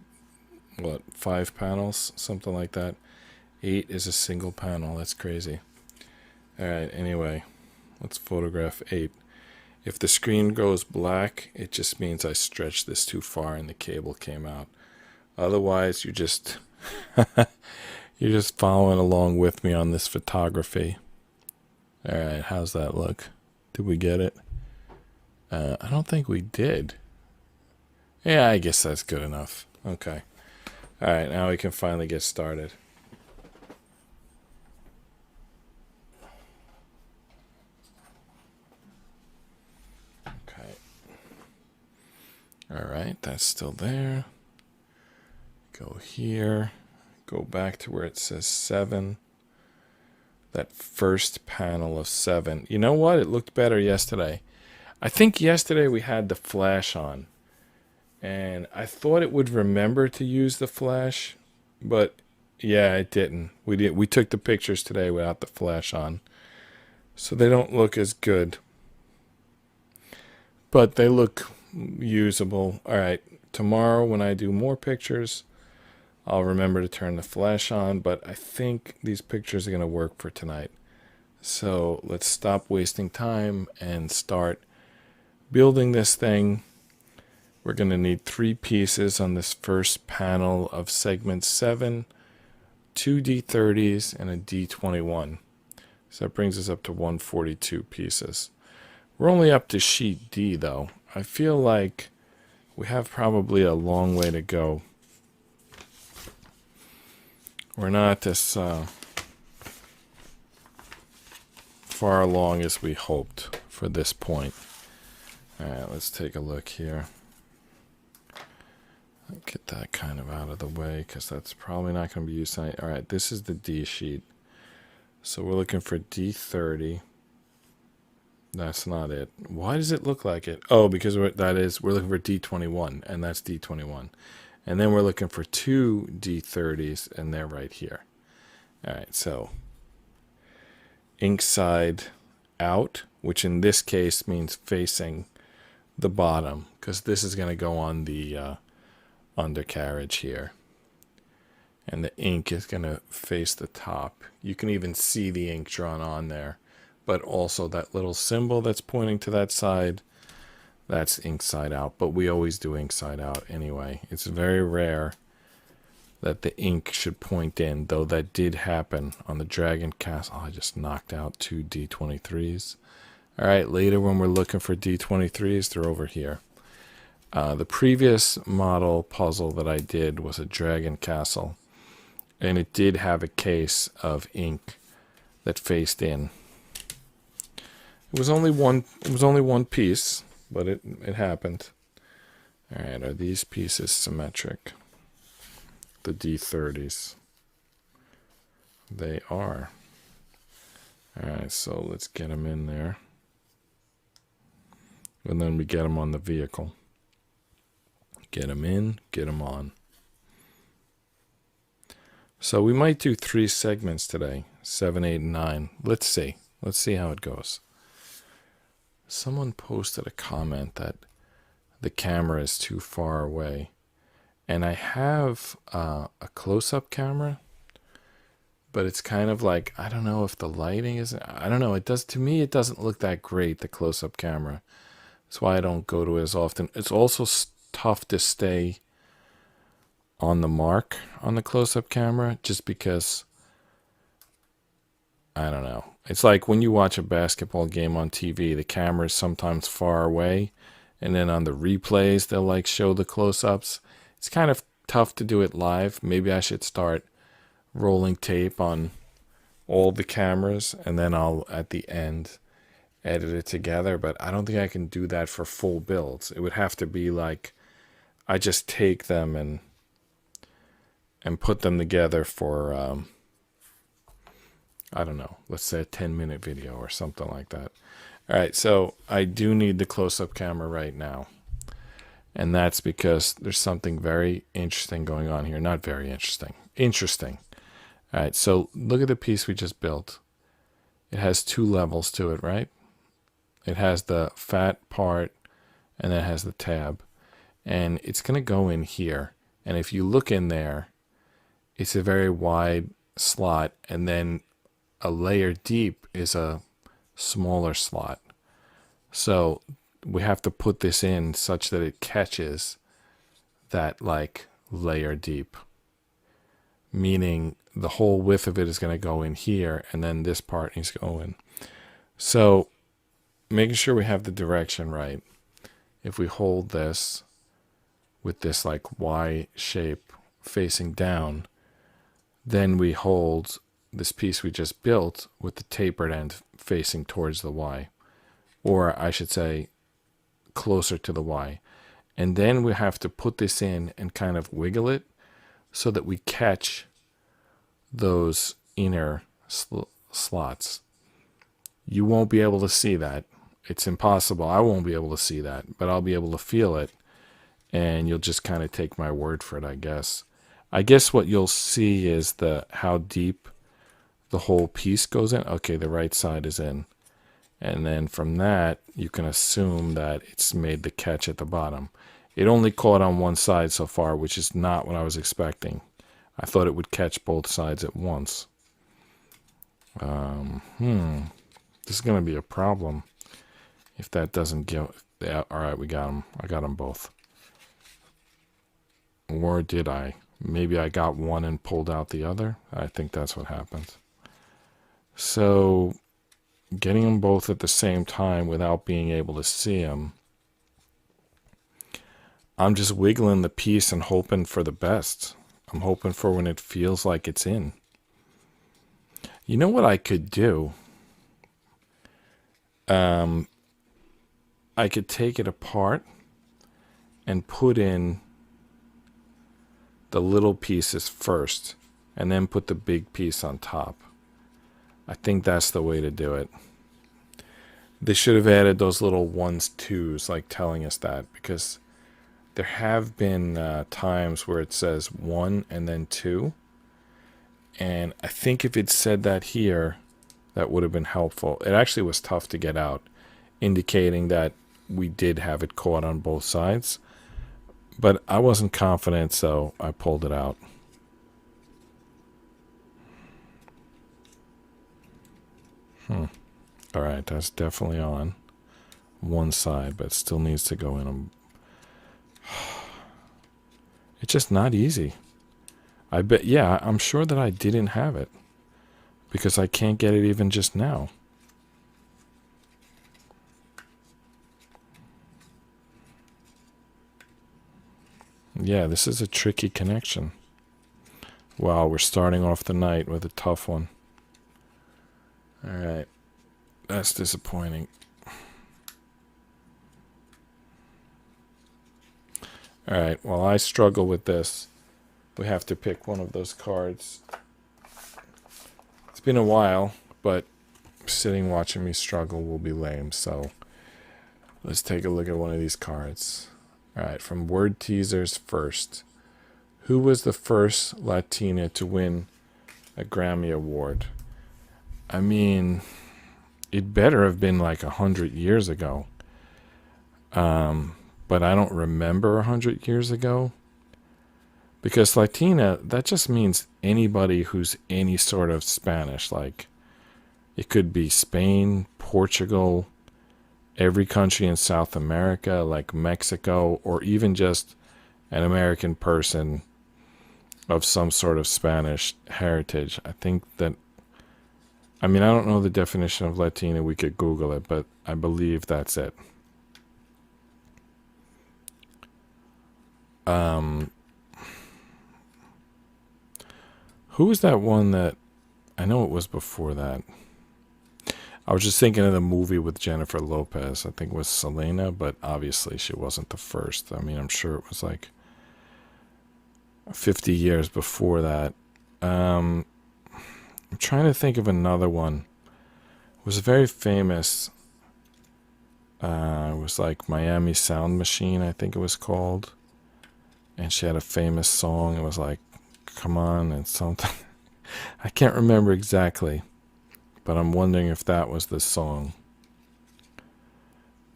what, 5 panels? Something like that. 8 is a single panel. That's crazy. All right, anyway, let's photograph 8. If the screen goes black, it just means I stretched this too far and the cable came out. Otherwise, you're just following along with me on this photography. All right, how's that look? Did we get it? I don't think we did. Yeah, I guess that's good enough. Okay. All right, now we can finally get started. Okay. All right, that's still there. Go here. Go back to where it says 7. that first panel of 7. You know what? It looked better yesterday. I think yesterday we had the flash on, and I thought it would remember to use the flash, but yeah, it didn't. We took the pictures today without the flash on, so they don't look as good, but they look usable. All right, tomorrow when I do more pictures, I'll remember to turn the flash on, but I think these pictures are going to work for tonight. So let's stop wasting time and start building this thing. We're going to need 3 pieces on this first panel of segment 7, 2 D30s, and a D21. So that brings us up to 142 pieces. We're only up to sheet D, though. I feel like we have probably a long way to go. We're not as far along as we hoped for this point. All right, let's take a look here. Get that kind of out of the way because that's probably not going to be used tonight. All right, this is the D sheet. So we're looking for D30. That's not it. Why does it look like it? Oh, because we're looking for D21, and that's D21. And then we're looking for 2 D30s, and they're right here. All right, so ink side out, which in this case means facing the bottom, because this is going to go on the undercarriage here. And the ink is going to face the top. You can even see the ink drawn on there, but also that little symbol that's pointing to that side, that's ink side out, but we always do ink side out anyway. It's very rare that the ink should point in, though that did happen on the Dragon Castle. I just knocked out 2 D23s. All right, later when we're looking for D23s, they're over here. The previous model puzzle that I did was a Dragon Castle, and it did have a case of ink that faced in. It was only one piece, but it happened. All right, are these pieces symmetric? The D30s. They are. All right, so let's get them in there. And then we get them on the vehicle. Get them in, get them on. So we might do 3 segments today, 7, 8, and 9. Let's see. Let's see how it goes. Someone posted a comment that the camera is too far away. And I have a close-up camera, but it's kind of like, I don't know if the lighting is, I don't know. To me, it doesn't look that great, the close-up camera. That's why I don't go to it as often. It's also tough to stay on the mark on the close-up camera just because, I don't know. It's like when you watch a basketball game on TV, the camera is sometimes far away, and then on the replays, they'll like show the close-ups. It's kind of tough to do it live. Maybe I should start rolling tape on all the cameras, and then I'll, at the end, edit it together. But I don't think I can do that for full builds. It would have to be like I just take them and put them together for, I don't know, let's say a 10-minute video or something like that. All right, so I do need the close-up camera right now. And that's because there's something very interesting going on here. Not very interesting. Interesting. All right, so look at the piece we just built. It has 2 levels to it, right? It has the fat part, and then it has the tab. And it's going to go in here. And if you look in there, it's a very wide slot. And then a layer deep is a smaller slot. So we have to put this in such that it catches that like layer deep, meaning the whole width of it is going to go in here, and then this part needs to go in. So making sure we have the direction right. If we hold this with this like Y shape facing down, then we hold this piece we just built with the tapered end facing towards the Y, or I should say closer to the Y. And then we have to put this in and kind of wiggle it so that we catch those inner slots. You won't be able to see that. It's impossible. I won't be able to see that, but I'll be able to feel it, and you'll just kind of take my word for it, I guess. I guess what you'll see is how deep the whole piece goes in. Okay, the right side is in. And then from that, you can assume that it's made the catch at the bottom. It only caught on one side so far, which is not what I was expecting. I thought it would catch both sides at once. This is going to be a problem if that doesn't get... Yeah, all right, we got them. I got them both. Or did I? Maybe I got one and pulled out the other. I think that's what happened. So getting them both at the same time without being able to see them, I'm just wiggling the piece and hoping for the best. I'm hoping for when it feels like it's in. You know what I could do? I could take it apart and put in the little pieces first and then put the big piece on top. I think that's the way to do it. They should have added those little 1s, 2s, like telling us that, because there have been times where it says 1 and then 2. And I think if it said that here, that would have been helpful. It actually was tough to get out, indicating that we did have it caught on both sides. But I wasn't confident, so I pulled it out. All right, that's definitely on one side, but still needs to go in. It's just not easy. I bet, yeah, I'm sure that I didn't have it because I can't get it even just now. Yeah, this is a tricky connection. Wow, we're starting off the night with a tough one. All right, that's disappointing. All right, well, I struggle with this. We have to pick one of those cards. It's been a while, but sitting watching me struggle will be lame, so let's take a look at one of these cards. All right, from Word Teasers first. Who was the first Latina to win a Grammy Award? I mean, it better have been like 100 years ago. But I don't remember 100 years ago. Because Latina, that just means anybody who's any sort of Spanish. Like, it could be Spain, Portugal, every country in South America, like Mexico, or even just an American person of some sort of Spanish heritage. I think that, I mean, I don't know the definition of Latina. We could Google it, but I believe that's it. Who was that one that, I know it was before that. I was just thinking of the movie with Jennifer Lopez. I think it was Selena, but obviously she wasn't the first. I mean, I'm sure it was like 50 years before that. I'm trying to think of another one. It was very famous. It was like Miami Sound Machine, I think it was called. And she had a famous song. It was like, come on, and something. I can't remember exactly, but I'm wondering if that was the song.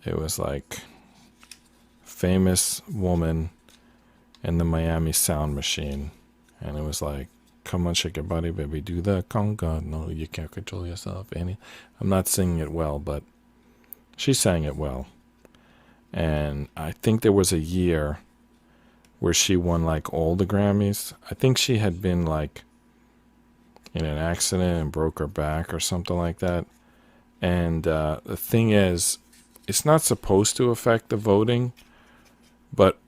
It was like famous woman and the Miami Sound Machine. And it was like, come on, shake your body, baby, do the conga. No, you can't control yourself. I'm not singing it well, but she sang it well. And I think there was a year where she won like all the Grammys. I think she had been like in an accident and broke her back or something like that. And the thing is, it's not supposed to affect the voting, but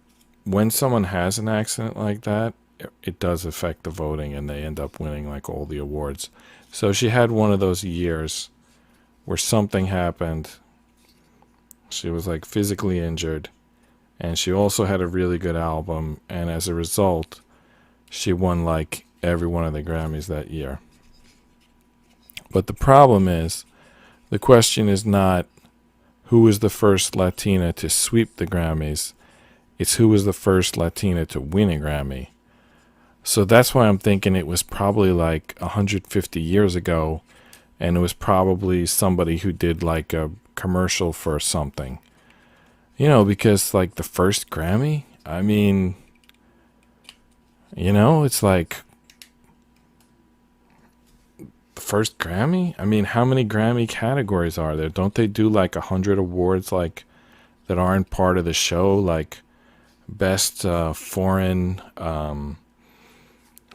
when someone has an accident like that, it does affect the voting and they end up winning like all the awards. So she had one of those years where something happened. She was like physically injured. And she also had a really good album. And as a result, she won like every one of the Grammys that year. But the problem is, the question is not who was the first Latina to sweep the Grammys. It's who was the first Latina to win a Grammy. So that's why I'm thinking it was probably like 150 years ago, and it was probably somebody who did like a commercial for something. Because like the first Grammy, I mean, it's like the first Grammy. I mean, how many Grammy categories are there? Don't they do like 100 awards like that aren't part of the show, like best foreign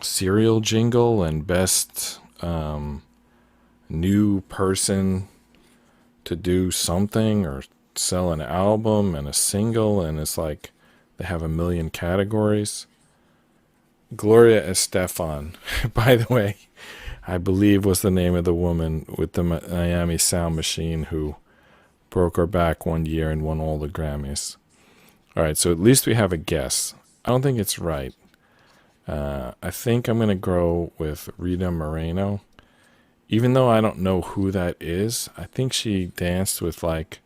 cereal jingle and best new person to do something or sell an album and a single, and it's like they have a million categories. Gloria Estefan, by the way, I believe was the name of the woman with the Miami Sound Machine who broke her back one year and won all the Grammys. All right, so at least we have a guess. I don't think it's right. I think I'm going to go with Rita Moreno. Even though I don't know who that is, I think she danced with like,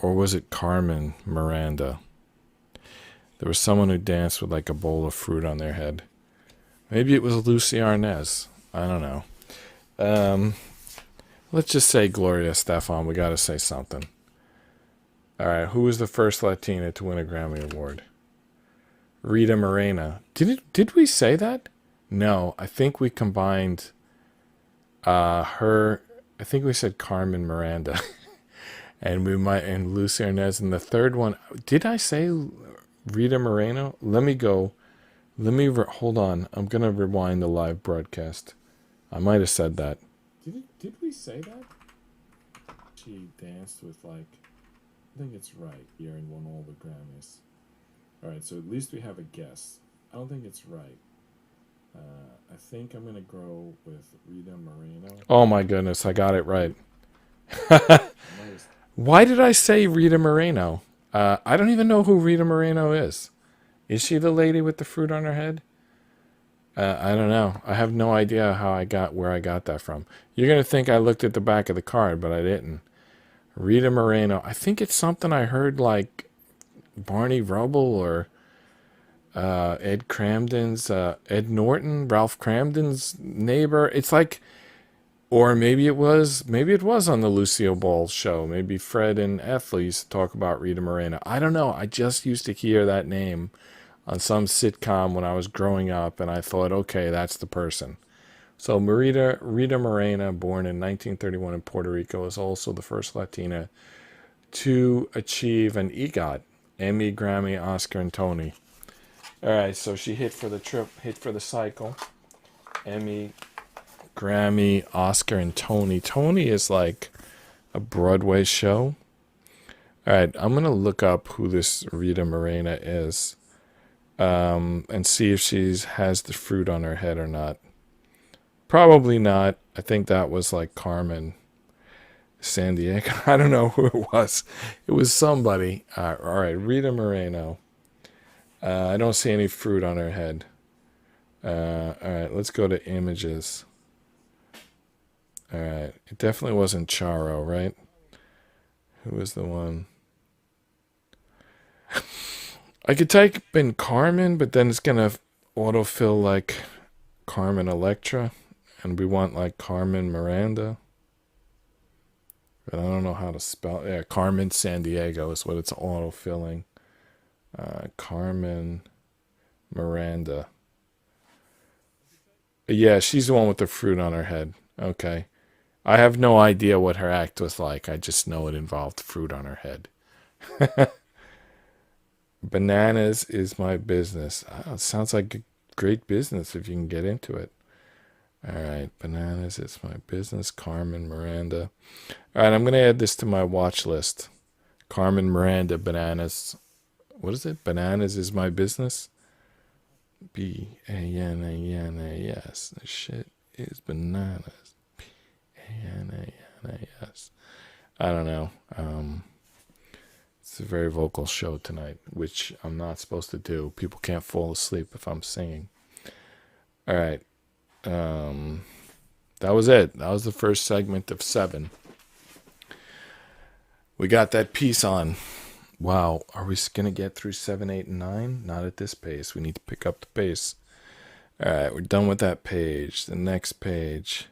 or was it Carmen Miranda? There was someone who danced with like a bowl of fruit on their head. Maybe it was Lucy Arnaz. I don't know. Let's just say Gloria Estefan. We got to say something. All right, who was the first Latina to win a Grammy Award? Rita Moreno. Did we say that? No, I think we combined her. I think we said Carmen Miranda, and Lucy Arnaz. And the third one, did I say Rita Moreno? Let me go. Hold on. I'm gonna rewind the live broadcast. I might have said that. Did we say that? She danced with like, I think it's right here and won all the Grammys. All right, so at least we have a guess. I don't think it's right. I think I'm going to go with Rita Moreno. Oh my goodness, I got it right. Why did I say Rita Moreno? I don't even know who Rita Moreno is. Is she the lady with the fruit on her head? I don't know. I have no idea where I got that from. You're going to think I looked at the back of the card, but I didn't. Rita Moreno. I think it's something I heard like Barney Rubble or Ed Norton, Ralph Cramden's neighbor. It's like, or maybe it was on the Lucille Ball show. Maybe Fred and Ethel used to talk about Rita Moreno. I don't know. I just used to hear that name on some sitcom when I was growing up, and I thought, okay, that's the person. So Rita Moreno, born in 1931 in Puerto Rico, is also the first Latina to achieve an EGOT, Emmy, Grammy, Oscar, and Tony. All right, so she hit for the cycle. Emmy, Grammy, Oscar, and Tony. Tony is like a Broadway show. All right, I'm going to look up who this Rita Moreno is and see if she has the fruit on her head or not. Probably not. I think that was like Carmen Sandiego. I don't know who it was. It was somebody. All right, Rita Moreno. I don't see any fruit on her head. All right, let's go to images. All right, it definitely wasn't Charo, right? Who was the one? I could type in Carmen, but then it's gonna autofill like Carmen Electra, and we want like Carmen Miranda. But I don't know how to spell. Yeah, Carmen Sandiego is what it's autofilling. Carmen Miranda. Yeah, she's the one with the fruit on her head. Okay. I have no idea what her act was like. I just know it involved fruit on her head. Bananas is my business. Oh, it sounds like a great business if you can get into it. All right, bananas is my business. Carmen Miranda. All right, I'm going to add this to my watch list. Carmen Miranda, bananas. What is it? Bananas is my business? B-A-N-A-N-A-S. The shit is bananas. B-A-N-A-N-A-S. I don't know. It's a very vocal show tonight, which I'm not supposed to do. People can't fall asleep if I'm singing. All right. that was it. That was the first segment of 7. We got that piece on. Wow, are we going to get through 7, 8, and 9? Not at this pace. We need to pick up the pace. All right, we're done with that page. The next page.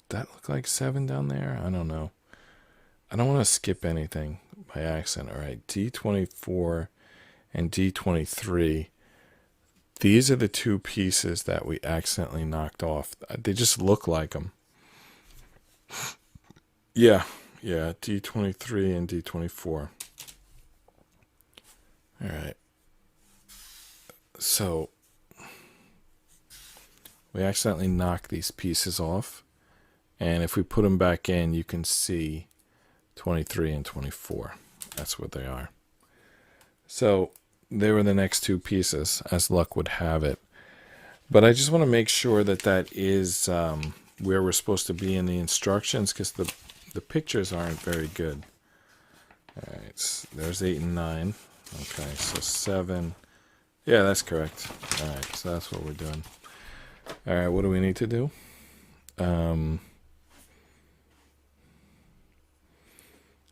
That look like 7 down there? I don't know. I don't want to skip anything by accident. All right, D24 and D23. These are the 2 pieces that we accidentally knocked off. They just look like them. Yeah, D23 and D24. All right. So we accidentally knocked these pieces off. And if we put them back in, you can see 23 and 24. That's what they are. So they were the next 2 pieces, as luck would have it. But I just want to make sure that that is where we're supposed to be in the instructions, because the pictures aren't very good. All right, so there's 8 and 9. Okay, so 7. Yeah, that's correct. All right, so that's what we're doing. All right, what do we need to do?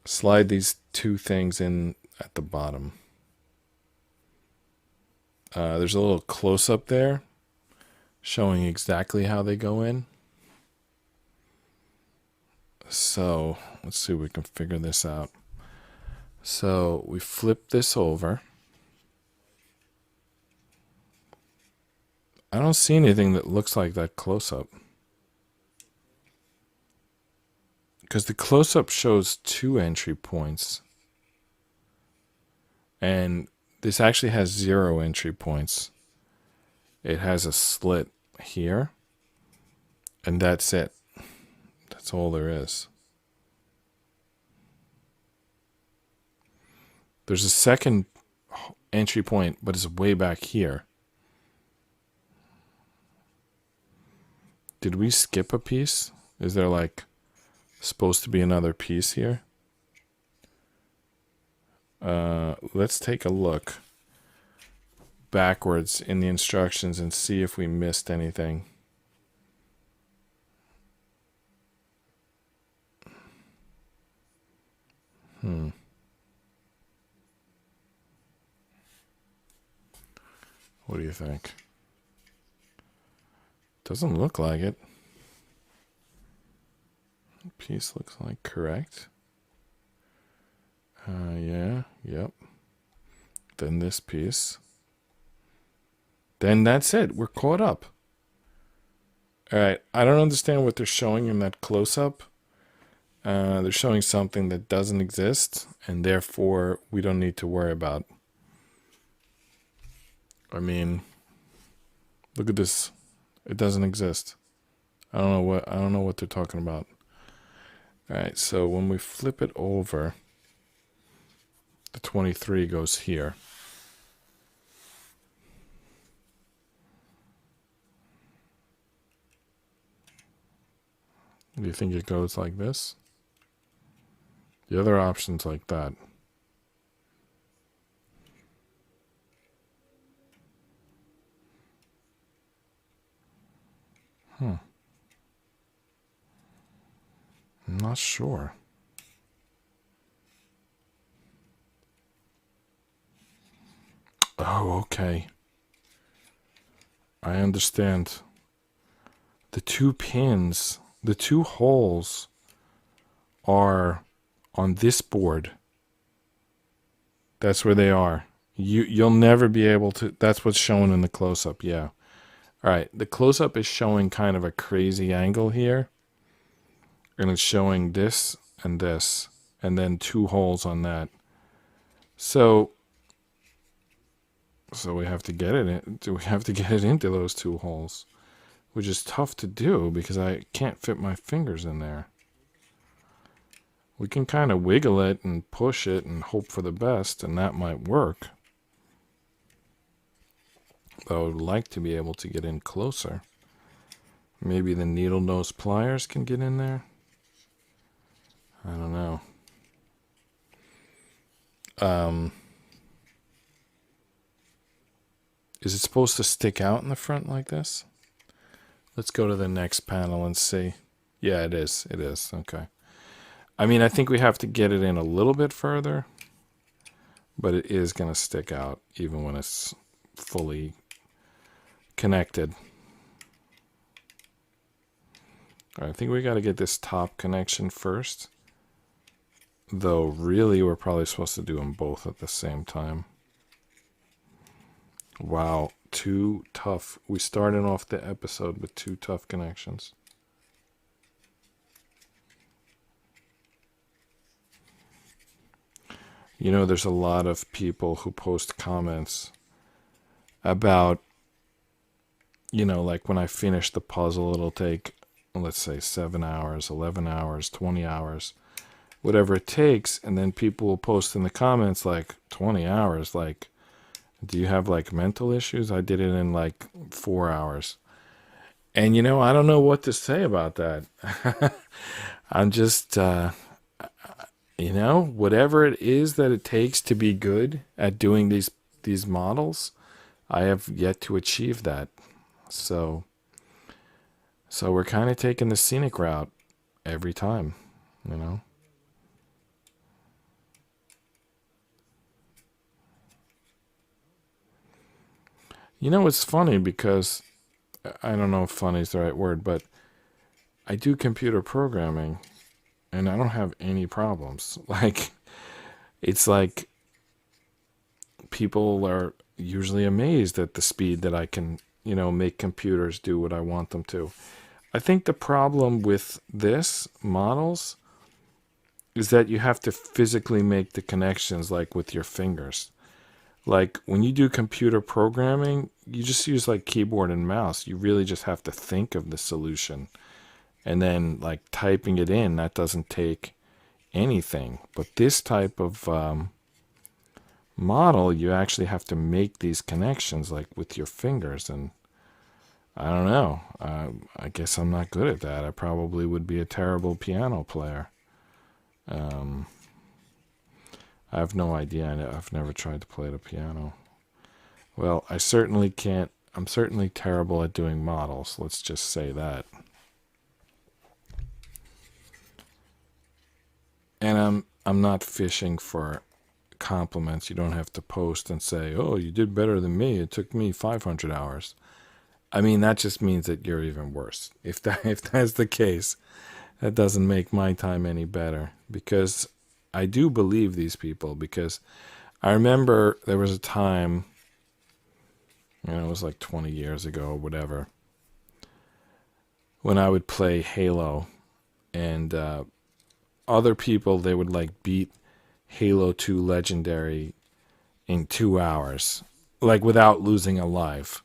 Slide these 2 things in at the bottom. There's a little close-up there showing exactly how they go in. So let's see if we can figure this out. So we flip this over. I don't see anything that looks like that close-up. Because the close-up shows 2 entry points. And this actually has 0 entry points. It has a slit here. And that's it. That's all there is. There's a second entry point, but it's way back here. Did we skip a piece? Is there like supposed to be another piece here? Let's take a look backwards in the instructions and see if we missed anything. What do you think? Doesn't look like it. Piece looks like correct. Yeah, yep. Then this piece. Then that's it. We're caught up. All right. I don't understand what they're showing in that close-up. They're showing something that doesn't exist, and therefore we don't need to worry about. I mean, look at this. It doesn't exist. I don't know what they're talking about. All right, so when we flip it over, the 23 goes here. Do you think it goes like this? The other option's like that. I'm not sure. Oh, okay. I understand. The 2 pins, the 2 holes are on this board. That's where they are. You'll never be able to. That's what's shown in the close-up, yeah. All right, the close-up is showing kind of a crazy angle here. And it's showing this, and then 2 holes on that. So we have to get it in. We have to get it into those 2 holes, which is tough to do because I can't fit my fingers in there. We can kind of wiggle it and push it and hope for the best, and that might work. But I would like to be able to get in closer. Maybe the needle nose pliers can get in there. I don't know. Is it supposed to stick out in the front like this? Let's go to the next panel and see. Yeah, it is. It is. Okay. I mean, I think we have to get it in a little bit further, but it is going to stick out even when it's fully connected. All right, I think we got to get this top connection first. Though, really, we're probably supposed to do them both at the same time. Wow, 2 tough. We started off the episode with 2 tough connections. You know, there's a lot of people who post comments about, you know, like when I finish the puzzle, it'll take, let's say, 7 hours, 11 hours, 20 hours, whatever it takes. And then people will post in the comments like 20 hours, like, do you have like mental issues? I did it in like 4 hours. And, you know, I don't know what to say about that. I'm just, you know, whatever it is that it takes to be good at doing these models, I have yet to achieve that. So we're kind of taking the scenic route every time, you know. You know, it's funny because I don't know if funny is the right word, but I do computer programming and I don't have any problems. Like, it's like people are usually amazed at the speed that I can, you know, make computers do what I want them to. I think the problem with this models is that you have to physically make the connections like with your fingers. Like when you do computer programming, you just use like keyboard and mouse. You really just have to think of the solution. And then like typing it in, that doesn't take anything. But this type of model, you actually have to make these connections like with your fingers. And I don't know. I guess I'm not good at that. I probably would be a terrible piano player. I have no idea. I've never tried to play the piano. Well, I certainly can't. I'm certainly terrible at doing models. Let's just say that. And I'm not fishing for compliments. You don't have to post and say, "Oh, you did better than me. It took me 500 hours." I mean, that just means that you're even worse. If that's the case, that doesn't make my time any better, because I do believe these people, because I remember there was a time, you know, it was like 20 years ago or whatever, when I would play Halo, and other people, they would like beat Halo 2 Legendary in 2 hours, like without losing a life.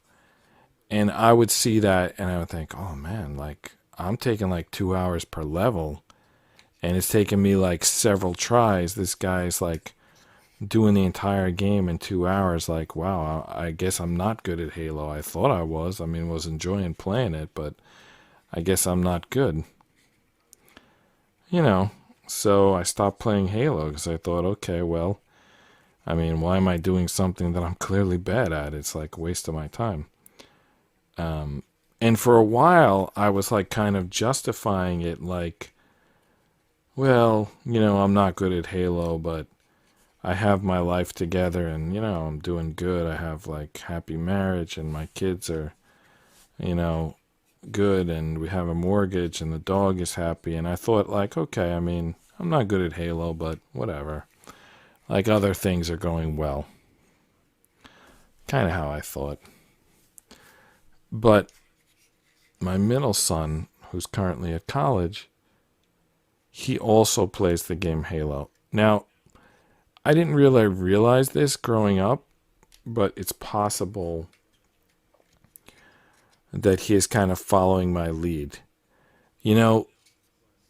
And I would see that and I would think, oh man, like I'm taking like 2 hours per level and it's taken me like several tries. This guy's like doing the entire game in 2 hours. Like, wow, I guess I'm not good at Halo. I thought I was. I mean, was enjoying playing it, but I guess I'm not good. You know, so I stopped playing Halo because I thought, okay, well, I mean, why am I doing something that I'm clearly bad at? It's like a waste of my time. And for a while, I was like kind of justifying it like, well, you know, I'm not good at Halo, but I have my life together and, you know, I'm doing good. I have like happy marriage and my kids are, you know, good and we have a mortgage and the dog is happy. And I thought like, okay, I mean, I'm not good at Halo, but whatever. Like other things are going well. Kind of how I thought. But my middle son, who's currently at college, he also plays the game Halo. Now, I didn't really realize this growing up, but it's possible that he is kind of following my lead. You know,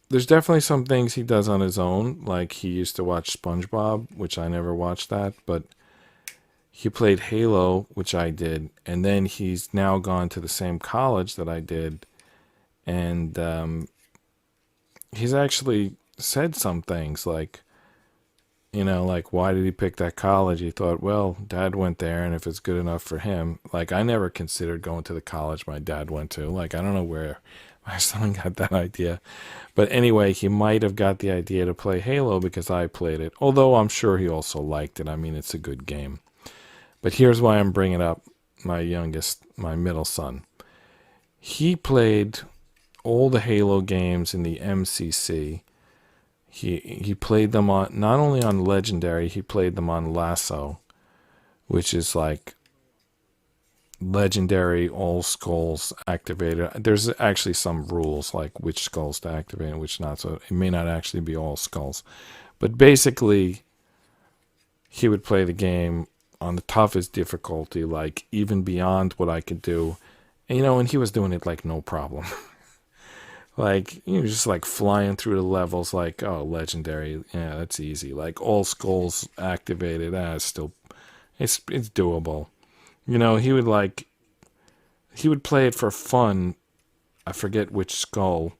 there's definitely some things he does on his own, like he used to watch SpongeBob, which I never watched that, but he played Halo, which I did, and then he's now gone to the same college that I did, and he's actually said some things like, like, why did he pick that college? He thought, well, dad went there, and if it's good enough for him. Like, I never considered going to the college my dad went to. Like, I don't know where my son got that idea. But anyway, he might have got the idea to play Halo because I played it. Although I'm sure he also liked it. I mean, it's a good game. But here's why I'm bringing up my middle son. He played all the Halo games in the MCC. He played them on, not only on Legendary, he played them on Lasso, which is like Legendary all skulls activated. There's actually some rules like which skulls to activate and which not, so it may not actually be all skulls. But basically, he would play the game on the toughest difficulty, like even beyond what I could do. And he was doing it like no problem. Like, just like flying through the levels like, oh, Legendary, yeah, that's easy. Like all skulls activated, it's doable. He would play it for fun. I forget which skull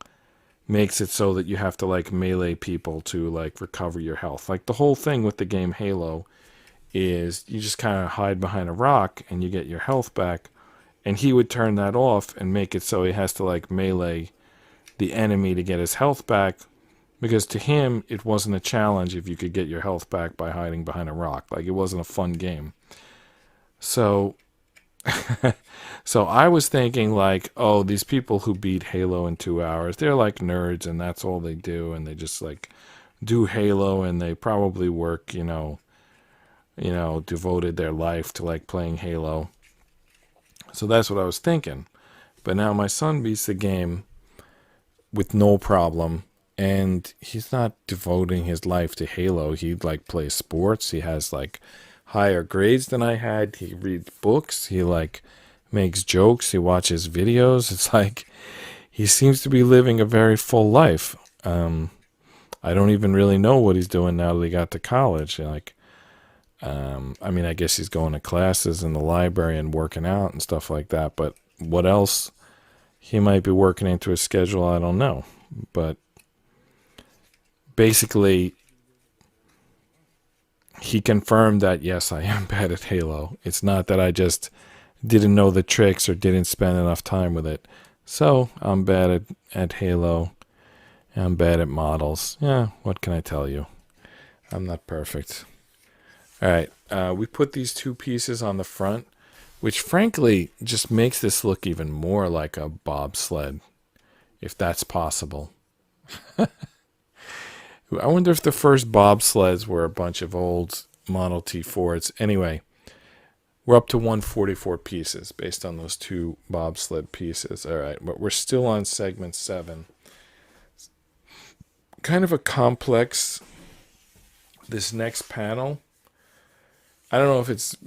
makes it so that you have to like melee people to like recover your health. Like the whole thing with the game Halo is you just kind of hide behind a rock and you get your health back. And he would turn that off and make it so he has to like melee the enemy to get his health back, because to him it wasn't a challenge if you could get your health back by hiding behind a rock. Like, it wasn't a fun game. So so I was thinking like, oh, these people who beat Halo in 2 hours, they're like nerds and that's all they do, and they just like do Halo, and they probably work, devoted their life to like playing Halo. So that's what I was thinking. But now my son beats the game with no problem, and he's not devoting his life to Halo. He like plays sports. He has like higher grades than I had. He reads books. He like makes jokes. He watches videos. It's like he seems to be living a very full life. I don't even really know what he's doing now that he got to college. Like, I mean, I guess he's going to classes in the library and working out and stuff like that. But what else he might be working into his schedule, I don't know. But basically, he confirmed that, yes, I am bad at Halo. It's not that I just didn't know the tricks or didn't spend enough time with it. So I'm bad at Halo. I'm bad at models. Yeah, what can I tell you? I'm not perfect. All right, we put these two pieces on the front, which frankly just makes this look even more like a bobsled, if that's possible. I wonder if the first bobsleds were a bunch of old Model T Fords. Anyway, we're up to 144 pieces based on those two bobsled pieces. All right, but we're still on segment 7. Kind of a complex, this next panel. I don't know if it's,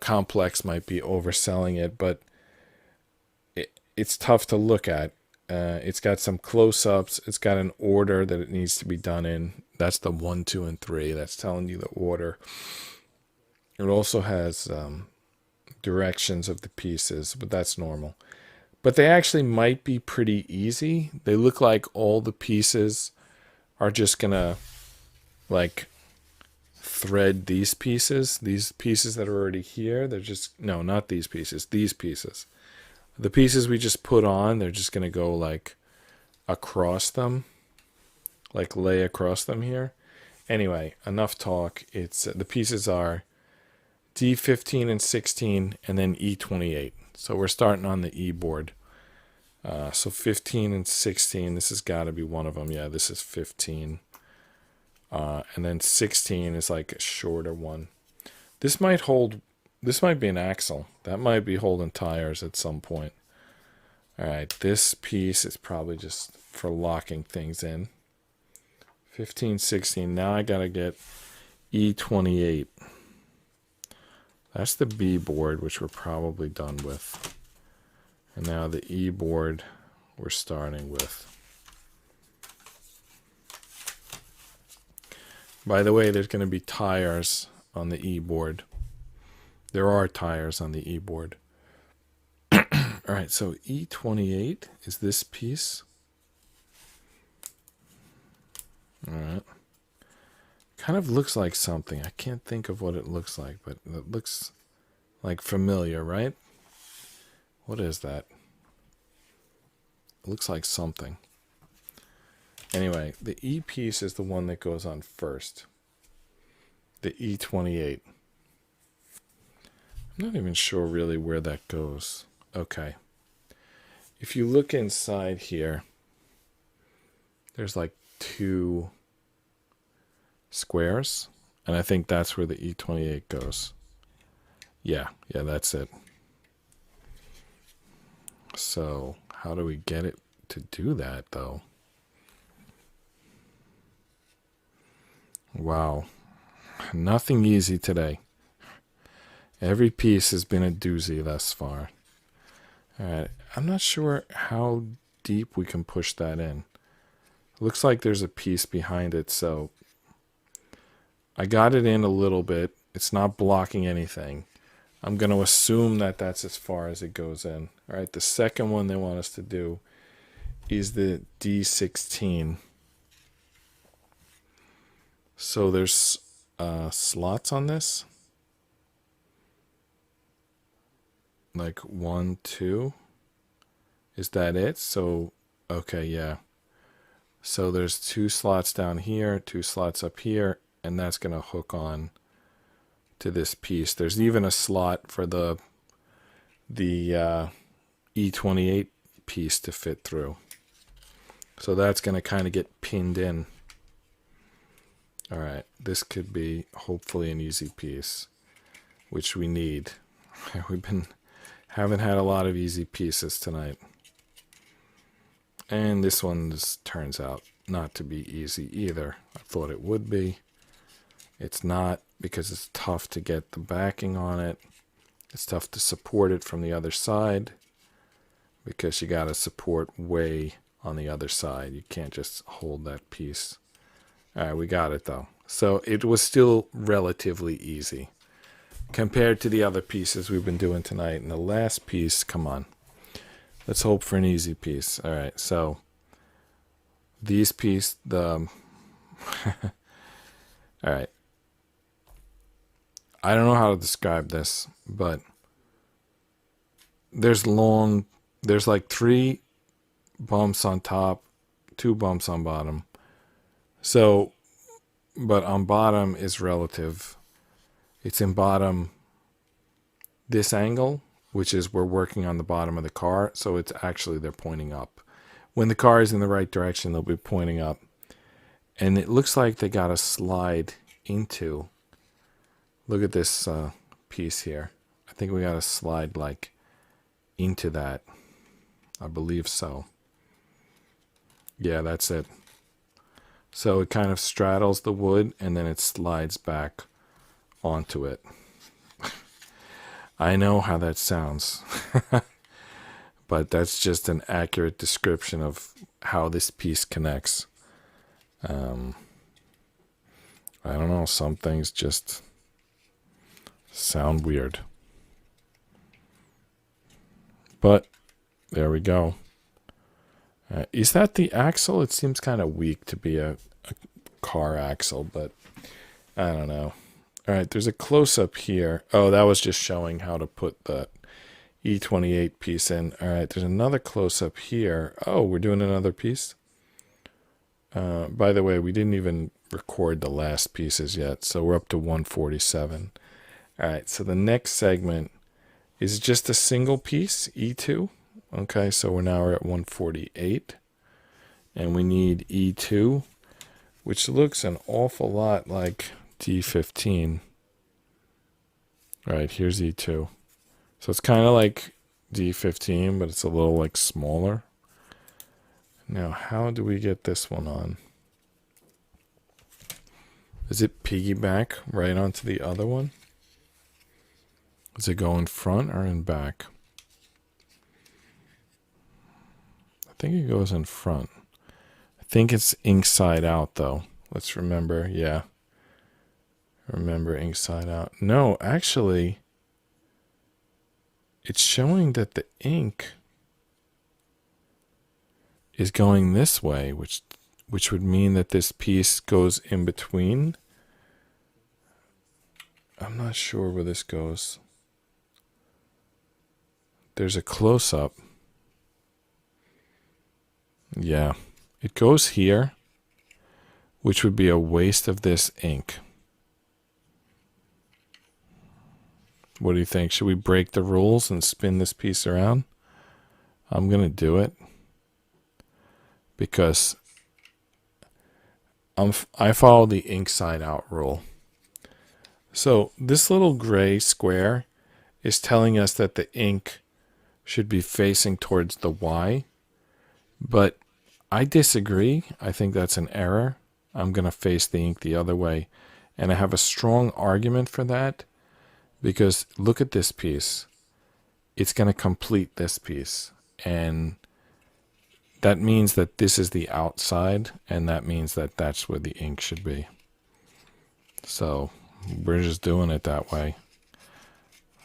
complex might be overselling it, but it's tough to look at. It's got some close-ups. It's got an order that it needs to be done in. That's the 1, 2, and 3. That's telling you the order. It also has directions of the pieces, but that's normal. But they actually might be pretty easy. They look like all the pieces are just going to, like, thread these pieces that are already here. They're just, no, not these pieces. The pieces we just put on, they're just going to go like across them, like lay across them here. Anyway, enough talk. It's the pieces are D15 and 16 and then E28. So we're starting on the E board. So 15 and 16, this has got to be one of them. Yeah, this is 15. And then 16 is like a shorter one. This might be an axle. That might be holding tires at some point. All right, this piece is probably just for locking things in. 15, 16. Now I got to get E28. That's the B board, which we're probably done with. And now the E board we're starting with. By the way, there's going to be tires on the E board. There are tires on the E board. All right, so E28 is this piece. All right. Kind of looks like something. I can't think of what it looks like, but it looks like familiar, right? What is that? It looks like something. Anyway, the E piece is the one that goes on first. The E28. I'm not even sure really where that goes. Okay. If you look inside here, there's like 2 squares, and I think that's where the E28 goes. Yeah, that's it. So how do we get it to do that, though? Wow. Nothing easy today. Every piece has been a doozy thus far. All right. I'm not sure how deep we can push that in. It looks like there's a piece behind it, so I got it in a little bit. It's not blocking anything. I'm going to assume that that's as far as it goes in. All right. The second one they want us to do is the D16. So there's slots on this. Like 1, 2. Is that it? So, okay, yeah. So there's 2 slots down here, 2 slots up here, and that's going to hook on to this piece. There's even a slot for the E28 piece to fit through. So that's going to kind of get pinned in. All right, this could be hopefully an easy piece, which we need. Haven't had a lot of easy pieces tonight. And this one just turns out not to be easy either. I thought it would be. It's not, because it's tough to get the backing on it. It's tough to support it from the other side, because you got to support way on the other side. You can't just hold that piece. All right, we got it though. So it was still relatively easy compared to the other pieces we've been doing tonight. And the last piece, come on. Let's hope for an easy piece. All right, so these pieces, all right. I don't know how to describe this, but there's like 3 bumps on top, 2 bumps on bottom. So, but on bottom is relative. It's in bottom this angle, which is we're working on the bottom of the car. So it's actually, they're pointing up. When the car is in the right direction, they'll be pointing up. And it looks like they got to slide into, look at this piece here. I think we got to slide like into that. I believe so. Yeah, that's it. So it kind of straddles the wood and then it slides back onto it. I know how that sounds, but that's just an accurate description of how this piece connects. I don't know, some things just sound weird. But there we go. Is that the axle? It seems kind of weak to be a car axle, but I don't know. All right, there's a close-up here. Oh, that was just showing how to put the E28 piece in. All right, there's another close-up here. Oh, we're doing another piece? By the way, we didn't even record the last pieces yet, so we're up to 147. All right, so the next segment is just a single piece, E2. Okay, so we're at 148. And we need E2, which looks an awful lot like D15. All right, here's E2. So it's kind of like D15, but it's a little like smaller. Now, how do we get this one on? Does it piggyback right onto the other one? Does it go in front or in back? I think it goes in front. I think it's inside out, though. Let's remember, yeah. Remember inside out. No, actually, it's showing that the ink is going this way, which would mean that this piece goes in between. I'm not sure where this goes. There's a close-up. Yeah, it goes here, which would be a waste of this ink. What do you think? Should we break the rules and spin this piece around? I'm going to do it because I follow the ink side out rule. So this little gray square is telling us that the ink should be facing towards the Y, but I disagree. I think that's an error. I'm going to face the ink the other way, and I have a strong argument for that because look at this piece. It's going to complete this piece, and that means that this is the outside, and that means that that's where the ink should be. So we're just doing it that way,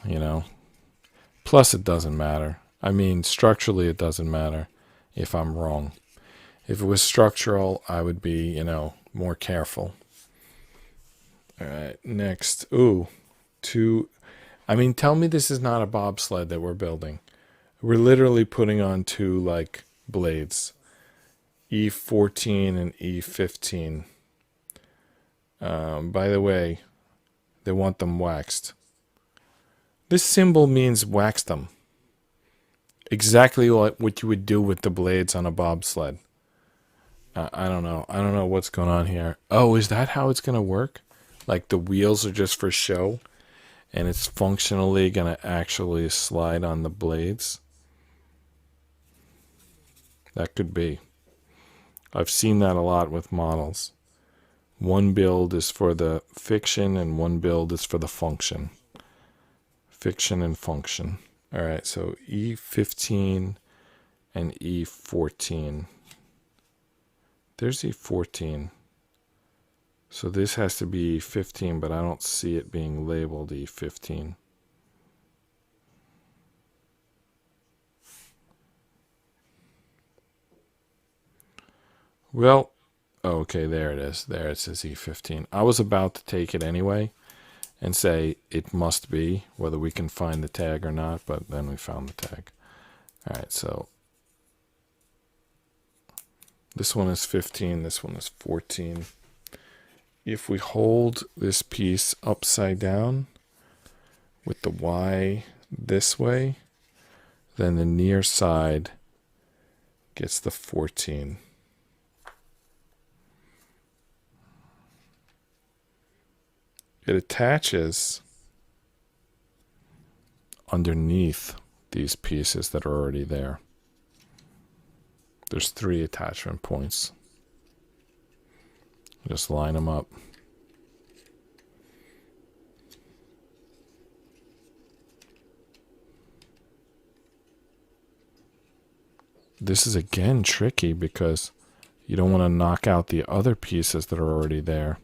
you know. Plus, it doesn't matter. I mean, structurally, it doesn't matter if I'm wrong. If it was structural, I would be, you know, more careful. All right, next. Ooh, I mean, tell me this is not a bobsled that we're building. We're literally putting on two, like, blades. E14 and E15. By the way, they want them waxed. This symbol means wax them. Exactly what you would do with the blades on a bobsled. I don't know. I don't know what's going on here. Oh, is that how it's going to work? Like the wheels are just for show, and it's functionally going to actually slide on the blades? That could be. I've seen that a lot with models. One build is for the fiction and one build is for the function. Fiction and function. All right, so E15 and E14. There's E14. So this has to be E15, but I don't see it being labeled E15. Well, okay, there it is. There it says E15. I was about to take it anyway and say it must be, whether we can find the tag or not, but then we found the tag. All right, so this one is 15, this one is 14. If we hold this piece upside down with the Y this way, then the near side gets the 14. It attaches underneath these pieces that are already there. There's 3 attachment points. Just line them up. This is again tricky because you don't want to knock out the other pieces that are already there.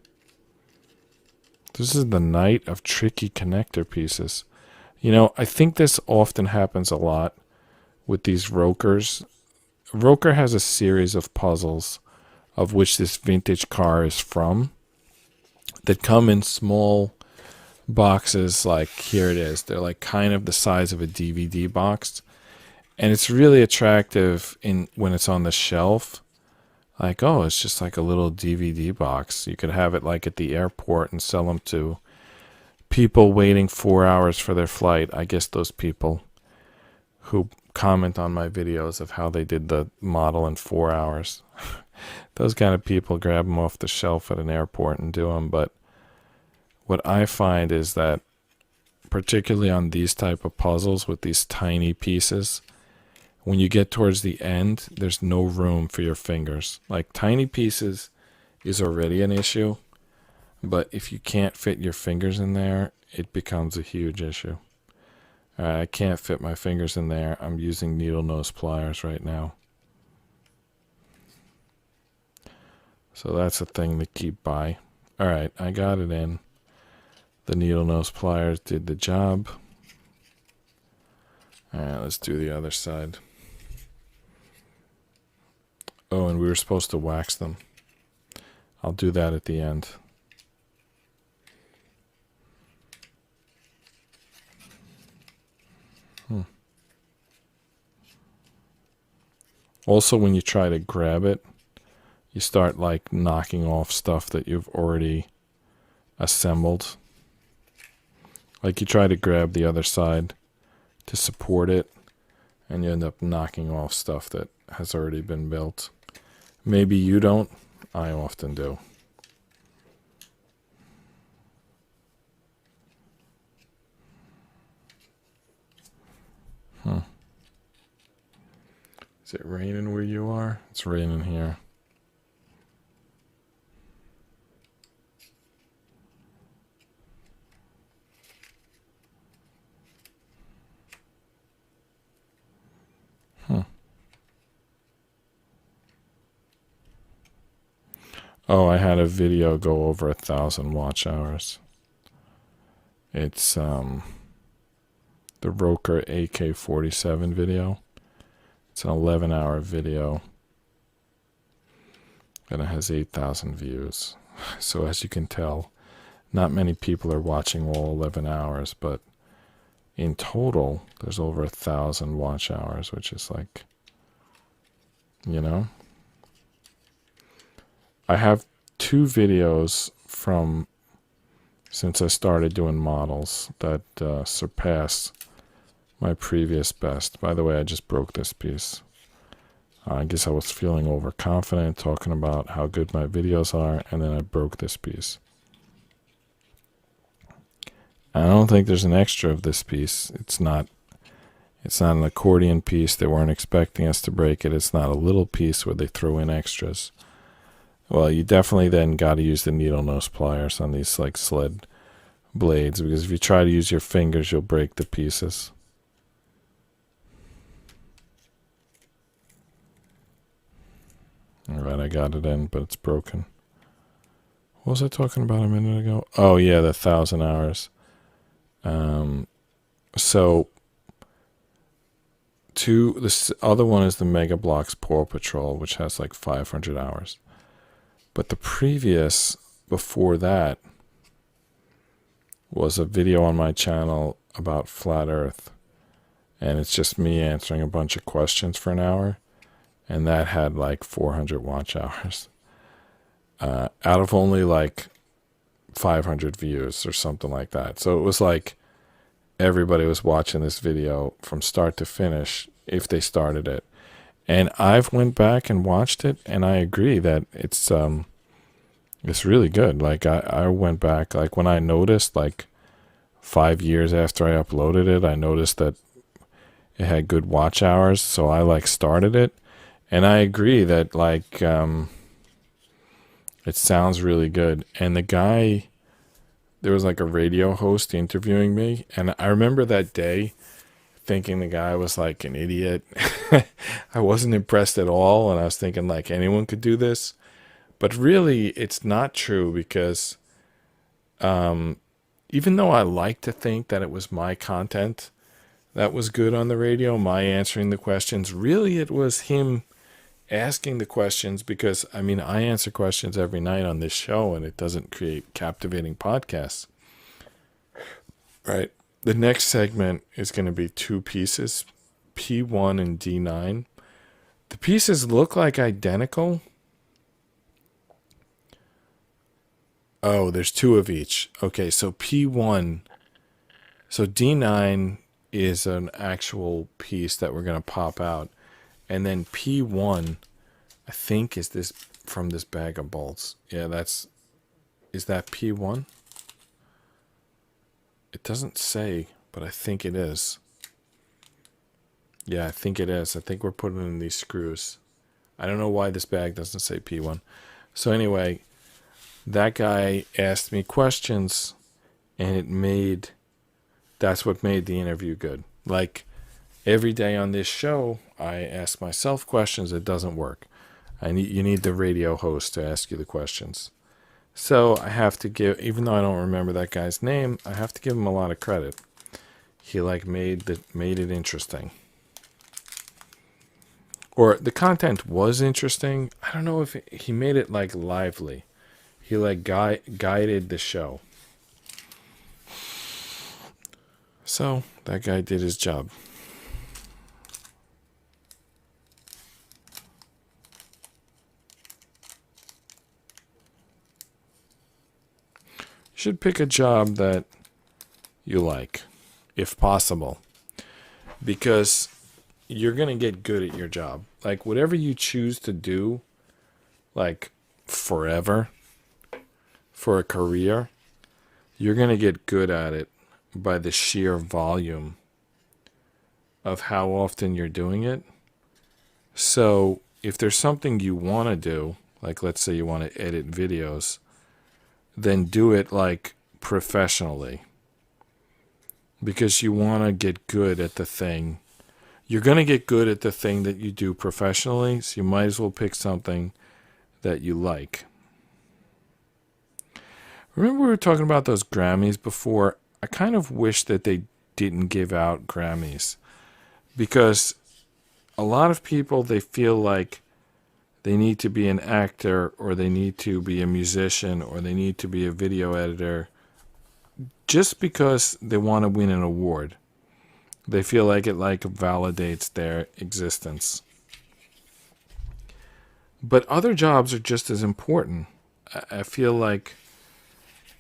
This is the night of tricky connector pieces. You know, I think this often happens a lot with these ROKRs. ROKR has a series of puzzles of which this vintage car is from that come in small boxes. Like here it is. They're like kind of the size of a DVD box. And it's really attractive when it's on the shelf. Like, oh, it's just like a little DVD box. You could have it like at the airport and sell them to people waiting 4 hours for their flight. I guess those people who comment on my videos of how they did the model in 4 hours. Those kind of people grab them off the shelf at an airport and do them. But what I find is that particularly on these type of puzzles with these tiny pieces, when you get towards the end, there's no room for your fingers. Like tiny pieces is already an issue, but if you can't fit your fingers in there, it becomes a huge issue. I can't fit my fingers in there. I'm using needle nose pliers right now. So that's a thing to keep by. All right, I got it in. The needle nose pliers did the job. All right, let's do the other side. Oh, and we were supposed to wax them. I'll do that at the end. Also, when you try to grab it, you start like knocking off stuff that you've already assembled. Like you try to grab the other side to support it, and you end up knocking off stuff that has already been built. Maybe you don't. I often do. Is it raining where you are? It's raining here. Oh, I had a video go over 1,000 watch hours. It's the ROKR AK-47 video. It's an 11-hour video, and it has 8,000 views. So as you can tell, not many people are watching all 11 hours, but in total, there's over 1,000 watch hours, which is like, you know. I have 2 videos from since I started doing models that surpassed my previous best. By the way, I just broke this piece. I guess I was feeling overconfident, talking about how good my videos are, and then I broke this piece. I don't think there's an extra of this piece. It's not an accordion piece. They weren't expecting us to break it. It's not a little piece where they throw in extras. Well, you definitely then got to use the needle nose pliers on these like sled blades, because if you try to use your fingers, you'll break the pieces. All right, I got it in, but it's broken. What was I talking about a minute ago? Oh yeah, the 1,000 hours. So this other one is the Mega Bloks Paw Patrol, which has like 500 hours. But the previous, before that, was a video on my channel about flat Earth. And it's just me answering a bunch of questions for an hour. And that had like 400 watch hours. Out of only like 500 views or something like that. So it was like everybody was watching this video from start to finish if they started it. And I've went back and watched it, and I agree that it's really good. Like I went back, like when I noticed, like 5 years after I uploaded it, I noticed that it had good watch hours, so I like started it. And I agree that like it sounds really good. And the guy, there was like a radio host interviewing me, and I remember that day thinking the guy was like an idiot. I wasn't impressed at all, and I was thinking like anyone could do this. But really, it's not true, because even though I like to think that it was my content that was good on the radio, my answering the questions, really it was him asking the questions, because I mean, I answer questions every night on this show, and it doesn't create captivating podcasts, right? The next segment is going to be 2 pieces, P1 and D9. The pieces look like identical. Oh, there's 2 of each. Okay, so P1, so D9 is an actual piece that we're going to pop out. And then P1, I think, is this from this bag of bolts. Yeah, is that P1? It doesn't say, but I think it is. Yeah, I think it is. I think we're putting in these screws. I don't know why this bag doesn't say P1. So anyway, that guy asked me questions, and that's what made the interview good. Like, every day on this show, I ask myself questions. It doesn't work. You need the radio host to ask you the questions. So I have to give, even though I don't remember that guy's name, I have to give him a lot of credit. He like made it interesting. Or the content was interesting. I don't know if he made it like lively. He like guided the show. So that guy did his job. should pick a job that you like, if possible, because you're going to get good at your job. Like, whatever you choose to do, like, forever, for a career, you're going to get good at it by the sheer volume of how often you're doing it. So if there's something you want to do, like let's say you want to edit videos, then do it like professionally, because you want to get good at the thing. You're going to get good at the thing that you do professionally, so you might as well pick something that you like. Remember we were talking about those Grammys before? I kind of wish that they didn't give out Grammys, because a lot of people, they feel like they need to be an actor, or they need to be a musician, or they need to be a video editor just because they want to win an award. They feel like it like validates their existence. But other jobs are just as important. I feel like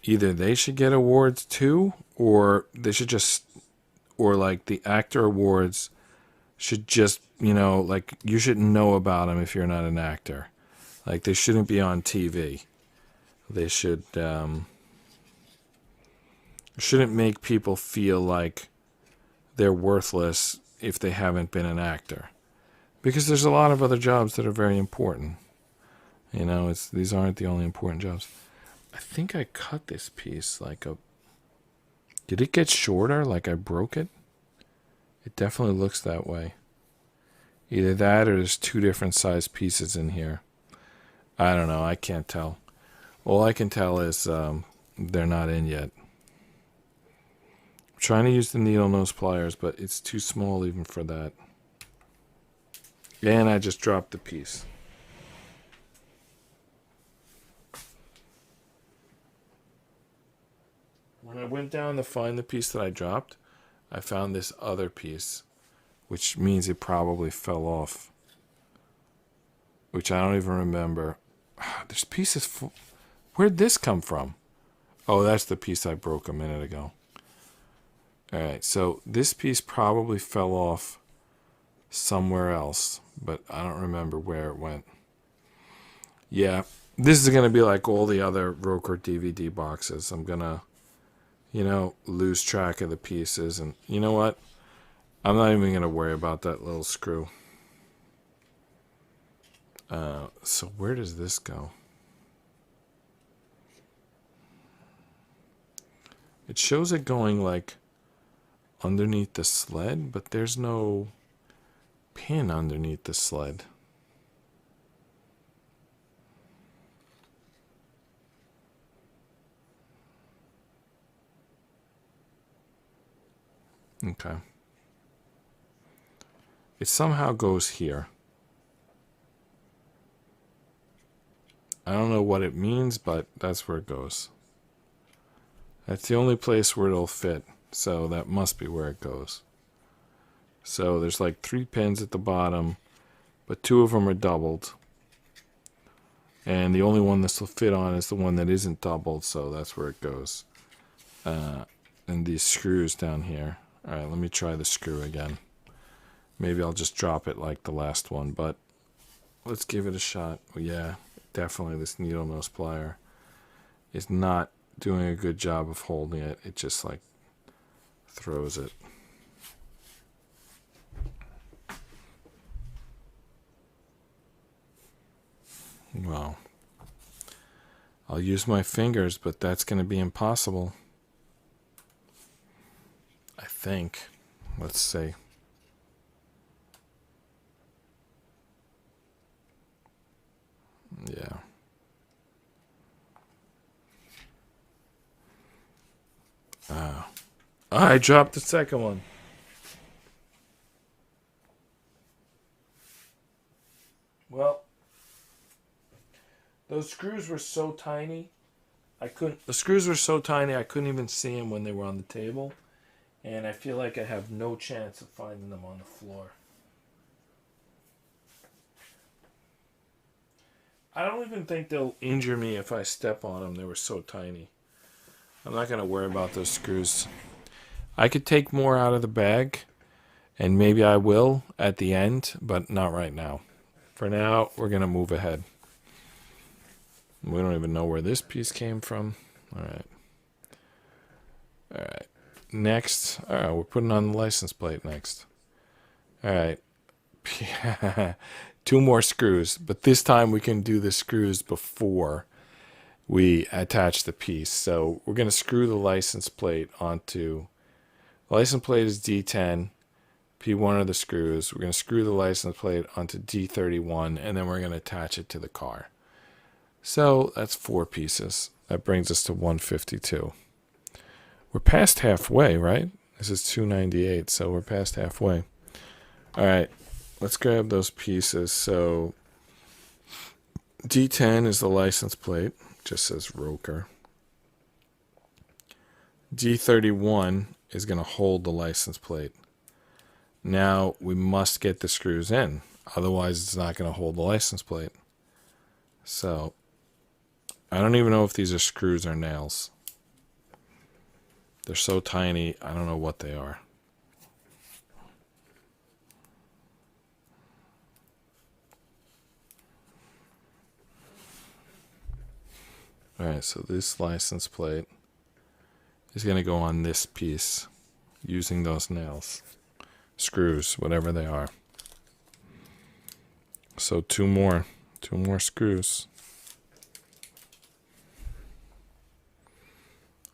either they should get awards too, or they should just, or like the actor awards should just, like, you shouldn't know about them if you're not an actor. Like, they shouldn't be on TV. They shouldn't make people feel like they're worthless if they haven't been an actor. Because there's a lot of other jobs that are very important. These aren't the only important jobs. I think I cut this piece did it get shorter? Like I broke it? It definitely looks that way. Either that or there's two different size pieces in here. I don't know. I can't tell. All I can tell is they're not in yet. I'm trying to use the needle nose pliers, but it's too small even for that. And I just dropped the piece. When I went down to find the piece that I dropped, I found this other piece, which means it probably fell off, which I don't even remember. There's pieces. Where'd this come from? Oh, that's the piece I broke a minute ago. All right, so this piece probably fell off somewhere else, but I don't remember where it went. Yeah, this is going to be like all the other ROKR DVD boxes. I'm going to, lose track of the pieces. And you know what? I'm not even going to worry about that little screw. So where does this go? It shows it going like underneath the sled, but there's no pin underneath the sled. Okay. It somehow goes here. I don't know what it means, but that's where it goes. That's the only place where it'll fit, so that must be where it goes. So there's like 3 pins at the bottom, but 2 of them are doubled. And the only one this will fit on is the one that isn't doubled, so that's where it goes. And these screws down here. Alright, let me try the screw again. Maybe I'll just drop it like the last one, but let's give it a shot. Well, yeah, definitely this needle nose plier is not doing a good job of holding it. It just like throws it. Well, I'll use my fingers, but that's going to be impossible. I think. Let's see. Yeah. I dropped the second one. Well, those screws were so tiny, the screws were so tiny I couldn't even see them when they were on the table, and I feel like I have no chance of finding them on the floor. I don't even think they'll injure me if I step on them. They were so tiny. I'm not going to worry about those screws. I could take more out of the bag, and maybe I will at the end, but not right now. For now, we're going to move ahead. We don't even know where this piece came from. All right. All right. Next. All right, we're putting on the license plate next. All right. 2 more screws, but this time we can do the screws before we attach the piece. So we're going to screw the license plate onto, the license plate is D10, P1 are the screws. We're going to screw the license plate onto D31, and then we're going to attach it to the car. So that's 4 pieces. That brings us to 152. We're past halfway, right? This is 298, so we're past halfway. All right, let's grab those pieces. So D10 is the license plate. Just says ROKR. D31 is going to hold the license plate. Now we must get the screws in. Otherwise, it's not going to hold the license plate. So I don't even know if these are screws or nails. They're so tiny, I don't know what they are. Alright, so this license plate is going to go on this piece using those nails. Screws, whatever they are. So 2 more screws.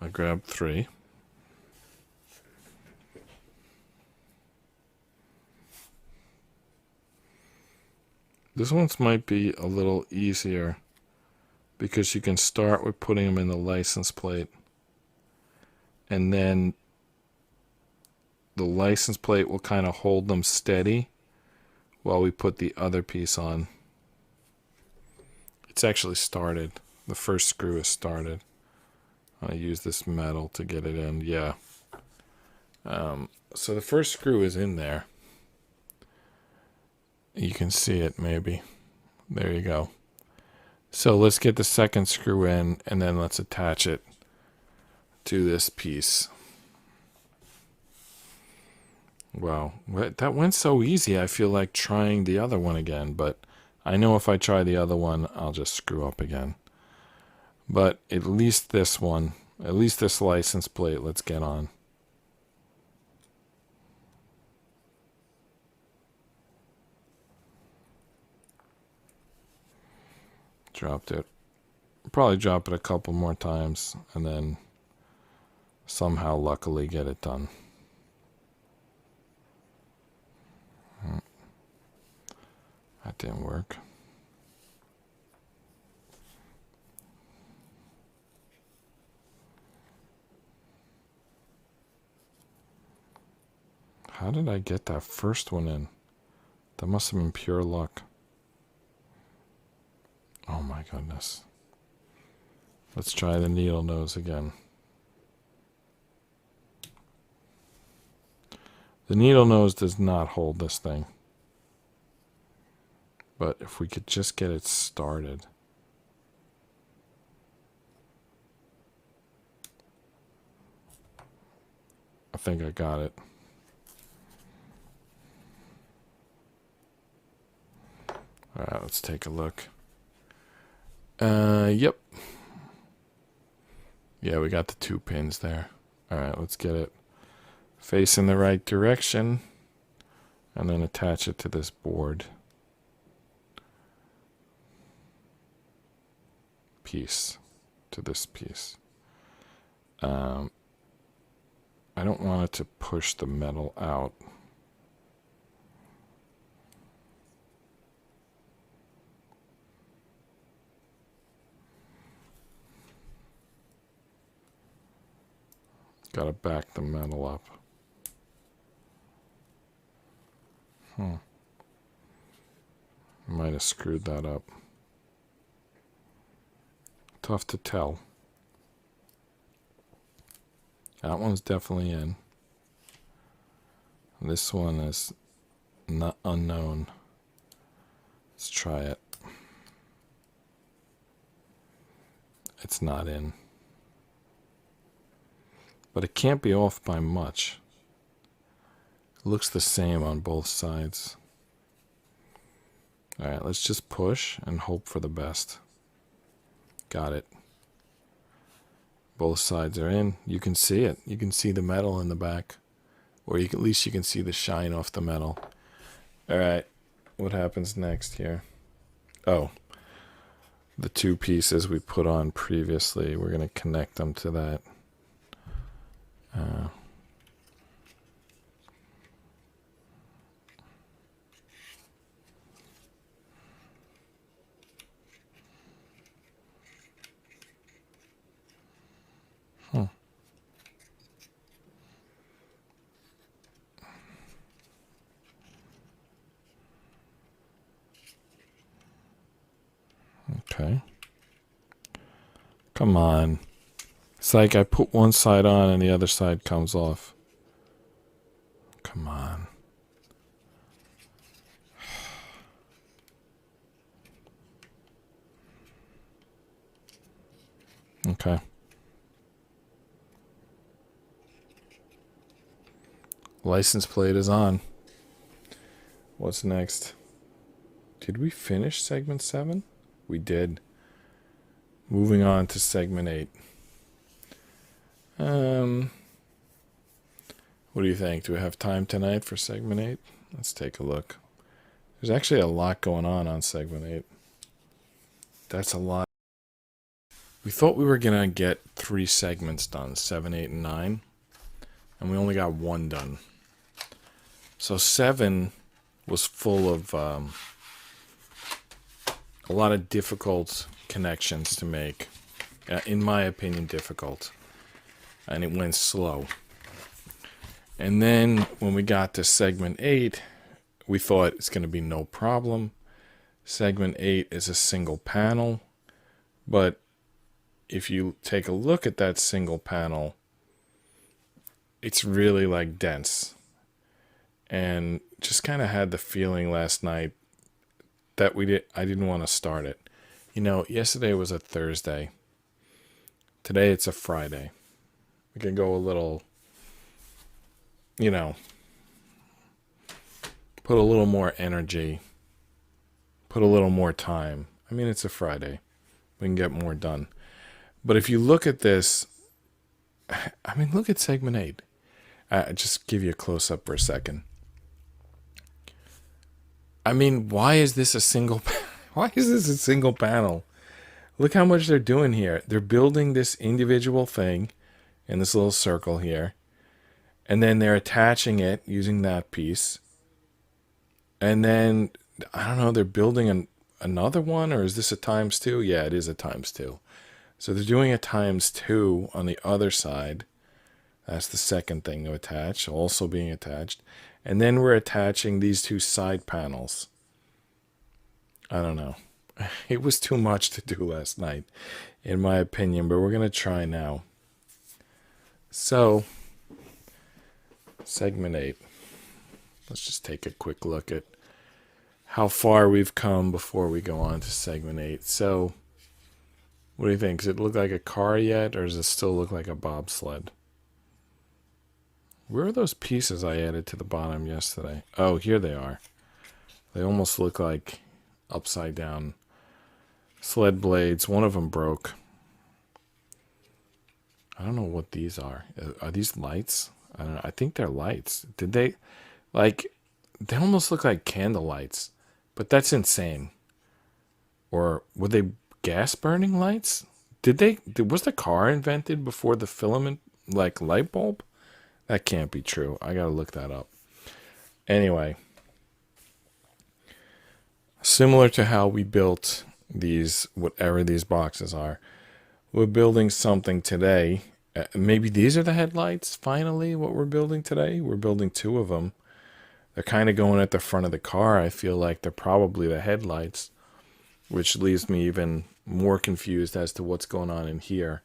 I grabbed 3. This one's might be a little easier because you can start with putting them in the license plate, and then the license plate will kind of hold them steady while we put the other piece on. It's actually started. The first screw is started. I use this metal to get it in. Yeah. So the first screw is in there. You can see it maybe. There you go. So let's get the second screw in, and then let's attach it to this piece. Wow, that went so easy. I feel like trying the other one again, but I know if I try the other one, I'll just screw up again. But at least this one, at least this license plate, let's get on. Dropped it. Probably drop it a couple more times, and then somehow luckily get it done. That didn't work. How did I get that first one in? That must have been pure luck. Oh my goodness. Let's try the needle nose again. The needle nose does not hold this thing. But if we could just get it started. I think I got it. Alright, let's take a look. Yep. Yeah, we got the 2 pins there. Alright, let's get it facing the right direction. And then attach it to this board. Piece. To this piece. I don't want it to push the metal out. Gotta back the metal up. Might have screwed that up. Tough to tell. That one's definitely in. This one is not unknown. Let's try it. It's not in. but it can't be off by much. It looks the same on both sides. All right, let's just push and hope for the best. Got it. Both sides are in. You can see it. You can see the metal in the back. Or at least you can see the shine off the metal. All right, what happens next here? Oh, the two pieces we put on previously, we're going to connect them to that. Okay. Come on. It's like I put one side on and the other side comes off. Come on. Okay. License plate is on. What's next? Did we finish segment 7? We did. Moving on to segment 8. What do you think? Do we have time tonight for segment 8? Let's take a look. There's actually a lot going on segment 8. That's a lot. We thought we were going to get 3 segments done, 7, 8, and 9. And we only got 1 done. So 7 was full of a lot of difficult connections to make. In my opinion, difficult. And it went slow. And then when we got to segment 8, we thought it's going to be no problem. Segment 8 is a single panel. But if you take a look at that single panel, it's really like dense. And just kind of had the feeling last night that I didn't want to start it. You know, yesterday was a Thursday. Today it's a Friday. We can go a little, you know, put a little more energy, put a little more time. I mean, it's a Friday. We can get more done. But if you look at this, I mean, look at segment 8. Just give you a close-up for a second. I mean, why is this a single panel? Look how much they're doing here. They're building this individual thing in this little circle here. And then they're attaching it using that piece. And then, I don't know, they're building another one, or is this a ×2? Yeah, it is a ×2. So they're doing a ×2 on the other side. That's the second thing to attach, also being attached. And then we're attaching these 2 side panels. I don't know. It was too much to do last night, in my opinion, but we're going to try now. So, segment 8. Let's just take a quick look at how far we've come before we go on to segment 8. So, what do you think? Does it look like a car yet, or does it still look like a bobsled? Where are those pieces I added to the bottom yesterday? Oh, here they are. They almost look like upside down sled blades. One of them broke. I don't know what these are. Are these lights? I don't know. I think they're lights. Did they, like, they almost look like candle lights, but that's insane. Or were they gas burning lights? Was the car invented before the filament, like, light bulb? That can't be true. I gotta look that up. Anyway, similar to how we built these, whatever these boxes are, we're building something today. Maybe these are the headlights, finally, what we're building today. We're building 2 of them. They're kind of going at the front of the car. I feel like they're probably the headlights, which leaves me even more confused as to what's going on in here.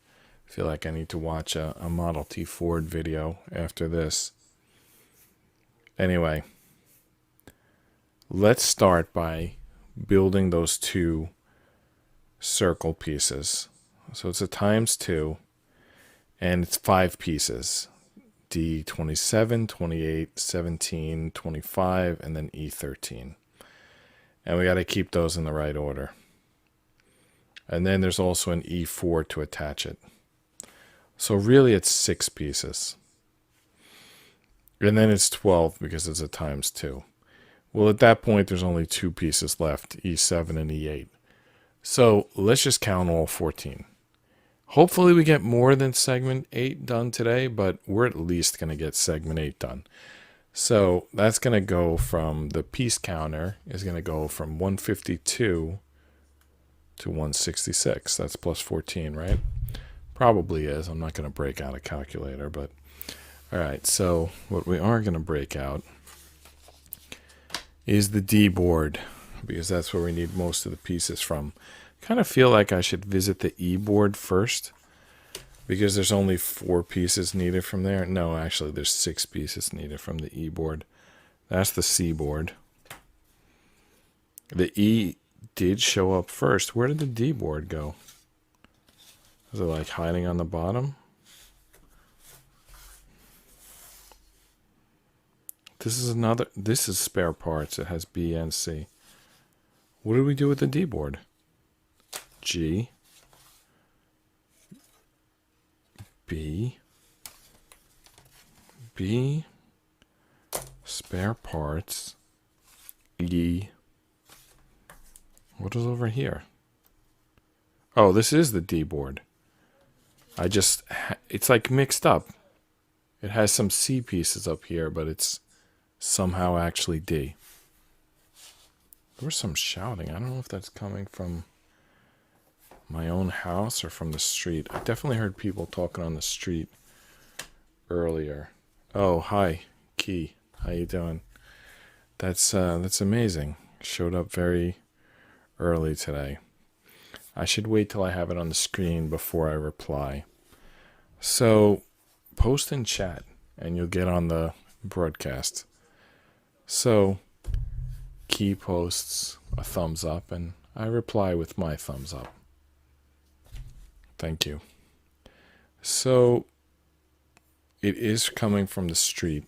I feel like I need to watch a Model T Ford video after this. Anyway, let's start by building those 2 circle pieces. So it's a ×2. And it's 5 pieces. D 27, 28, 17, 25, and then E 13. And we got to keep those in the right order. And then there's also an E4 to attach it. So really it's 6 pieces. And then it's 12 because it's a times 2. Well, at that point, there's only 2 pieces left, E7 and E8. So let's just count all 14. Hopefully we get more than segment 8 done today, but we're at least going to get segment 8 done. So that's going to go from, the piece counter is going to go from 152 to 166. That's plus 14, right? Probably is. I'm not going to break out a calculator, but all right. So what we are going to break out is the D board, because that's where we need most of the pieces from. Kind of feel like I should visit the E board first, because there's only 4 pieces needed from there. No, actually there's 6 pieces needed from the E board. That's the C board. The E did show up first. Where did the D board go? Is it like hiding on the bottom? This is spare parts. It has B and C. What did we do with the D board? G, B, spare parts, E. What is over here? Oh, this is the D board. It's like mixed up. It has some C pieces up here, but it's somehow actually D. There was some shouting. I don't know if that's coming from my own house or from the street. I definitely heard people talking on the street earlier. Oh, hi, Key. How you doing? That's amazing. Showed up very early today. I should wait till I have it on the screen before I reply. So post in chat and you'll get on the broadcast. So Key posts a thumbs up and I reply with my thumbs up. Thank you. So it is coming from the street.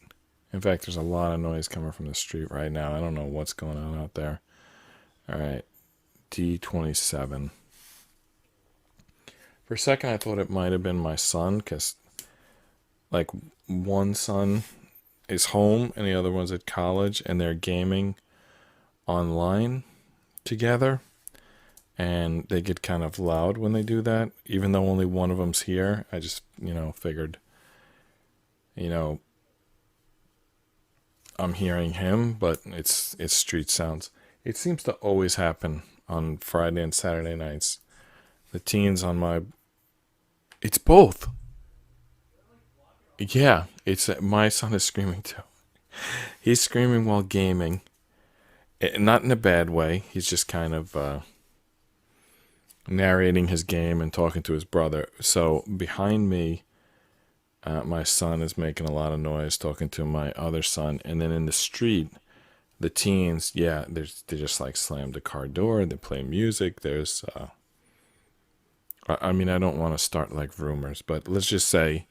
In fact, there's a lot of noise coming from the street right now. I don't know what's going on out there. All right, D27. For a second, I thought it might have been my son, because like one son is home and the other one's at college and they're gaming online together. And they get kind of loud when they do that, even though only one of them's here. I just, figured, I'm hearing him, but it's street sounds. It seems to always happen on Friday and Saturday nights. The teens on it's both. Yeah, my son is screaming too. He's screaming while gaming. Not in a bad way. He's just kind of narrating his game and talking to his brother. So behind me, my son is making a lot of noise talking to my other son. And then in the street, the teens, yeah, they just like slam the car door. They play music. There's, I don't want to start like rumors, but let's just say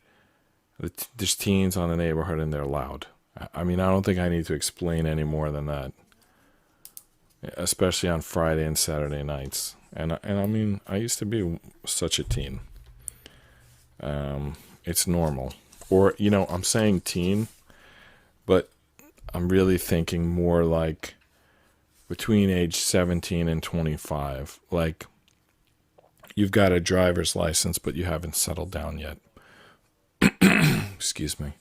there's teens on the neighborhood and they're loud. I don't think I need to explain any more than that, especially on Friday and Saturday nights. And I used to be such a teen. It's normal. Or, I'm saying teen, but I'm really thinking more like between age 17 and 25. Like, you've got a driver's license, but you haven't settled down yet. Excuse me.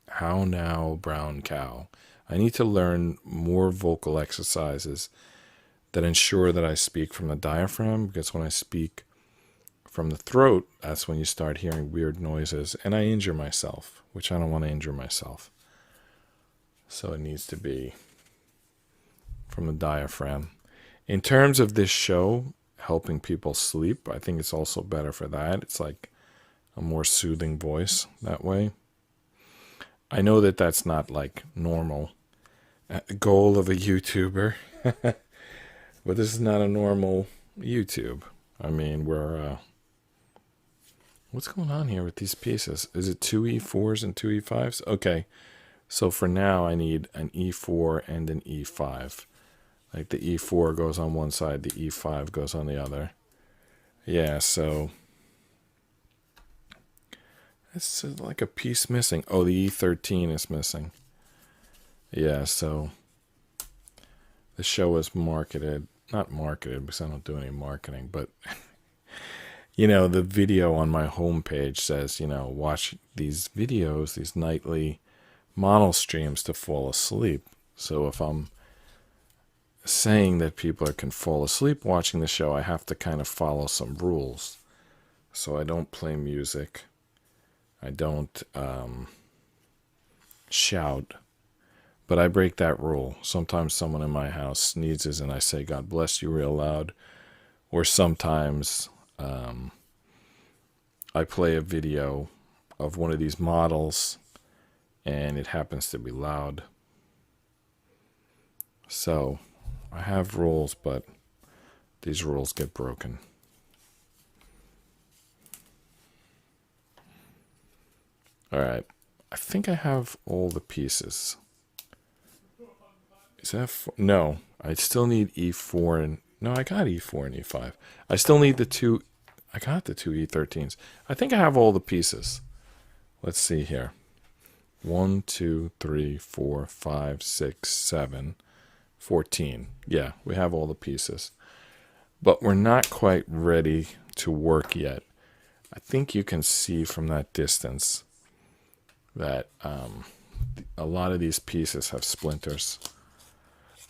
How now, brown cow? I need to learn more vocal exercises that ensure that I speak from the diaphragm, because when I speak from the throat, that's when you start hearing weird noises, and I injure myself, which I don't want to injure myself. So it needs to be from the diaphragm. In terms of this show, helping people sleep, I think it's also better for that. It's like a more soothing voice that way. I know that that's not like normal goal of a YouTuber, but this is not a normal YouTube. We're What's going on here with these pieces? Is it two E4s and two E5s? Okay, so for now I need an E4 and an E5. Like the E4 goes on one side, the E5 goes on the other. Yeah, so it's like a piece missing. Oh, the E13 is missing. Yeah, so the show is marketed, not marketed because I don't do any marketing, but you know, the video on my homepage says, you know, watch these videos, these nightly model streams to fall asleep. So if I'm saying that people can fall asleep watching the show, I have to kind of follow some rules. So I don't play music. I don't shout. But I break that rule. Sometimes someone in my house sneezes and I say, God bless you, real loud. Or sometimes I play a video of one of these models and it happens to be loud. So I have rules, but these rules get broken. All right. I think I have all the pieces. Is that no, I still need E4 and no, I got E4 and E5. I still need the two. I got the two E13s. I think I have all the pieces. Let's see here. 1, 2, 3, 4, 5, 6, 7, 14. Yeah, we have all the pieces. But we're not quite ready to work yet. I think you can see from that distance that a lot of these pieces have splinters.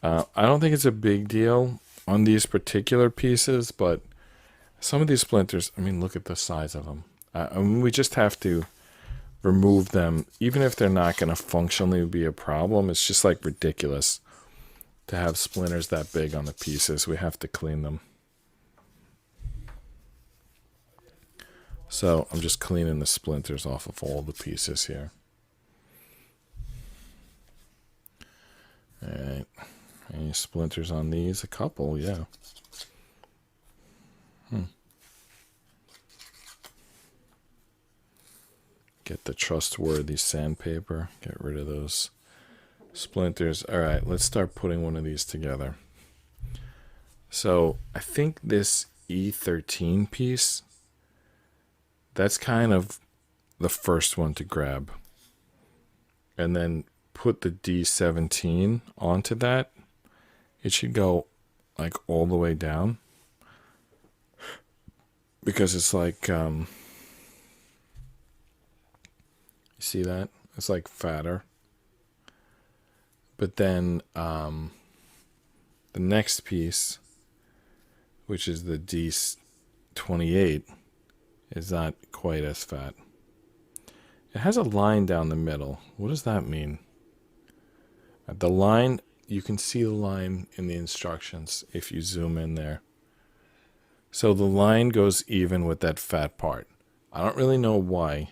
I don't think it's a big deal on these particular pieces, but some of these splinters, I mean, look at the size of them. I mean, we just have to remove them, even if they're not going to functionally be a problem. It's just like ridiculous to have splinters that big on the pieces. We have to clean them. So I'm just cleaning the splinters off of all the pieces here. All right. Any splinters on these? A couple, yeah. Get the trustworthy sandpaper. Get rid of those splinters. All right, let's start putting one of these together. So I think this E13 piece, that's kind of the first one to grab. And then put the D17 onto that. It should go like all the way down. Because it's like, you see that? It's like fatter. But then the next piece, which is the D28, is not quite as fat. It has a line down the middle. What does that mean? The line, you can see the line in the instructions if you zoom in there. So the line goes even with that fat part. I don't really know why.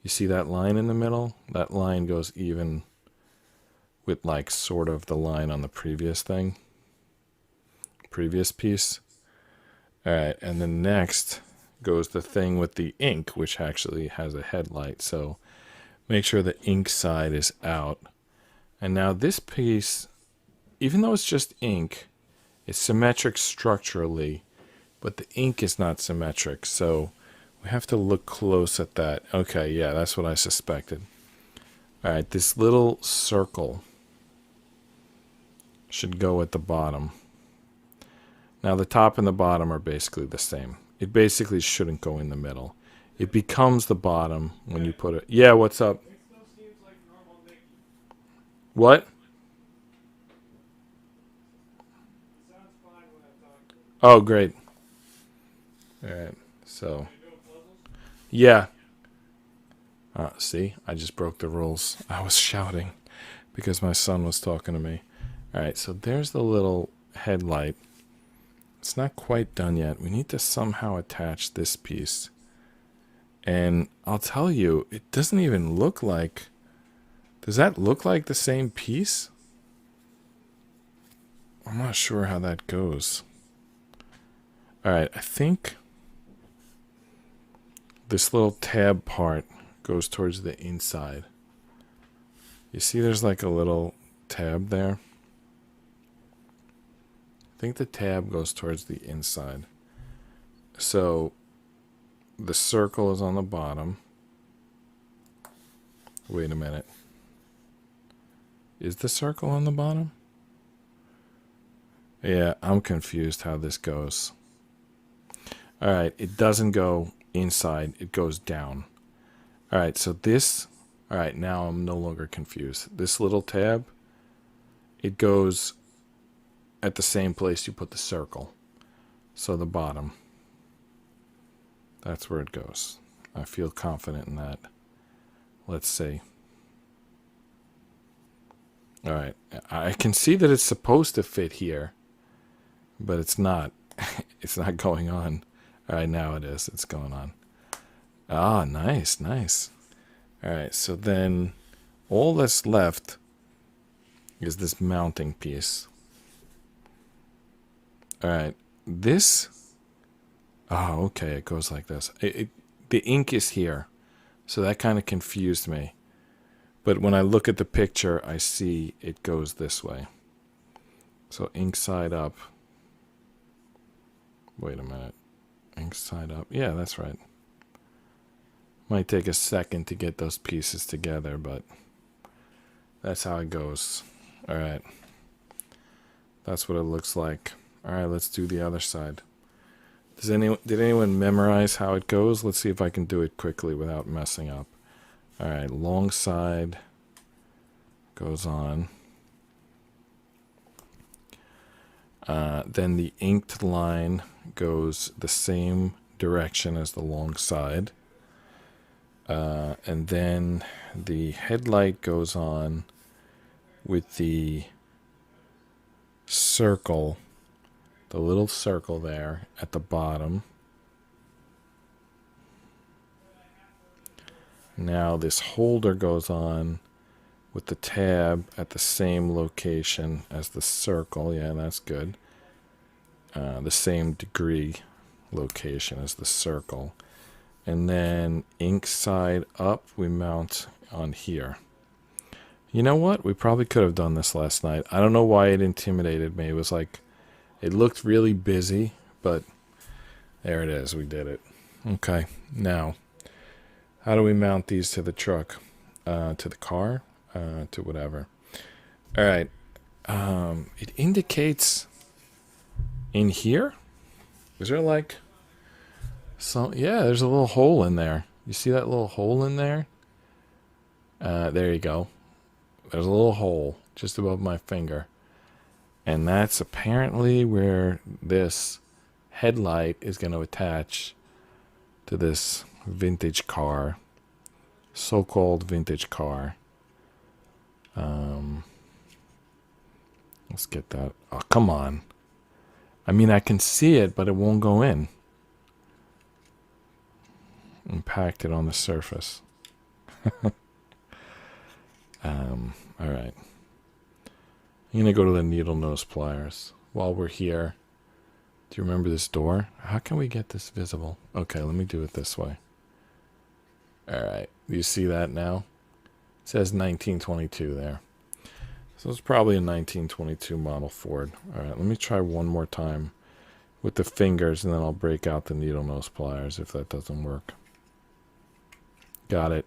You see that line in the middle? That line goes even with like sort of the line on the previous thing. Previous piece. All right, and then next goes the thing with the ink, which actually has a headlight. So make sure the ink side is out. And now this piece, even though it's just ink, it's symmetric structurally, but the ink is not symmetric. So we have to look close at that. Okay, yeah, that's what I suspected. All right, this little circle should go at the bottom. Now the top and the bottom are basically the same. It basically shouldn't go in the middle. It becomes the bottom when you put it. Yeah, what's up? What? Oh, great. All right, so. Yeah. See, I just broke the rules. I was shouting because my son was talking to me. All right, so there's the little headlight. It's not quite done yet. We need to somehow attach this piece. And I'll tell you, it doesn't even look like... Does that look like the same piece? I'm not sure how that goes. All right, I think this little tab part goes towards the inside. You see there's like a little tab there? I think the tab goes towards the inside. So the circle is on the bottom. Wait a minute. Is the circle on the bottom? Yeah, I'm confused how this goes. Alright, it doesn't go inside, it goes down. Alright, so this... Alright, now I'm no longer confused. This little tab, it goes at the same place you put the circle. So the bottom. That's where it goes. I feel confident in that. Let's see. Alright, I can see that it's supposed to fit here, but it's not. It's not going on. Alright, now it is. It's going on. Ah, nice, nice. Alright, so then all that's left is this mounting piece. Alright, this... Oh, okay, it goes like this. The ink is here, so that kind of confused me. But when I look at the picture, I see it goes this way. So ink side up. Wait a minute. Ink side up. Yeah, that's right. Might take a second to get those pieces together, but that's how it goes. Alright. That's what it looks like. Alright, let's do the other side. Did anyone memorize how it goes? Let's see if I can do it quickly without messing up. Alright, long side goes on. Then the inked line goes the same direction as the long side. And then the headlight goes on with the circle, the little circle there at the bottom. Now this holder goes on with the tab at the same location as the circle. Yeah, that's good. The same degree location as the circle. And then ink side up, we mount on here. You know what? We probably could have done this last night. I don't know why it intimidated me. It was like, it looked really busy, but there it is. We did it. Okay, now, how do we mount these to the truck? To the car? To whatever. All right. It indicates in here. Is there like some? Yeah, there's a little hole in there. You see that little hole in there? There you go. There's a little hole just above my finger. And that's apparently where this headlight is going to attach to this vintage car. So-called vintage car. Let's get that. Oh, come on. I mean, I can see it, but it won't go in. Impacted on the surface. All right. I'm going to go to the needle nose pliers. While we're here, do you remember this door? How can we get this visible? Okay, let me do it this way. All right. Do you see that now? It says 1922 there. So it's probably a 1922 model Ford. All right, let me try one more time with the fingers, and then I'll break out the needle nose pliers if that doesn't work. Got it.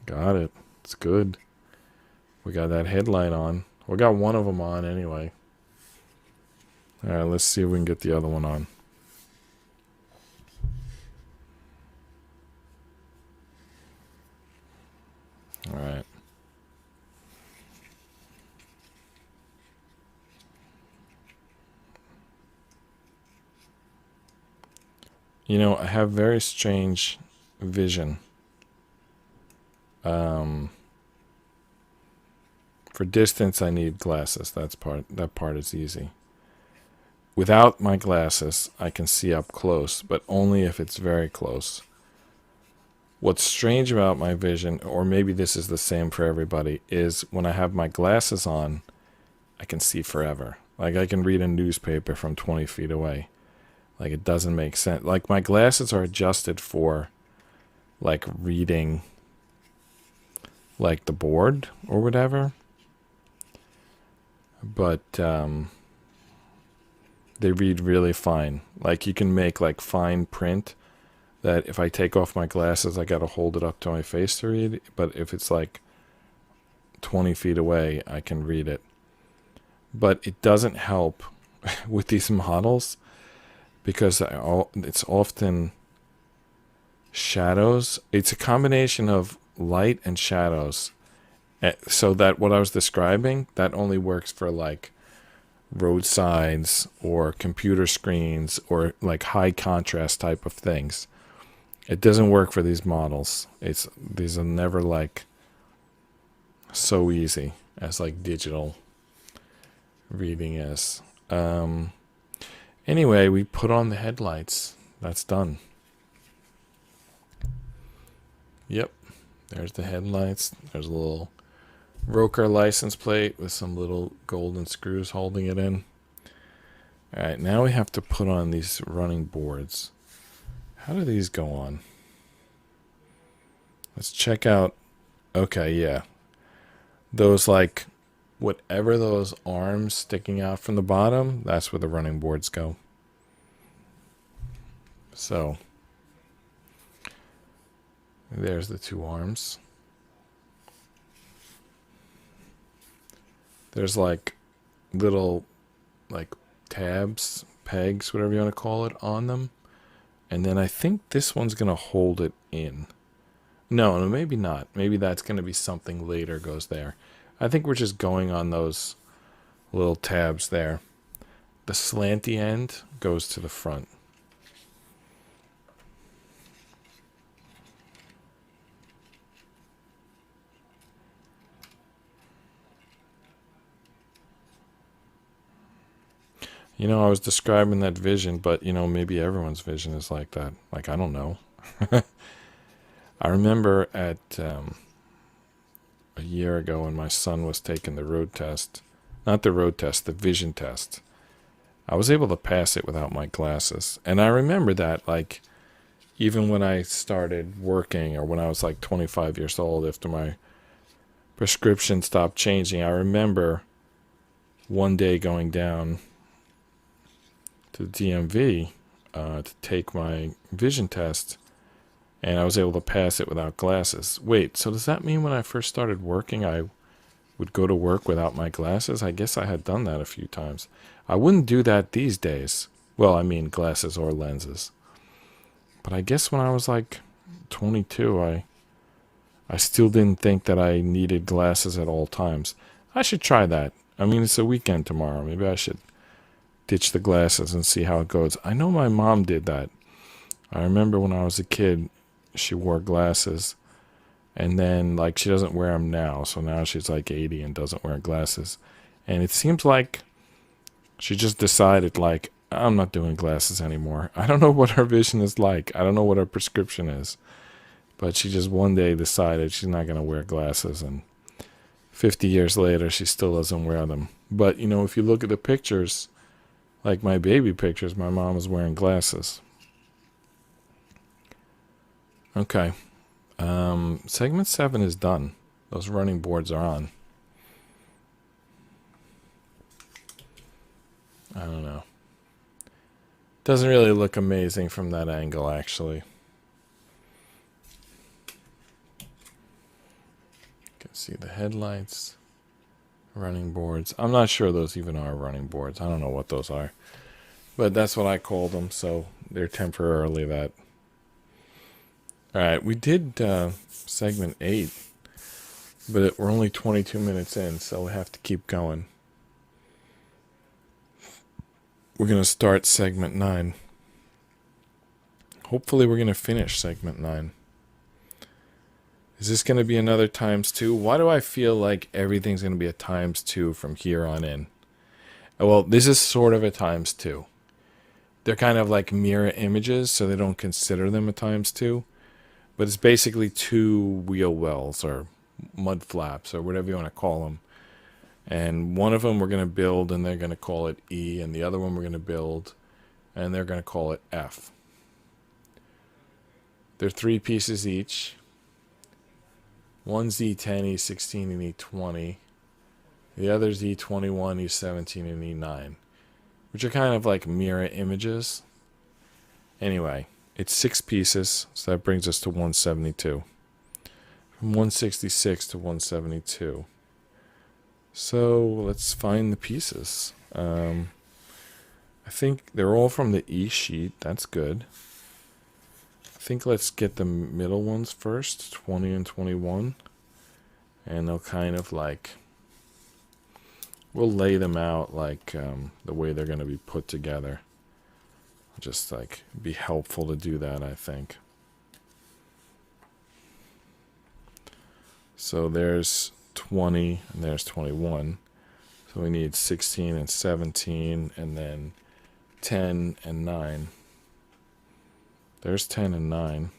Got it. It's good. We got that headlight on. We got one of them on anyway. All right, let's see if we can get the other one on. All right. You know, I have very strange vision. For distance, I need glasses. That part is easy. Without my glasses, I can see up close, but only if it's very close. What's strange about my vision, or maybe this is the same for everybody, is when I have my glasses on, I can see forever. Like I can read a newspaper from 20 feet away. Like it doesn't make sense. Like my glasses are adjusted for like reading like the board or whatever. But they read really fine. Like you can make like fine print that if I take off my glasses, I got to hold it up to my face to read. But if it's like 20 feet away, I can read it. But it doesn't help with these models because it's often shadows. It's a combination of light and shadows. So that what I was describing, that only works for like roadsides or computer screens or like high contrast type of things. It doesn't work for these models. These are never like so easy as like digital reading is. Anyway, we put on the headlights. That's done. Yep. There's the headlights. There's a little ROKR license plate with some little golden screws holding it in. All right, now we have to put on these running boards. How do these go on? Let's check out. Okay, yeah. Those like whatever those arms sticking out from the bottom, that's where the running boards go. So there's the two arms. There's like little like tabs, pegs, whatever you want to call it, on them. And then I think this one's going to hold it in. No, maybe not. Maybe that's going to be something later goes there. I think we're just going on those little tabs there. The slanty end goes to the front. You know, I was describing that vision, but, you know, maybe everyone's vision is like that. Like, I don't know. I remember at a year ago when my son was taking the road test, not the road test, the vision test, I was able to pass it without my glasses. And I remember that, like, even when I started working or when I was like 25 years old after my prescription stopped changing, I remember one day going down to the DMV to take my vision test, and I was able to pass it without glasses. Wait, so does that mean when I first started working, I would go to work without my glasses? I guess I had done that a few times. I wouldn't do that these days. Well, I mean glasses or lenses. But I guess when I was like 22, I still didn't think that I needed glasses at all times. I should try that. I mean, it's a weekend tomorrow. Maybe I should ditch the glasses and see how it goes. I know my mom did that. I remember when I was a kid, she wore glasses, and then like she doesn't wear them now. So now she's like 80 and doesn't wear glasses. And it seems like she just decided like, I'm not doing glasses anymore. I don't know what her vision is like. I don't know what her prescription is. But she just one day decided she's not going to wear glasses, and 50 years later, she still doesn't wear them. But, you know, if you look at the pictures, like my baby pictures, my mom was wearing glasses. Okay. Segment 7 is done. Those running boards are on. I don't know. Doesn't really look amazing from that angle, actually. You can see the headlights, running boards. I'm not sure those even are running boards. I don't know what those are. But that's what I call them, so they're temporarily that. Alright, we did segment 8, but we're only 22 minutes in, so we have to keep going. We're going to start segment 9. Hopefully we're going to finish segment 9. Is this going to be another ×2? Why do I feel like everything's going to be a ×2 from here on in? Well, this is sort of a ×2. They're kind of like mirror images, so they don't consider them a ×2. But it's basically 2 wheel wells or mud flaps or whatever you want to call them. And one of them we're going to build and they're going to call it E, and the other one we're going to build and they're going to call it F. They're 3 pieces each. One's E10, E16, and E20. The other's E21, E17, and E9, which are kind of like mirror images. Anyway, it's 6 pieces, so that brings us to 172. From 166 to 172. So let's find the pieces. I think they're all from the E sheet. That's good. I think let's get the middle ones first, 20 and 21. And they'll kind of like, we'll lay them out like the way they're going to be put together. Just like be helpful to do that, I think. So there's 20 and there's 21. So we need 16 and 17 and then 10 and 9. There's 10 and 9.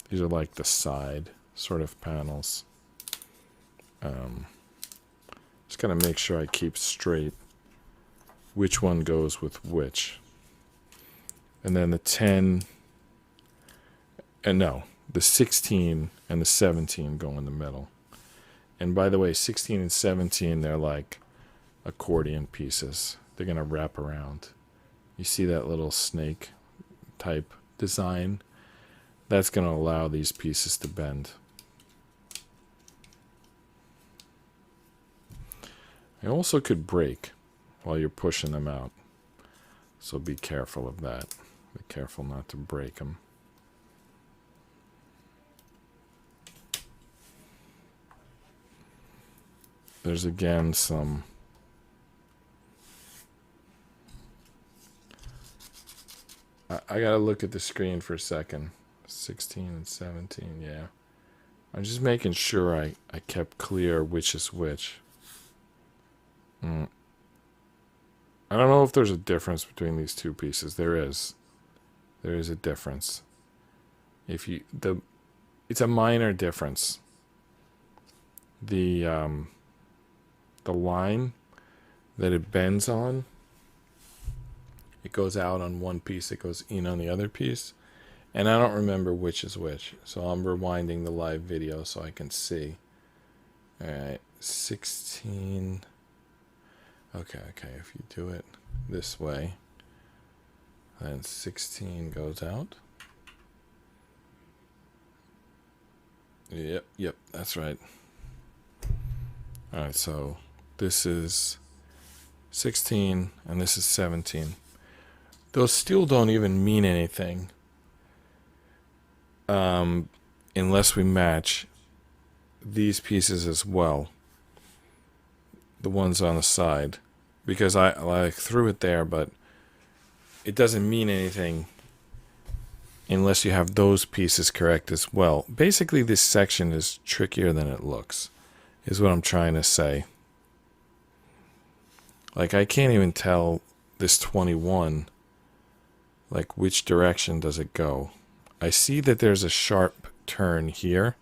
These are like the side sort of panels. Just gotta make sure I keep straight which one goes with which. And then the 10, and no, the 16 and the 17 go in the middle. And by the way, 16 and 17, they're like accordion pieces. They're going to wrap around. You see that little snake type design? That's going to allow these pieces to bend. They also could break while you're pushing them out. So be careful of that. Be careful not to break them. There's again some I gotta look at the screen for a second. 16 and 17, yeah. I'm just making sure I kept clear which is which. I don't know if there's a difference between these two pieces. There is. There is a difference. It's a minor difference. The line that it bends on, it goes out on one piece, it goes in on the other piece, and I don't remember which is which, so I'm rewinding the live video so I can see. Alright, 16. Okay, if you do it this way, then 16 goes out. Yep, that's right. Alright, so this is 16 and this is 17. Those still don't even mean anything unless we match these pieces as well, the ones on the side, because I threw it there, but it doesn't mean anything unless you have those pieces correct as well. Basically, this section is trickier than it looks, is what I'm trying to say. Like, I can't even tell this 21, like, which direction does it go. I see that there's a sharp turn here,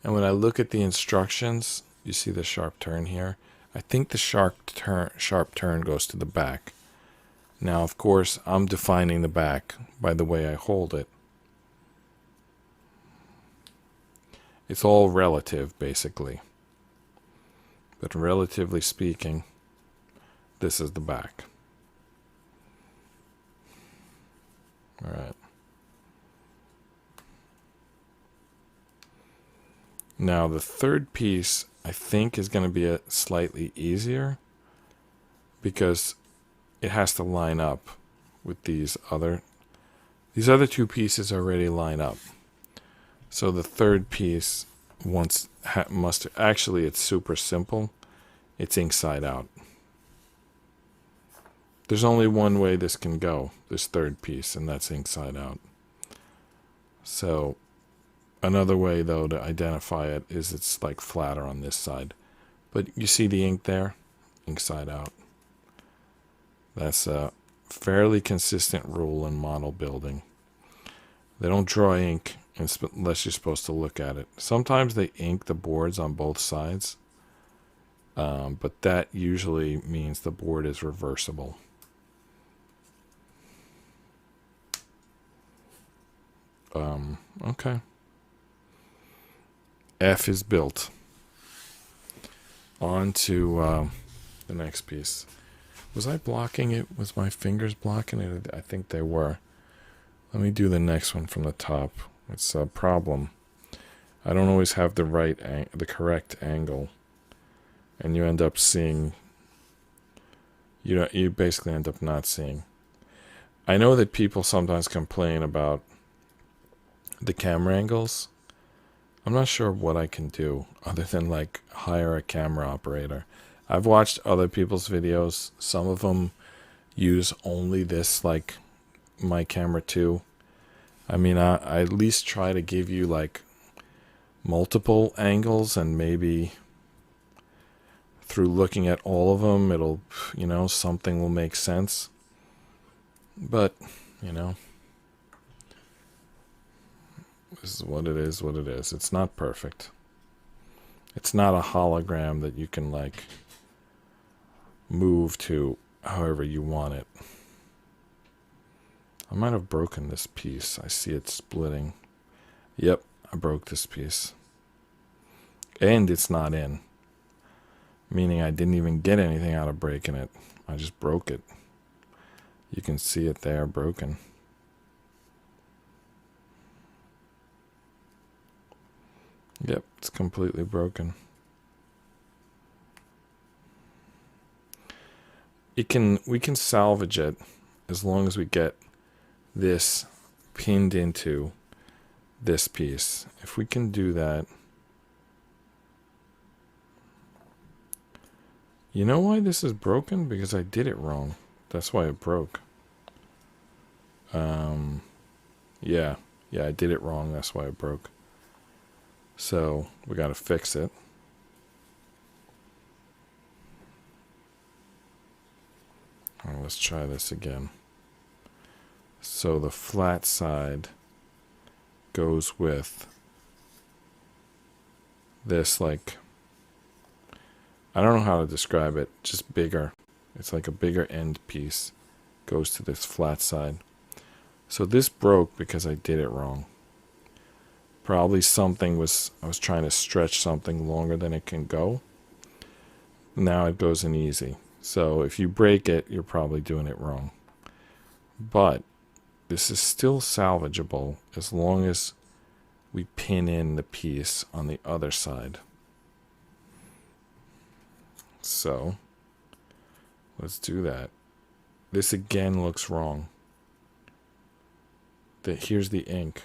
and when I look at the instructions, you see the sharp turn here. I think the sharp turn goes to the back. Now, of course, I'm defining the back by the way I hold it. It's all relative, basically. But relatively speaking, this is the back. All right. Now, the third piece, I think, is going to be slightly easier because it has to line up with these other two pieces already line up. So the third piece must actually, it's super simple. It's inside out. There's only one way this can go, this third piece, and that's inside out. So another way, though, to identify it is it's like flatter on this side. But you see the ink there? Inside out. That's a fairly consistent rule in model building. They don't draw ink unless you're supposed to look at it. Sometimes they ink the boards on both sides, but that usually means the board is reversible. Okay. F is built. On to the next piece. Was I blocking it? Was my fingers blocking it? I think they were. Let me do the next one from the top. It's a problem. I don't always have the correct angle, and you end up seeing. You basically end up not seeing. I know that people sometimes complain about the camera angles. I'm not sure what I can do other than like hire a camera operator. I've watched other people's videos. Some of them use only this, like my camera too. I mean, I at least try to give you like multiple angles, and maybe through looking at all of them, it'll, something will make sense. But, this is what it is, what it is. It's not perfect. It's not a hologram that you can, like, move to however you want it. I might have broken this piece. I see it splitting. Yep, I broke this piece. And it's not in. Meaning I didn't even get anything out of breaking it. I just broke it. You can see it there, broken. Yep, it's completely broken. We can salvage it as long as we get this pinned into this piece. If we can do that. You know why this is broken? Because I did it wrong. That's why it broke. Yeah, I did it wrong. That's why it broke. So we got to fix it. All right, let's try this again. So the flat side goes with this, like, I don't know how to describe it, just bigger. It's like a bigger end piece goes to this flat side. So this broke because I did it wrong. Probably I was trying to stretch something longer than it can go. Now it goes in easy. So if you break it, you're probably doing it wrong. But this is still salvageable as long as we pin in the piece on the other side. So let's do that. This again looks wrong. Here's the ink.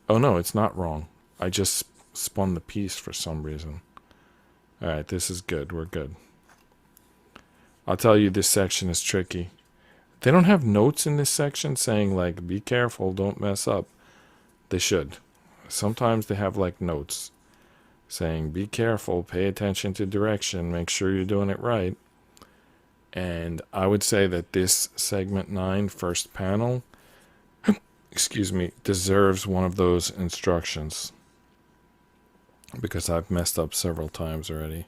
Oh no, it's not wrong. I just spun the piece for some reason. Alright, this is good. We're good. I'll tell you, this section is tricky. They don't have notes in this section saying, like, be careful, don't mess up. They should. Sometimes they have, like, notes saying, be careful, pay attention to direction, make sure you're doing it right. And I would say that this segment 9, first panel, deserves one of those instructions. Because I've messed up several times already.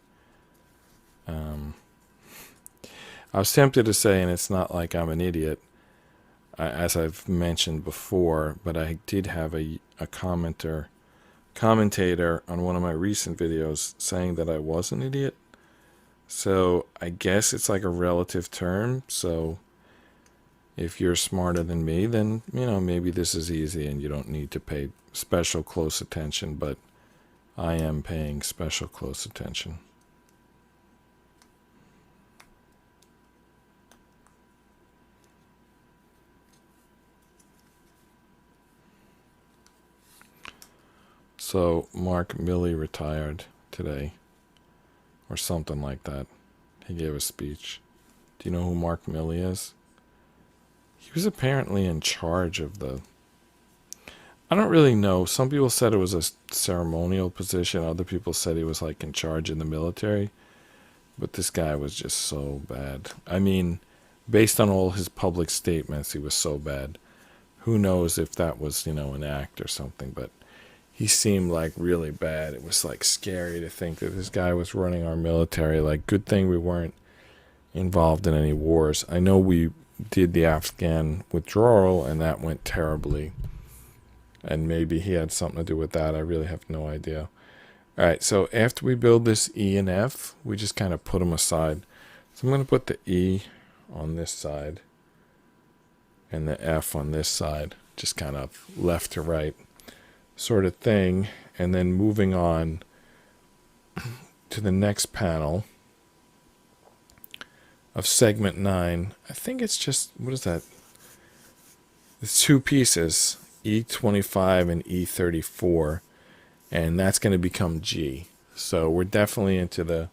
I was tempted to say, and it's not like I'm an idiot, as I've mentioned before, but I did have a commentator on one of my recent videos saying that I was an idiot. So I guess it's like a relative term. So if you're smarter than me, then, maybe this is easy and you don't need to pay special close attention, but I am paying special close attention. So Mark Milley retired today, or something like that. He gave a speech. Do you know who Mark Milley is? He was apparently in charge of I don't really know. Some people said it was a ceremonial position. Other people said he was like in charge in the military. But this guy was just so bad. I mean, based on all his public statements, he was so bad. Who knows if that was, an act or something, but he seemed like really bad. It was like scary to think that this guy was running our military. Like, good thing we weren't involved in any wars. I know we did the Afghan withdrawal, and that went terribly. And maybe he had something to do with that. I really have no idea. All right, so after we build this E and F, we just kind of put them aside. So I'm going to put the E on this side and the F on this side, just kind of left to right sort of thing. And then moving on to the next panel of segment 9. I think it's just, what is that? It's two pieces, E25 and E34, and that's going to become G. So we're definitely into the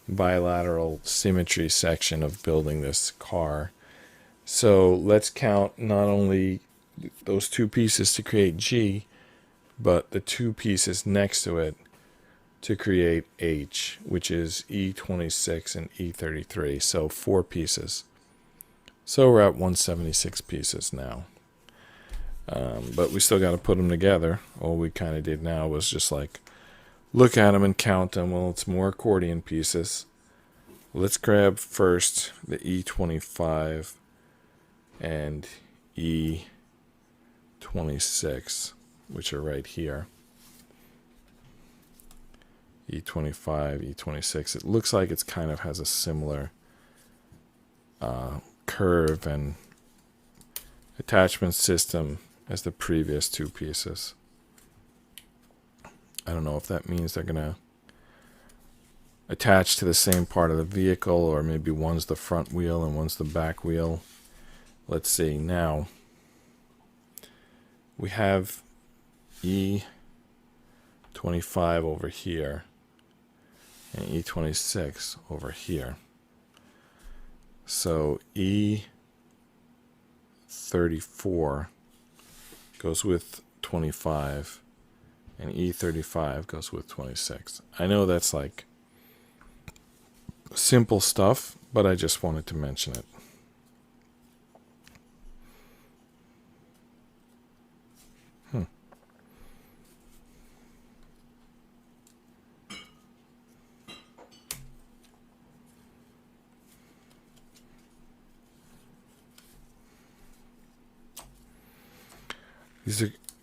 bilateral symmetry section of building this car. So let's count not only those two pieces to create G, but the two pieces next to it to create H, which is E26 and E33. So 4 pieces. So we're at 176 pieces now. But we still got to put them together. All we kind of did now was just like look at them and count them. Well, it's more accordion pieces. Let's grab first the E25 and E26, which are right here. E25, E26. It looks like it's kind of has a similar curve and attachment system as the previous two pieces. I don't know if that means they're going to attach to the same part of the vehicle, or maybe one's the front wheel and one's the back wheel. Let's see. Now, we have E25 over here and E26 over here. So E34 goes with 25 and E35 goes with 26. I know that's like simple stuff, but I just wanted to mention it.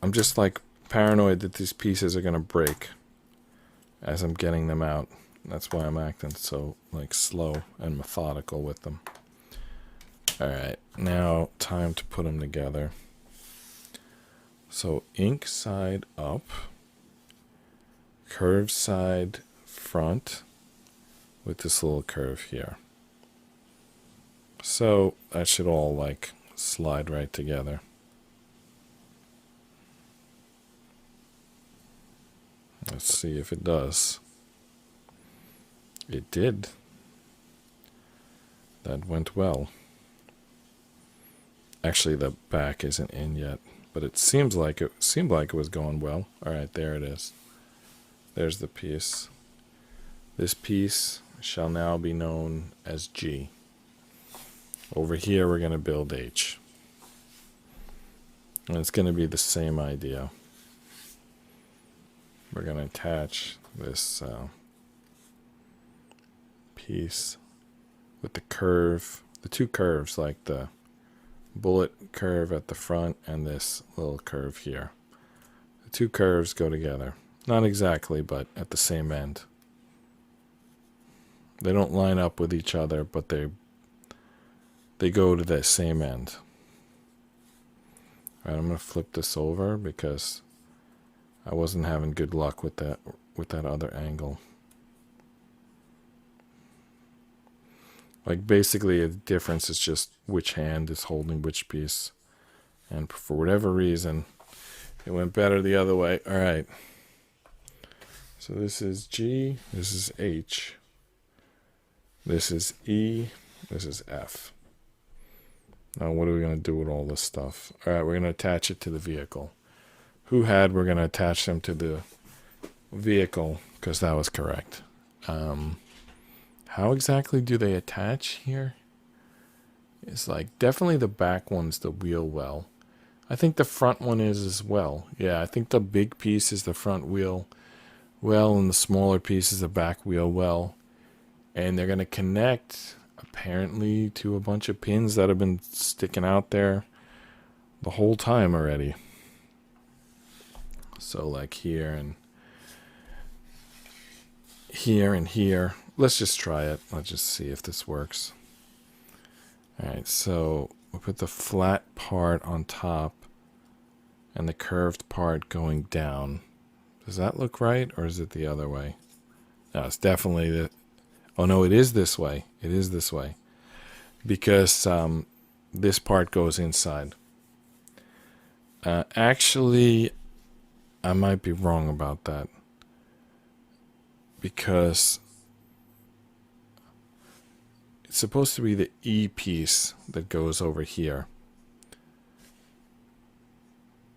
I'm just like paranoid that these pieces are going to break as I'm getting them out. That's why I'm acting so like slow and methodical with them. All right, now time to put them together. So ink side up, curve side front with this little curve here. So that should all like slide right together. Let's see if it does. It did. That went well. Actually, the back isn't in yet, but it seemed like it was going well. All right, there it is. There's the piece. This piece shall now be known as G. Over here, we're going to build H. And it's going to be the same idea. We're going to attach this piece with the curve, the two curves, like the bullet curve at the front and this little curve here. The two curves go together. Not exactly, but at the same end. They don't line up with each other, but they go to the same end. All right, I'm going to flip this over because I wasn't having good luck with that other angle. Like basically the difference is just which hand is holding which piece. And for whatever reason, it went better the other way. All right. So this is G, this is H, this is E, this is F. Now what are we going to do with all this stuff? All right, we're going to attach it to the vehicle. We're going to attach them to the vehicle because that was correct. How exactly do they attach here? It's like definitely the back one's the wheel well. I think the front one is as well. Yeah, I think the big piece is the front wheel well and the smaller piece is the back wheel well. And they're going to connect apparently to a bunch of pins that have been sticking out there the whole time already. So like here and here and here. Let's just try it. Let's just see if this works. Alright, so we put the flat part on top and the curved part going down. Does that look right, or is it the other way? No, it's definitely the... Oh no, it is this way. It is this way. Because this part goes inside. Actually, I might be wrong about that. Because it's supposed to be the E piece that goes over here.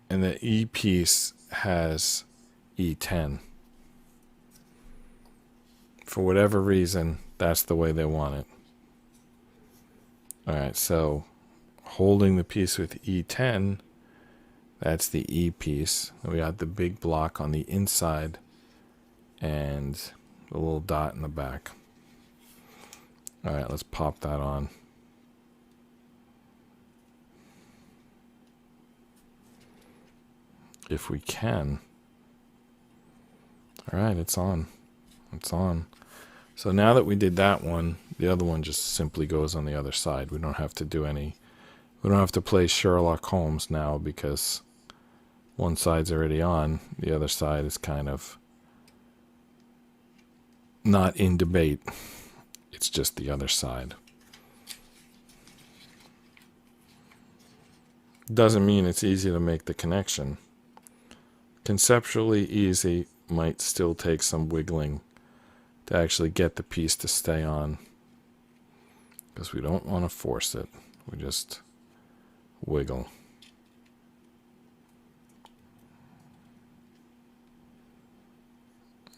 And the E piece has E10. For whatever reason, that's the way they want it. Alright, so holding the piece with E10, that's the E piece. We got the big block on the inside and the little dot in the back. Alright, let's pop that on. If we can. Alright, it's on. It's on. So now that we did that one, the other one just simply goes on the other side. We don't have to do any... We don't have to play Sherlock Holmes now because one side's already on. The other side is kind of not in debate. It's just the other side. Doesn't mean it's easy to make the connection. Conceptually easy, might still take some wiggling to actually get the piece to stay on. Because we don't want to force it. We just wiggle.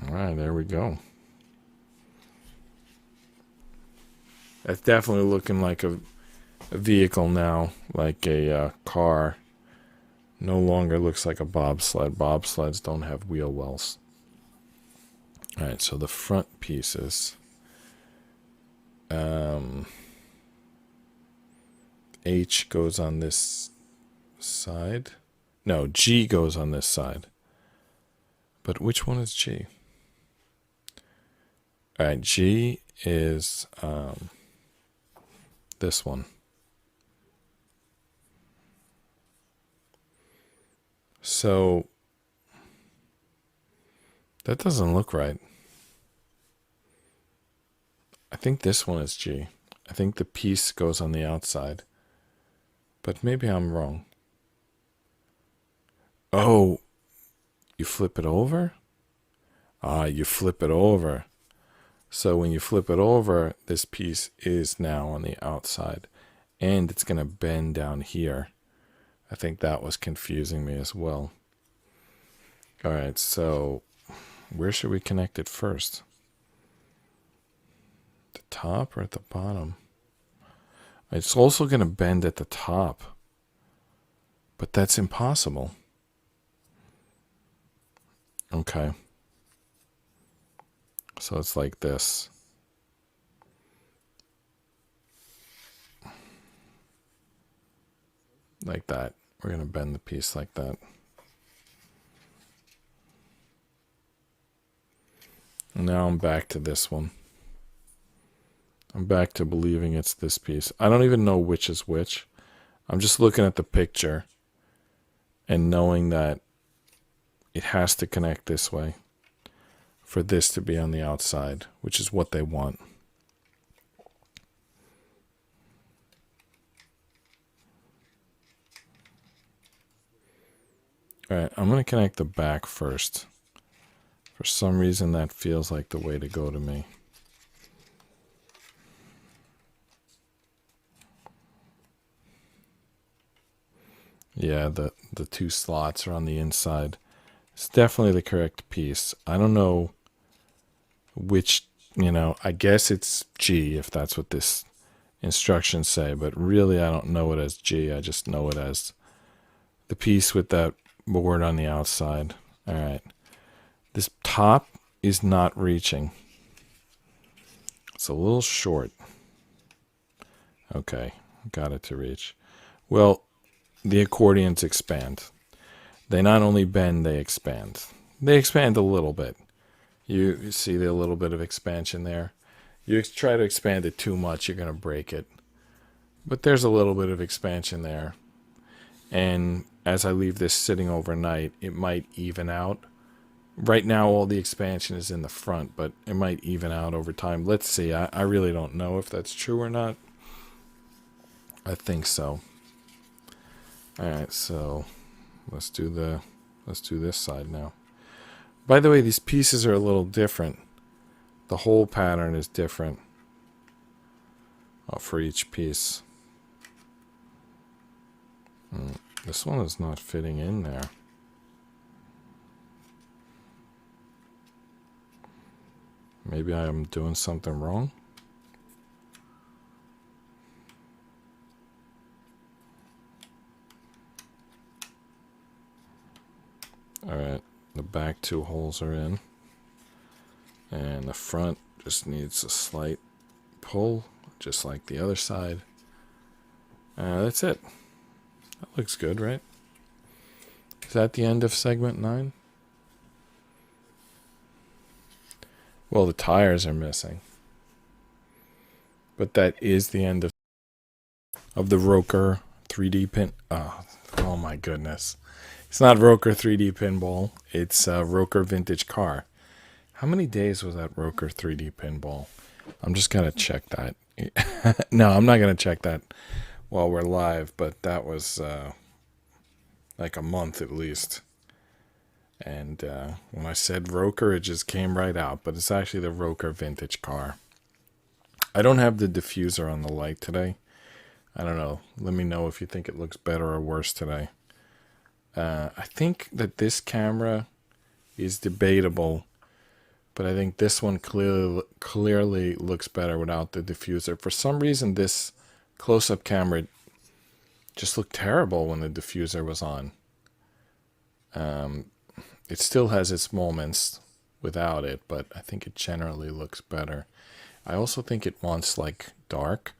Alright, there we go. That's definitely looking like a vehicle now, like a car. No longer looks like a bobsled. Bobsleds don't have wheel wells. Alright, so the front pieces. H goes on this side. No, G goes on this side. But which one is G? Alright, G is this one. So that doesn't look right. I think this one is G. I think the piece goes on the outside. But maybe I'm wrong. Oh, you flip it over? Ah, you flip it over. So when you flip it over, this piece is now on the outside. And it's going to bend down here. I think that was confusing me as well. Alright, so where should we connect it first? The top or at the bottom? It's also going to bend at the top. But that's impossible. Okay. So it's like this. Like that. We're going to bend the piece like that. And now I'm back to this one. I'm back to believing it's this piece. I don't even know which is which. I'm just looking at the picture and knowing that it has to connect this way for this to be on the outside, which is what they want. Alright, I'm going to connect the back first. For some reason that feels like the way to go to me. Yeah, the two slots are on the inside. It's definitely the correct piece. I don't know which, I guess it's G if that's what this instructions say, but really I don't know it as G. I just know it as the piece with that board on the outside. All right. This top is not reaching. It's a little short. Okay, got it to reach. Well, the accordions expand. They not only bend, they expand. They expand a little bit. You see the little bit of expansion there. You try to expand it too much, you're going to break it. But there's a little bit of expansion there. And as I leave this sitting overnight, it might even out. Right now, all the expansion is in the front, but it might even out over time. Let's see. I really don't know if that's true or not. I think so. All right, so let's do this side now. By the way, these pieces are a little different. The whole pattern is different for each piece. This one is not fitting in there. Maybe I am doing something wrong. Alright, the back two holes are in. And the front just needs a slight pull, just like the other side. That's it. That looks good, right? Is that the end of segment 9? Well, the tires are missing. But that is the end of the ROKR 3D pin. Oh my goodness. It's not ROKR 3D pinball. It's ROKR vintage car. How many days was that ROKR 3D pinball? I'm just going to check that. No, I'm not going to check that while we're live, but that was like a month at least. And when I said ROKR, it just came right out, but it's actually the ROKR vintage car. I don't have the diffuser on the light today. I don't know. Let me know if you think it looks better or worse today. I think that this camera is debatable, but I think this one clearly looks better without the diffuser. For some reason, this close-up camera just looked terrible when the diffuser was on. It still has its moments without it, but I think it generally looks better. I also think it wants like dark,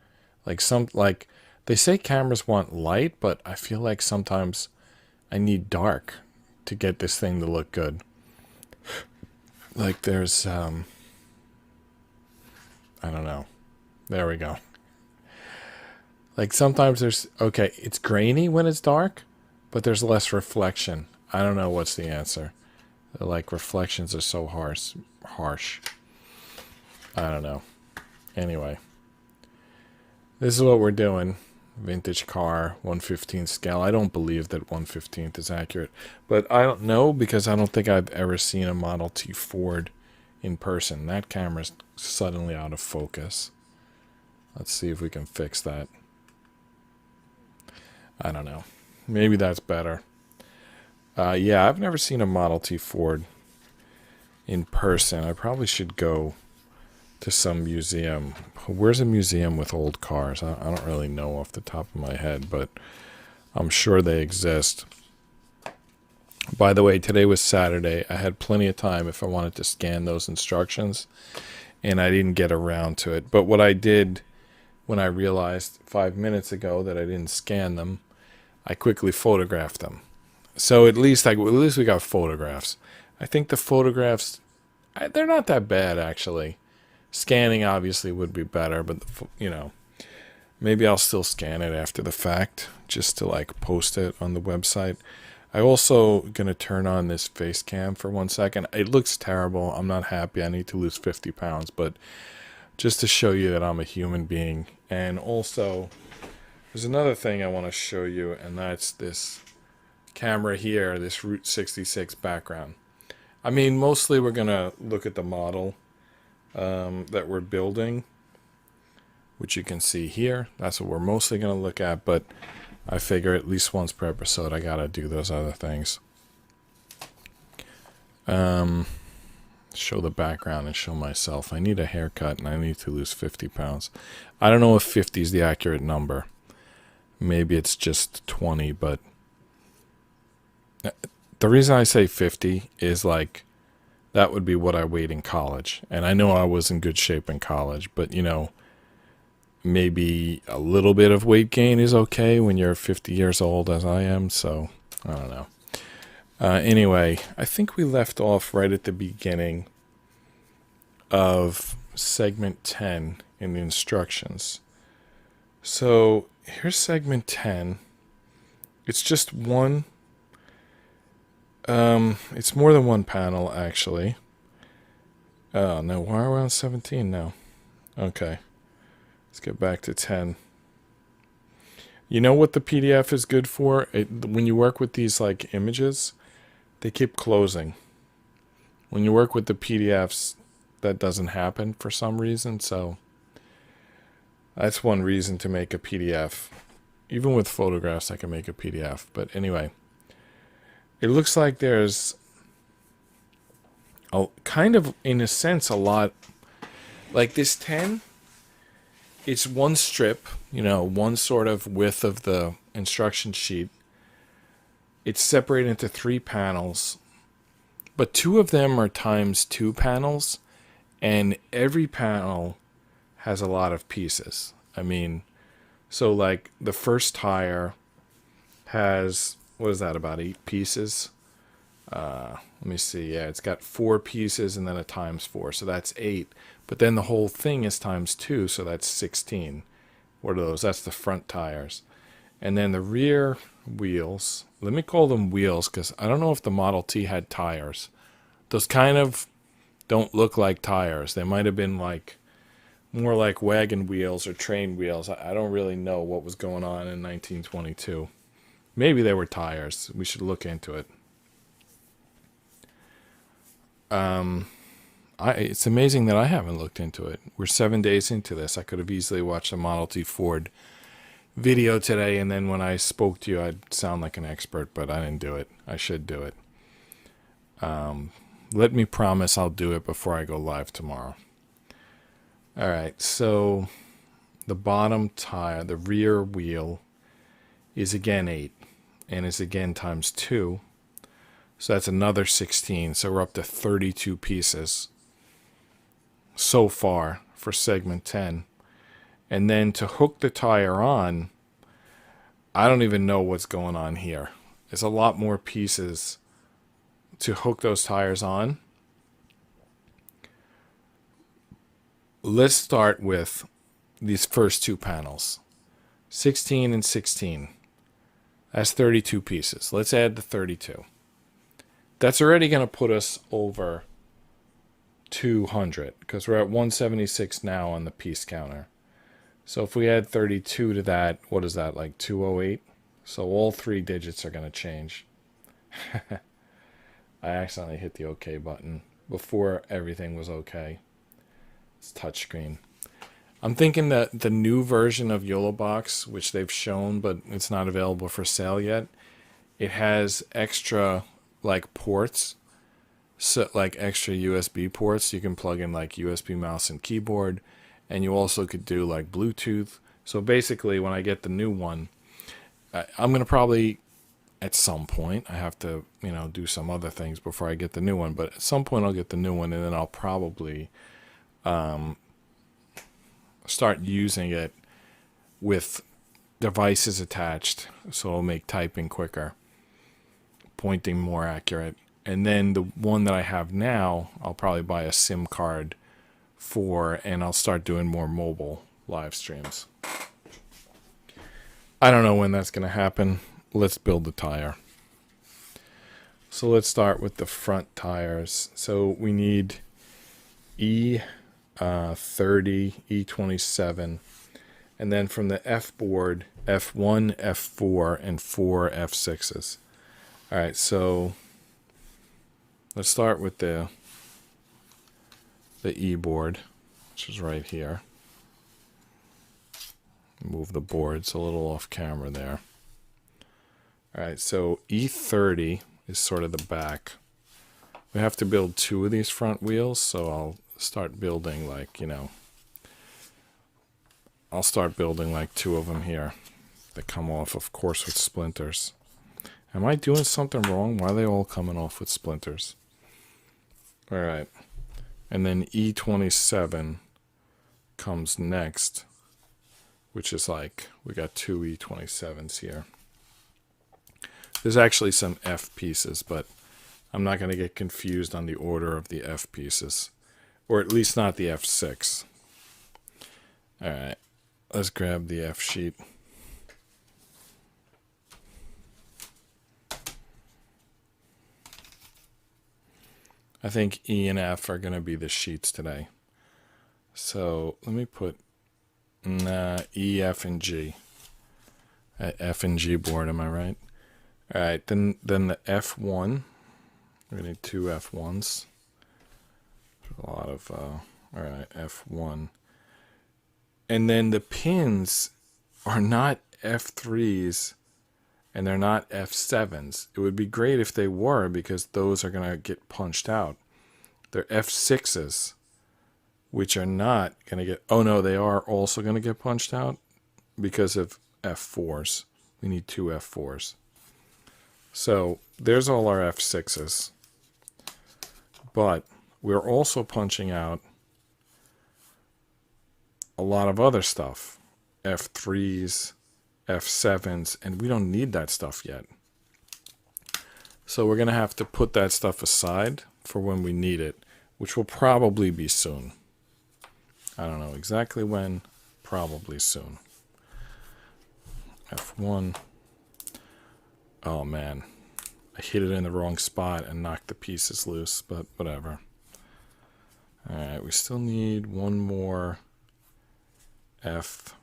like they say cameras want light, but I feel like sometimes I need dark to get this thing to look good. Like there's I don't know. There we go. Like sometimes there's, okay, it's grainy when it's dark, but there's less reflection. I don't know what's the answer. Like reflections are so harsh. I don't know. Anyway, this is what we're doing. Vintage car, 1/15 scale. I don't believe that 1/15 is accurate, but I don't know because I don't think I've ever seen a Model T Ford in person. That camera's suddenly out of focus. Let's see if we can fix that. I don't know. Maybe that's better. Yeah, I've never seen a Model T Ford in person. I probably should go to some museum. Where's a museum with old cars? I don't really know off the top of my head, but I'm sure they exist. By the way, today was Saturday. I had plenty of time if I wanted to scan those instructions, and I didn't get around to it. But what I did when I realized 5 minutes ago that I didn't scan them, I quickly photographed them. So at least we got photographs. I think the photographs, they're not that bad actually. Scanning obviously would be better, but you know, maybe I'll still scan it after the fact just to like post it on the website. I also gonna turn on this face cam for 1 second. It looks terrible. I'm not happy. I need to lose 50 pounds, but just to show you that I'm a human being. And also, there's another thing I want to show you, and that's this camera here, this Route 66 background. I mean, mostly we're gonna look at the model that we're building, which you can see here. That's what we're mostly going to look at, but I figure at least once per episode I gotta do those other things. Show the background and show myself. I need a haircut and I need to lose 50 pounds. I don't know if 50 is the accurate number. Maybe it's just 20, but the reason I say 50 is like that would be what I weighed in college. And I know I was in good shape in college, but you know, maybe a little bit of weight gain is okay when you're 50 years old, as I am. So I don't know. Anyway, I think we left off right at the beginning of segment 10 in the instructions. So here's segment 10. It's just one. It's more than one panel, actually. Oh, no. Why are we on 17 now? Okay. Let's get back to 10. You know what the PDF is good for? When you work with these like images, they keep closing. When you work with the PDFs, that doesn't happen for some reason. So that's one reason to make a PDF. Even with photographs, I can make a PDF. But anyway, it looks like there's a kind of, in a sense, a lot. Like this 10, it's one strip, one sort of width of the instruction sheet. It's separated into 3 panels, but 2 of them are ×2 panels, and every panel has a lot of pieces. I mean, so like the first tire has, what is that, about 8 pieces? Let me see. Yeah, it's got 4 pieces and then a ×4, so that's 8. But then the whole thing is ×2, so that's 16. What are those? That's the front tires. And then the rear wheels, let me call them wheels because I don't know if the Model T had tires. Those kind of don't look like tires. They might have been like more like wagon wheels or train wheels. I don't really know what was going on in 1922. Maybe they were tires. We should look into it. It's amazing that I haven't looked into it. We're 7 days into this. I could have easily watched a Model T Ford video today, and then when I spoke to you, I'd sound like an expert, but I didn't do it. I should do it. Let me promise I'll do it before I go live tomorrow. All right, so the bottom tire, the rear wheel, is again 8, and is again ×2. So that's another 16. So we're up to 32 pieces so far for segment 10. And then to hook the tire on, I don't even know what's going on here. There's a lot more pieces to hook those tires on. Let's start with these first 2 panels. 16 and 16. That's 32 pieces. Let's add the 32. That's already going to put us over 200 because we're at 176 now on the piece counter. So if we add 32 to that, what is that, like 208? So all 3 digits are going to change. I accidentally hit the OK button before everything was OK. It's touchscreen. I'm thinking that the new version of YOLOBox, which they've shown, but it's not available for sale yet, it has extra like ports, so like extra USB ports. You can plug in like USB mouse and keyboard, and you also could do like Bluetooth. So basically, when I get the new one, I'm gonna probably at some point, I have to do some other things before I get the new one. But at some point, I'll get the new one, and then I'll probably start using it with devices attached, so it'll make typing quicker, pointing more accurate. And then the one that I have now, I'll probably buy a SIM card for, and I'll start doing more mobile live streams. I don't know when that's going to happen. Let's build the tire. So let's start with the front tires. So we need E30, E27, and then from the F board, F1, F4, and 4 F6s. All right, so let's start with the E board, which is right here. Move the boards a little off camera there. All right, so E30 is sort of the back. We have to build 2 of these front wheels, so I'll start building like, I'll start building like 2 of them here. They come off, of course, with splinters. Am I doing something wrong? Why are they all coming off with splinters? All right. And then E27 comes next. which is like, we got two E27s here. There's actually some F pieces, but I'm not going to get confused on the order of the F pieces, or at least not the F6. All right, let's grab the F sheet. I think E and F are going to be the sheets today. So let me put E, F, and G. F and G board, am I right? All right, then the F1. We're going to need two F1s. A lot of, all right, F1. And then the pins are not F3s and they're not F7s. It would be great if they were, because those are going to get punched out. They're F6s, which are not going to get, oh no, they are also going to get punched out because of F4s. We need two F4s. So there's all our F6s. But we're also punching out a lot of other stuff. F3s, F7s, and we don't need that stuff yet. So we're going to have to put that stuff aside for when we need it, which will probably be soon. I don't know exactly when, probably soon. F1. Oh man, I hit it in the wrong spot and knocked the pieces loose, but whatever. All right, we still need one more F.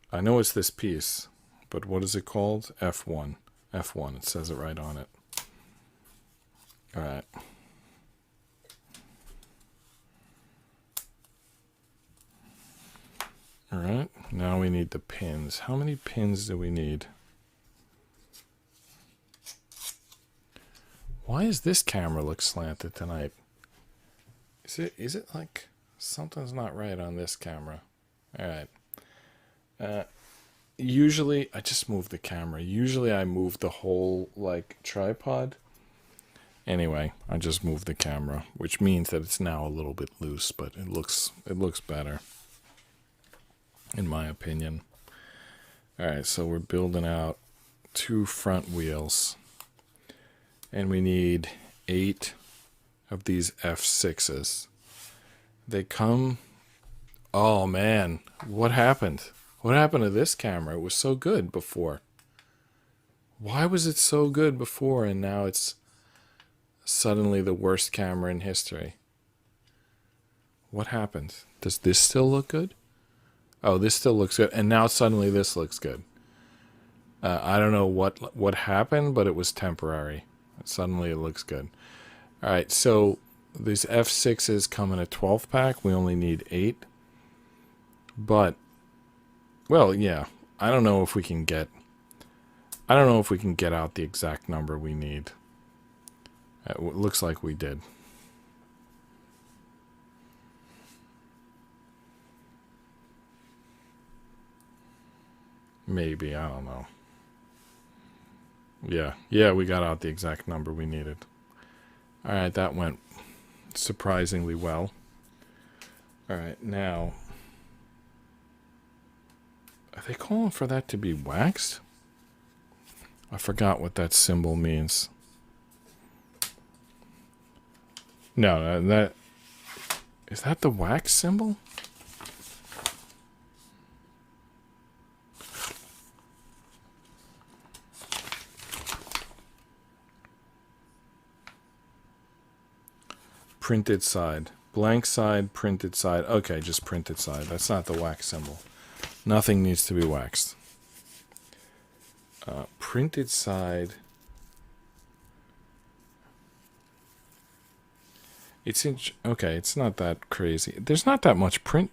I know it's this piece, but what is it called? F1. F1, it says it right on it. All right. All right, now we need the pins. How many pins do we need? Why does this camera look slanted tonight? Is it like something's not right on this camera? All right. Usually, I just moved the camera. Usually I move the whole like tripod. Anyway, I just moved the camera, which means that it's now a little bit loose, but it looks better, in my opinion. All right, so we're building out two front wheels, and we need 8 of these F6s. They come. Oh man, what happened? What happened to this camera? It was so good before. Why was it so good before and now it's suddenly the worst camera in history? What happened? Does this still look good? Oh, this still looks good, and now suddenly this looks good. I don't know what happened, but it was temporary. Suddenly it looks good. All right, so these F6s come in a 12 pack. We only need 8. But, well, yeah, I don't know if we can get out the exact number we need. It looks like we did. Maybe, I don't know. Yeah, we got out the exact number we needed. All right, that went surprisingly well. All right, now, are they calling for that to be waxed? I forgot what that symbol means. No, that is that the wax symbol? Printed side. Blank side, printed side. Okay, just printed side. That's not the wax symbol. Nothing needs to be waxed. Printed side. Okay, it's not that crazy. There's not that much print.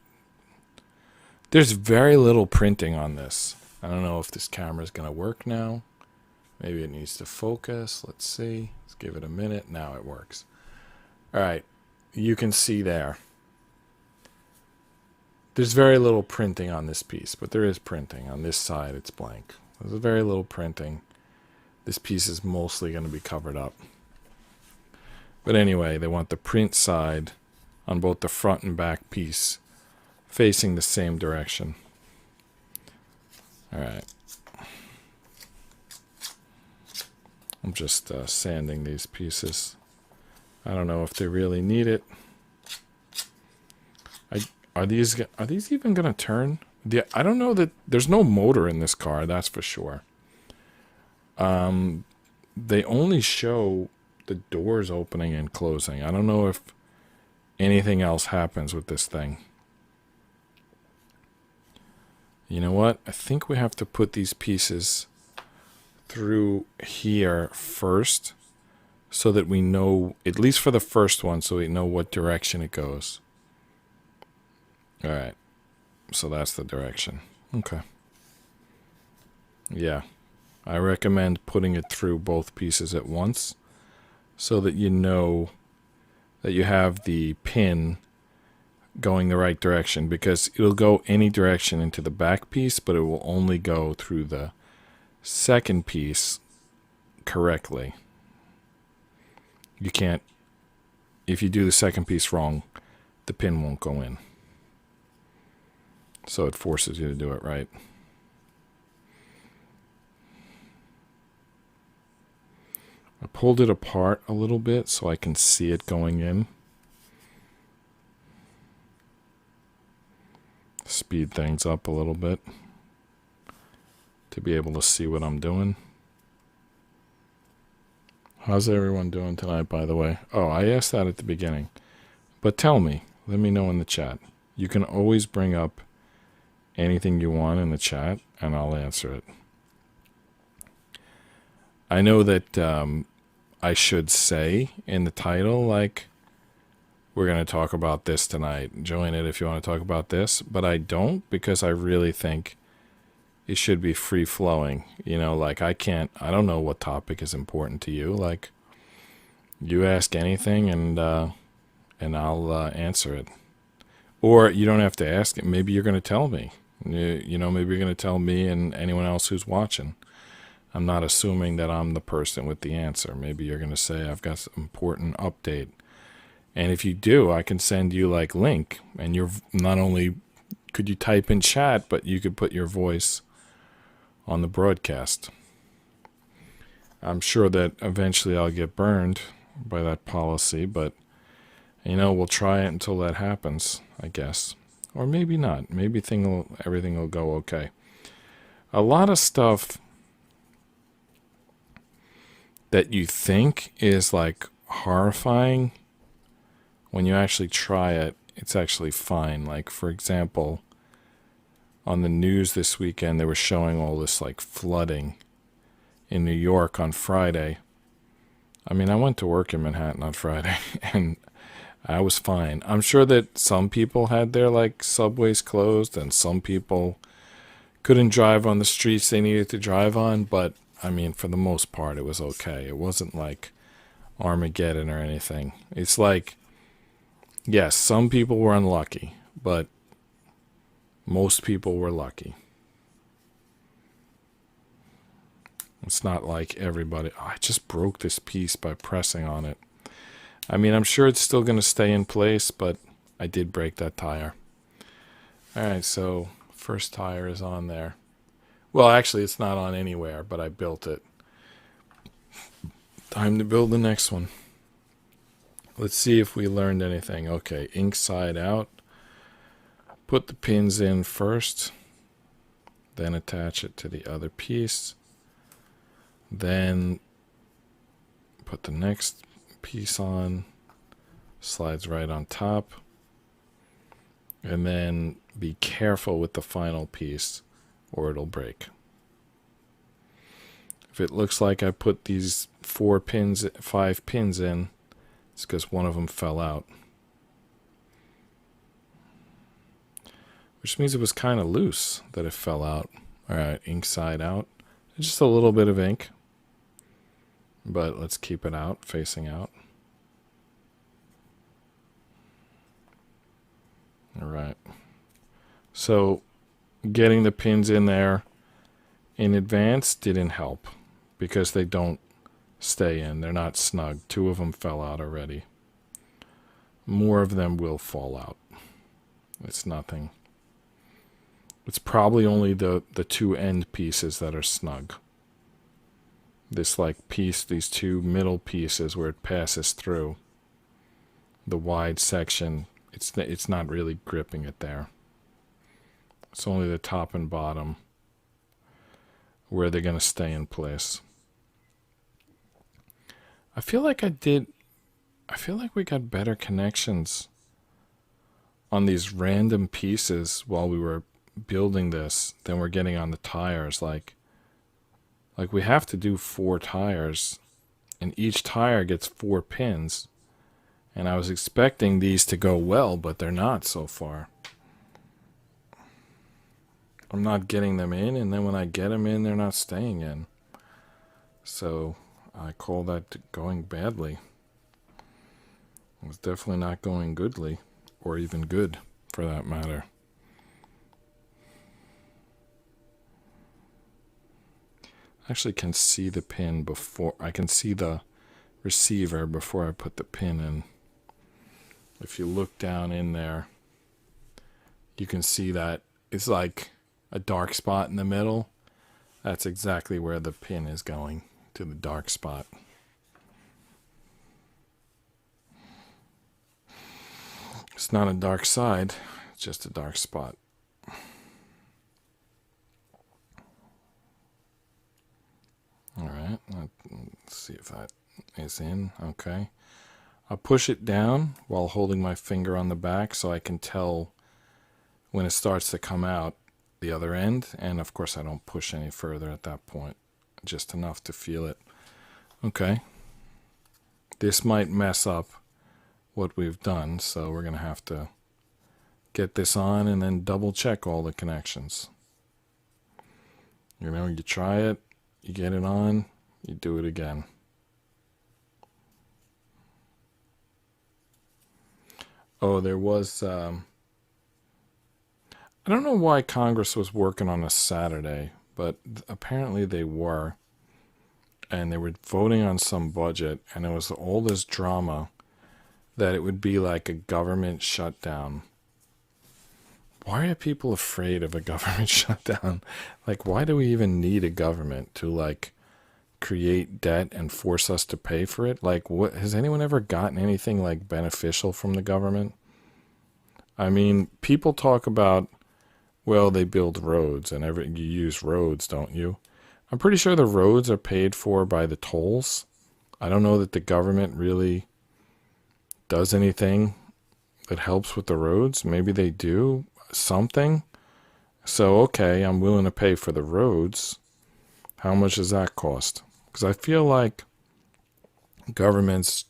There's very little printing on this. I don't know if this camera is going to work now. Maybe it needs to focus. Let's see. Let's give it a minute. Now it works. All right, you can see there. There's very little printing on this piece, but there is printing. On this side, it's blank. There's very little printing. This piece is mostly going to be covered up. But anyway, they want the print side on both the front and back piece facing the same direction. All right. I'm just sanding these pieces. I don't know if they really need it. Are these even going to turn? I don't know that there's no motor in this car, that's for sure. They only show the doors opening and closing. I don't know if anything else happens with this thing. You know what? I think we have to put these pieces through here first so that we know, at least for the first one, so we know what direction it goes. All right. So that's the direction. Okay. Yeah. I recommend putting it through both pieces at once so that you know that you have the pin going the right direction, because it'll go any direction into the back piece, but it will only go through the second piece correctly. You can't, if you do the second piece wrong, the pin won't go in. So it forces you to do it right. I pulled it apart a little bit so I can see it going in. Speed things up a little bit to be able to see what I'm doing. How's everyone doing tonight, by the way? Oh, I asked that at the beginning. But tell me, let me know in the chat. You can always bring up anything you want in the chat, and I'll answer it. I know that I should say in the title, like, we're going to talk about this tonight. Join it if you want to talk about this. But I don't, because I really think it should be free-flowing. You know, like, I don't know what topic is important to you. Like, you ask anything, and I'll answer it. Or you don't have to ask it. Maybe you're going to tell me. You know, maybe you're going to tell me and anyone else who's watching. I'm not assuming that I'm the person with the answer. Maybe you're going to say, I've got some important update. And if you do, I can send you like link, and you're not only could you type in chat, but you could put your voice on the broadcast. I'm sure that eventually I'll get burned by that policy, but you know, we'll try it until that happens, I guess. Or maybe not. Maybe everything will go okay. A lot of stuff that you think is like horrifying, when you actually try it, it's actually fine. Like, for example, on the news this weekend, they were showing all this like flooding in New York on Friday. I mean, I went to work in Manhattan on Friday, and I was fine. I'm sure that some people had their like subways closed, and some people couldn't drive on the streets they needed to drive on, but I mean, for the most part, it was okay. It wasn't like Armageddon or anything. It's like, yes, some people were unlucky, but most people were lucky. It's not like everybody, oh, I just broke this piece by pressing on it. I mean, I'm sure it's still going to stay in place, but I did break that tire. All right, so first tire is on there. Well, actually, it's not on anywhere, but I built it. Time to build the next one. Let's see if we learned anything. Okay, inside out. Put the pins in first, then attach it to the other piece. Then put the next piece on, slides right on top. And then be careful with the final piece or it'll break. If it looks like I put these 5 pins in, it's because one of them fell out. Which means it was kind of loose that it fell out. All right, inside out. Just a little bit of ink. But let's keep it out, facing out. All right. So getting the pins in there in advance didn't help because they don't stay in. They're not snug. 2 of them fell out already. More of them will fall out. It's nothing It's probably only the two end pieces that are snug. This like piece, these two middle pieces where it passes through the wide section, it's not really gripping it there. It's only the top and bottom where they're going to stay in place. I feel like we got better connections on these random pieces while we were building this than we're getting on the tires. Like we have to do 4 tires, and each tire gets 4 pins. And I was expecting these to go well, but they're not so far. I'm not getting them in, and then when I get them in, they're not staying in. So I call that going badly. It was definitely not going goodly, or even good, for that matter. I actually can see the pin before, I can see the receiver before I put the pin in. If you look down in there, you can see that it's like a dark spot in the middle. That's exactly where the pin is going, to the dark spot. It's not a dark side, it's just a dark spot. Alright, let's see if that is in. Okay. I'll push it down while holding my finger on the back so I can tell when it starts to come out the other end. And of course I don't push any further at that point, just enough to feel it. Okay. This might mess up what we've done, so we're going to have to get this on and then double check all the connections. You know, you try it, you get it on, you do it again. Oh, there was, I don't know why Congress was working on a Saturday, but apparently they were. And they were voting on some budget, and it was all this drama that it would be like a government shutdown. Why are people afraid of a government shutdown? Like, why do we even need a government to, like, create debt and force us to pay for it? Like, what, has anyone ever gotten anything like beneficial from the government? I mean, people talk about, well, they build roads and you use roads, don't you? I'm pretty sure the roads are paid for by the tolls. I don't know that the government really does anything that helps with the roads. Maybe they do something. So, okay, I'm willing to pay for the roads. How much does that cost? Because I feel like governments,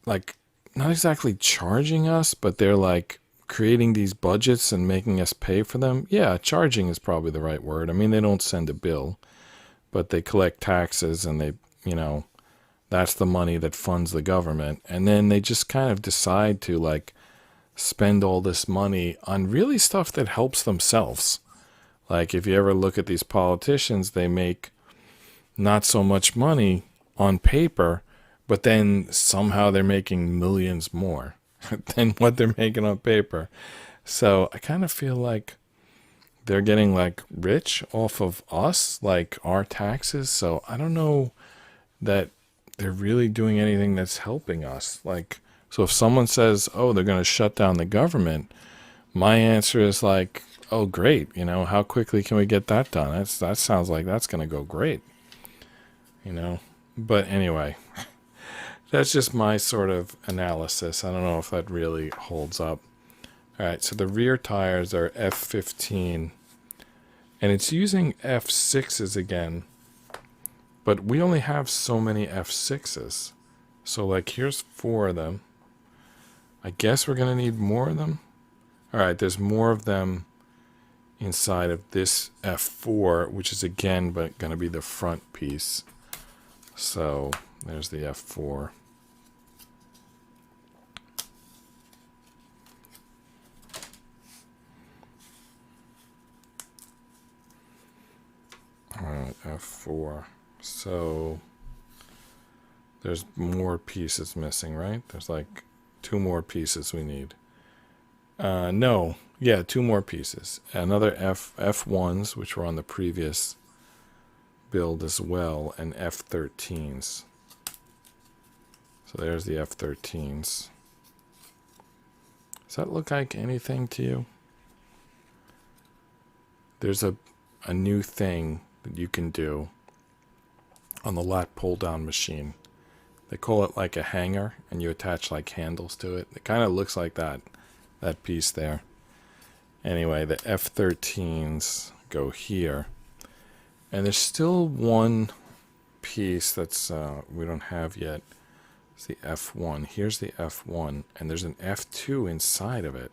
like, not exactly charging us, but they're like creating these budgets and making us pay for them. Yeah, charging is probably the right word. I mean, they don't send a bill, but they collect taxes and they, you know, that's the money that funds the government. And then they just kind of decide to, like, spend all this money on really stuff that helps themselves. Like, if you ever look at these politicians, they make not so much money on paper, but then somehow they're making millions more than what they're making on paper. So I kind of feel like they're getting, like, rich off of us, like our taxes. So I don't know that they're really doing anything that's helping us. Like, so if someone says, oh, they're going to shut down the government, my answer is like, oh, great. You know, how quickly can we get that done? That sounds like that's going to go great. You know, but anyway, that's just my sort of analysis. I don't know if that really holds up. All right, so the rear tires are F15, and it's using F6s again, but we only have so many F6s. So, like, here's 4 of them. I guess we're going to need more of them. All right, there's more of them inside of this F4, which is, again, but going to be the front piece. So, there's the F4. Alright, F4. So, there's more pieces missing, right? There's like 2 more pieces we need. No, Yeah, two more pieces. Another F1s, which were on the previous build as well, and F13s. So there's the F13s. Does that look like anything to you? There's a new thing that you can do on the lat pull down machine. They call it like a hanger, and you attach like handles to it. It kind of looks like that piece there. Anyway, the F13s go here. And there's still one piece that's we don't have yet. It's the F1. Here's the F1, and there's an F2 inside of it.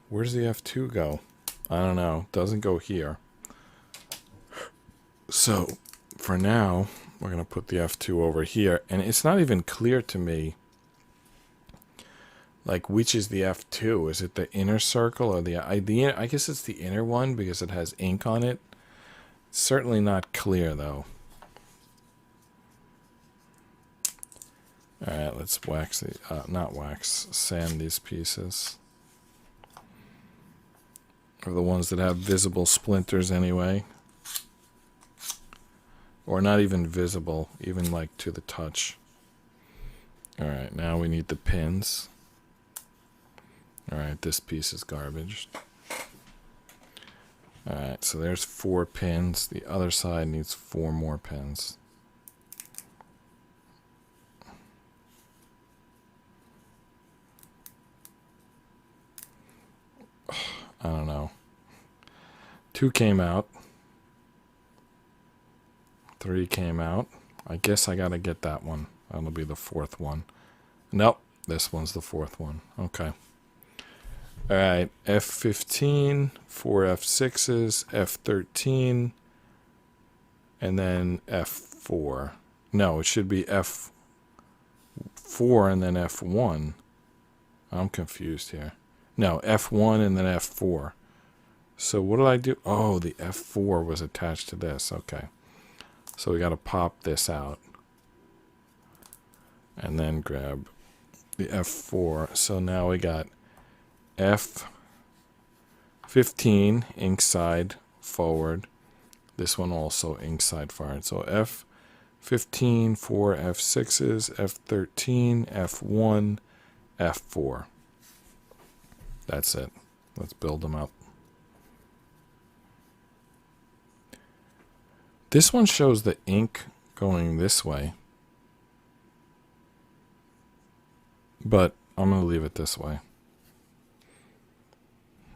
Where's the F2 go? I don't know. Doesn't go here. So, for now, we're going to put the F2 over here. And it's not even clear to me, like, which is the F2. Is it the inner circle or I guess it's the inner one because it has ink on it. It's certainly not clear, though. All right, let's wax sand these pieces. Or the ones that have visible splinters anyway. Or not even visible, even like to the touch. All right, now we need the pins. All right, this piece is garbage. All right, so there's 4 pins. The other side needs 4 more pins. I don't know. 2 came out. 3 came out. I guess I gotta get that one. That'll be the 4th one. Nope, this one's the 4th one. Okay. Alright, F15, 4 F6s, F13, and then F4. No, it should be F4 and then F1. I'm confused here. No, F1 and then F4. So what did I do? Oh, the F4 was attached to this. Okay. So we got to pop this out. And then grab the F4. So now we got F15, ink side forward. This one also ink side forward. So F15, 4 F6s, F13, F1, F4. That's it. Let's build them up. This one shows the ink going this way. But I'm going to leave it this way.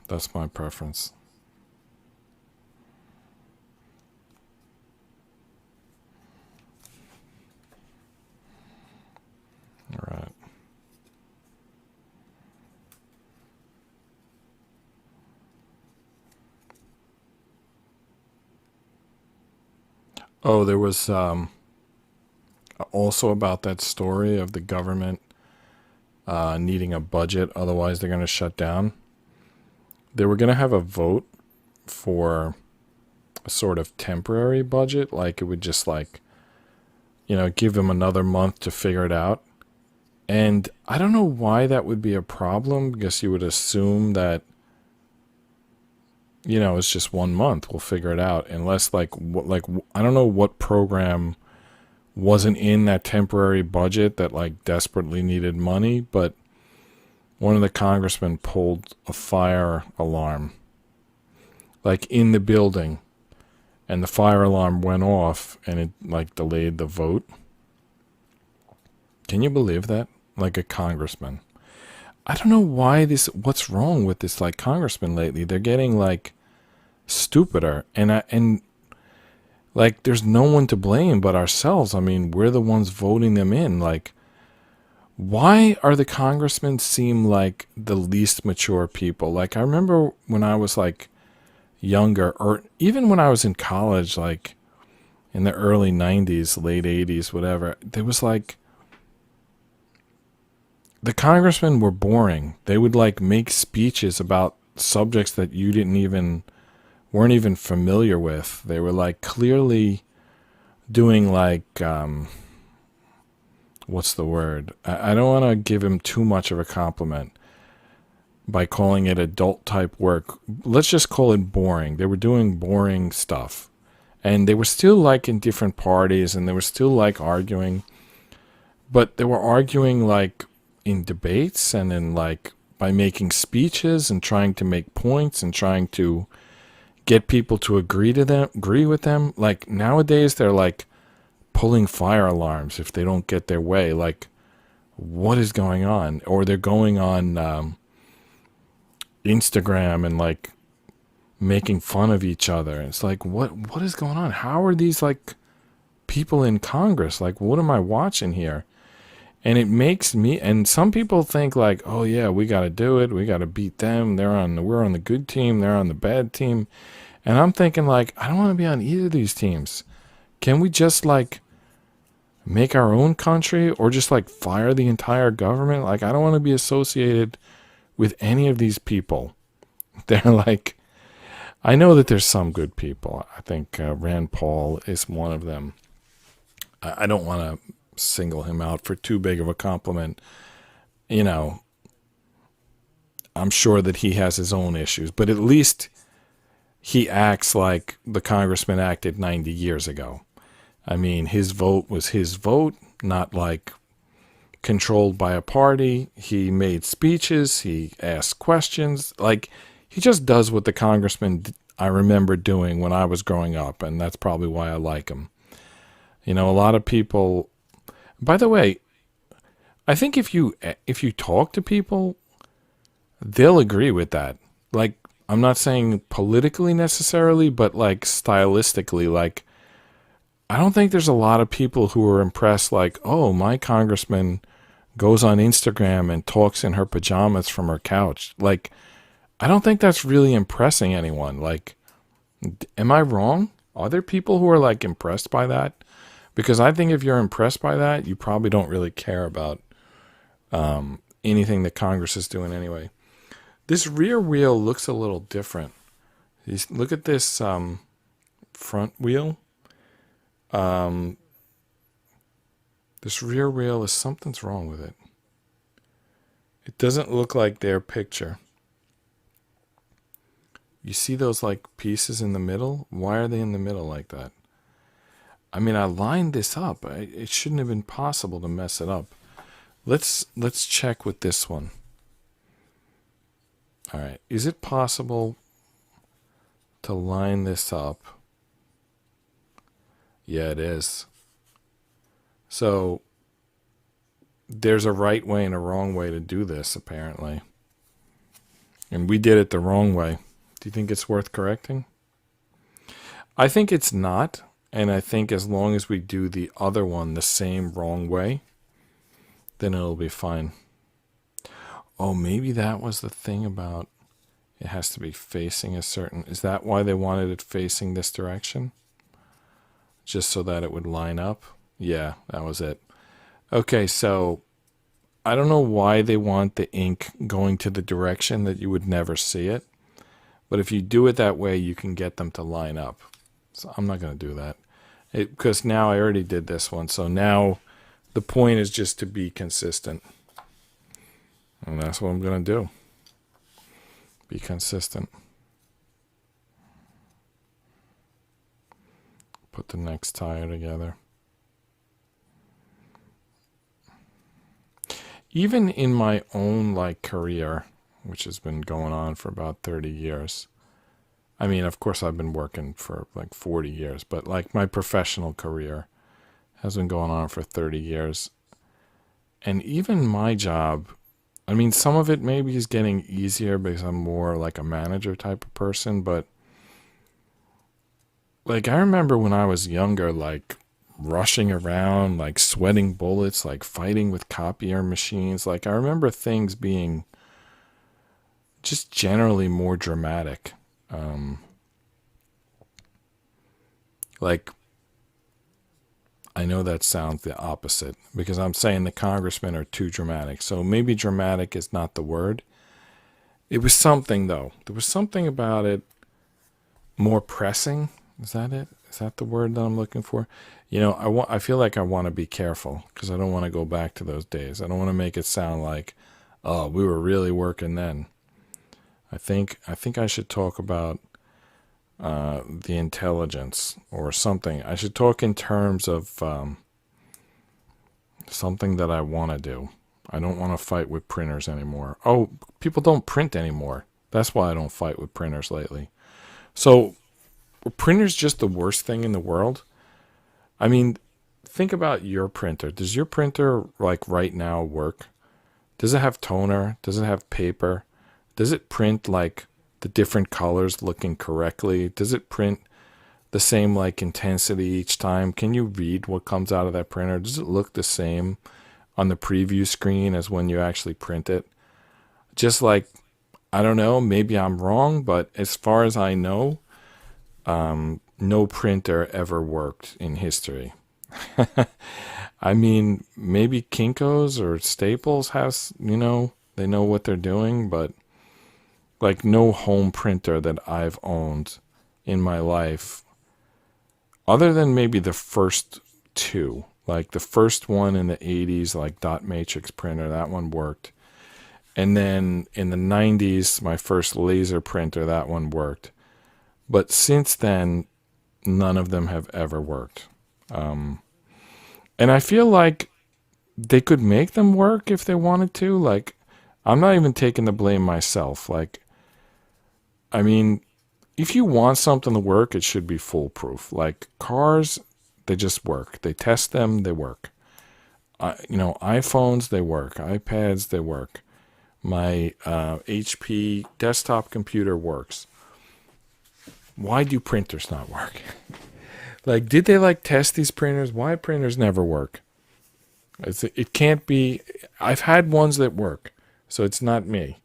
That's my preference. All right. Oh, there was also about that story of the government needing a budget, otherwise they're going to shut down. They were going to have a vote for a sort of temporary budget, like it would just like, give them another month to figure it out. And I don't know why that would be a problem, because you would assume that, it's just 1 month. We'll figure it out. Unless I don't know what program wasn't in that temporary budget that like desperately needed money, but one of the congressmen pulled a fire alarm like in the building, and the fire alarm went off and it like delayed the vote. Can you believe that? Like a congressman. I don't know what's wrong with this like congressman lately. They're getting like stupider, and like there's no one to blame but ourselves. I mean, we're the ones voting them in. Like, why are the congressmen seem like the least mature people? Like, I remember when I was like younger, or even when I was in college, like in the early 90s, late 80s, whatever, there was like, the congressmen were boring. They would like make speeches about subjects that you weren't even familiar with. They were like clearly doing like, what's the word? I don't want to give him too much of a compliment, by calling it adult type work. Let's just call it boring. They were doing boring stuff. And they were still like in different parties and they were still like arguing. But they were arguing like in debates and in like by making speeches and trying to make points and trying to get people to agree with them. Like nowadays they're like pulling fire alarms if they don't get their way. Like, what is going on? Or they're going on Instagram and like making fun of each other. It's like, what is going on? How are these like people in Congress? Like, what am I watching here? And it makes me, and some people think like, oh yeah, we got to do it. We got to beat them. We're on the good team. They're on the bad team. And I'm thinking like, I don't want to be on either of these teams. Can we just like make our own country or just like fire the entire government? Like, I don't want to be associated with any of these people. They're like, I know that there's some good people. I think Rand Paul is one of them. I don't want to single him out for too big of a compliment. You know, I'm sure that he has his own issues, but at least he acts like the congressman acted 90 years ago. I mean, his vote was his vote, not like controlled by a party. He made speeches. He asked questions. Like, he just does what the congressman I remember doing when I was growing up, and that's probably why I like him. You know, a lot of people... By the way, I think if you talk to people, they'll agree with that. Like, I'm not saying politically necessarily, but like stylistically, like, I don't think there's a lot of people who are impressed like, oh, my congressman goes on Instagram and talks in her pajamas from her couch. Like, I don't think that's really impressing anyone. Like, am I wrong? Are there people who are like impressed by that? Because I think if you're impressed by that, you probably don't really care about anything that Congress is doing anyway. This rear wheel looks a little different. Look at this front wheel. This rear wheel something's wrong with it. It doesn't look like their picture. You see those like pieces in the middle? Why are they in the middle like that? I mean, I lined this up. It shouldn't have been possible to mess it up. Let's check with this one. All right. Is it possible to line this up? Yeah, it is. So there's a right way and a wrong way to do this, apparently. And we did it the wrong way. Do you think it's worth correcting? I think it's not. And I think as long as we do the other one the same wrong way, then it'll be fine. Oh, maybe that was the thing about it has to be facing a certain... Is that why they wanted it facing this direction? Just so that it would line up? Yeah, that was it. Okay, so I don't know why they want the ink going to the direction that you would never see it. But if you do it that way, you can get them to line up. So I'm not going to do that. Because now I already did this one. So now the point is just to be consistent. And that's what I'm going to do. Be consistent. Put the next tire together. Even in my own like career, which has been going on for about 30 years. I mean, of course, I've been working for like 40 years, but like my professional career has been going on for 30 years. And even my job, I mean, some of it maybe is getting easier because I'm more like a manager type of person, but like I remember when I was younger, like rushing around, like sweating bullets, like fighting with copier machines. Like I remember things being just generally more dramatic. Like, I know that sounds the opposite because I'm saying the congressmen are too dramatic. So maybe dramatic is not the word. It was something though. There was something about it more pressing. Is that it? Is that the word that I'm looking for? You know, I feel like I want to be careful because I don't want to go back to those days. I don't want to make it sound like, oh, we were really working then. I think I should talk about the intelligence or something. I should talk in terms of something that I want to do. I don't want to fight with printers anymore. Oh, people don't print anymore. That's why I don't fight with printers lately. So, are printers just the worst thing in the world? I mean, think about your printer. Does your printer, like right now, work? Does it have toner? Does it have paper? Does it print like the different colors looking correctly? Does it print the same like intensity each time? Can you read what comes out of that printer? Does it look the same on the preview screen as when you actually print it? Just like, I don't know, maybe I'm wrong, but as far as I know, no printer ever worked in history. I mean, maybe Kinko's or Staples has, they know what they're doing, but like no home printer that I've owned in my life, other than maybe the first two, like the first one in the 80s, like dot matrix printer, that one worked. And then in the 90s, my first laser printer, that one worked. But since then, none of them have ever worked. And I feel like they could make them work if they wanted to. Like, I'm not even taking the blame myself. Like, I mean, if you want something to work, it should be foolproof. Like cars, they just work. They test them, they work. iPhones, they work. iPads, they work. My HP desktop computer works. Why do printers not work? Like, did they like test these printers? Why printers never work? It can't be. I've had ones that work, so it's not me.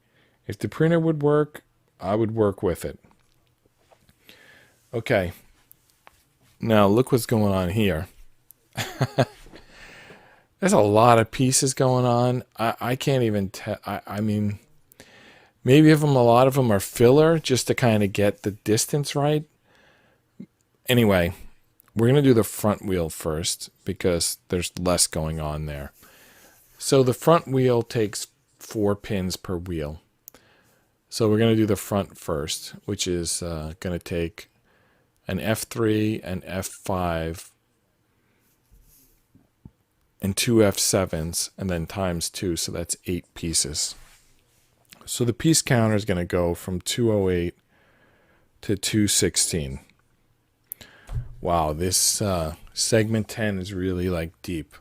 If the printer would work, I would work with it. Okay. Now look what's going on here. There's a lot of pieces going on. I can't even tell. I mean, maybe a lot of them are filler just to kind of get the distance right. Anyway, we're going to do the front wheel first because there's less going on there. So the front wheel takes 4 pins per wheel. So we're going to do the front first, which is going to take an F3, an F5, and 2 F7s, and then times 2, so that's 8 pieces. So the piece counter is going to go from 208 to 216. Wow, this segment 10 is really like deep.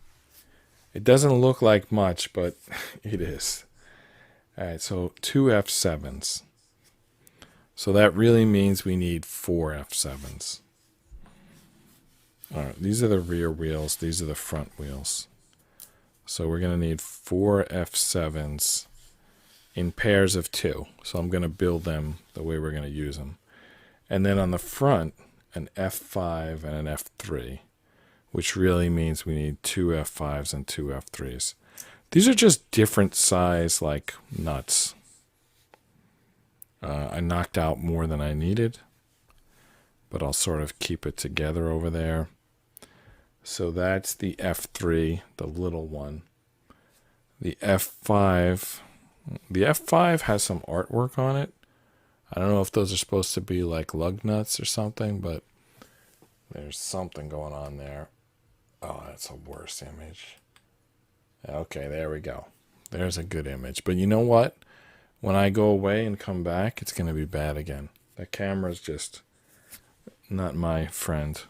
It doesn't look like much, but it is. All right, so 2 F7s. So that really means we need 4 F7s. All right, these are the rear wheels. These are the front wheels. So we're going to need 4 F7s in pairs of 2. So I'm going to build them the way we're going to use them. And then on the front, an F5 and an F3, which really means we need 2 F5s and 2 F3s. These are just different size, like, nuts. I knocked out more than I needed, but I'll sort of keep it together over there. So that's the F3, the little one. The F5 has some artwork on it. I don't know if those are supposed to be like lug nuts or something, but there's something going on there. Oh, that's a worse image. Okay, there we go. There's a good image. But you know what? When I go away and come back, it's going to be bad again. The camera's just not my friend.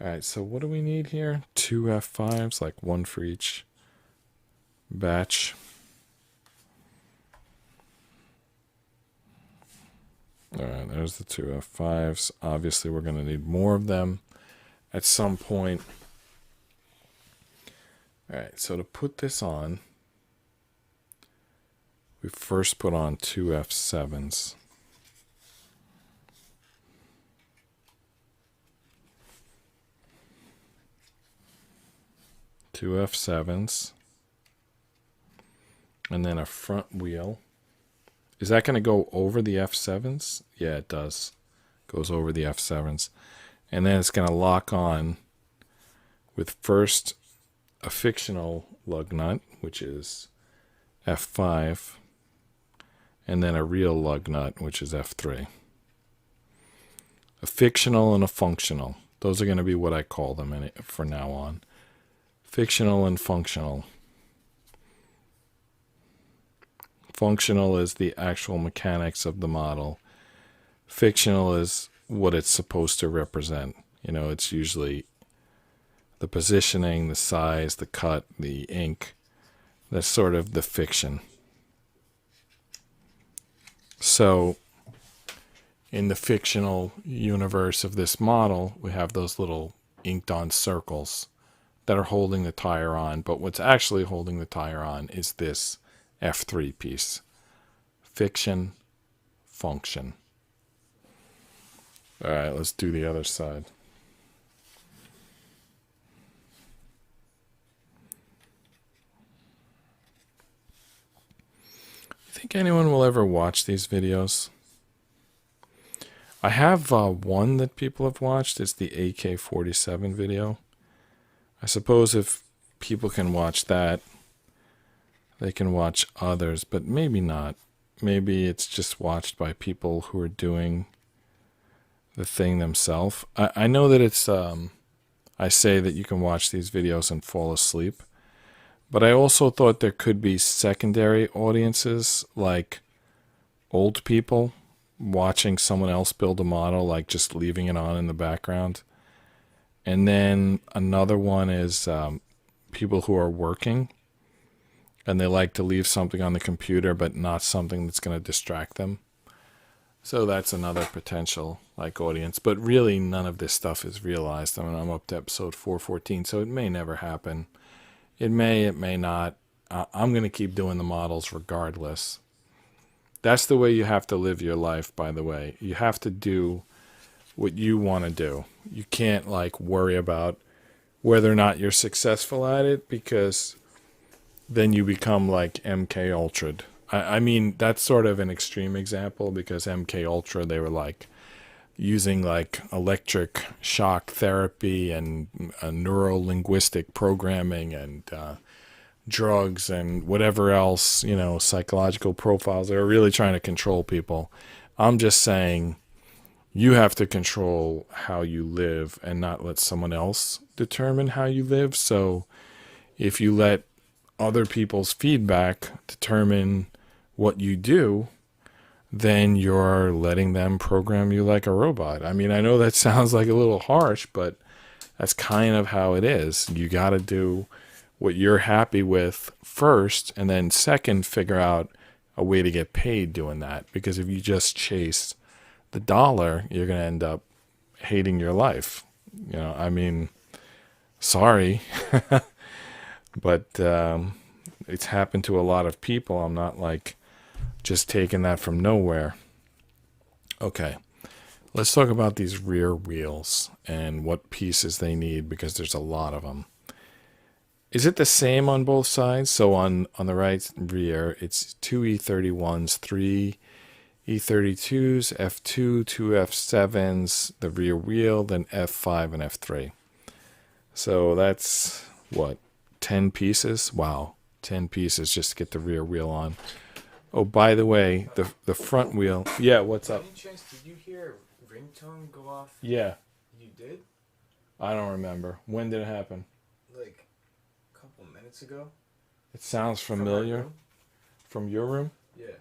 All right, so what do we need here? 2 F5s, like 1 for each batch. All right, there's the 2 F5s. Obviously, we're going to need more of them at some point. All right, so to put this on, we first put on 2 F7s. Two F7s. And then a front wheel. Is that going to go over the F7s? Yeah, it does. Goes over the F7s. And then it's going to lock on with first a fictional lug nut, which is F5. and then a real lug nut, which is F3. A fictional and a functional. Those are going to be what I call them for now on. Fictional and functional. Functional is the actual mechanics of the model. Fictional is what it's supposed to represent. You know, it's usually the positioning, the size, the cut, the ink. That's sort of the fiction. So in the fictional universe of this model, we have those little inked on circles that are holding the tire on. But what's actually holding the tire on is this F3 piece. Fiction, function. All right, let's do the other side. You think anyone will ever watch these videos? I have one that people have watched. It's the AK-47 video. I suppose if people can watch that, they can watch others, but maybe not. Maybe it's just watched by people who are doing the thing themselves. I know that it's, I say that you can watch these videos and fall asleep, but I also thought there could be secondary audiences, like old people watching someone else build a model, like just leaving it on in the background. And then another one is people who are working and they like to leave something on the computer, but not something that's going to distract them. So that's another potential like audience. But really, none of this stuff is realized. I mean, I'm up to episode 414, so it may never happen. It may not. I'm going to keep doing the models regardless. That's the way you have to live your life, by the way. You have to do what you want to do. You can't like worry about whether or not you're successful at it, because then you become like MK Ultra. I mean, that's sort of an extreme example, because MK Ultra, they were like using like electric shock therapy and neuro-linguistic programming and drugs and whatever else, you know, psychological profiles. They were really trying to control people. I'm just saying you have to control how you live and not let someone else determine how you live. So if you let other people's feedback determine what you do, then you're letting them program you like a robot. I mean, I know that sounds like a little harsh, but that's kind of how it is. You got to do what you're happy with first, and then second, figure out a way to get paid doing that. Because if you just chase the dollar, you're going to end up hating your life. You know, I mean, sorry, but it's happened to a lot of people. I'm not like just taking that from nowhere. Okay, let's talk about these rear wheels and what pieces they need, because there's a lot of them. Is it the same on both sides? So on the right rear, it's 2 E31s, 3 E32s, F2, 2 F7s, the rear wheel, then F5 and F3. So that's, what, 10 pieces? Wow, 10 pieces just to get the rear wheel on. Oh, by the way, the front wheel. Yeah, what's up? Any chance, did you hear a ringtone go off? Yeah. You did? I don't remember. When did it happen? Like a couple minutes ago. It sounds familiar. From your room? Yeah.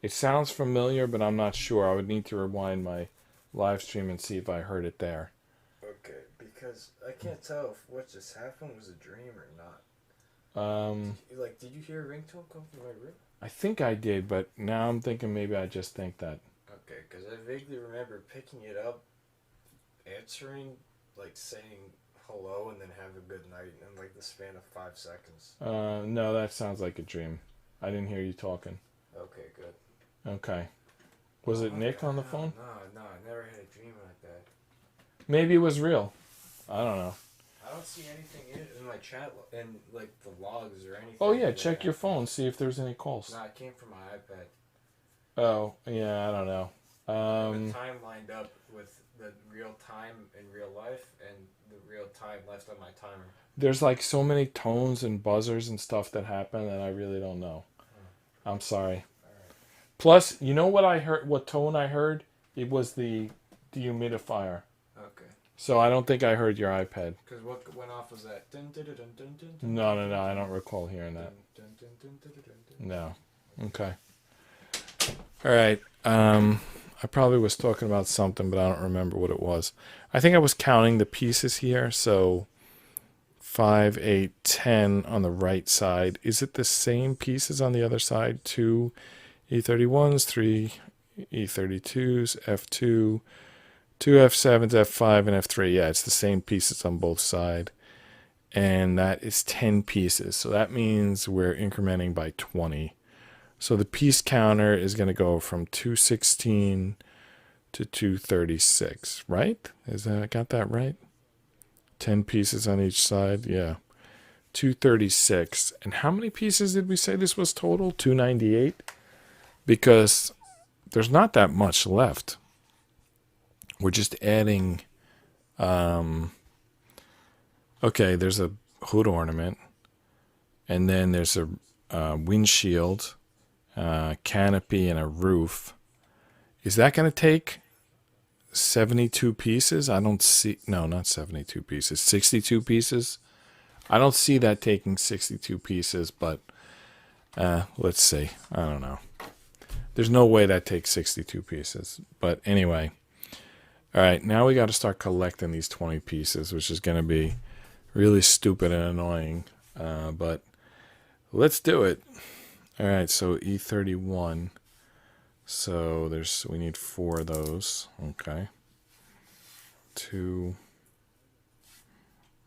It sounds familiar, but I'm not sure. I would need to rewind my live stream and see if I heard it there. Okay, because I can't tell if what just happened was a dream or not. Did you hear a ringtone come from my room? I think I did, but now I'm thinking maybe I just think that. Okay, because I vaguely remember picking it up, answering, like saying hello, and then have a good night in like the span of 5 seconds. No, that sounds like a dream. I didn't hear you talking. Okay, good. Okay. Was it Nick on the phone? No, I never had a dream like that. Maybe it was real. I don't know. I don't see anything in my chat and like the logs or anything. Oh yeah, check your phone, see if there's any calls. Nah, it came from my iPad. Oh yeah, I don't know. The time lined up with the real time in real life and the real time left on my timer. There's like so many tones and buzzers and stuff that happen that I really don't know. I'm sorry. Alright. Plus, you know what I heard? What tone I heard? It was the dehumidifier. Okay. So I don't think I heard your iPad. Because what went off was that. No. I don't recall hearing that. No. Okay. All right. I probably was talking about something, but I don't remember what it was. I think I was counting the pieces here. So 5, 8, 10 on the right side. Is it the same pieces on the other side? 2 E31s, 3 E32s, F2, 2 F7s, F5, and F3. Yeah, it's the same pieces on both sides. And that is 10 pieces. So that means we're incrementing by 20. So the piece counter is going to go from 216 to 236, right? I got that right? 10 pieces on each side. Yeah. 236. And how many pieces did we say this was total? 298? Because there's not that much left. We're just adding, okay, there's a hood ornament, and then there's a windshield, canopy, and a roof. Is that going to take 72 pieces? I don't see, no, not 72 pieces, 62 pieces. I don't see that taking 62 pieces, but let's see. I don't know. There's no way that takes 62 pieces. But anyway, all right, now we got to start collecting these 20 pieces, which is going to be really stupid and annoying. But let's do it. All right, so E31. So we need 4 of those. Okay. 2.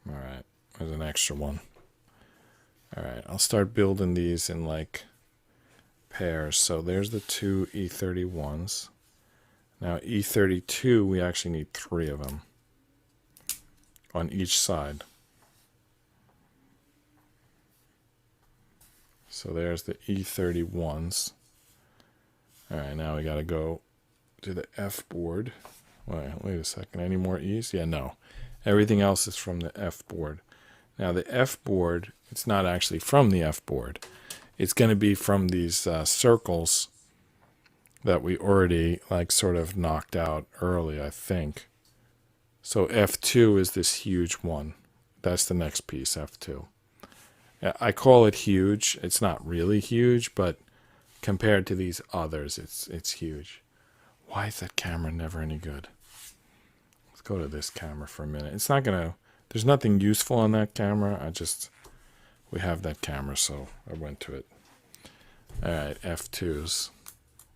All right, there's an extra one. All right, I'll start building these in like pairs. So there's the 2 E31s. Now E32, we actually need 3 of them on each side. So there's the E31s. All right, now we got to go to the F board. Wait a second. Any more E's? Yeah, no. Everything else is from the F board. Now the F board, it's not actually from the F board. It's going to be from these circles that we already like sort of knocked out early, I think. So F2 is this huge one. That's the next piece, F2. I call it huge. It's not really huge, but compared to these others, it's huge. Why is that camera never any good? Let's go to this camera for a minute. It's not gonna, there's nothing useful on that camera. We have that camera, so I went to it. All right, F2s.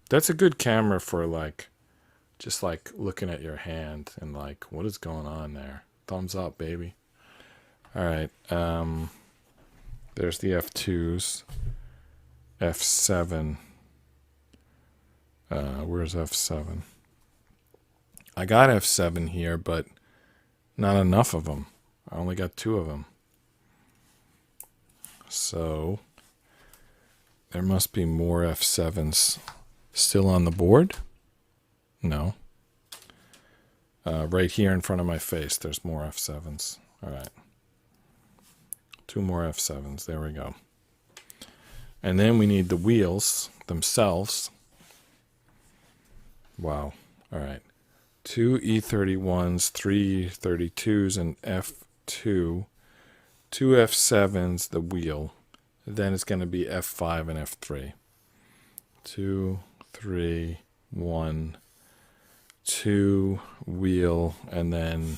That's a good camera for like, just like looking at your hand and like, what is going on there? Thumbs up, baby. All right, there's the F2s. F7. Where's F7? I got F7 here, but not enough of them. I only got 2 of them. So there must be more F7s still on the board. No. Right here in front of my face, there's more F7s. All right. 2 more F7s. There we go. And then we need the wheels themselves. Wow. All right. 2 E31s, 3 E32s, and F2. 2 F7s, the wheel. Then it's going to be F5 and F3. 2, 3, 1, 2, wheel, and then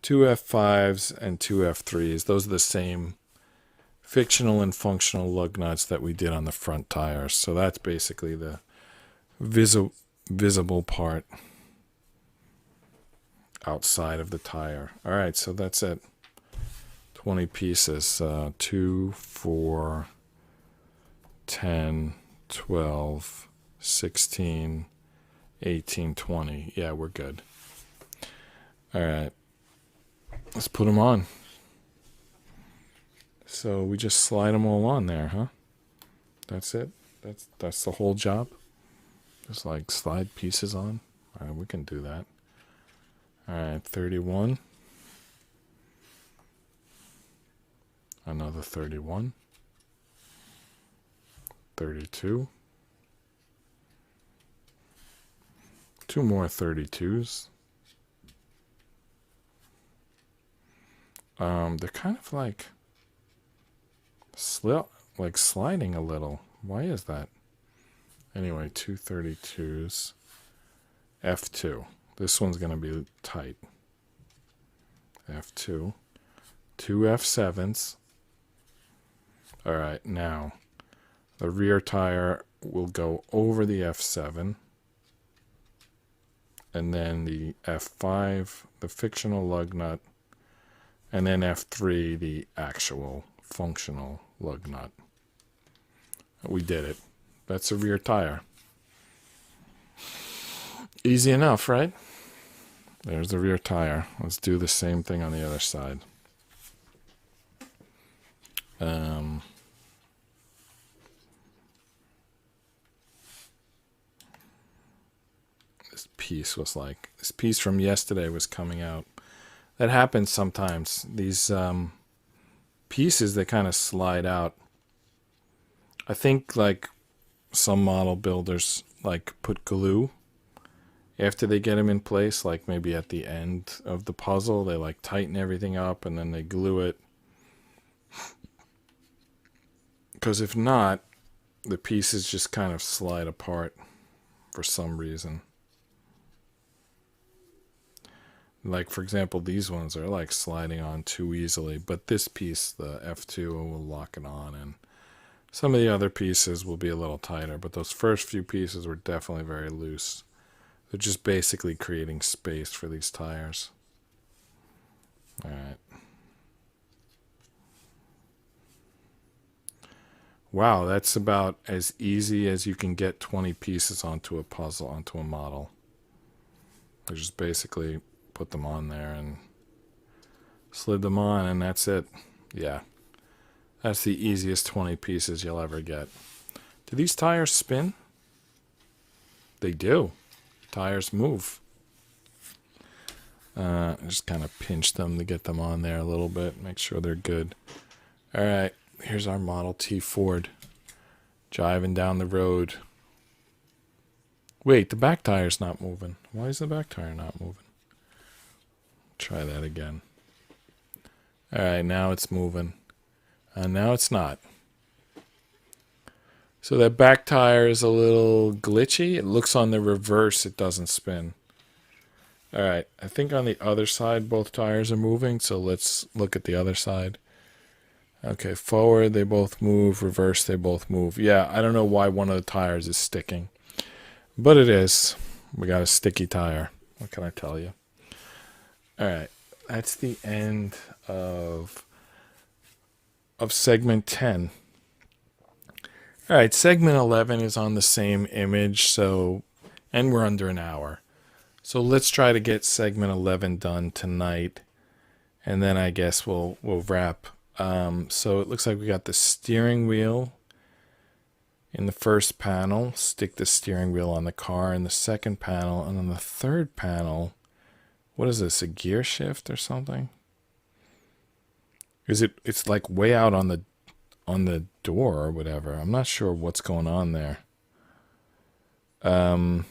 2 F5s and 2 F3s. Those are the same fictional and functional lug nuts that we did on the front tires. So that's basically the visible part outside of the tire. All right, so that's it. 20 pieces. 2, 4, 10, 12, 16, 18, 20. Yeah, we're good. All right. Let's put them on. So we just slide them all on there, huh? That's it? That's the whole job? Just like slide pieces on? All right, we can do that. All right, 31. Another 31. 32. 2 more 32s. They're kind of like sliding a little. Why is that? Anyway, 2 32s. F2. This one's going to be tight. F2. 2 F7s. All right, now the rear tire will go over the F7. And then the F5, the fictional lug nut. And then F3, the actual functional lug nut. We did it. That's a rear tire. Easy enough, right? There's the rear tire. Let's do the same thing on the other side. This piece from yesterday was coming out. That happens sometimes. These pieces, they kind of slide out. I think like some model builders like put glue after they get them in place, like maybe at the end of the puzzle, they like tighten everything up and then they glue it. Because if not, the pieces just kind of slide apart for some reason. Like, for example, these ones are like sliding on too easily, but this piece, the F2, will lock it on, and some of the other pieces will be a little tighter, but those first few pieces were definitely very loose. They're just basically creating space for these tires. All right. Wow, that's about as easy as you can get 20 pieces onto a puzzle, onto a model. I just basically put them on there and slid them on, and that's it. Yeah. That's the easiest 20 pieces you'll ever get. Do these tires spin? They do. Tires move. Just kind of pinch them to get them on there a little bit. Make sure they're good. All right. Here's our Model T Ford. Driving down the road. Wait, the back tire's not moving. Why is the back tire not moving? Try that again. All right, now it's moving. And now it's not. So that back tire is a little glitchy. It looks on the reverse, it doesn't spin. All right, I think on the other side, both tires are moving. So let's look at the other side. Okay, forward, they both move. Reverse, they both move. Yeah, I don't know why one of the tires is sticking. But it is. We got a sticky tire. What can I tell you? All right, that's the end of segment 10. All right, segment 11 is on the same image, and we're under an hour. So let's try to get segment 11 done tonight, and then I guess we'll wrap. So it looks like we got the steering wheel in the first panel. Stick the steering wheel on the car in the second panel, and on the third panel, what is this, a gear shift or something? It's like way out on the door or whatever. I'm not sure what's going on there. I'm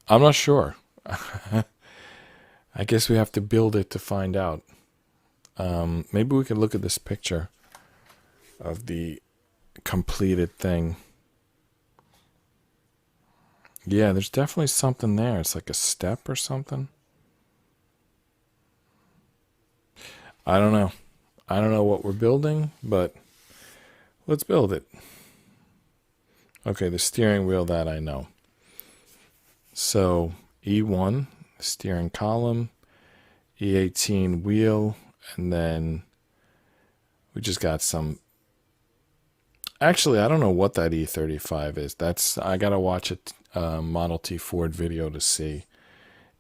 not sure. I guess we have to build it to find out. Maybe we could look at this picture of the completed thing. Yeah, there's definitely something there. It's like a step or something. I don't know. I don't know what we're building, but let's build it. Okay, the steering wheel, that I know. So E1, steering column, E18 wheel, and then we just got some. Actually, I don't know what that E35 is. I gotta watch a Model T Ford video to see.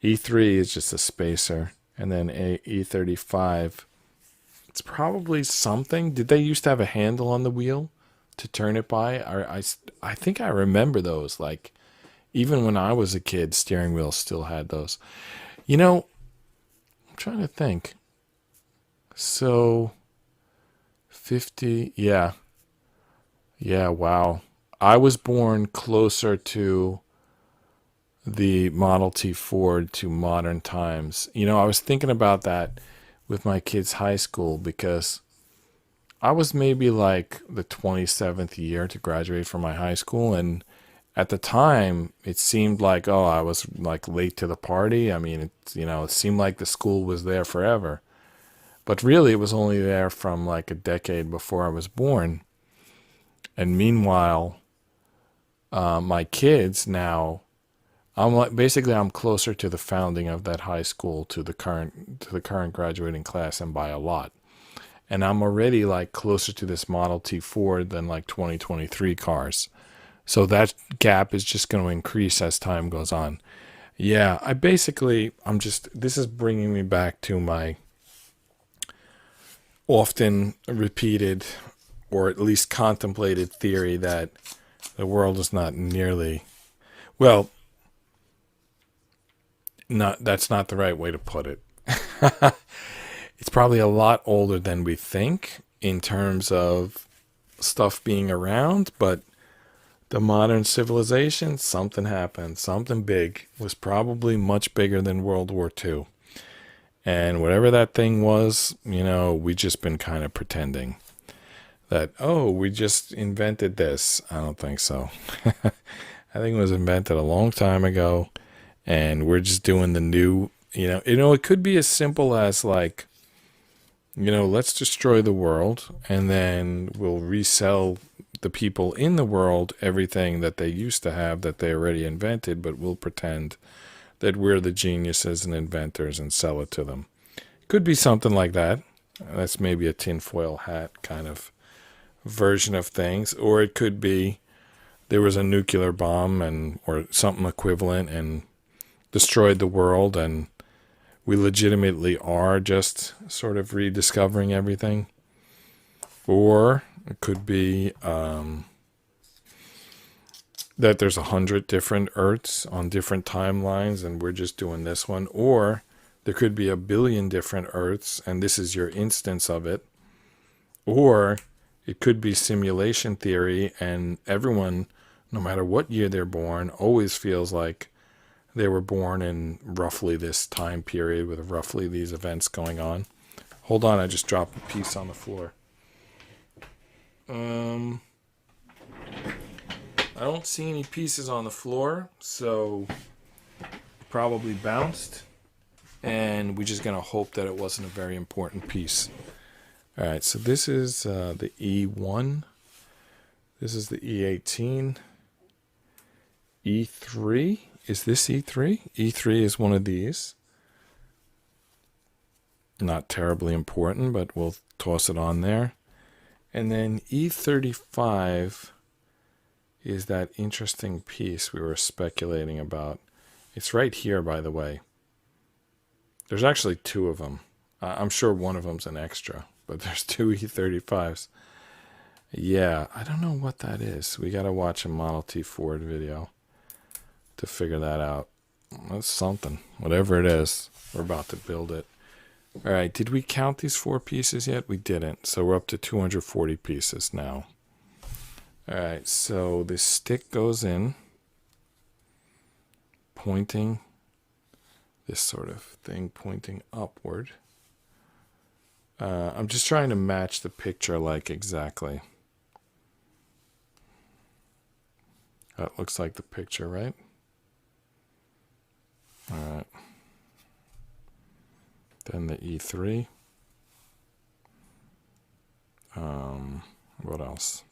E3 is just a spacer, and then E35. It's probably something. Did they used to have a handle on the wheel to turn it by? I think I remember those. Like, even when I was a kid, steering wheels still had those. You know, I'm trying to think. So, 50, yeah. Yeah, wow. I was born closer to the Model T Ford to modern times. You know, I was thinking about that with my kids' high school because I was maybe like the 27th year to graduate from my high school. And at the time, it seemed like, oh, I was like late to the party. I mean, it seemed like the school was there forever. But really, it was only there from like a decade before I was born. And meanwhile, my kids now, I'm closer to the founding of that high school to the current graduating class, and by a lot. And I'm already like closer to this Model T Ford than like 2023 cars. So that gap is just going to increase as time goes on. Yeah, this is bringing me back to my often repeated or at least contemplated theory that the world is not nearly, well, that's not the right way to put it. It's probably a lot older than we think in terms of stuff being around, but the modern civilization, something happened. Something big was probably much bigger than World War II. And whatever that thing was, we just been kind of pretending that, oh, we just invented this. I don't think so. I think it was invented a long time ago, and we're just doing the new, it could be as simple as like, let's destroy the world, and then we'll resell the people in the world everything that they used to have that they already invented, but we'll pretend that we're the geniuses and inventors and sell it to them. Could be something like that. That's maybe a tinfoil hat kind of version of things. Or it could be there was a nuclear bomb or something equivalent and destroyed the world, and we legitimately are just sort of rediscovering everything. Or it could be that there's 100 different Earths on different timelines, and we're just doing this one. Or there could be 1 billion different Earths, and this is your instance of it. Or it could be simulation theory, and everyone, no matter what year they're born, always feels like they were born in roughly this time period with roughly these events going on. Hold on, I just dropped a piece on the floor. I don't see any pieces on the floor, so probably bounced. And we're just going to hope that it wasn't a very important piece. All right, so this is the E1. This is the E18. E3. Is this E3? E3 is one of these. Not terribly important, but we'll toss it on there. And then E35 is that interesting piece we were speculating about. It's right here, by the way. There's actually two of them. I'm sure one of them's an extra, but there's two E35s. Yeah, I don't know what that is. We got to watch a Model T Ford video to figure that out. That's something. Whatever it is, we're about to build it. All right, did we count these 4 pieces yet? We didn't, so we're up to 240 pieces now. All right, so this stick goes in, pointing, this sort of thing pointing upward. I'm just trying to match the picture like exactly. That looks like the picture, right? All right. Then the E3. What else?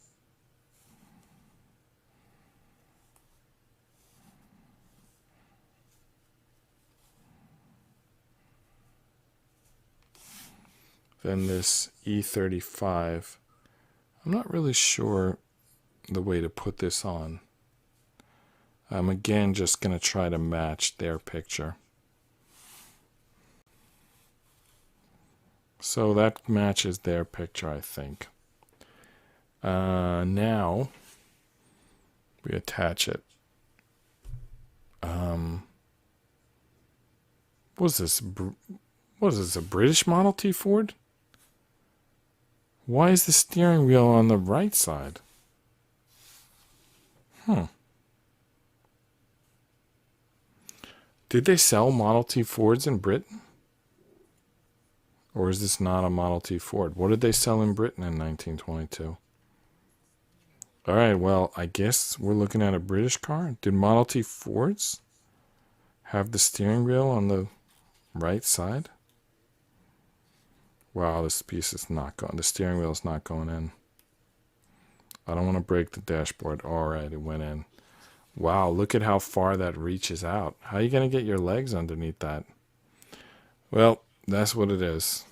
Then this E35. I'm not really sure the way to put this on. I'm again just going to try to match their picture. So that matches their picture, I think. Now we attach it. What is this? What is this, a British Model T Ford? Why is the steering wheel on the right side? Did they sell Model T Fords in Britain? Or is this not a Model T Ford? What did they sell in Britain in 1922? All right, well, I guess we're looking at a British car. Did Model T Fords have the steering wheel on the right side? Wow, this piece is not going. The steering wheel is not going in. I don't want to break the dashboard. All right, it went in. Wow, look at how far that reaches out. How are you going to get your legs underneath that? Well, that's what it is.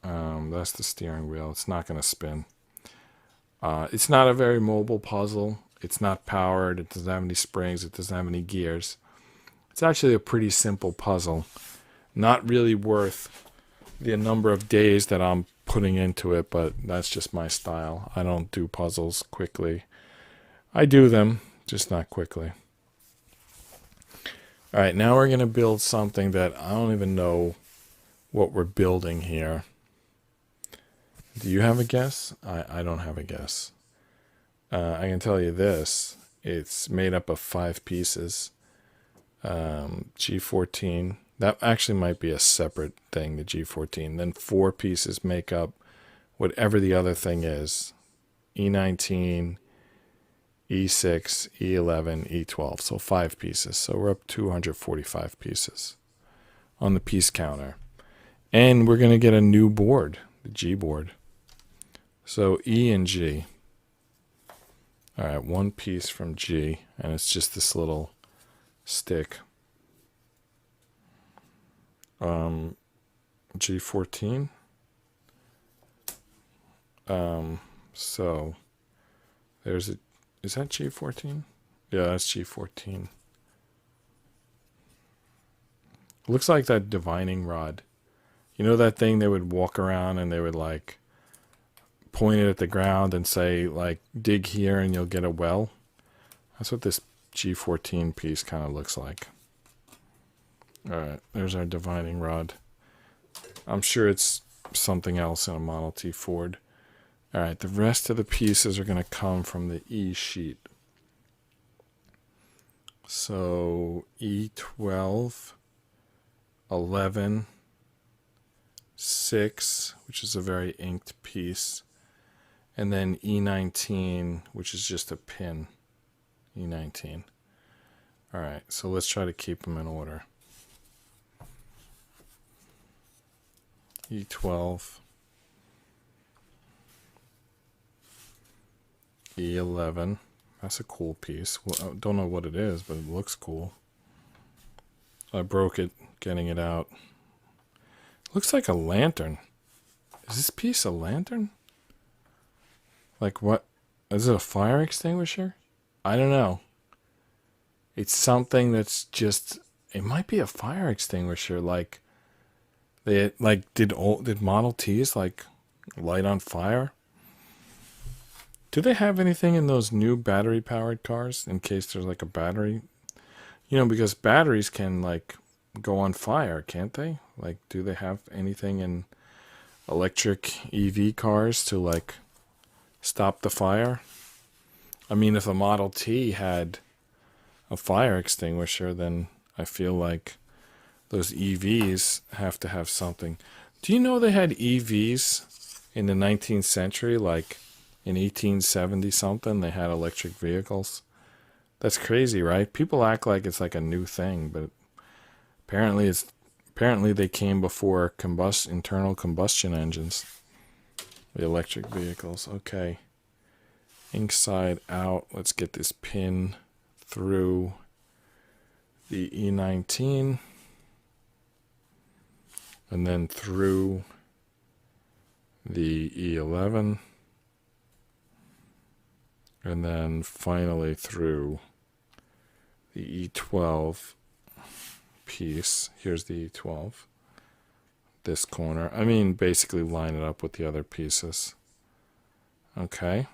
That's the steering wheel. It's not going to spin. It's not a very mobile puzzle. It's not powered. It doesn't have any springs. It doesn't have any gears. It's actually a pretty simple puzzle. Not really worth the number of days that I'm putting into it, but that's just my style. I don't do puzzles quickly. I do them, just not quickly. All right, now we're going to build something that I don't even know what we're building here. Do you have a guess? I don't have a guess. I can tell you this. It's made up of 5 pieces. G14. That actually might be a separate thing, the G14. Then 4 pieces make up whatever the other thing is. E19, E6, E11, E12. So 5 pieces. So we're up 245 pieces on the piece counter. And we're going to get a new board, the G board. So E and G. All right, 1 piece from G, and it's just this little stick. G14. So there's a, is that G14? Yeah, that's G14. Looks like that divining rod. You know that thing they would walk around and they would like point it at the ground and say like dig here and you'll get a well? That's what this G14 piece kind of looks like. All right, there's our divining rod. I'm sure it's something else in a Model T Ford. All right, the rest of the pieces are going to come from the E sheet. So E12, 11, 6, which is a very inked piece, and then E19, which is just a pin. E19. All right, so let's try to keep them in order. E12, E11. That's a cool piece. Well, I don't know what it is, but it looks cool. I broke it getting it out. Looks like a lantern. Is this piece a lantern? Like what? Is it a fire extinguisher? I don't know. It's something that's just, it might be a fire extinguisher. Like they like did Model Ts like light on fire? Do they have anything in those new battery powered cars in case there's like a battery? You know, because batteries can like go on fire, can't they? Like, do they have anything in electric EV cars to like stop the fire? I mean, if a Model T had a fire extinguisher, then I feel like those EVs have to have something. Do you know they had EVs in the 19th century? Like in 1870 something, they had electric vehicles. That's crazy, right? People act like it's like a new thing, but apparently they came before internal combustion engines. The electric vehicles. Okay. Inside out. Let's get this pin through the E19 and then through the E11 and then finally through the E12 piece. Here's the E12. This corner. I mean, basically line it up with the other pieces. Okay.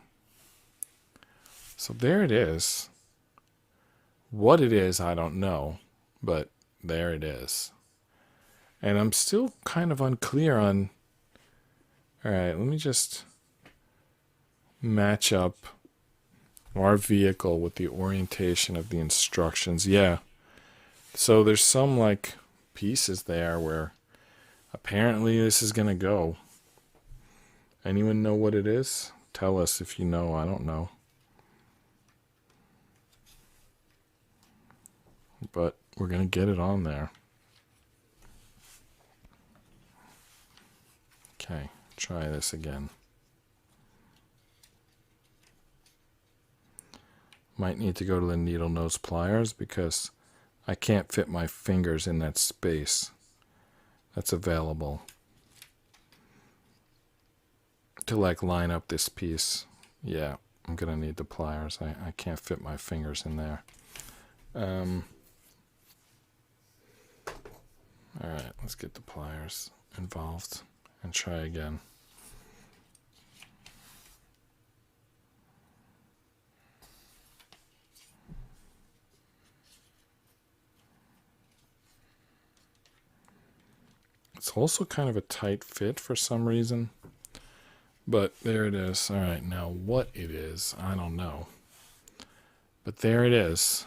So there it is. What it is, I don't know, but there it is. And I'm still kind of unclear on, all right, let me just match up our vehicle with the orientation of the instructions. Yeah, So there's some like pieces there where apparently this is gonna go. Anyone know what it is? Tell us if you know. I don't know. But we're gonna get it on there. Okay, try this again. Might need to go to the needle nose pliers because I can't fit my fingers in that space that's available to like line up this piece. Yeah, I'm gonna need the pliers. I can't fit my fingers in there. Alright, let's get the pliers involved and try again. It's also kind of a tight fit for some reason. But there it is. Alright, now what it is, I don't know. But there it is.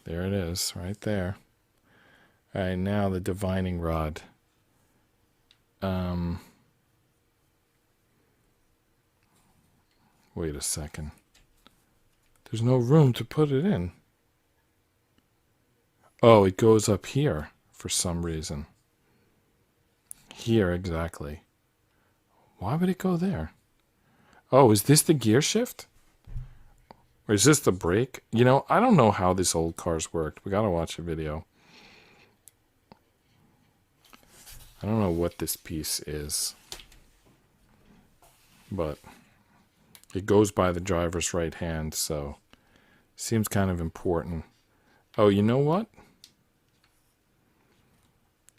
There it is, right there. Alright, now the divining rod. Wait a second. There's no room to put it in. Oh, it goes up here for some reason. Here, exactly. Why would it go there? Oh, is this the gear shift? Or is this the brake? You know, I don't know how this old car's worked. We gotta watch a video. I don't know what this piece is. But it goes by the driver's right hand, so seems kind of important. Oh, you know what?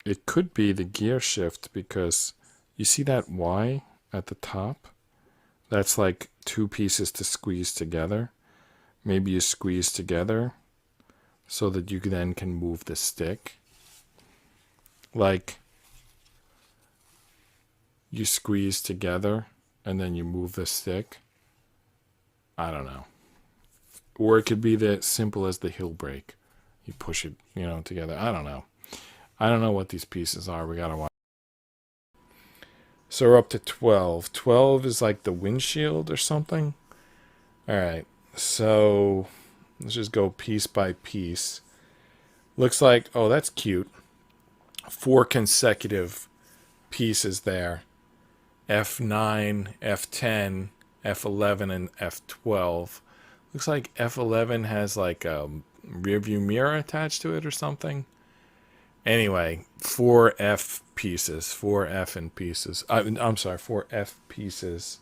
It could be the gear shift because you see that Y at the top? That's like two pieces to squeeze together. Maybe you squeeze together so that you then can move the stick. Like you squeeze together and then you move the stick. I don't know. Or it could be as simple as the heel brake. You push it, you know, together. I don't know. I don't know what these pieces are. We gotta watch. So we're up to 12. 12 is like the windshield or something. Alright. So let's just go piece by piece. Looks like, oh, that's cute. 4 consecutive pieces there. F9, F10, F11, and F12. Looks like F11 has like a rear view mirror attached to it or something. Anyway, 4 F pieces. 4 F in pieces. I'm sorry, 4 F pieces.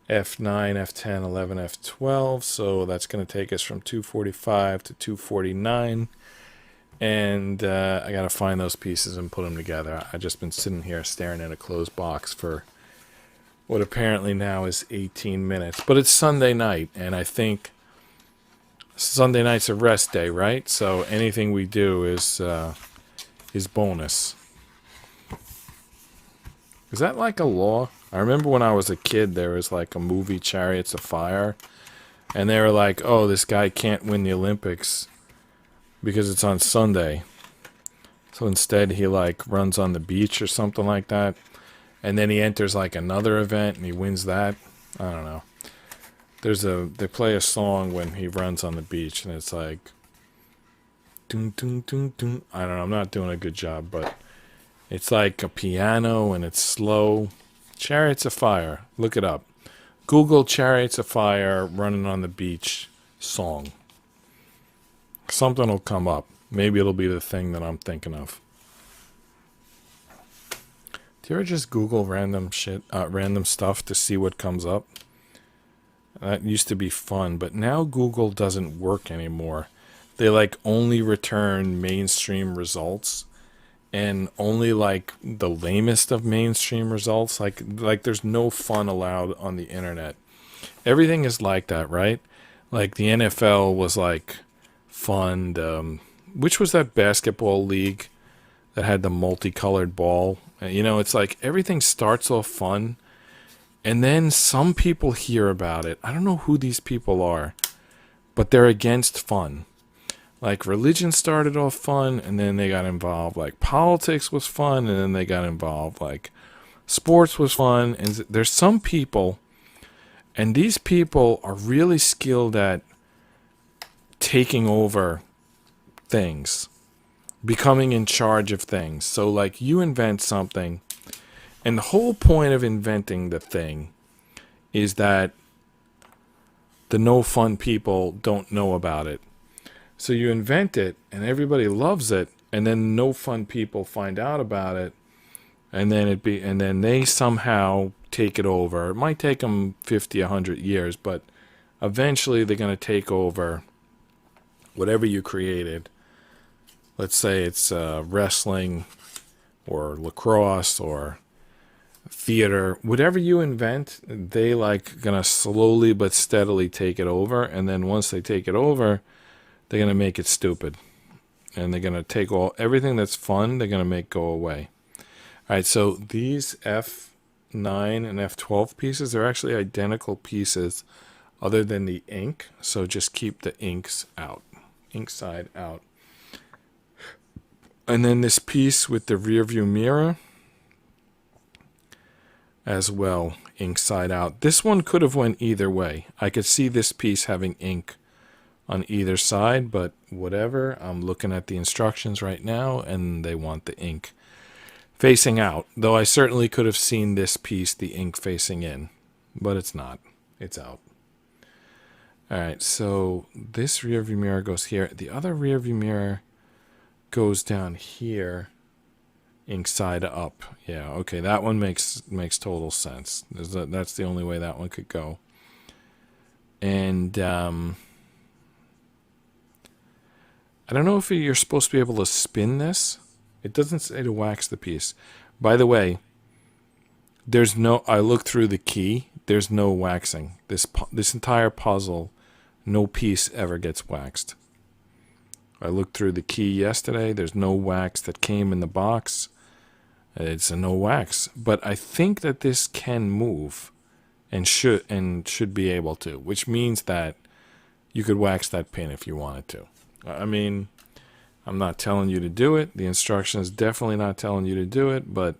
F9, F10, 11, F12. So that's going to take us from 245 to 249. And I got to find those pieces and put them together. I've just been sitting here staring at a closed box for what apparently now is 18 minutes. But it's Sunday night, and I think Sunday night's a rest day, right? So anything we do is bonus. Is that like a law? I remember when I was a kid, there was like a movie, Chariots of Fire, and they were like, oh, this guy can't win the Olympics because it's on Sunday. So instead he like runs on the beach or something like that. And then he enters like another event and he wins that. I don't know. They play a song when he runs on the beach and it's like dun, dun, dun, dun. I don't know, I'm not doing a good job, but it's like a piano and it's slow. Chariots of Fire. Look it up. Google Chariots of Fire running on the beach song. Something will come up. Maybe it'll be the thing that I'm thinking of. Do you ever just Google random shit, random stuff to see what comes up? That used to be fun, but now Google doesn't work anymore. They like only return mainstream results and only like the lamest of mainstream results. Like there's no fun allowed on the internet. Everything is like that, right? Like the NFL was like fun. Which was that basketball league that had the multicolored ball? You know, it's like everything starts off fun, and then some people hear about it. I don't know who these people are, but they're against fun. Like religion started off fun, and then they got involved. Like politics was fun, and then they got involved. Like sports was fun. And there's some people, and these people are really skilled at taking over things, becoming in charge of things. So like you invent something, and the whole point of inventing the thing is that the no fun people don't know about it. So you invent it and everybody loves it, and then no fun people find out about it, and then they somehow take it over. It might take them 50, 100 years, but eventually they're going to take over whatever you created. Let's say it's wrestling or lacrosse or theater, whatever you invent, they like gonna slowly but steadily take it over, and then once they take it over, they're gonna make it stupid, and they're gonna take everything that's fun, they're gonna make go away. All right, so these F9 and F12 pieces are actually identical pieces, other than the ink. So just keep the inks out, ink side out, and then this piece with the rear view mirror as well, ink side out. This one could have went either way. I could see this piece having ink on either side, but whatever. I'm looking at the instructions right now, and they want the ink facing out. Though I certainly could have seen this piece, the ink facing in, but it's not. It's out. All right, so this rear view mirror goes here. The other rear view mirror goes down here. Ink side up. Yeah, okay, that one makes total sense. That's the only way that one could go. And I don't know if you're supposed to be able to spin this. It doesn't say to wax the piece. By the way, I looked through the key. There's no waxing. This entire puzzle, no piece ever gets waxed. I looked through the key yesterday. There's no wax that came in the box. It's a no wax, but I think that this can move and should be able to, which means that you could wax that pin if you wanted to. I mean, I'm not telling you to do it. The instruction is definitely not telling you to do it, but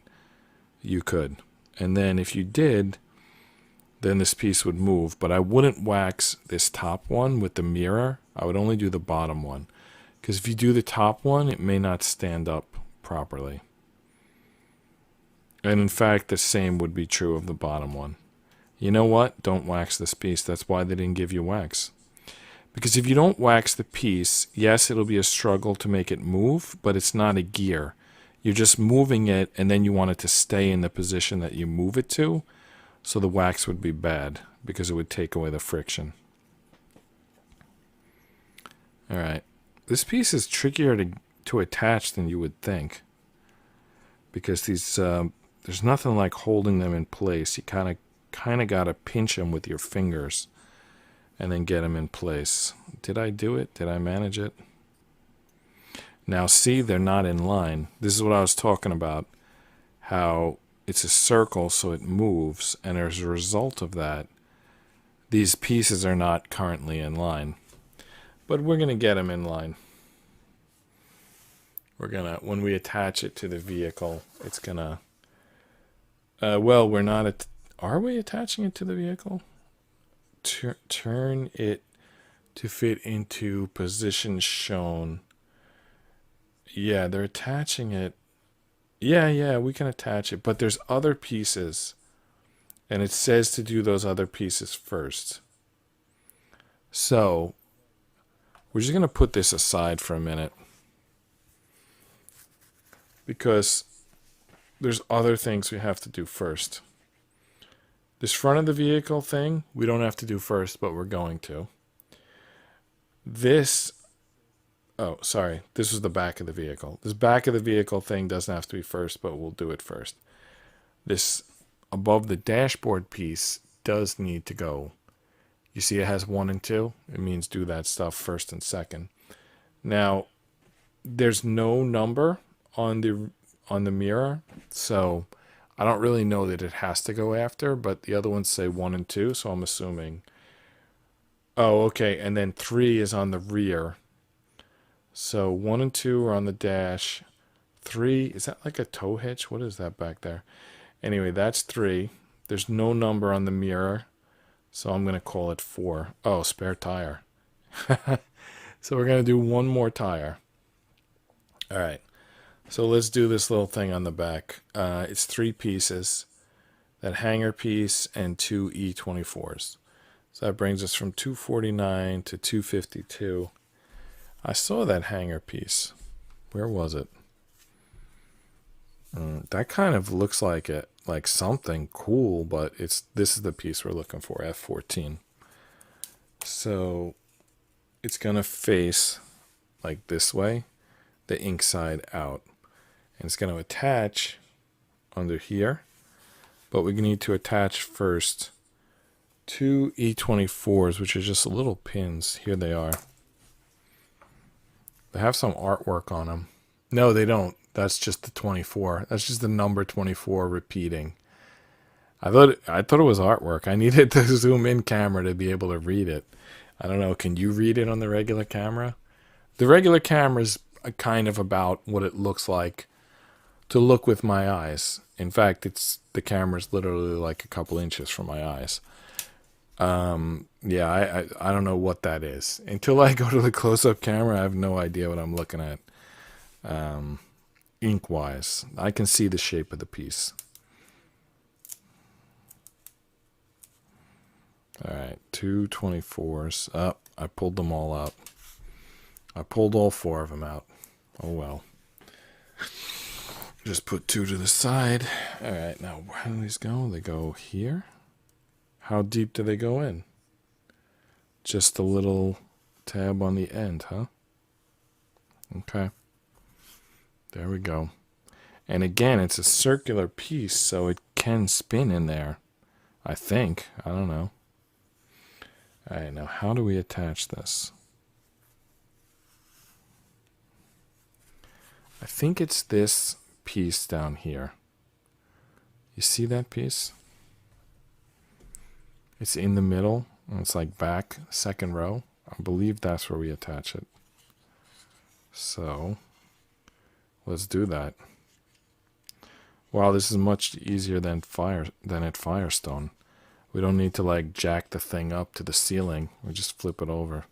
you could. And then if you did, then this piece would move, but I wouldn't wax this top one with the mirror. I would only do the bottom one, because if you do the top one, it may not stand up properly. And in fact, the same would be true of the bottom one. You know what? Don't wax this piece. That's why they didn't give you wax. Because if you don't wax the piece, yes, it'll be a struggle to make it move, but it's not a gear. You're just moving it, and then you want it to stay in the position that you move it to. So the wax would be bad, because it would take away the friction. All right. This piece is trickier to attach than you would think. Because these... there's nothing like holding them in place. You kind of got to pinch them with your fingers and then get them in place. Did I do it? Did I manage it? Now see, they're not in line. This is what I was talking about, how it's a circle, so it moves, and as a result of that, these pieces are not currently in line. But we're going to get them in line. When we attach it to the vehicle, it's going to... well, we're not... Are we attaching it to the vehicle? Turn it to fit into position shown. Yeah, they're attaching it. Yeah, we can attach it. But there's other pieces. And it says to do those other pieces first. So, we're just going to put this aside for a minute. Because there's other things we have to do first. This front of the vehicle thing, we don't have to do first, but we're going to. This is the back of the vehicle. This back of the vehicle thing doesn't have to be first, but we'll do it first. This above the dashboard piece does need to go. You see it has 1 and 2? It means do that stuff first and second. Now, there's no number on the mirror, so I don't really know that it has to go after, but the other ones say 1 and 2, so I'm assuming. Oh, okay, and then 3 is on the rear. So 1 and 2 are on the dash. 3, is that like a tow hitch? What is that back there? Anyway, that's 3. There's no number on the mirror, so I'm going to call it 4. Oh, spare tire. So we're going to do one more tire. All right. So let's do this little thing on the back. It's 3 pieces. That hanger piece and 2 E24s. So that brings us from 249 to 252. I saw that hanger piece. Where was it? That kind of looks like it, like something cool, but this is the piece we're looking for, F14. So it's gonna face like this way, the ink side out, and it's gonna attach under here. But we need to attach first 2 E24s, which are just little pins. Here they are. They have some artwork on them. No, they don't. That's just the 24. That's just the number 24 repeating. I thought it was artwork. I needed the zoom in camera to be able to read it. I don't know. Can you read it on the regular camera? The regular camera is kind of about what it looks like to look with my eyes. In fact, the camera's literally like a couple inches from my eyes. Yeah, I don't know what that is. Until I go to the close-up camera, I have no idea what I'm looking at. Ink-wise, I can see the shape of the piece. All right, 2 24s. Up. I pulled them all out. I pulled all 4 of them out. Oh well. Just put 2 to the side. All right, now how do these go? They go here. How deep do they go in? Just a little tab on the end, huh? Okay. There we go. And again, it's a circular piece, so it can spin in there. I think. I don't know. All right, now how do we attach this? I think it's this piece down here. You see that piece? It's in the middle. And it's like back, second row. I believe that's where we attach it. So let's do that. Wow, this is much easier than at Firestone. We don't need to like jack the thing up to the ceiling. We just flip it over.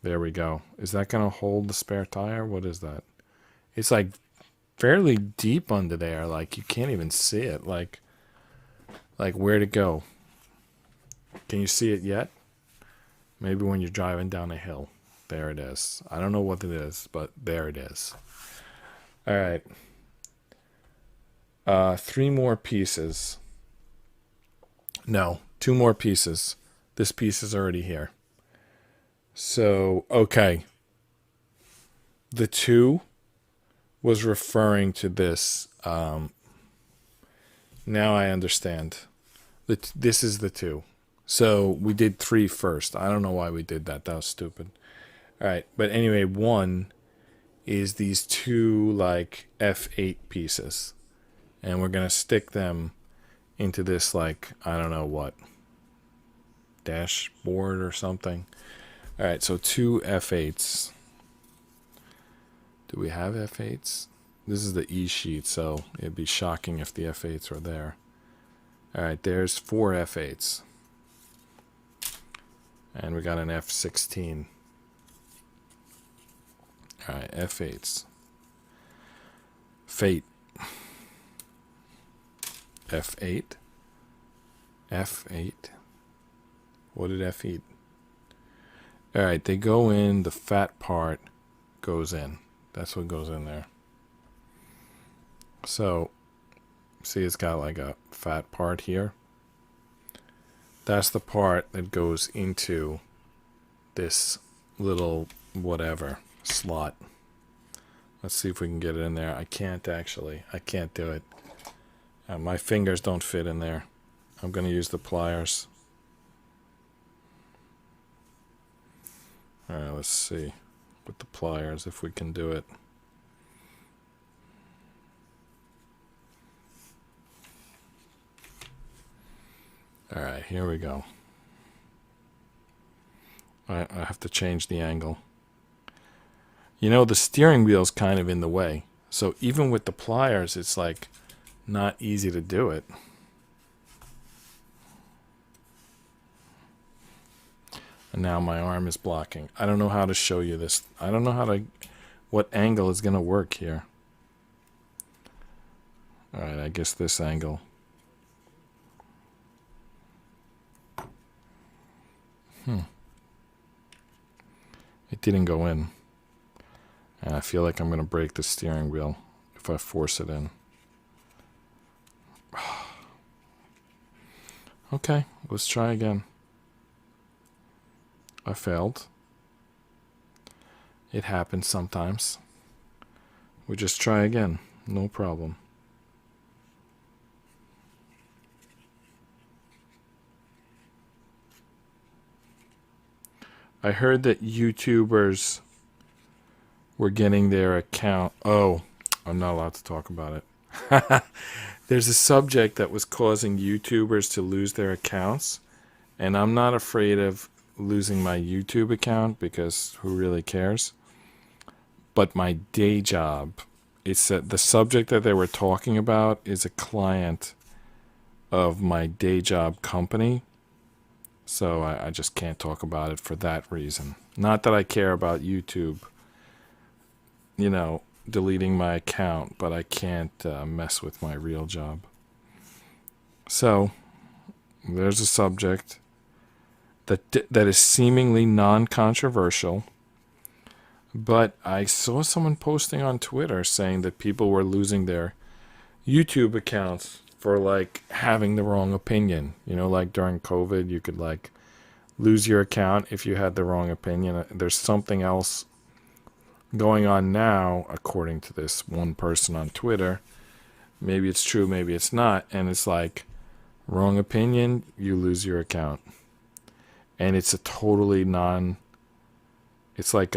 There we go. Is that going to hold the spare tire? What is that? It's like fairly deep under there. Like you can't even see it. Like where to go. Can you see it yet? Maybe when you're driving down a hill. There it is. I don't know what it is, but there it is. All right. 3 more pieces. No, 2 more pieces. This piece is already here. So, okay. The 2 was referring to this. Now I understand. This is the 2. So we did 3 first. I don't know why we did that. That was stupid. All right. But anyway, 1 is these 2 like F8 pieces. And we're going to stick them into this like, I don't know what, dashboard or something. All right. So 2 F8s. Do we have F8s? This is the E sheet, so it'd be shocking if the F8s were there. All right. There's 4 F8s. And we got an F16. All right, F8s. Fate. F8. F8. What did F eat? All right, they go in. The fat part goes in. That's what goes in there. So, see, it's got like a fat part here. That's the part that goes into this little whatever slot. Let's see if we can get it in there. I can't actually. I can't do it. My fingers don't fit in there. I'm going to use the pliers. All right, let's see with the pliers if we can do it. All right, here we go. I have to change the angle. You know, the steering wheel's kind of in the way. So even with the pliers, it's like not easy to do it. And now my arm is blocking. I don't know how to show you this. I don't know what angle is going to work here. All right, I guess this angle. It didn't go in. And I feel like I'm going to break the steering wheel if I force it in. Okay, let's try again. I failed. It happens sometimes. We just try again. No problem. I heard that YouTubers were getting their account. Oh, I'm not allowed to talk about it. There's a subject that was causing YouTubers to lose their accounts. And I'm not afraid of losing my YouTube account because who really cares? But my day job, it's the subject that they were talking about is a client of my day job company. So I just can't talk about it for that reason. Not that I care about YouTube, deleting my account, but I can't mess with my real job. So there's a subject that is seemingly non-controversial, but I saw someone posting on Twitter saying that people were losing their YouTube accounts for like having the wrong opinion. Like during COVID, you could like lose your account if you had the wrong opinion. There's something else going on now, according to this one person on Twitter. Maybe it's true, maybe it's not. And it's like, wrong opinion, you lose your account. And it's a totally it's like,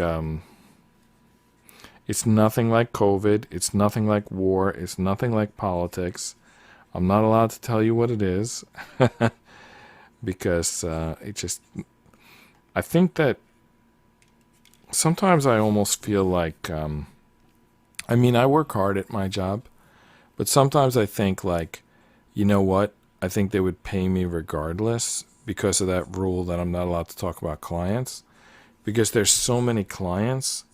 it's nothing like COVID. It's nothing like war. It's nothing like politics. I'm not allowed to tell you what it is because I think that sometimes I almost feel like, I work hard at my job, but sometimes I think like, you know what? I think they would pay me regardless because of that rule that I'm not allowed to talk about clients, because there's so many clients.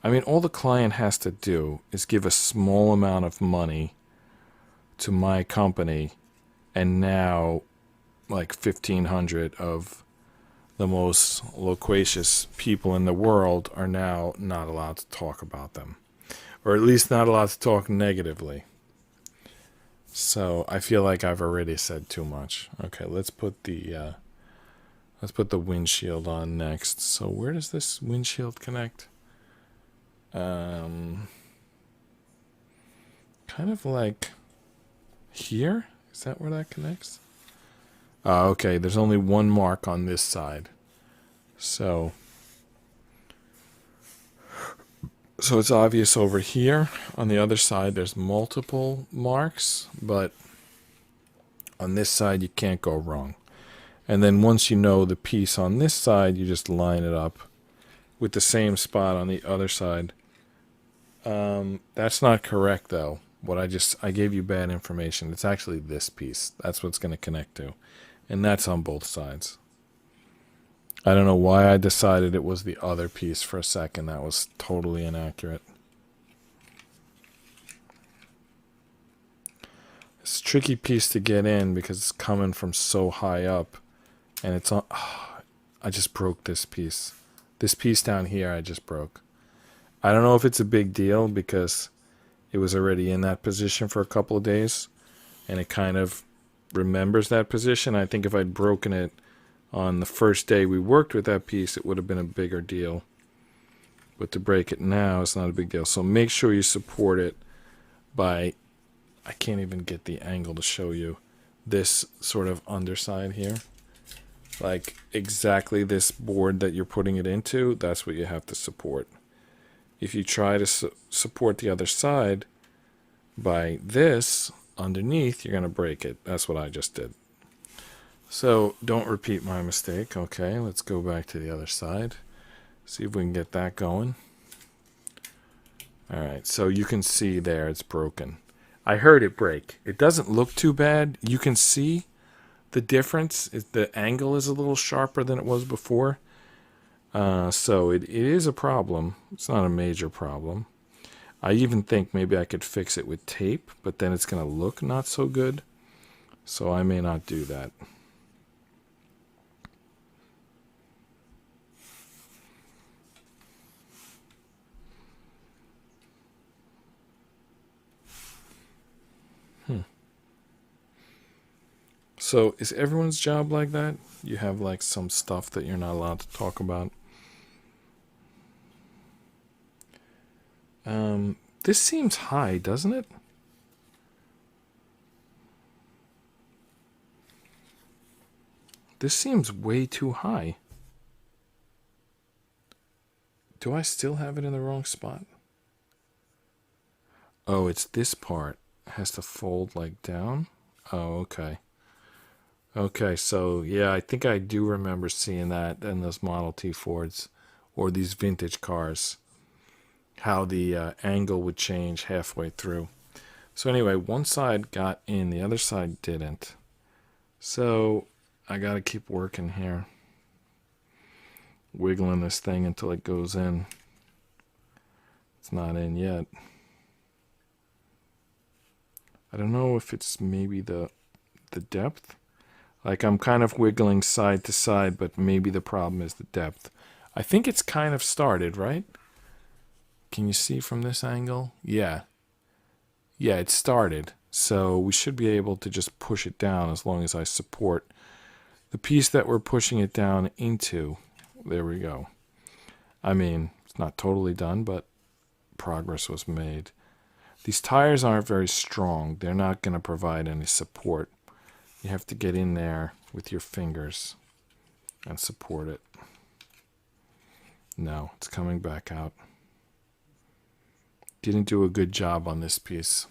All the client has to do is give a small amount of money to my company, and now like 1,500 of the most loquacious people in the world are now not allowed to talk about them, or at least not allowed to talk negatively. So I feel like I've already said too much. Okay, let's put the windshield on next. So where does this windshield connect? Kind of like here? Is that where that connects? Okay, there's only one mark on this side. So it's obvious over here. On the other side, there's multiple marks, but on this side, you can't go wrong. And then once you know the piece on this side, you just line it up with the same spot on the other side. That's not correct, though. I gave you bad information. It's actually this piece. That's what's going to connect to. And that's on both sides. I don't know why I decided it was the other piece for a second. That was totally inaccurate. It's a tricky piece to get in because it's coming from so high up. And it's on... I just broke this piece. This piece down here I just broke. I don't know if it's a big deal because it was already in that position for a couple of days. And it kind of remembers that position. I think if I'd broken it on the first day we worked with that piece, it would have been a bigger deal. But to break it now, it's not a big deal. So make sure you support it by... I can't even get the angle to show you this sort of underside here. Like exactly this board that you're putting it into, that's what you have to support. If you try to support the other side by this underneath, you're going to break it. That's what I just did. So don't repeat my mistake. Okay, let's go back to the other side. See if we can get that going. All right, so you can see there it's broken. I heard it break. It doesn't look too bad. You can see the difference. The angle is a little sharper than it was before. So it is a problem. It's not a major problem. I even think maybe I could fix it with tape, but then it's going to look not so good. So I may not do that. So is everyone's job like that? You have like some stuff that you're not allowed to talk about? This seems high, doesn't it? This seems way too high. Do I still have it in the wrong spot? Oh, it's this part. It has to fold like down. Oh, okay. Okay, so yeah, I think I do remember seeing that in those Model T Fords or these vintage cars, how the angle would change halfway through. So anyway, one side got in, the other side didn't. So I got to keep working here, wiggling this thing until it goes in. It's not in yet. I don't know if it's maybe the depth. Like I'm kind of wiggling side to side, but maybe the problem is the depth. I think it's kind of started, right? Can you see from this angle? Yeah. Yeah, it started. So we should be able to just push it down as long as I support the piece that we're pushing it down into. There we go. I mean, it's not totally done, but progress was made. These tires aren't very strong. They're not going to provide any support. You have to get in there with your fingers and support it. No, it's coming back out. Didn't do a good job on this piece.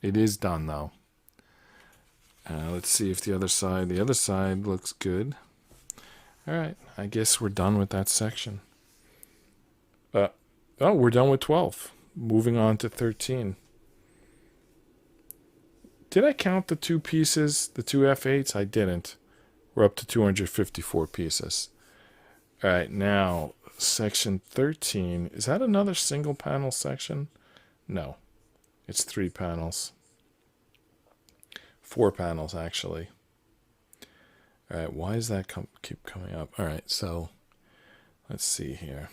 It is done though. Let's see if the other side looks good. All right, I guess we're done with that section. Oh, we're done with 12. Moving on to 13. Did I count the two pieces, the two F8s? I didn't. We're up to 254 pieces. All right, now section 13. Is that another single panel section? No, it's 3 panels. 4 panels, actually. All right, why does that keep coming up? All right, so let's see here.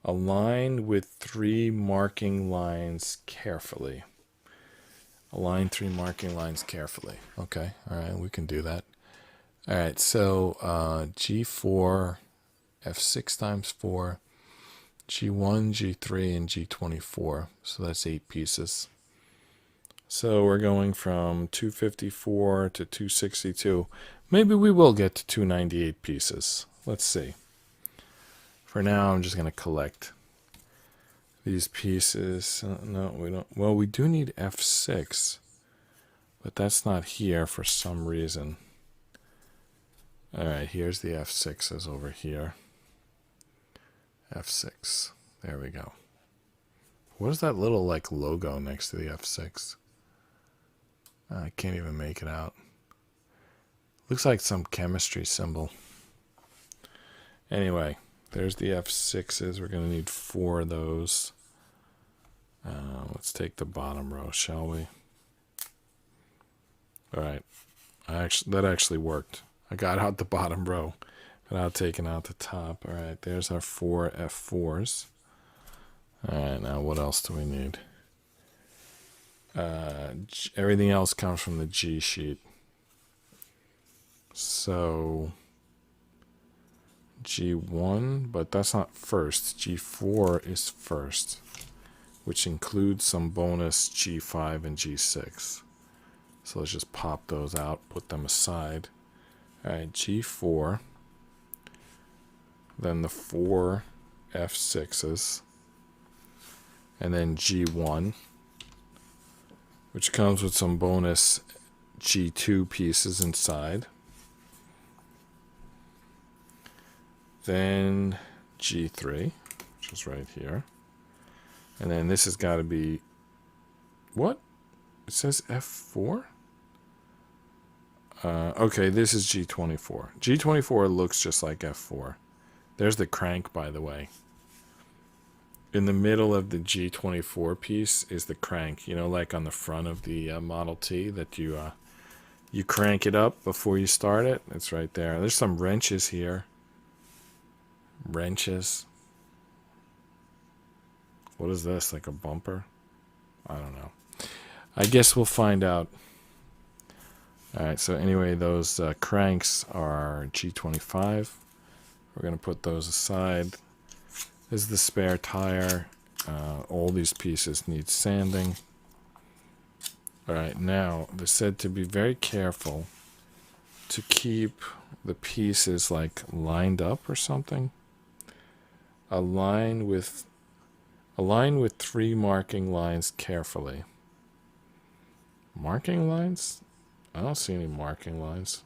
Align with 3 marking lines carefully. Align 3 marking lines carefully. Okay, all right, we can do that. All right, so G4, F6 times 4, G1, G3, and G24. So that's 8 pieces. So we're going from 254 to 262. Maybe we will get to 298 pieces. Let's see. For now, I'm just going to collect these pieces. No, we don't. Well, we do need F6, but that's not here for some reason. All right, here's the F6s over here. F6. There we go. What is that little like logo next to the F6? I can't even make it out. Looks like some chemistry symbol. Anyway, there's the F6s. We're going to need 4 of those. Let's take the bottom row, shall we? All right. That actually worked. I got out the bottom row without taking out the top. All right, there's our 4 F4s. All right, now what else do we need? Everything else comes from the G sheet. So G1, but that's not first. G4 is first, which includes some bonus G5 and G6. So let's just pop those out, put them aside. All right, G4, then the 4 F6s, and then G1, which comes with some bonus G2 pieces inside. Then G3, which is right here. And then this has got to be, what? It says F4? Okay, this is G24. G24 looks just like F4. There's the crank, by the way. In the middle of the G24 piece is the crank. You know, like on the front of the Model T that you crank it up before you start it. It's right there. There's some wrenches here. Wrenches. What is this? Like a bumper? I don't know. I guess we'll find out. Alright, so anyway, those cranks are G25. We're going to put those aside. This is the spare tire. All these pieces need sanding. Alright, now they're said to be very careful to keep the pieces like lined up or something. Align with 3 marking lines carefully. Marking lines? I don't see any marking lines.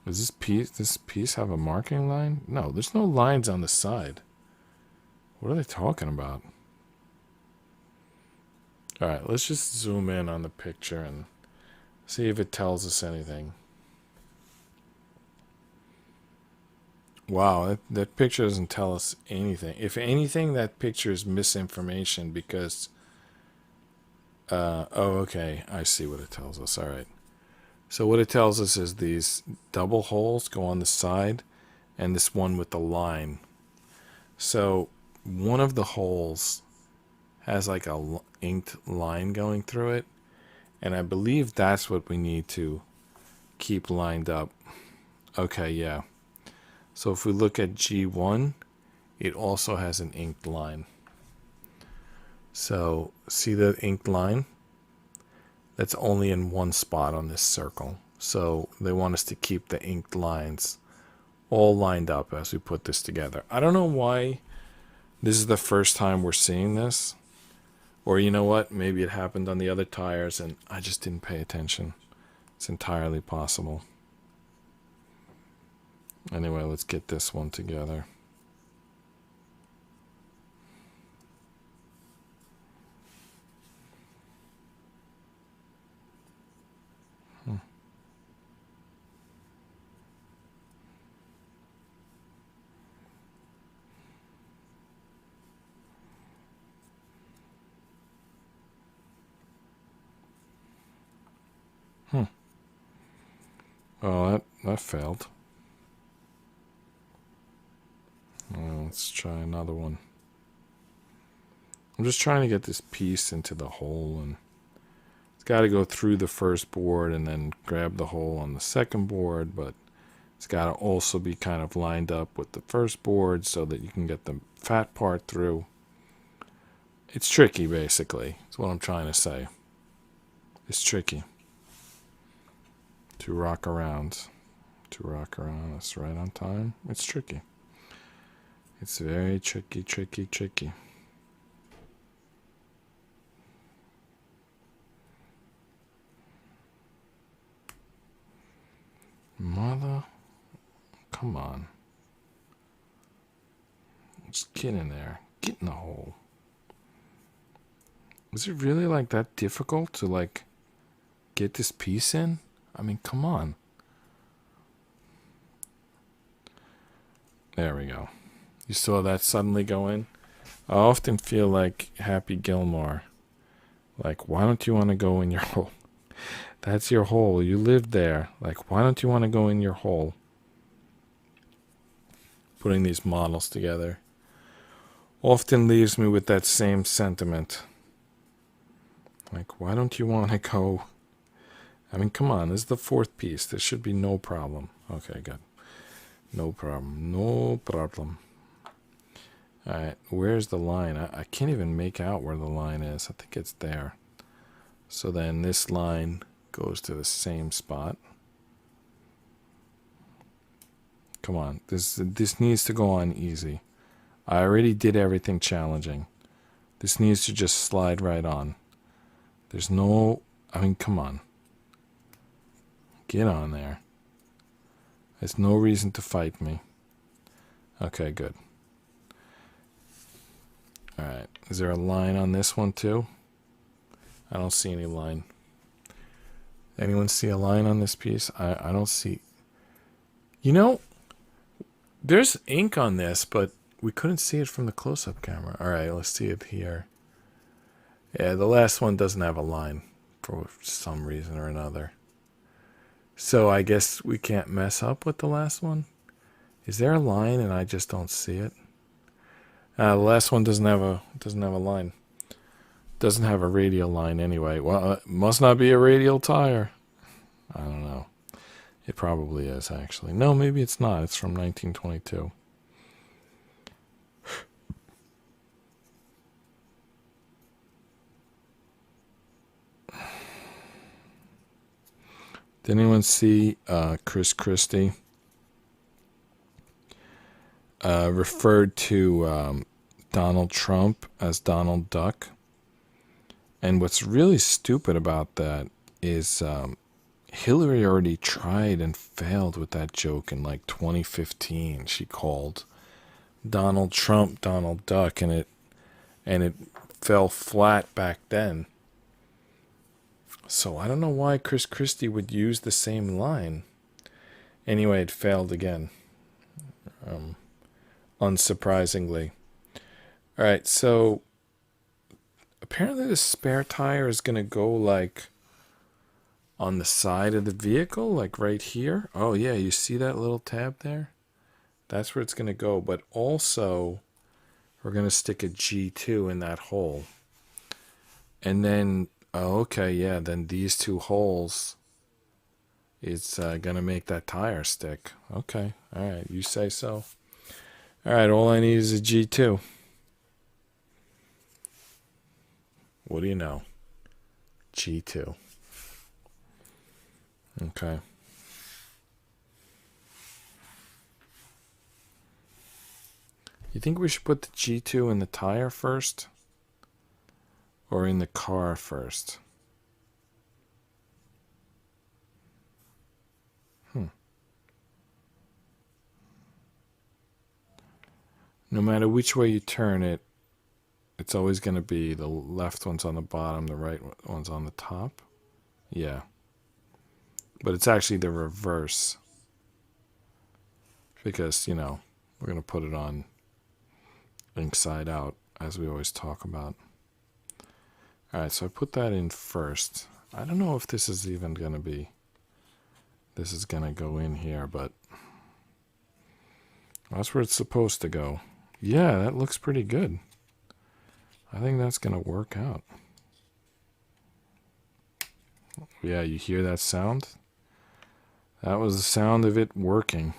Does this piece have a marking line? No, there's no lines on the side. What are they talking about? Alright, let's just zoom in on the picture and see if it tells us anything. Wow, that picture doesn't tell us anything. If anything, that picture is misinformation because... oh, okay. I see what it tells us. All right. So what it tells us is these double holes go on the side and this one with the line. So one of the holes has like a inked line going through it. And I believe that's what we need to keep lined up. Okay, yeah. So if we look at G1, it also has an inked line. So see the inked line? That's only in one spot on this circle. So they want us to keep the inked lines all lined up as we put this together. I don't know why this is the first time we're seeing this. Or you know what? Maybe it happened on the other tires and I just didn't pay attention. It's entirely possible. Anyway, let's get this one together. Oh, that failed. Let's try another one. I'm just trying to get this piece into the hole, and it's got to go through the first board and then grab the hole on the second board, but it's got to also be kind of lined up with the first board so that you can get the fat part through. It's tricky, basically. That's what I'm trying to say. It's tricky. To rock around. That's right on time. It's tricky. It's very tricky, tricky, tricky. Mother, come on. Just get in there. Get in the hole. Is it really like that difficult to like get this piece in? I mean, come on. There we go. You saw that suddenly go in? I often feel like Happy Gilmore. Like, why don't you want to go in your hole? That's your hole. You live there. Like, why don't you want to go in your hole? Putting these models together often leaves me with that same sentiment. Like, why don't you want to go? I mean, come on. This is the fourth piece. There should be no problem. Okay, good. No problem. No problem. All right, where's the line? I can't even make out where the line is. I think it's there. So then this line goes to the same spot. Come on. This needs to go on easy. I already did everything challenging. This needs to just slide right on. There's no... I mean, come on. Get on there. There's no reason to fight me. Okay, good. All right. Is there a line on this one too? I don't see any line. Anyone see a line on this piece? I don't see. You know, there's ink on this, but we couldn't see it from the close-up camera. All right, let's see it here. Yeah, the last one doesn't have a line for some reason or another. So I guess we can't mess up with the last one. Is there a line and I just don't see it? The last one doesn't have a line. Doesn't have a radial line anyway. Well, it must not be a radial tire. I don't know. It probably is, actually. No, maybe it's not. It's from 1922. Did anyone see Chris Christie referred to Donald Trump as Donald Duck? And what's really stupid about that is Hillary already tried and failed with that joke in like 2015. She called Donald Trump Donald Duck, and it fell flat back then. So I don't know why Chris Christie would use the same line. Anyway, it failed again. Unsurprisingly. All right, so apparently the spare tire is going to go like on the side of the vehicle, like right here. Oh yeah, you see that little tab there? That's where it's going to go. But also, we're going to stick a G2 in that hole. And then, oh, okay, yeah, then these two holes is going to make that tire stick. Okay, all right, you say so. All right, all I need is a G2. What do you know? G2. Okay. You think we should put the G2 in the tire first? Or in the car first? No matter which way you turn it, it's always going to be the left one's on the bottom, the right one's on the top. Yeah. But it's actually the reverse. Because, you know, we're going to put it on inside out, as we always talk about. Alright, so I put that in first. I don't know if this is even going to be... This is going to go in here, but... That's where it's supposed to go. Yeah, that looks pretty good. I think that's going to work out. Yeah, you hear that sound? That was the sound of it working.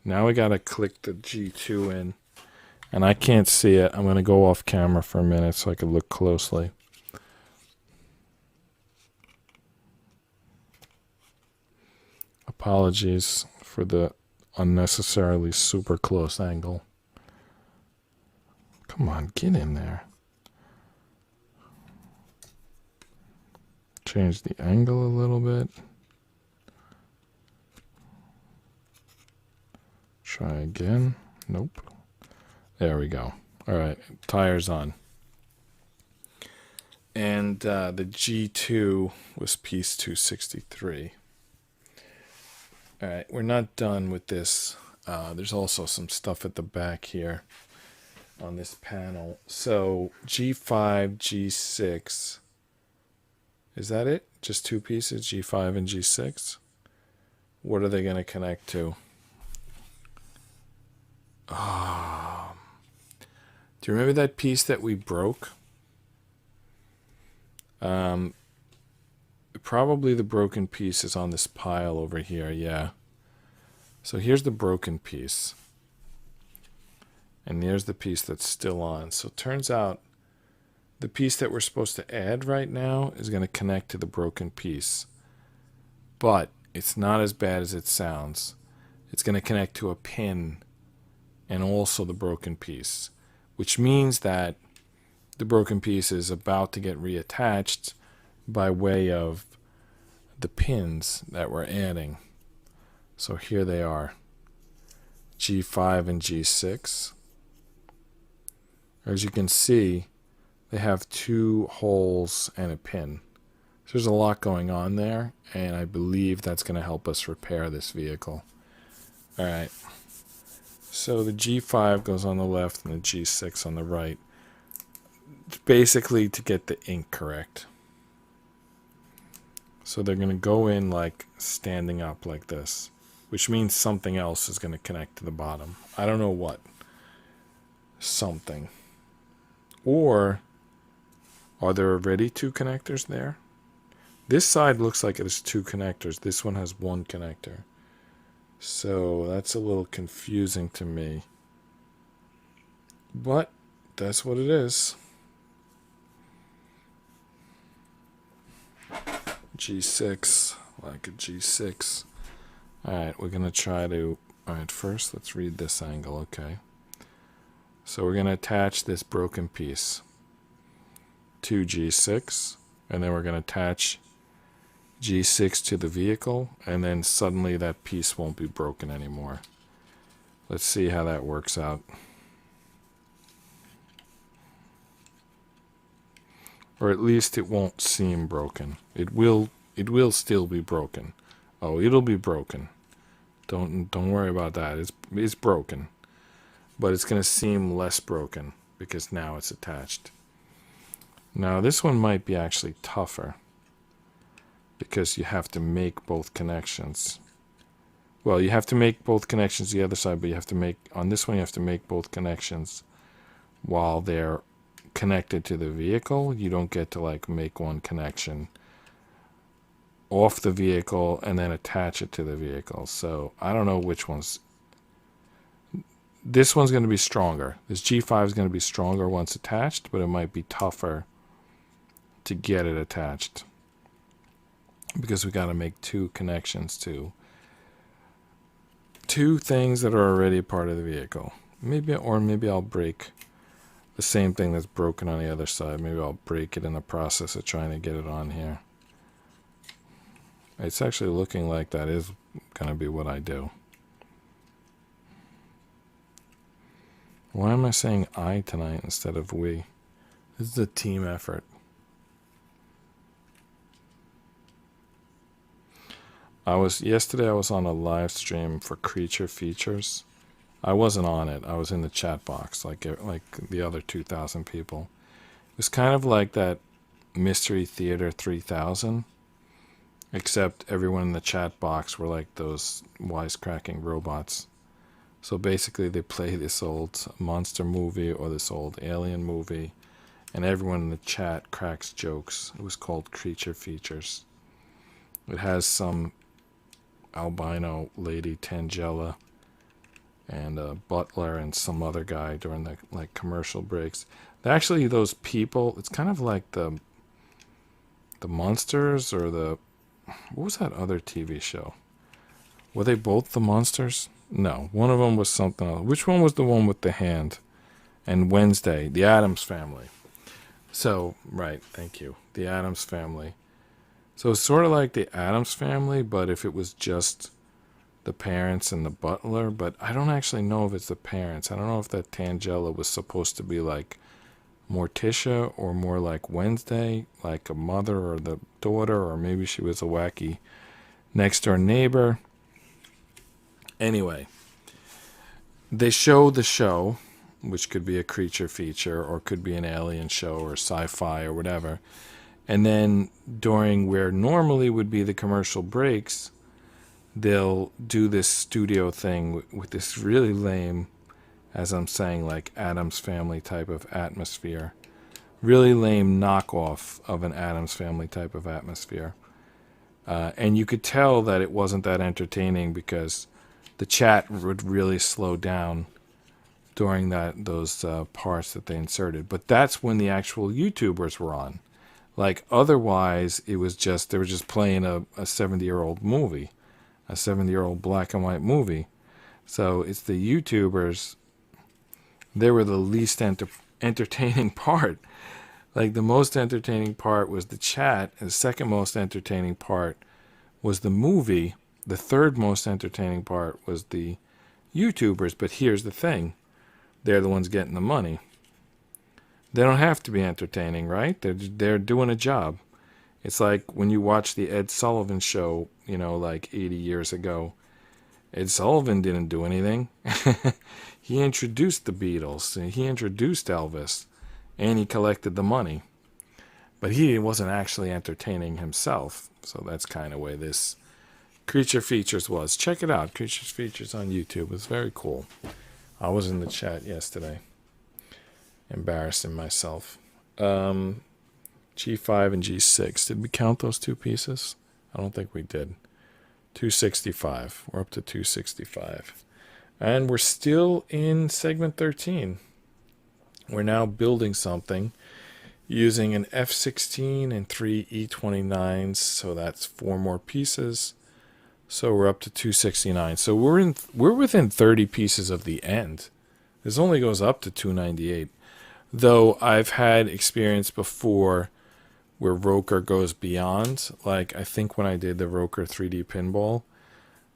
Now we got to click the G2 in. And I can't see it. I'm going to go off camera for a minute so I can look closely. Apologies for the unnecessarily super close angle. Come on, get in there. Change the angle a little bit. Try again. Nope. There we go. All right, tires on. And the G2 was piece 263. All right, we're not done with this. There's also some stuff at the back here on this panel. So G5, G6. Is that it? Just two pieces, G5 and G6? What are they going to connect to? Oh. Do you remember that piece that we broke? Probably the broken piece is on this pile over here, yeah. So here's the broken piece. And there's the piece that's still on. So it turns out the piece that we're supposed to add right now is going to connect to the broken piece. But it's not as bad as it sounds. It's going to connect to a pin and also the broken piece, which means that the broken piece is about to get reattached by way of the pins that we're adding. So here they are, G5 and G6. As you can see, they have 2 holes and a pin. So there's a lot going on there, and I believe that's going to help us repair this vehicle. All right. So the G5 goes on the left and the G6 on the right. It's basically to get the ink correct. So they're going to go in like standing up like this, which means something else is going to connect to the bottom. I don't know what. Something. Or are there already 2 connectors there? This side looks like it has 2 connectors. This one has 1 connector. So that's a little confusing to me. But that's what it is. G6, like a G6. Alright, we're going to try to... Alright, first let's read this angle, okay. So we're going to attach this broken piece to G6, and then we're going to attach G6 to the vehicle, and then suddenly that piece won't be broken anymore. Let's see how that works out. Or at least it won't seem broken. It will still be broken. Oh, it'll be broken. Don't worry about that. It's broken. But it's going to seem less broken because now it's attached. Now this one might be actually tougher because you have to make both connections. Well, you have to make both connections the other side, but you have to make, on this one you have to make both connections while they're connected to the vehicle. You don't get to like make one connection off the vehicle and then attach it to the vehicle. So I don't know which one's. This one's going to be stronger. This G5 is going to be stronger once attached, but it might be tougher to get it attached because we got to make 2 connections to 2 things that are already part of the vehicle. Maybe I'll break the same thing that's broken on the other side. Maybe I'll break it in the process of trying to get it on here. It's actually looking like that is going to be what I do. Why am I saying I tonight instead of we? This is a team effort. Yesterday I was on a live stream for Creature Features. I wasn't on it. I was in the chat box like the other 2,000 people. It was kind of like that Mystery Theater 3000, except everyone in the chat box were like those wisecracking robots. So basically they play this old monster movie or this old alien movie, and everyone in the chat cracks jokes. It was called Creature Features. It has some albino lady, Tangela, and a butler and some other guy during the like commercial breaks. Actually, those people, it's kind of like the Monsters or the, what was that other TV show? Were they both the Monsters? No, one of them was something else. Which one was the one with the hand? And Wednesday, the Addams Family. So, right, thank you. The Addams Family. So it's sort of like the Addams Family, but if it was just the parents and the butler. But I don't actually know if it's the parents. I don't know if that Tangela was supposed to be like Morticia or more like Wednesday, like a mother or the daughter, or maybe she was a wacky next door neighbor. Anyway, they show the show, which could be a creature feature or could be an alien show or sci-fi or whatever. And then during where normally would be the commercial breaks, they'll do this studio thing with this really lame, as I'm saying, like Addams Family type of atmosphere. Really lame knockoff of an Addams Family type of atmosphere. And you could tell that it wasn't that entertaining because the chat would really slow down during those parts that they inserted. But that's when the actual YouTubers were on. Like otherwise, it was just, they were just playing a 70-year-old movie, a 70-year-old black and white movie. So it's the YouTubers, they were the least entertaining part. Like the most entertaining part was the chat, and the second most entertaining part was the movie. The third most entertaining part was the YouTubers. But here's the thing, they're the ones getting the money. They don't have to be entertaining, right? They're doing a job. It's like when you watch the Ed Sullivan show, you know, like 80 years ago. Ed Sullivan didn't do anything. He introduced the Beatles. He introduced Elvis. And he collected the money. But he wasn't actually entertaining himself. So that's kind of way this Creature Features was. Check it out. Creatures Features on YouTube. It's very cool. I was in the chat yesterday. Embarrassing myself. G5 and G6. Did we count those two pieces? I don't think we did. 265. We're up to 265. And we're still in segment 13. We're now building something using an F16 and 3 E29s. So that's 4 more pieces. So we're up to 269. So we're within 30 pieces of the end. This only goes up to 298. Though I've had experience before where ROKR goes beyond. Like I think when I did the ROKR 3D pinball,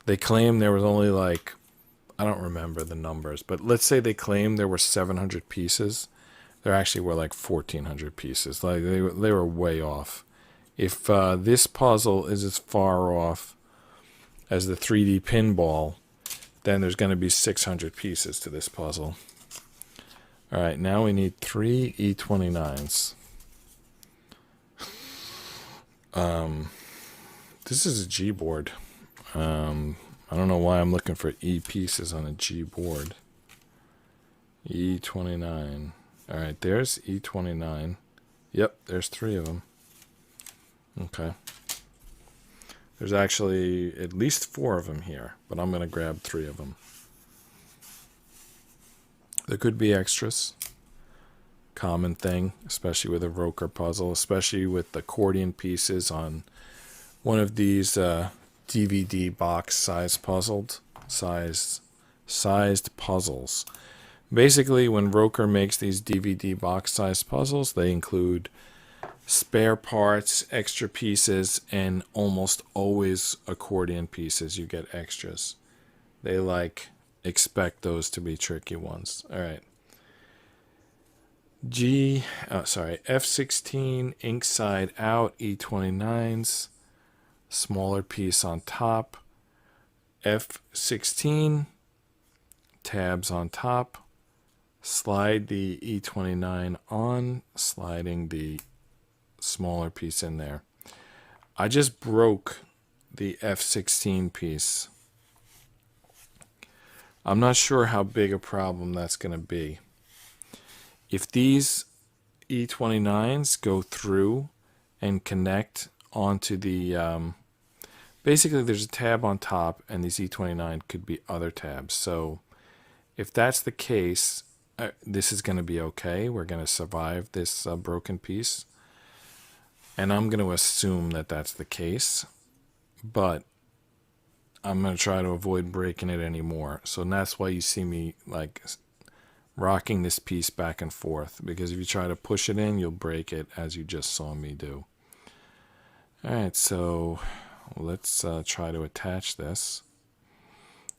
they claimed there was only like, I don't remember the numbers, but let's say they claimed there were 700 pieces. There actually were like 1,400 pieces. Like they were way off. If this puzzle is as far off as the 3D pinball, then there's going to be 600 pieces to this puzzle. All right, now we need 3 E29s. This is a G board. I don't know why I'm looking for E pieces on a G board. E29. All right, there's E29. Yep, there's 3 of them. Okay. There's actually at least 4 of them here, but I'm going to grab 3 of them. There could be extras. Common thing, especially with a ROKR puzzle, especially with accordion pieces on one of these DVD box sized puzzles. Basically, when ROKR makes these DVD box sized puzzles, they include spare parts, extra pieces, and almost always accordion pieces. You get extras. They expect those to be tricky ones. All right. F16 ink side out, E29s, smaller piece on top, F16 tabs on top, slide the E29 on, sliding the smaller piece in there. I just broke the F16 piece. I'm not sure how big a problem that's going to be. If these E29s go through and connect onto the, basically there's a tab on top and these E29 could be other tabs. So if that's the case, this is going to be okay. We're going to survive this broken piece. And I'm going to assume that that's the case. But I'm going to try to avoid breaking it anymore. So that's why you see me rocking this piece back and forth, because if you try to push it in, you'll break it, as you just saw me do. All right, so let's try to attach this.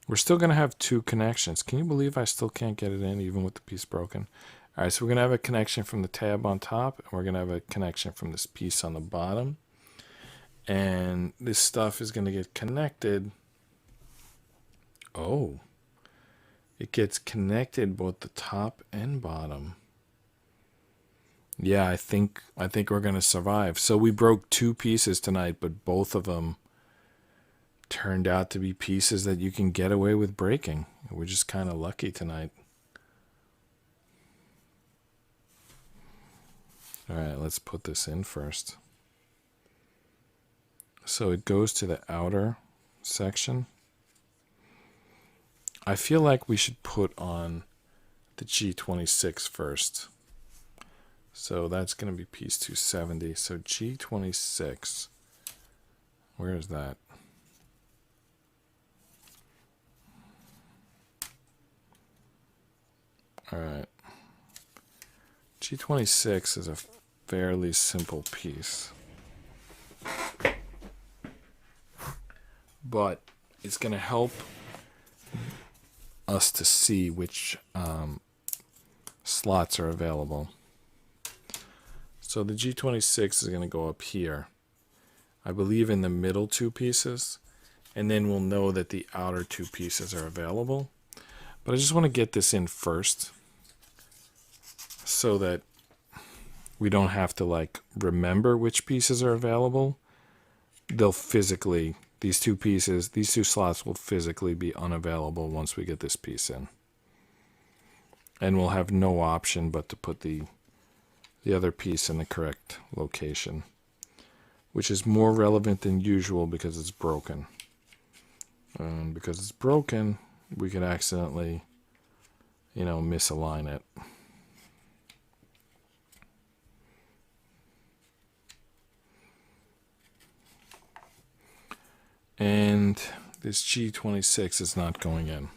We're still going to have 2 connections. Can you believe I still can't get it in even with the piece broken? All right, so we're going to have a connection from the tab on top, and we're going to have a connection from this piece on the bottom. And this stuff is going to get connected. Oh. It gets connected both the top and bottom. Yeah, I think we're going to survive. So we broke 2 pieces tonight, but both of them turned out to be pieces that you can get away with breaking. We're just kind of lucky tonight. All right, let's put this in first. So it goes to the outer section. I feel like we should put on the G26 first. So that's going to be piece 270. So G26, where is that? All right. G26 is a fairly simple piece. But it's going to help us to see which slots are available. So the G26 is going to go up here. I believe in the middle two pieces. And then we'll know that the outer two pieces are available. But I just want to get this in first so that we don't have to like remember which pieces are available. They'll physically, these two pieces, these two slots will physically be unavailable once we get this piece in. And we'll have no option but to put the other piece in the correct location, which is more relevant than usual because it's broken. Because it's broken, we could accidentally, misalign it. And this G26 is not going in.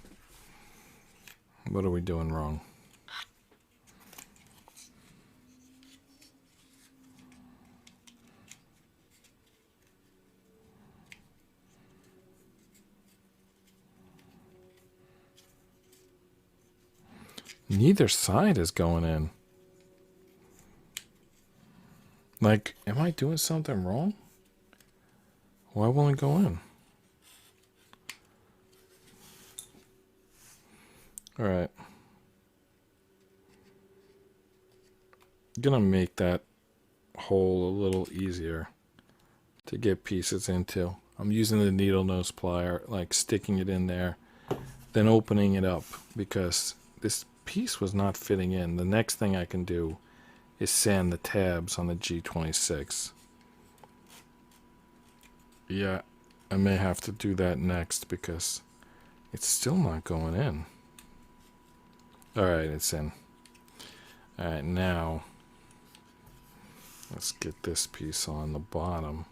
What are we doing wrong? Neither side is going in. Like, am I doing something wrong? Why won't it go in? All right. I'm gonna make that hole a little easier to get pieces into. I'm using the needle nose plier, like sticking it in there, then opening it up because this piece was not fitting in. The next thing I can do is sand the tabs on the G26. Yeah, I may have to do that next because it's still not going in. Alright, it's in. Alright, now let's get this piece on the bottom.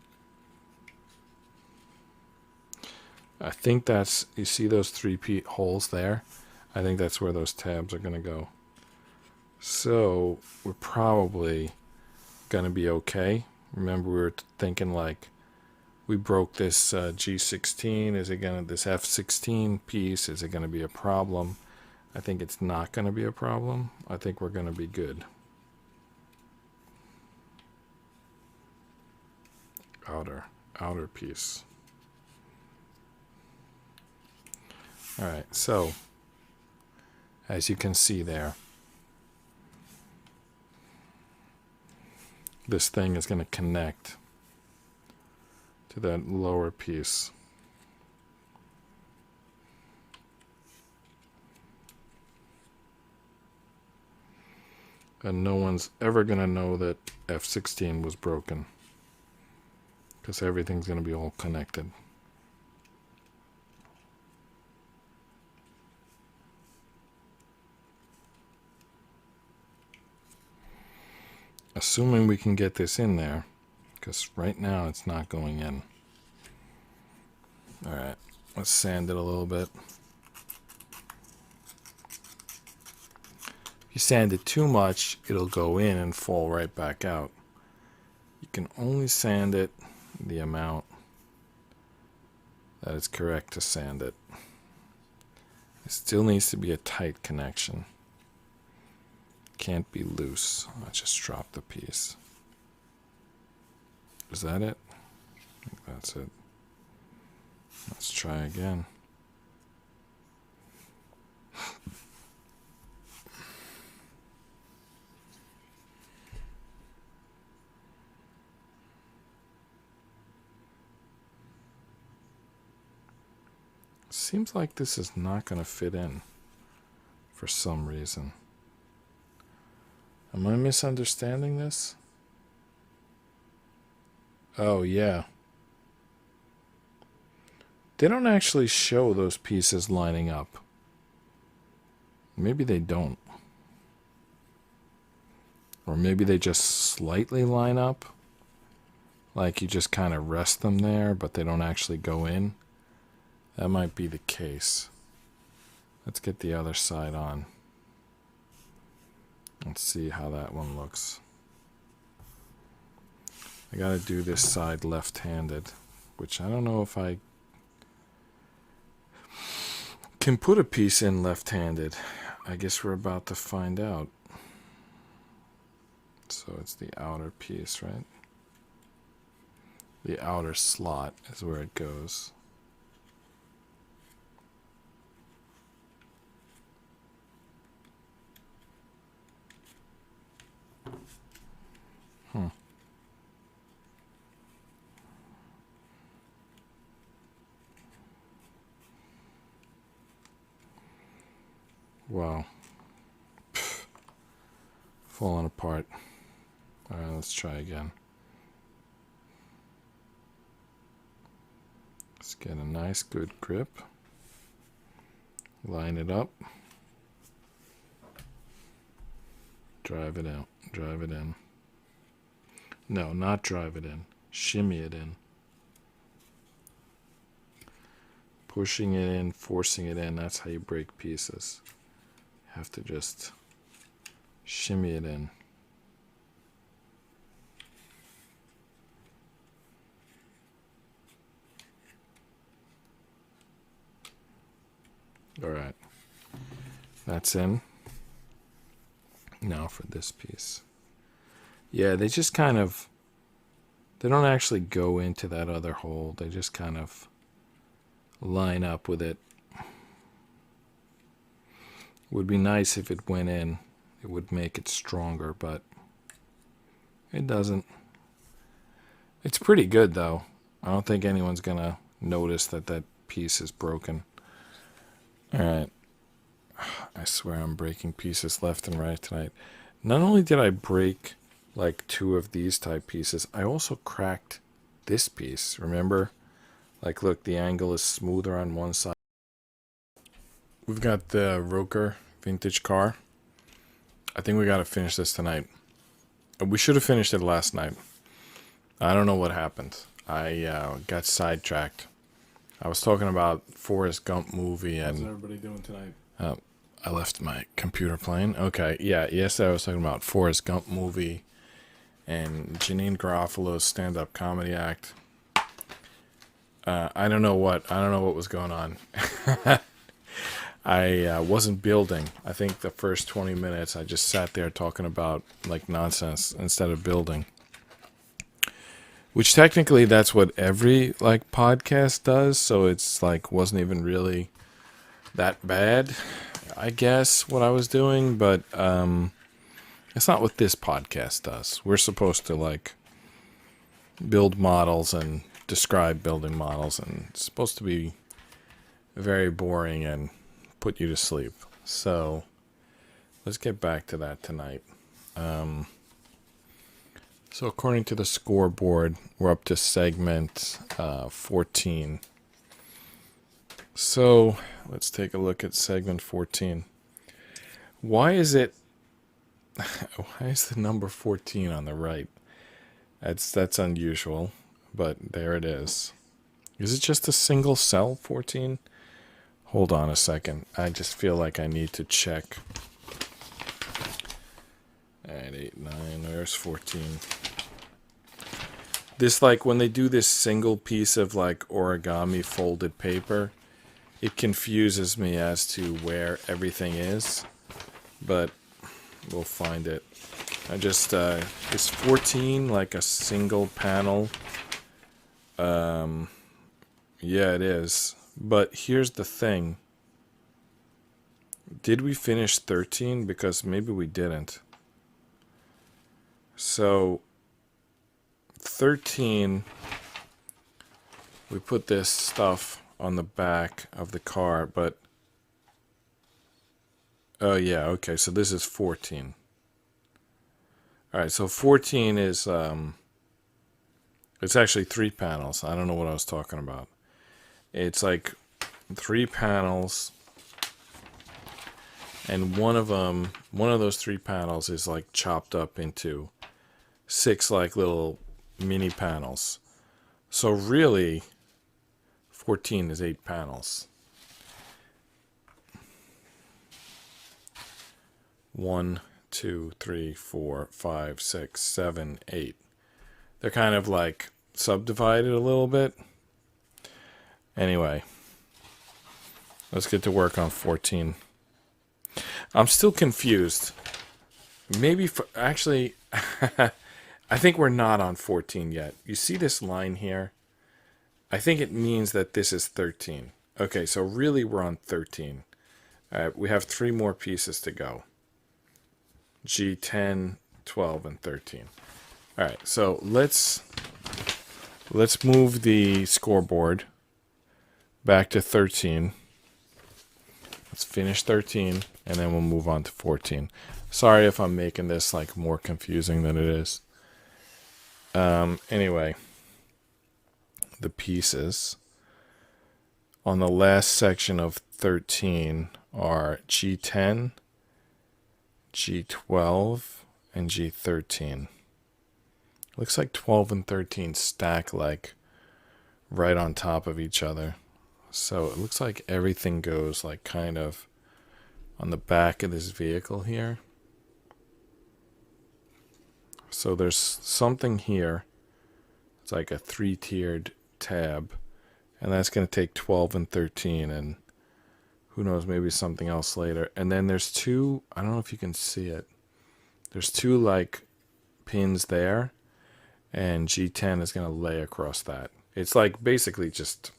I think that's, you see those three holes there? I think that's where those tabs are going to go. So we're probably going to be okay. Remember, we were thinking like we broke this G16. Is it going to, this F16 piece, is it going to be a problem? I think it's not going to be a problem. I think we're going to be good. Outer piece. All right, so as you can see there, this thing is going to connect to that lower piece. And no one's ever going to know that F16 was broken because everything's going to be all connected. Assuming we can get this in there, because right now it's not going in. All right, let's sand it a little bit. If you sand it too much, it'll go in and fall right back out. You can only sand it the amount that it's correct to sand it. It still needs to be a tight connection. Can't be loose. I just dropped the piece. Is that it? I think that's it. Let's try again. Seems like this is not going to fit in for some reason. Am I misunderstanding this? Oh, yeah. They don't actually show those pieces lining up. Maybe they don't. Or maybe they just slightly line up. Like you just kind of rest them there, but they don't actually go in. That might be the case. Let's get the other side on. Let's see how that one looks. I gotta do this side left-handed, which I don't know if I can put a piece in left-handed. I guess we're about to find out. So it's the outer piece, right? The outer slot is where it goes. Wow. Pfft. Falling apart. Alright, let's try again. Let's get a nice good grip. Line it up. Drive it out. Drive it in. No, not drive it in. Shimmy it in. Pushing it in, forcing it in. That's how you break pieces. You have to just shimmy it in. All right. That's in. Now for this piece. Yeah, they just kind of, they don't actually go into that other hole. They just kind of line up with it. Would be nice if it went in. It would make it stronger, but it doesn't. It's pretty good though. I don't think anyone's gonna notice that that piece is broken. Alright. I swear I'm breaking pieces left and right tonight. Not only did I break like 2 of these type pieces, I also cracked this piece. Remember? Like, look, the angle is smoother on one side. We've got the ROKR vintage car. I think we got to finish this tonight. We should have finished it last night. I don't know what happened. I got sidetracked. I was talking about Forrest Gump movie and... How's everybody doing tonight? I left my computer playing. Okay, yeah, yesterday I was talking about Forrest Gump movie and Janine Garofalo's stand-up comedy act. I don't know what was going on. I wasn't building. I think the first 20 minutes I just sat there talking about like nonsense instead of building. Which technically that's what every like podcast does, so it's like wasn't even really that bad, I guess, what I was doing, but it's not what this podcast does. We're supposed to like build models and describe building models, and it's supposed to be very boring and put you to sleep. So let's get back to that tonight. So according to the scoreboard, we're up to segment 14. So let's take a look at segment 14. Why is the number 14 on the right? That's unusual, but there it is. Is it just a single cell 14? Hold on a second. I just feel like I need to check. Alright, 8, 9, there's 14. This, like, when they do this single piece of, like, origami folded paper, it confuses me as to where everything is. But we'll find it. I just, is 14 like a single panel? Yeah, it is. But here's the thing. Did we finish 13? Because maybe we didn't. So 13, we put this stuff on the back of the car, but oh yeah, okay, so this is 14. Alright, so 14 is it's actually 3 panels. I don't know what I was talking about. It's like 3 panels, and one of those 3 panels is like chopped up into 6 like little mini panels. So really 14 is 8 panels. 1, 2, 3, 4, 5, 6, 7, 8. They're kind of like subdivided a little bit. Anyway, let's get to work on 14. I'm still confused maybe for, actually, I think we're not on 14 yet. You see this line here? I think it means that this is 13. Okay, so really we're on 13. All right, we have 3 more pieces to go. G10, 12, and 13. All right, so let's move the scoreboard back to 13. Let's finish 13, and then we'll move on to 14. Sorry if I'm making this like more confusing than it is. Anyway, the pieces on the last section of 13 are G10, G12, and G13. Looks like 12 and 13 stack like right on top of each other. So it looks like everything goes like kind of on the back of this vehicle here. So there's something here. It's like a 3-tiered tab. And that's going to take 12 and 13. And who knows, maybe something else later. And then there's 2, I don't know if you can see it. There's 2 like pins there. And G10 is going to lay across that. It's like basically just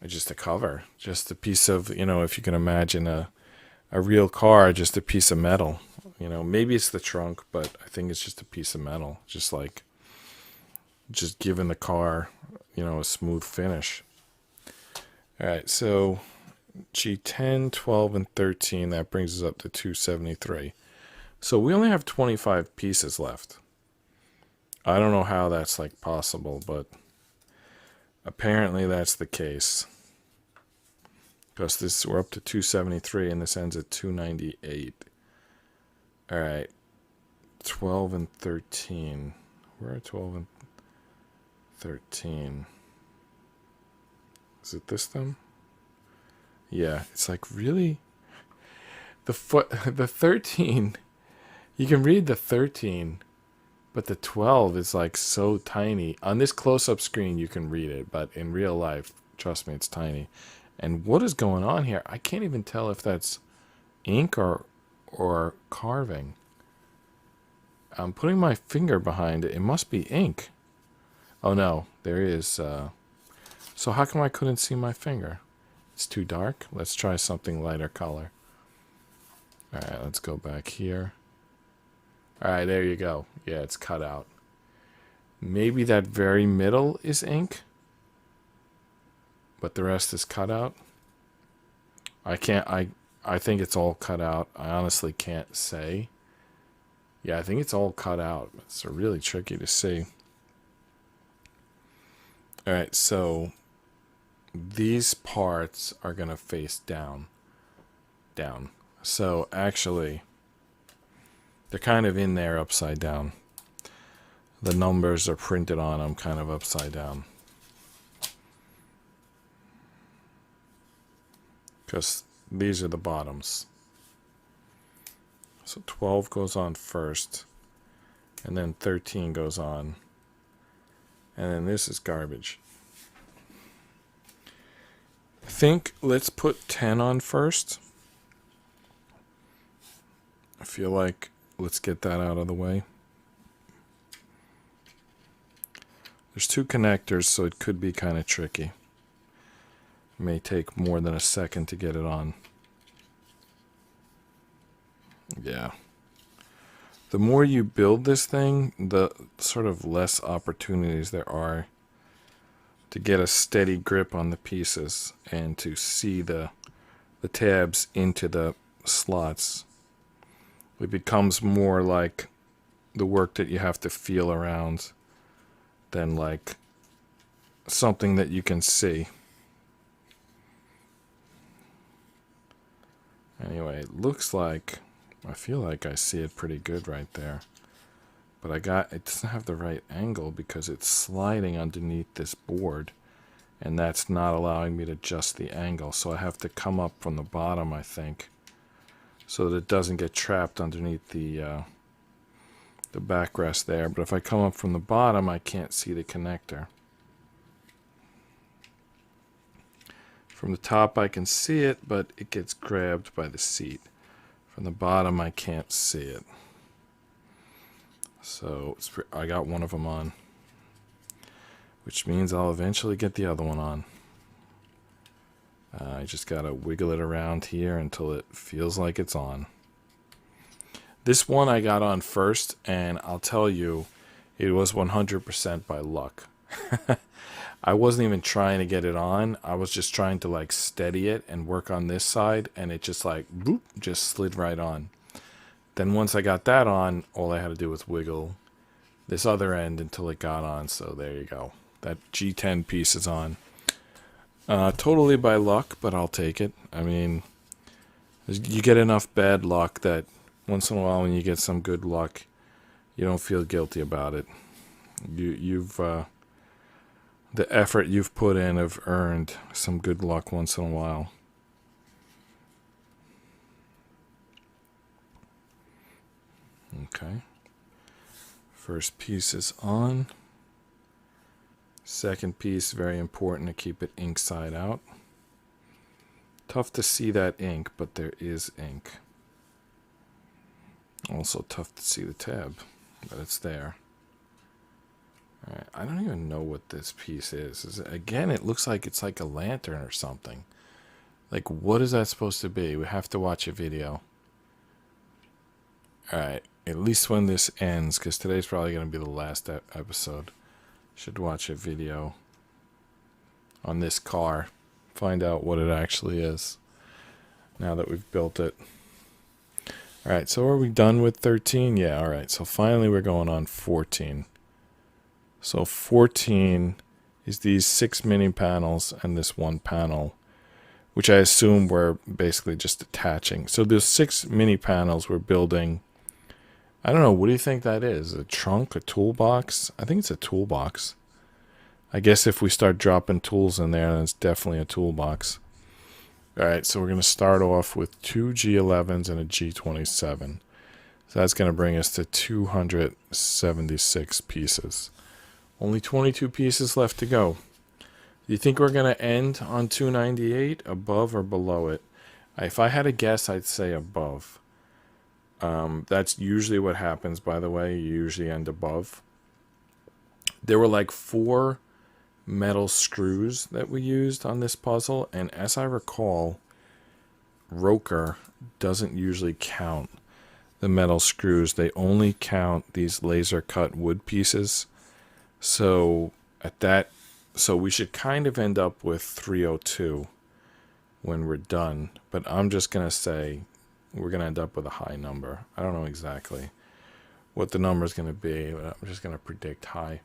a cover. Just a piece of, if you can imagine a real car, just a piece of metal. Maybe it's the trunk, but I think it's just a piece of metal. Just giving the car, a smooth finish. All right, so G10, 12, and 13, that brings us up to 273. So we only have 25 pieces left. I don't know how that's like possible, but apparently that's the case. Because we're up to 273 and this ends at 298. All right, 12 and 13. Where are 12 and 13? Is it this them? Yeah, it's like really the 13. You can read the 13, but the 12 is like so tiny. On this close-up screen, you can read it, but in real life, trust me, it's tiny. And what is going on here? I can't even tell if that's ink or carving. I'm putting my finger behind it. It must be ink. Oh no, there is. So how come I couldn't see my finger? It's too dark. Let's try something lighter color. All right, let's go back here. All right, there you go. Yeah, it's cut out. Maybe that very middle is ink, but the rest is cut out. I think it's all cut out. I honestly can't say. Yeah, I think it's all cut out. It's really tricky to see. All right, so these parts are going to face down. So actually, they're kind of in there upside down. The numbers are printed on them kind of upside down. Because these are the bottoms. So 12 goes on first, and then 13 goes on, and then this is garbage. I think let's put 10 on first. I feel like let's get that out of the way. There's 2 connectors, so it could be kind of tricky. It may take more than a second to get it on. Yeah. The more you build this thing, the sort of less opportunities there are to get a steady grip on the pieces and to see the tabs into the slots. It becomes more like the work that you have to feel around than like something that you can see. Anyway, it looks like, I feel like I see it pretty good right there. But it doesn't have the right angle because it's sliding underneath this board. And that's not allowing me to adjust the angle. So I have to come up from the bottom, I think, so that it doesn't get trapped underneath the backrest there. But if I come up from the bottom, I can't see the connector. From the top, I can see it, but it gets grabbed by the seat. If From the bottom, I can't see it. So I got one of them on, which means I'll eventually get the other one on. I just gotta wiggle it around here until it feels like it's on. This one I got on first, and I'll tell you, it was 100% by luck. I wasn't even trying to get it on. I was just trying to like steady it and work on this side, and it just like boop, just slid right on. Then once I got that on, all I had to do was wiggle this other end until it got on. So there you go. That G10 piece is on. Totally by luck, but I'll take it. I mean, you get enough bad luck that once in a while when you get some good luck, you don't feel guilty about it. The effort you've put in have earned some good luck once in a while. Okay. First piece is on. Second piece, very important to keep it ink side out. Tough to see that ink, but there is ink. Also tough to see the tab, but it's there. All right, I don't even know what this piece is. Again, it looks like it's like a lantern or something. Like, what is that supposed to be? We have to watch a video. All right, at least when this ends, because today's probably going to be the last episode. Should watch a video on this car. Find out what it actually is now that we've built it. All right, so are we done with 13? Yeah, all right. So finally we're going on 14. So 14 is these 6 mini panels and this one panel, which I assume we're basically just attaching. So those 6 mini panels we're building. I don't know. What do you think that is? A trunk? A toolbox? I think it's a toolbox. I guess if we start dropping tools in there, then it's definitely a toolbox. All right, so we're going to start off with 2 G11s and a G27. So that's going to bring us to 276 pieces. Only 22 pieces left to go. Do you think we're going to end on 298, above or below it? If I had a guess, I'd say above. That's usually what happens, by the way. You usually end above. There were like 4 metal screws that we used on this puzzle, and as I recall, ROKR doesn't usually count the metal screws. They only count these laser cut wood pieces. So we should kind of end up with 302 when we're done, but I'm just gonna say we're gonna end up with a high number. I don't know exactly what the number is gonna be, but I'm just gonna predict high.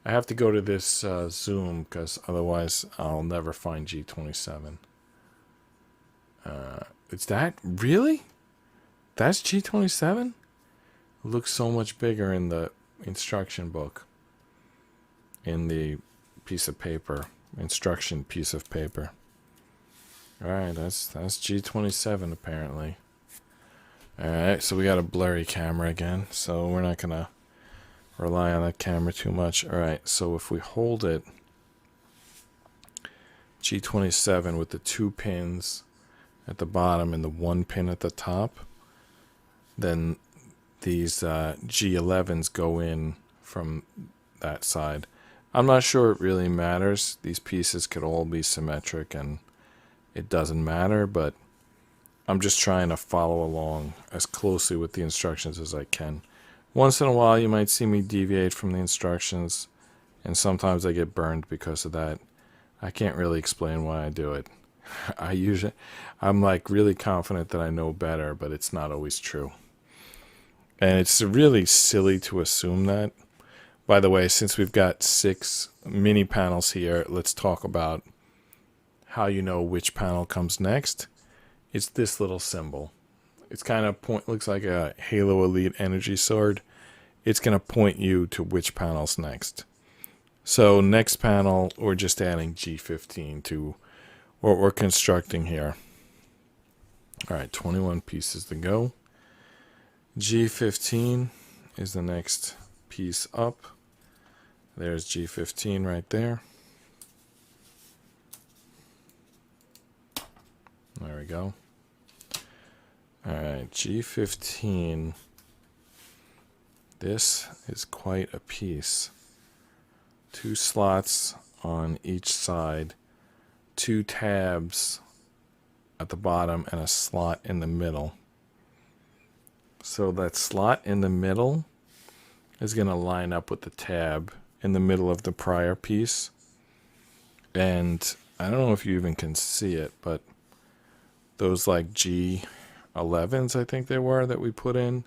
I have to go to this zoom because otherwise I'll never find G27. Is that really? That's G27? It looks so much bigger in the instruction book. In the piece of paper, instruction piece of paper. All right, that's G27 apparently. All right, so we got a blurry camera again, so we're not gonna rely on that camera too much. All right, so if we hold it, G27 with the 2 pins at the bottom and the 1 pin at the top, then these G11s go in from that side. I'm not sure it really matters. These pieces could all be symmetric and it doesn't matter, but I'm just trying to follow along as closely with the instructions as I can. Once in a while you might see me deviate from the instructions, and sometimes I get burned because of that. I can't really explain why I do it. I'm like really confident that I know better, but it's not always true. And it's really silly to assume that. By the way, since we've got 6 mini panels here, let's talk about how you know which panel comes next. It's this little symbol. It's kind of looks like a Halo Elite energy sword. It's going to point you to which panel's next. So next panel, we're just adding G15 to what we're constructing here. All right, 21 pieces to go. G15 is the next piece up. There's G15 right there. There we go. All right, G15. This is quite a piece. 2 slots on each side, 2 tabs at the bottom, and a slot in the middle. So that slot in the middle is going to line up with the tab in the middle of the prior piece. And I don't know if you even can see it, but those like G11s, I think they were, that we put in,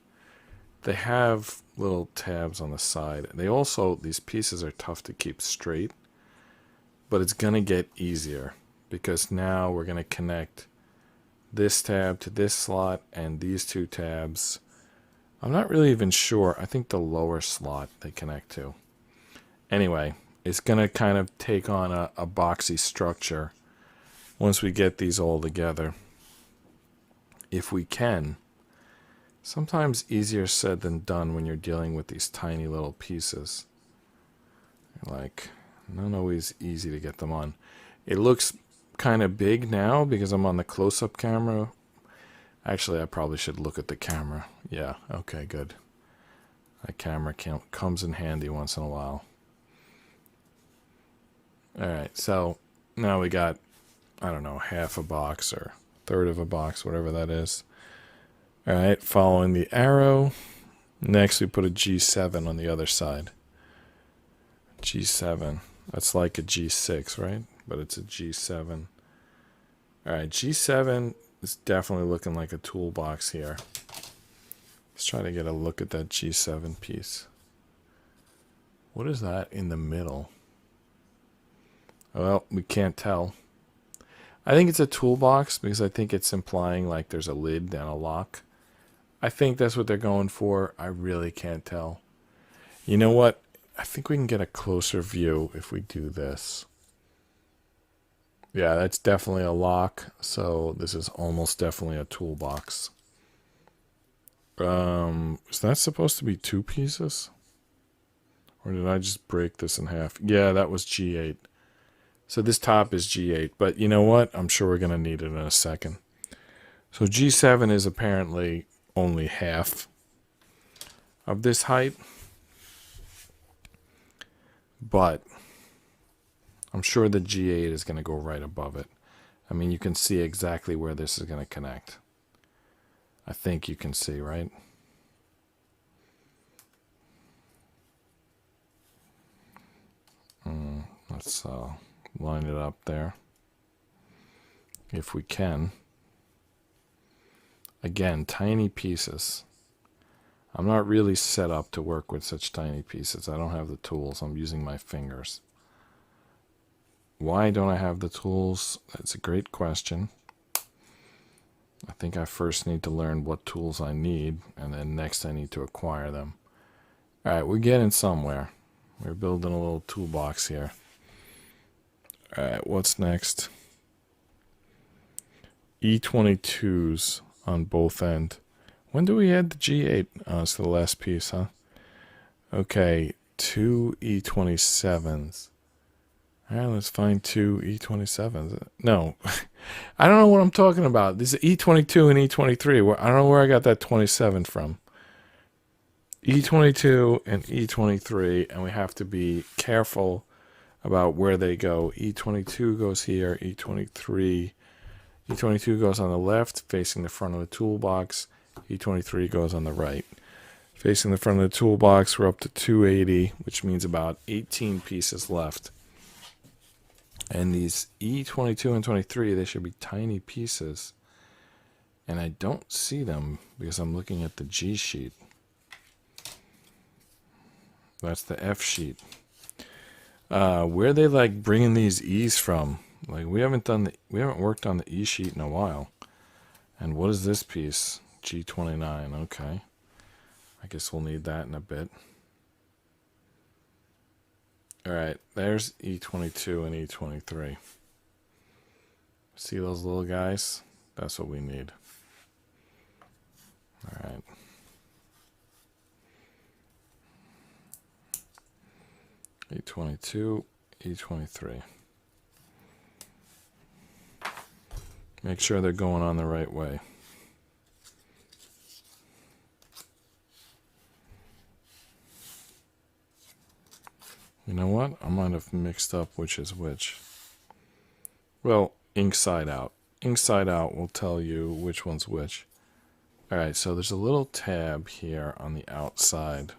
they have little tabs on the side. They also, these pieces are tough to keep straight, but it's going to get easier because now we're going to connect this tab to this slot and these 2 tabs. I'm not really even sure. I think the lower slot they connect to. Anyway, it's going to kind of take on a boxy structure once we get these all together. If we can. Sometimes easier said than done when you're dealing with these tiny little pieces. Like, not always easy to get them on. It looks kind of big now because I'm on the close-up camera. Actually, I probably should look at the camera. Yeah, okay, good. That camera comes in handy once in a while. Alright, so now we got, I don't know, half a box or a third of a box, whatever that is. Alright, following the arrow. Next, we put a G7 on the other side. G7. That's like a G6, right? But it's a G7. Alright, G7 is definitely looking like a toolbox here. Let's try to get a look at that G7 piece. What is that in the middle? Well, we can't tell. I think it's a toolbox because I think it's implying like there's a lid and a lock. I think that's what they're going for. I really can't tell. You know what? I think we can get a closer view if we do this. Yeah, that's definitely a lock. So this is almost definitely a toolbox. Is that supposed to be 2 pieces? Or did I just break this in half? Yeah, that was G8. So this top is G8. But you know what? I'm sure we're going to need it in a second. So G7 is apparently only half of this height. But I'm sure the G8 is going to go right above it. I mean, you can see exactly where this is going to connect. I think you can see, right? Let's line it up there. If we can. Again, tiny pieces. I'm not really set up to work with such tiny pieces. I don't have the tools. I'm using my fingers. Why don't I have the tools? That's a great question. I think I first need to learn what tools I need, and then next I need to acquire them. All right, we're getting somewhere. We're building a little toolbox here. All right, what's next? E22s on both ends. When do we add the G8? Oh, it's the last piece, huh? Okay, 2 E27s. All right, let's find 2 E27s. No, I don't know what I'm talking about. These are E22 and E23. I don't know where I got that 27 from. E22 and E23, and we have to be careful about where they go. E22 goes here, E23 goes on the left, facing the front of the toolbox. E23 goes on the right. Facing the front of the toolbox, we're up to 280, which means about 18 pieces left. And these E22 and 23, they should be tiny pieces. And I don't see them because I'm looking at the G sheet. That's the F sheet. Where are they like bringing these E's from? Like we haven't worked on the E sheet in a while. And what is this piece? G29. Okay. I guess we'll need that in a bit. All right, there's E22 and E23. See those little guys? That's what we need. All right. E22, E23. Make sure they're going on the right way. You know what? I might have mixed up which is which. Well, inside out. Inside out will tell you which one's which. Alright, so there's a little tab here on the outside.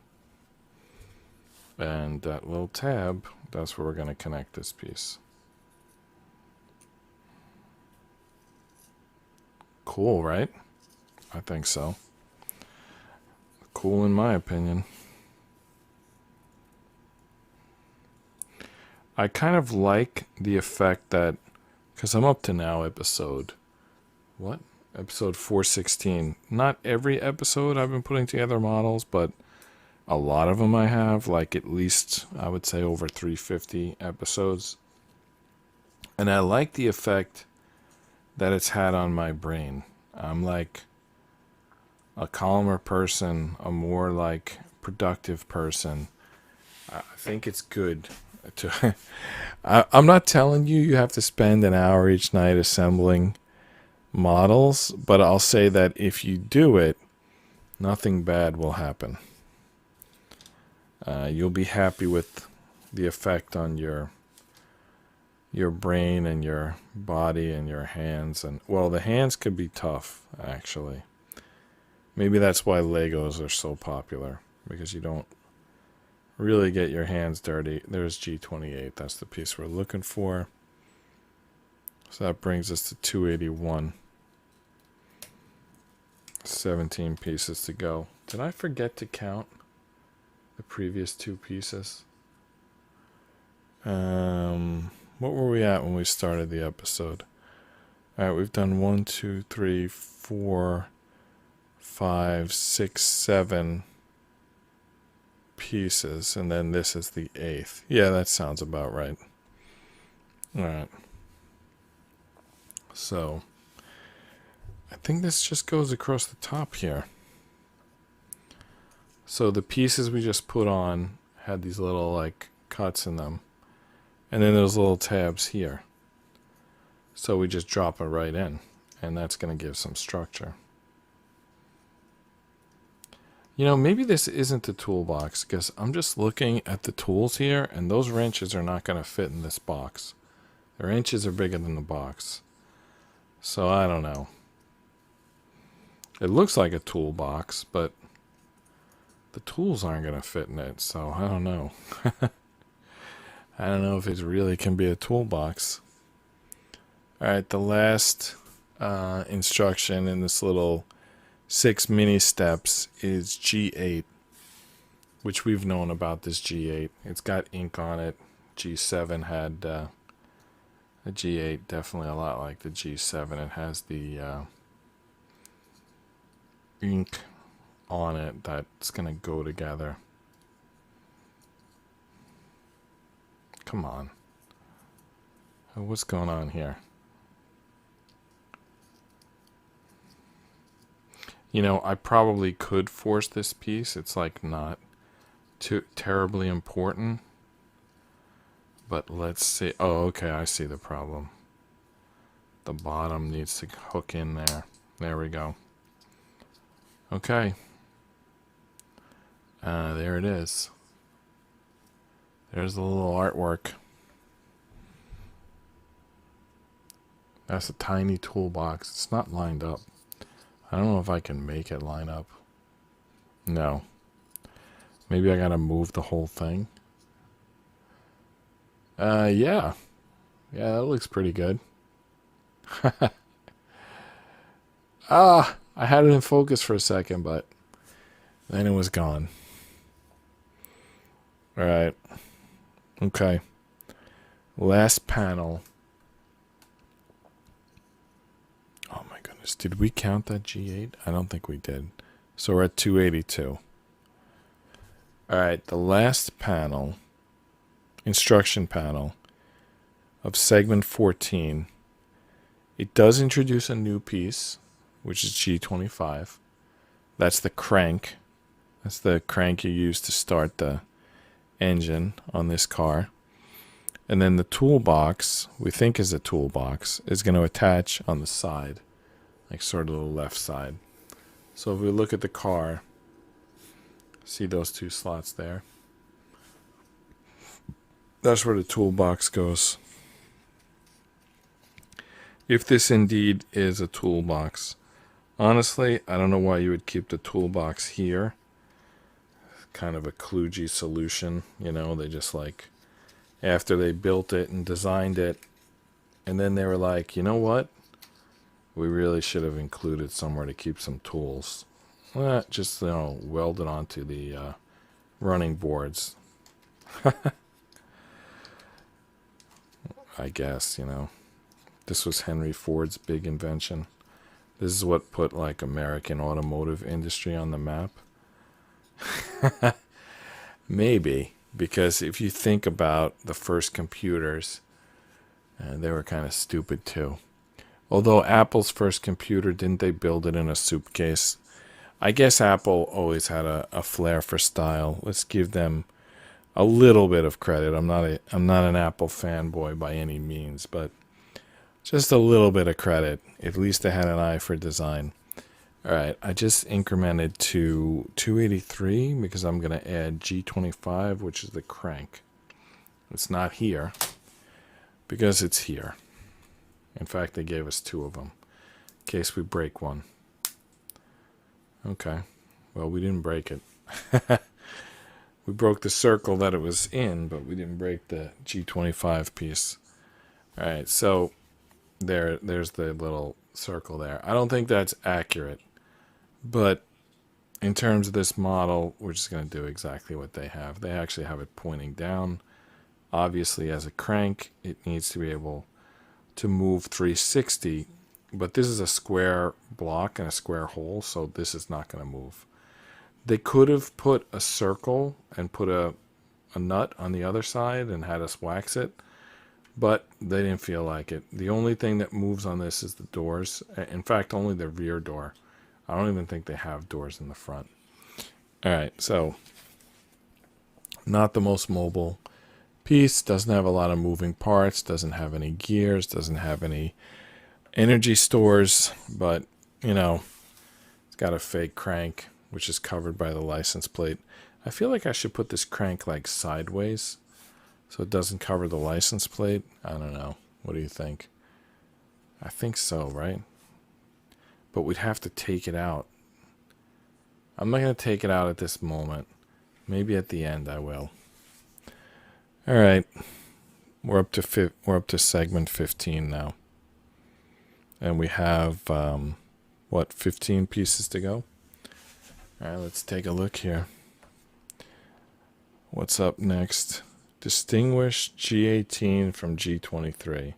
And that little tab, that's where we're going to connect this piece. Cool, right? I think so. Cool in my opinion. I kind of like the effect that, because I'm up to now episode 416. Not every episode I've been putting together models, but a lot of them I have, like at least I would say over 350 episodes. And I like the effect that it's had on my brain. I'm like a calmer person, a more like productive person. I think it's good to I'm not telling you have to spend an hour each night assembling models, but I'll say that if you do it, nothing bad will happen. You'll be happy with the effect on your brain and your body and your hands. And well, the hands could be tough, actually. Maybe that's why Legos are so popular, because you don't really get your hands dirty. There's G28. That's the piece we're looking for. So that brings us to 281. 17 pieces to go. Did I forget to count the previous two pieces? What were we at when we started the episode? Alright, we've done 1, 2, 3, 4, 5, 6, 7 pieces, and then this is the 8th. Yeah, that sounds about right. Alright. So, I think this just goes across the top here. So the pieces we just put on had these little like cuts in them. And then there's little tabs here. So we just drop it right in. And that's going to give some structure. You know, maybe this isn't the toolbox, because I'm just looking at the tools here, and those wrenches are not going to fit in this box. The wrenches are bigger than the box. So I don't know. It looks like a toolbox, but the tools aren't going to fit in it, so I don't know. I don't know if it really can be a toolbox. Alright, the last instruction in this little 6 mini steps is G8, which we've known about this G8. It's got ink on it. G7 had the G8, definitely a lot like the G7. It has the ink on it that's going to go together. Come on. What's going on here? You know, I probably could force this piece. It's like not too terribly important. But let's see. Oh, okay, I see the problem. The bottom needs to hook in there. There we go. Okay. There it is. There's the little artwork. That's a tiny toolbox. It's not lined up. I don't know if I can make it line up. No. Maybe I gotta move the whole thing. Yeah. Yeah, that looks pretty good. I had it in focus for a second, but then it was gone. Alright. Okay. Last panel. Oh my goodness. Did we count that G8? I don't think we did. So we're at 282. Alright, the last panel, instruction panel of segment 14. It does introduce a new piece, which is G25. That's the crank. That's the crank you use to start the engine on this car. And then the toolbox, we think is a toolbox, is going to attach on the side, like sort of the left side. So if we look at the car, see those two slots there? That's where the toolbox goes. If this indeed is a toolbox. Honestly, I don't know why you would keep the toolbox here. Kind of a kludgy solution, you know, they just like, after they built it and designed it, and then they were like, you know what? We really should have included somewhere to keep some tools. Just, you know, welded onto the running boards. I guess, you know. This was Henry Ford's big invention. This is what put, like, American automotive industry on the map. Maybe, because if you think about the first computers, they were kind of stupid too. Although Apple's first computer, didn't they build it in a soup case? I guess Apple always had a flair for style. Let's give them a little bit of credit. I'm not an Apple fanboy by any means, but just a little bit of credit. At least they had an eye for design. All right, I just incremented to 283 because I'm going to add G25, which is the crank. It's not here because it's here. In fact, they gave us two of them in case we break one. Okay, well, we didn't break it. We broke the circle that it was in, but we didn't break the G25 piece. All right, so there's the little circle there. I don't think that's accurate. But in terms of this model, we're just going to do exactly what they have. They actually have it pointing down. Obviously, as a crank, it needs to be able to move 360. But this is a square block and a square hole, so this is not going to move. They could have put a circle and put a nut on the other side and had us wax it, but they didn't feel like it. The only thing that moves on this is the doors. In fact, only the rear door. I don't even think they have doors in the front. All right, so not the most mobile piece. Doesn't have a lot of moving parts. Doesn't have any gears. Doesn't have any energy stores. But, you know, it's got a fake crank, which is covered by the license plate. I feel like I should put this crank like sideways so it doesn't cover the license plate. I don't know. What do you think? I think so, right? But we'd have to take it out. I'm not going to take it out at this moment. Maybe at the end I will. All right. We're up to segment 15 now. And we have 15 pieces to go. All right, let's take a look here. What's up next? Distinguish G18 from G23.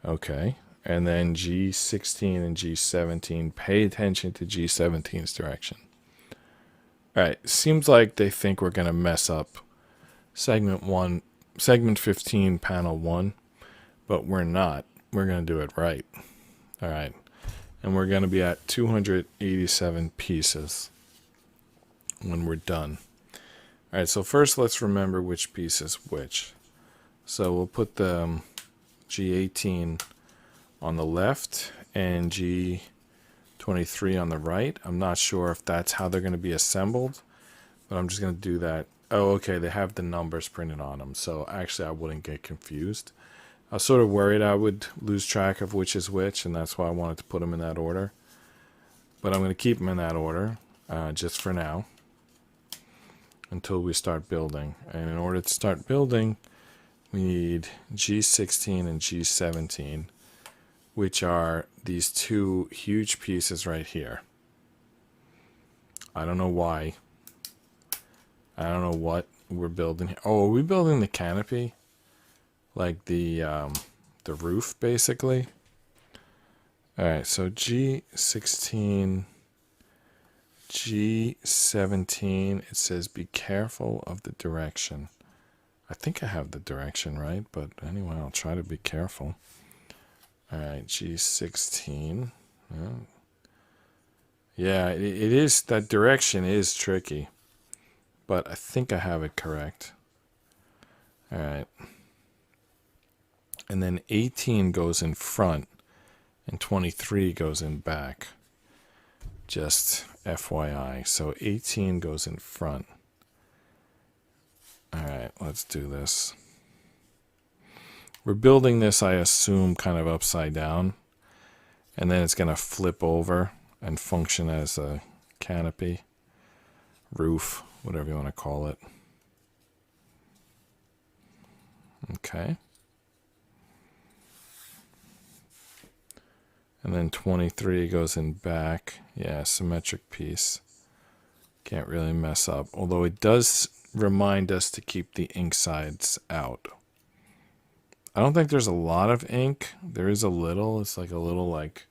Okay. And then G16 and G17. Pay attention to G17's direction. All right. Seems like they think we're going to mess up segment 15, panel 1. But we're not. We're going to do it right. All right. And we're going to be at 287 pieces when we're done. All right. So first, let's remember which piece is which. So we'll put the G18 on the left and G23 on the right. I'm not sure if that's how they're going to be assembled, but I'm just going to do that. Oh, okay, they have the numbers printed on them, so actually I wouldn't get confused. I was sort of worried I would lose track of which is which, and that's why I wanted to put them in that order. But I'm going to keep them in that order, just for now, until we start building. And in order to start building, we need G16 and G17, which are these two huge pieces right here. I don't know why. I don't know what we're building. Oh, are we building the canopy? Like the roof, basically? All right, so G16, G17, it says be careful of the direction. I think I have the direction right, but anyway, I'll try to be careful. All right, G16. Yeah, it is. That direction is tricky, but I think I have it correct. All right. And then 18 goes in front and 23 goes in back. Just FYI. So 18 goes in front. All right, let's do this. We're building this, I assume, kind of upside down. And then it's going to flip over and function as a canopy, roof, whatever you want to call it. Okay. And then 23 goes in back. Yeah, symmetric piece. Can't really mess up. Although it does remind us to keep the ink sides out. I don't think there's a lot of ink. There is a little. It's like a little like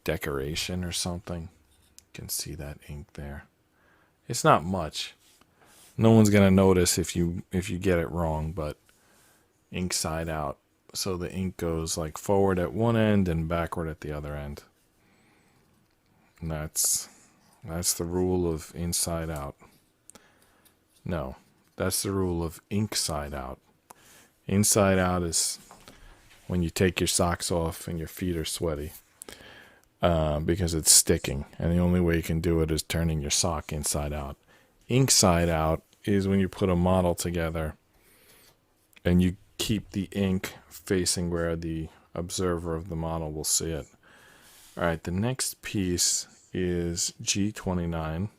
decoration or something. You can see that ink there. It's not much. No one's gonna notice if you get it wrong, but ink side out. So the ink goes like forward at one end and backward at the other end. And that's the rule of inside out. No, that's the rule of ink side out. Inside out is when you take your socks off and your feet are sweaty because it's sticking. And the only way you can do it is turning your sock inside out. Ink side out is when you put a model together and you keep the ink facing where the observer of the model will see it. All right, the next piece is G29.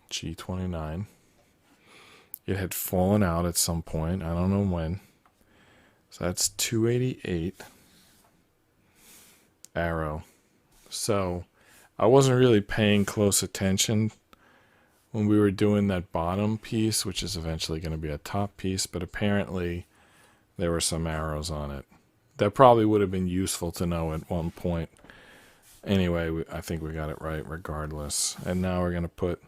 G29. It had fallen out at some point. I don't know when. So that's 288 arrow. So I wasn't really paying close attention when we were doing that bottom piece, which is eventually going to be a top piece, but apparently there were some arrows on it. That probably would have been useful to know at one point. Anyway, I think we got it right regardless. And now we're going to put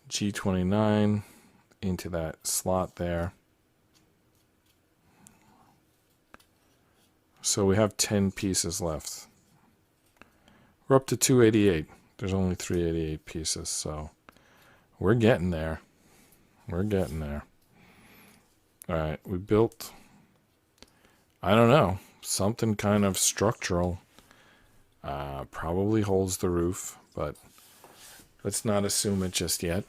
G29 into that slot there. So we have 10 pieces left. We're up to 288. There's only 388 pieces, so we're getting there. We're getting there. All right, we built, I don't know, something kind of structural. Probably holds the roof, but let's not assume it just yet.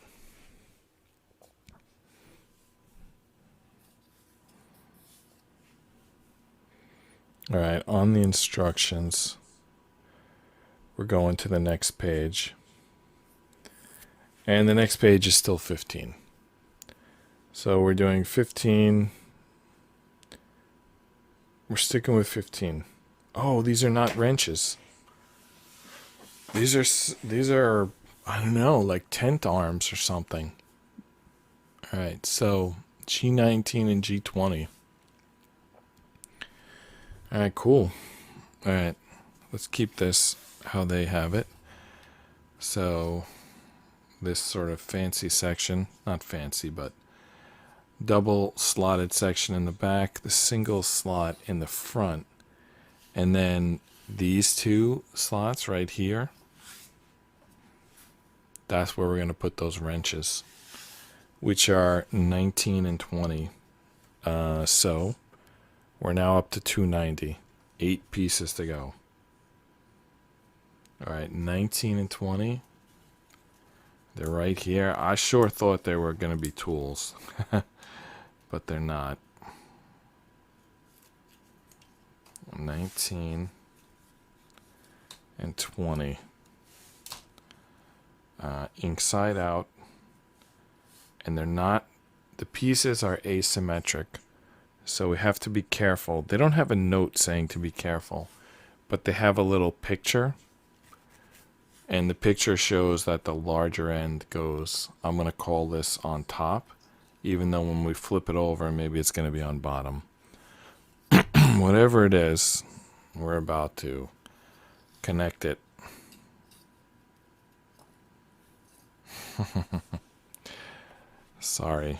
All right, on the instructions, we're going to the next page. And the next page is still 15. So we're doing 15. We're sticking with 15. Oh, these are not wrenches. These are I don't know, like tent arms or something. All right, so G19 and G20. All right, cool. All right, let's keep this how they have it. So this sort of fancy section, not fancy, but double slotted section in the back, the single slot in the front, and then these two slots right here, that's where we're going to put those wrenches, which are 19 and 20. So we're now up to 290. 8 pieces to go. All right, 19 and 20. They're right here. I sure thought they were going to be tools, but they're not. 19 and 20. Inside out. And they're not, the pieces are asymmetric. So we have to be careful. They don't have a note saying to be careful, but they have a little picture. And the picture shows that the larger end goes, I'm going to call this on top, even though when we flip it over, maybe it's going to be on bottom. Whatever it is, we're about to connect it. Sorry.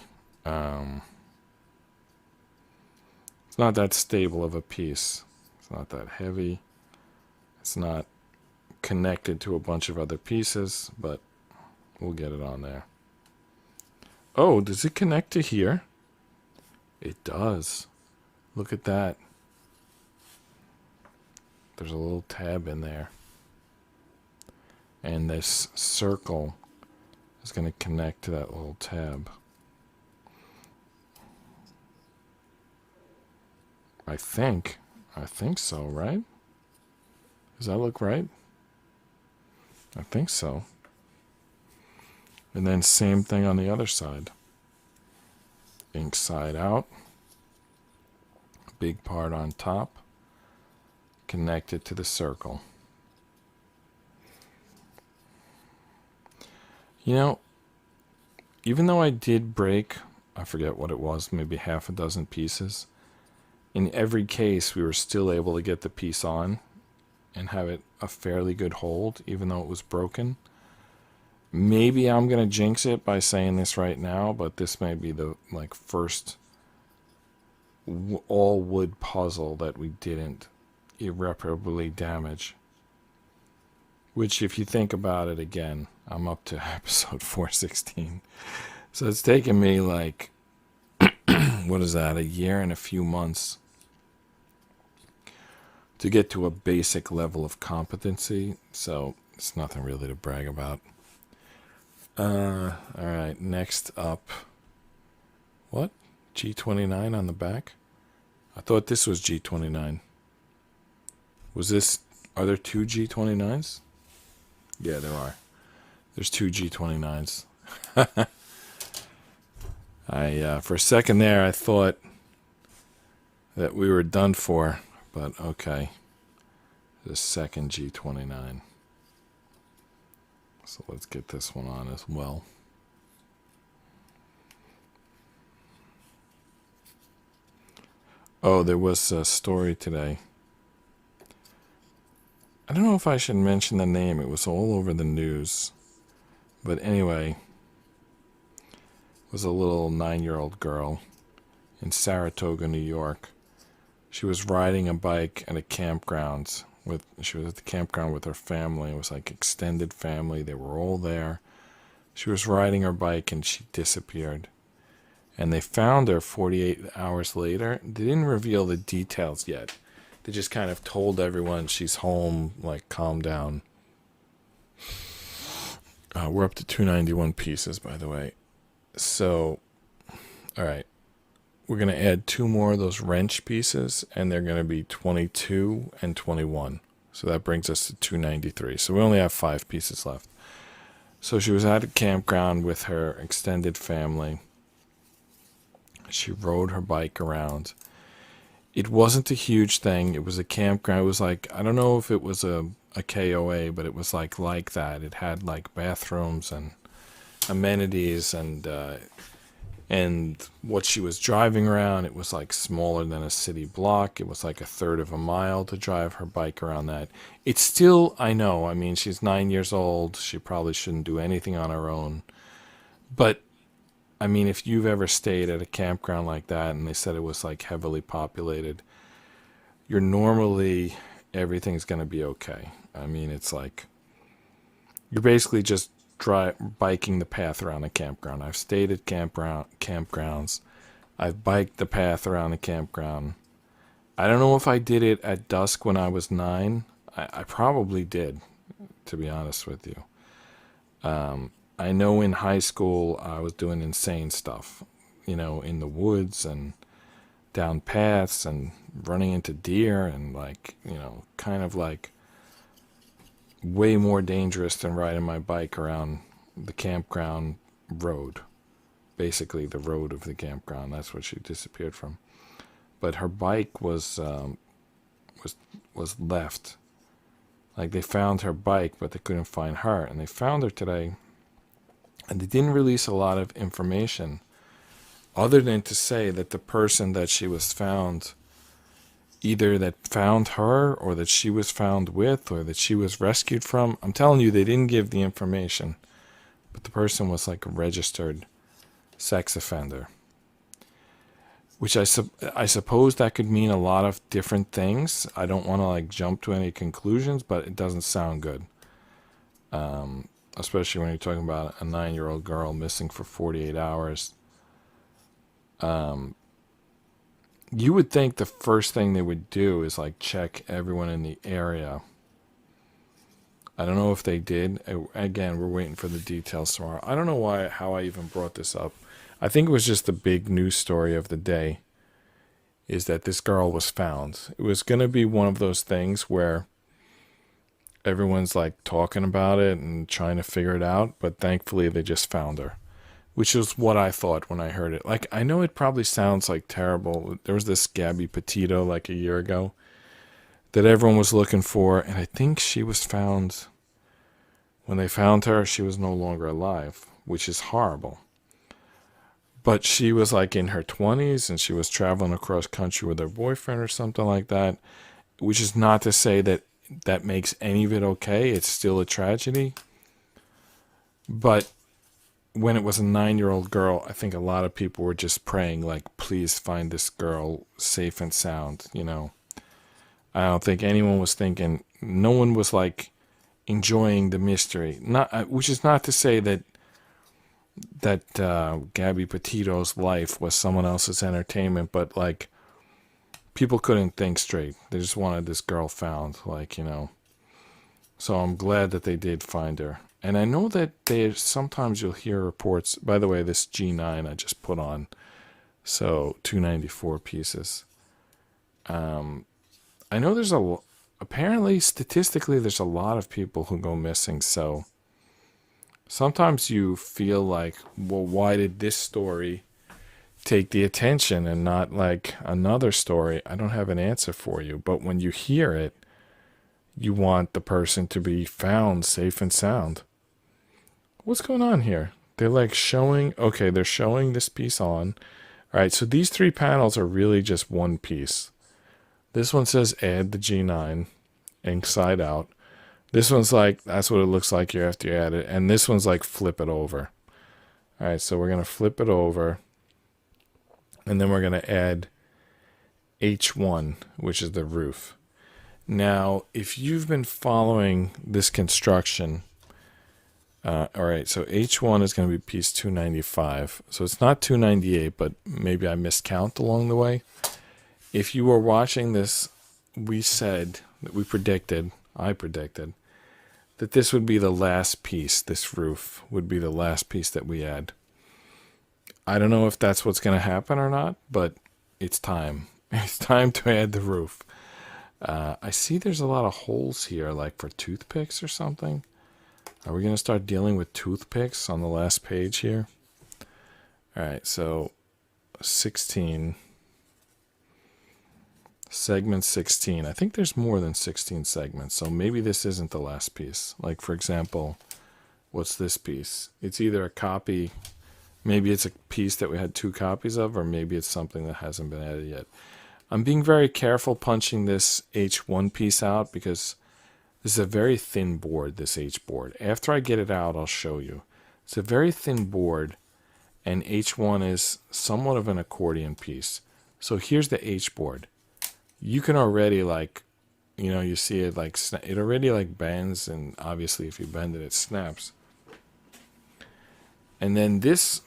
It's not that stable of a piece. It's not that heavy. It's not connected to a bunch of other pieces, but we'll get it on there. Oh, does it connect to here? It does. Look at that. There's a little tab in there. And this circle is going to connect to that little tab. I think so, right? Does that look right? I think so. And then same thing on the other side. Ink side out. Big part on top. Connected to the circle. You know, even though I did break, I forget what it was, maybe half a dozen pieces, in every case we were still able to get the piece on and have it a fairly good hold, even though it was broken. Maybe I'm going to jinx it by saying this right now, but this may be the first all wood puzzle that we didn't irreparably damage. Which, if you think about it again, I'm up to episode 416. So it's taken me what is that, a year and a few months to get to a basic level of competency. So it's nothing really to brag about. All right, next up. What? G29 on the back? I thought this was G29. Was this... Are there two G29s? Yeah, there are. There's two G29s. For a second there, I thought that we were done for, but okay. The second G29. So let's get this one on as well. Oh, there was a story today. I don't know if I should mention the name. It was all over the news. But anyway, it was a little 9-year-old girl in Saratoga, New York. She was riding a bike at a campground. She was at the campground with her family. It was like extended family. They were all there. She was riding her bike and she disappeared. And they found her 48 hours later. They didn't reveal the details yet. They just kind of told everyone she's home, calm down. We're up to 291 pieces, by the way. So, all right. We're going to add 2 more of those wrench pieces, and they're going to be 22 and 21. So that brings us to 293. So we only have 5 pieces left. So she was at a campground with her extended family. She rode her bike around. It wasn't a huge thing. It was a campground. It was I don't know if it was a KOA, but it was like that. It had bathrooms and amenities and what she was driving around, it was smaller than a city block. It was a third of a mile to drive her bike around that. It's still, I know, I mean, she's 9 years old. She probably shouldn't do anything on her own. But I mean, if you've ever stayed at a campground like that and they said it was heavily populated, you're normally, everything's going to be okay. I mean, it's you're basically just biking the path around a campground. I've stayed at campgrounds. I've biked the path around the campground. I don't know if I did it at dusk when I was 9. I probably did, to be honest with you. I know in high school I was doing insane stuff, in the woods and down paths and running into deer and kind of way more dangerous than riding my bike around the campground road. Basically the road of the campground. That's what she disappeared from. But her bike was left. They found her bike, but they couldn't find her. And they found her today. And they didn't release a lot of information other than to say that the person that she was found, either that found her or that she was found with or that she was rescued from. I'm telling you, they didn't give the information. But the person was a registered sex offender. Which I suppose that could mean a lot of different things. I don't want to jump to any conclusions, but it doesn't sound good. Especially when you're talking about a 9-year-old girl missing for 48 hours. You would think the first thing they would do is check everyone in the area. I don't know if they did. Again, we're waiting for the details tomorrow. I don't know how I even brought this up. I think it was just the big news story of the day. is that this girl was found. It was going to be one of those things where everyone's like talking about it and trying to figure it out, but thankfully they just found her, which is what I thought when I heard it. Like, I know it probably sounds like terrible. There was this Gabby Petito like a year ago that everyone was looking for, and I think she was found. When they found her, she was no longer alive, which is horrible. But she was like in her 20s, and she was traveling across country with her boyfriend or something like that, which is not to say that that makes any of it okay. It's still a tragedy. But when it was a 9-year-old girl, I think a lot of people were just praying, like, please find this girl safe and sound, you know. I don't think anyone was thinking, no one was like enjoying the mystery. Not, which is not to say that Gabby Petito's life was someone else's entertainment, but like, people couldn't think straight. They just wanted this girl found, like, you know. So I'm glad that they did find her. And I know that sometimes you'll hear reports. By the way, this G9 I just put on, so 294 pieces. I know apparently statistically there's a lot of people who go missing. So sometimes you feel like, well, why did this story take the attention and not like another story? I don't have an answer for you, but when you hear it, you want the person to be found safe and sound. What's going on here? They're like showing, okay, they're showing this piece on. All right, so these 3 panels are really just one piece. This one says add the G9 inside out. This one's like, that's what it looks like here after you add it. And this one's like flip it over. All right, so we're going to flip it over. And then we're going to add H1, which is the roof. Now, if you've been following this construction, all right, so H1 is going to be piece 295. So it's not 298, but maybe I miscount along the way. If you were watching this, I predicted that this would be the last piece. This roof would be the last piece that we add. I don't know if that's what's going to happen or not, but it's time. It's time to add the roof. I see there's a lot of holes here, like for toothpicks or something. Are we going to start dealing with toothpicks on the last page here? All right, so 16. Segment 16. I think there's more than 16 segments, so maybe this isn't the last piece. Like, for example, what's this piece? It's either a copy, maybe it's a piece that we had 2 copies of, or maybe it's something that hasn't been added yet. I'm being very careful punching this H1 piece out because this is a very thin board, this H board. After I get it out, I'll show you. It's a very thin board, and H1 is somewhat of an accordion piece. So here's the H board. You can already, like, you know, you see it like, it already like bends, and obviously if you bend it, it snaps. And then this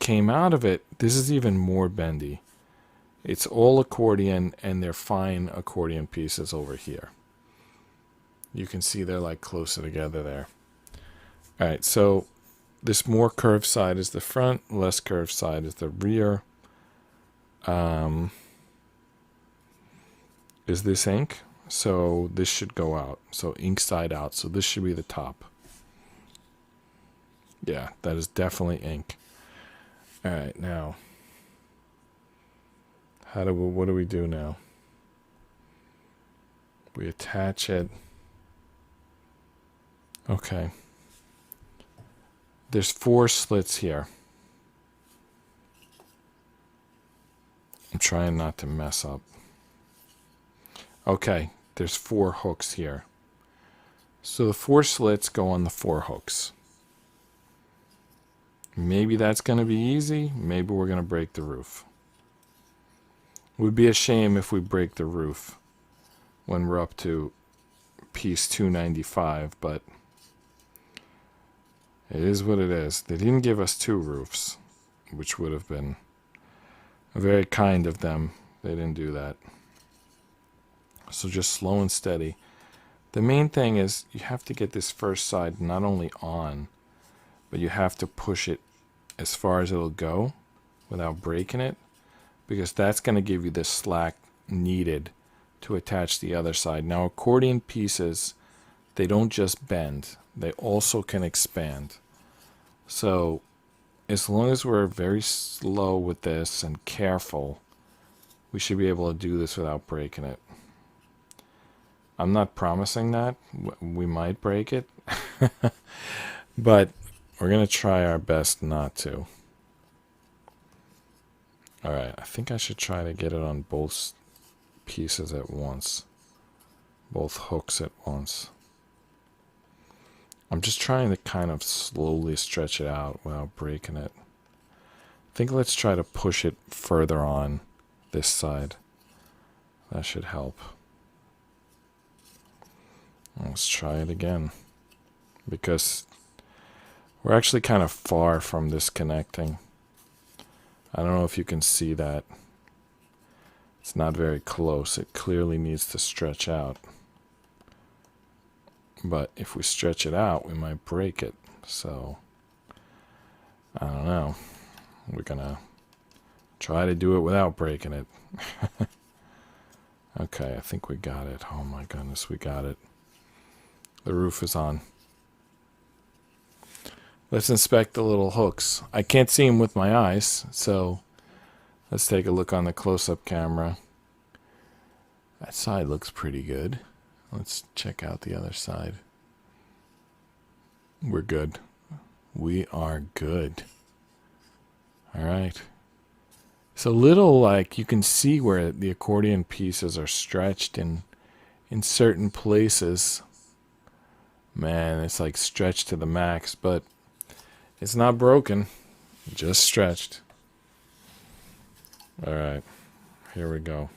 came out of it. This is even more bendy. It's all accordion, and they're fine accordion pieces over here. You can see they're like closer together there. All right, so this more curved side is the front, less curved side is the rear. Is this ink? So this should go out. So ink side out. So this should be the top. Yeah, that is definitely ink. All right, now, what do we do now? We attach it. Okay. There's 4 slits here. I'm trying not to mess up. Okay, there's 4 hooks here. So the 4 slits go on the 4 hooks. Maybe that's going to be easy. Maybe we're going to break the roof. It would be a shame if we break the roof when we're up to piece 295, but it is what it is. They didn't give us 2 roofs, which would have been very kind of them. They didn't do that. So just slow and steady. The main thing is you have to get this first side not only on, but you have to push it as far as it'll go without breaking it. because that's going to give you the slack needed to attach the other side. Now, accordion pieces, they don't just bend, they also can expand. So as long as we're very slow with this and careful, we should be able to do this without breaking it. I'm not promising that. We might break it. But we're going to try our best not to. Alright, I think I should try to get it on both pieces at once. Both hooks at once. I'm just trying to kind of slowly stretch it out without breaking it. I think let's try to push it further on this side. That should help. Let's try it again. Because we're actually kind of far from this connecting. I don't know if you can see that. It's not very close. It clearly needs to stretch out. But if we stretch it out, we might break it. So, I don't know. We're going to try to do it without breaking it. Okay, I think we got it. Oh my goodness, we got it. The roof is on. Let's inspect the little hooks. I can't see them with my eyes, so let's take a look on the close-up camera. That side looks pretty good. Let's check out the other side. We're good. We are good. All right. So little, like, you can see where the accordion pieces are stretched in certain places. Man, it's like stretched to the max, but it's not broken, just stretched. All right, here we go.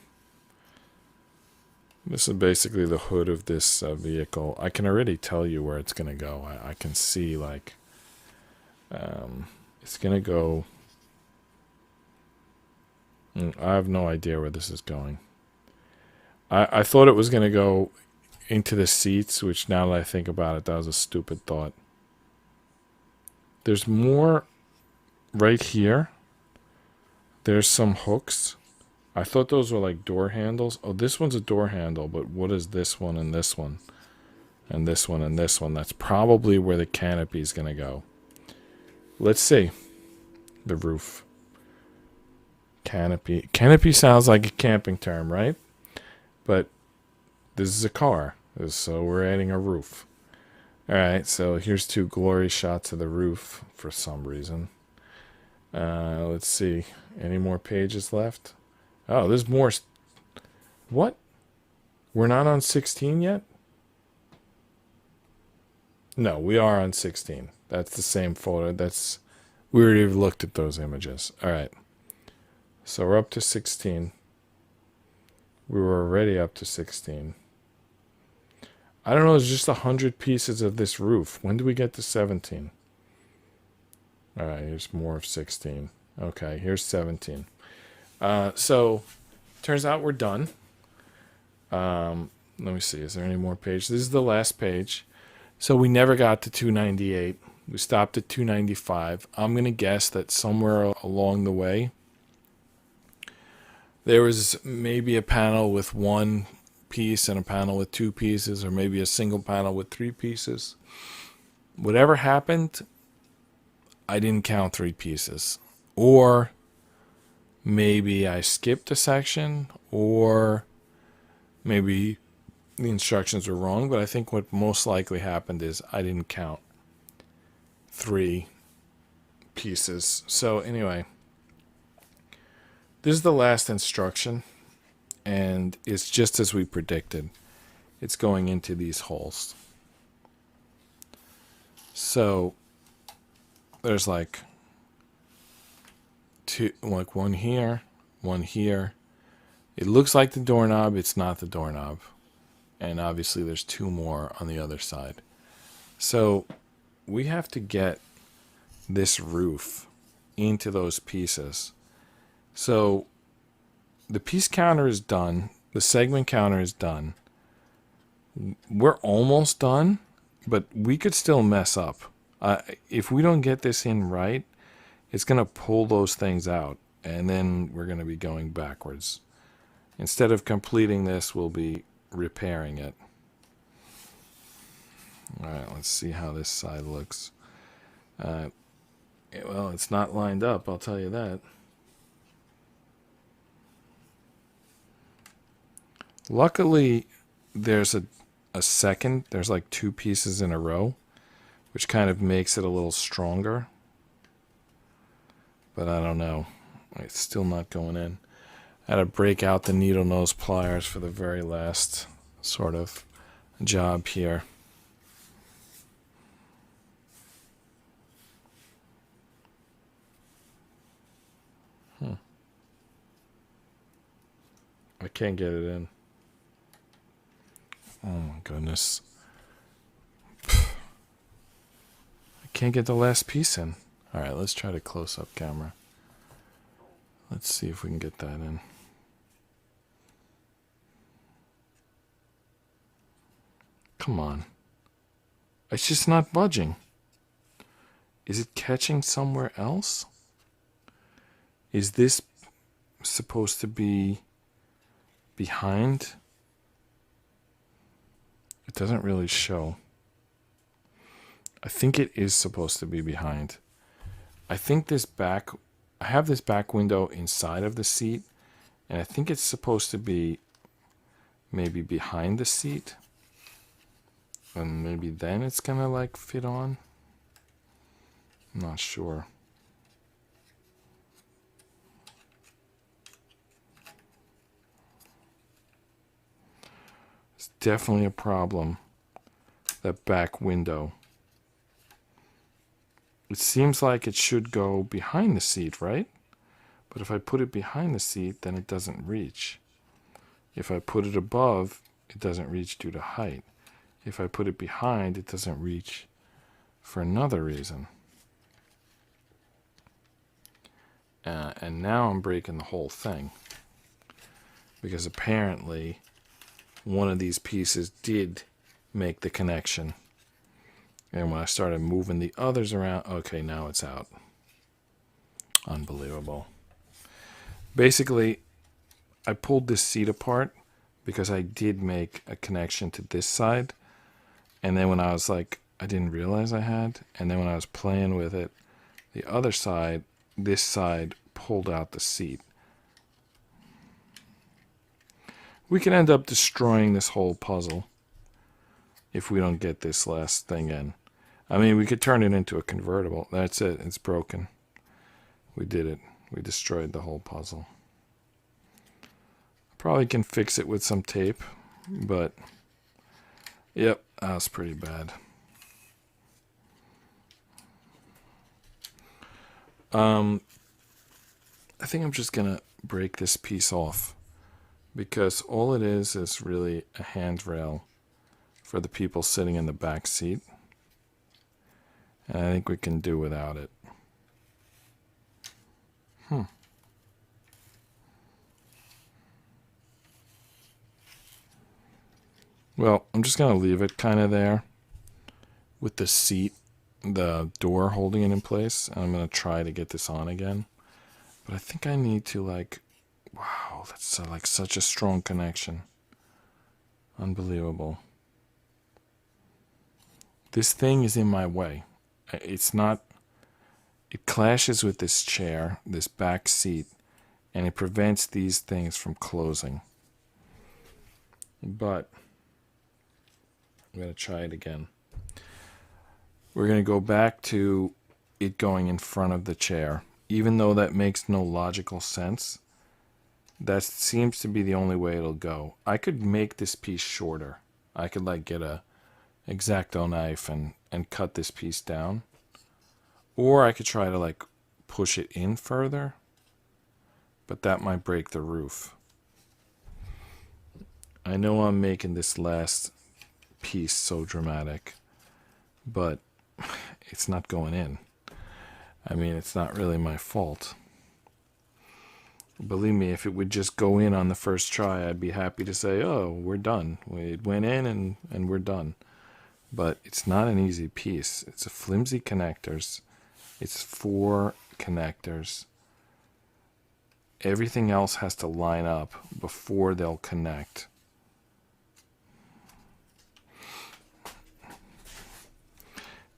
This is basically the hood of this vehicle. I can already tell you where it's going to go. I can see, like, it's going to go. I have no idea where this is going. I thought it was going to go into the seats, which now that I think about it, that was a stupid thought. There's more right here. There's some hooks. I thought those were like door handles. Oh, this one's a door handle, but what is this one and this one? And this one and this one? That's probably where the canopy is going to go. Let's see. The roof. Canopy. Canopy sounds like a camping term, right? But this is a car, so we're adding a roof. Alright, so here's two glory shots of the roof for some reason. Let's see. Any more pages left? Oh, there's more. What? We're not on 16 yet? No, we are on 16. That's the same photo. We already looked at those images. Alright. So we're up to 16. We were already up to 16. I don't know, it's just 100 pieces of this roof. When do we get to 17? Alright, here's more of 16. Okay, here's 17. So, turns out we're done. Let me see, is there any more pages? This is the last page. So we never got to 298. We stopped at 295. I'm going to guess that somewhere along the way, there was maybe a panel with one piece and a panel with two pieces, or maybe a single panel with three pieces. Whatever happened, I didn't count three pieces. Or maybe I skipped a section, or maybe the instructions were wrong, but I think what most likely happened is I didn't count three pieces. So anyway, this is the last instruction, and it's just as we predicted. It's going into these holes. So there's like two, like one here, one here. It looks like the doorknob. It's not the doorknob. And obviously there's two more on the other side. So we have to get this roof into those pieces. So the piece counter is done. The segment counter is done. We're almost done, but we could still mess up. If we don't get this in right, it's going to pull those things out. and then we're going to be going backwards. Instead of completing this, we'll be repairing it. All right, let's see how this side looks. Well, it's not lined up, I'll tell you that. Luckily, there's there's like 2 pieces in a row, which kind of makes it a little stronger. But I don't know. It's still not going in. I had to break out the needle nose pliers for the very last sort of job here. I can't get it in. Oh my goodness. I can't get the last piece in. Alright, let's try the close-up camera. Let's see if we can get that in. Come on. It's just not budging. Is it catching somewhere else? Is this supposed to be behind? It doesn't really show. I think it is supposed to be behind. I think I have this back window inside of the seat, and I think it's supposed to be maybe behind the seat. And maybe then it's gonna like fit on. I'm not sure. It's definitely a problem. That back window. It seems like it should go behind the seat, right? But if I put it behind the seat, then it doesn't reach. If I put it above, it doesn't reach due to height. If I put it behind, it doesn't reach for another reason. And now I'm breaking the whole thing. Because apparently, one of these pieces did make the connection. And when I started moving the others around, okay, now it's out. Unbelievable. Basically, I pulled this seat apart because I did make a connection to this side. And then when I was like, I didn't realize I had. And then when I was playing with it, the other side, this side pulled out the seat. We can end up destroying this whole puzzle if we don't get this last thing in. I mean, we could turn it into a convertible. That's it. It's broken. We did it. We destroyed the whole puzzle. Probably can fix it with some tape, but yep, that was pretty bad. I think I'm just gonna break this piece off because all it is really a handrail for the people sitting in the back seat. And I think we can do without it. Well, I'm just going to leave it kind of there with the seat, the door holding it in place. And I'm going to try to get this on again. But I think I need to like, wow, that's like such a strong connection. Unbelievable. This thing is in my way. It's not, it clashes with this chair, this back seat, and it prevents these things from closing. But I'm going to try it again. We're going to go back to it going in front of the chair. Even though that makes no logical sense, that seems to be the only way it'll go. I could make this piece shorter. I could like get a X-Acto knife and cut this piece down. Or I could try to like push it in further. But that might break the roof. I know I'm making this last piece so dramatic, but it's not going in. I mean, it's not really my fault. Believe me, if it would just go in on the first try, I'd be happy to say, oh, we're done. It went in and we're done. But it's not an easy piece. It's a flimsy connectors. It's 4 connectors. everything else has to line up before they'll connect.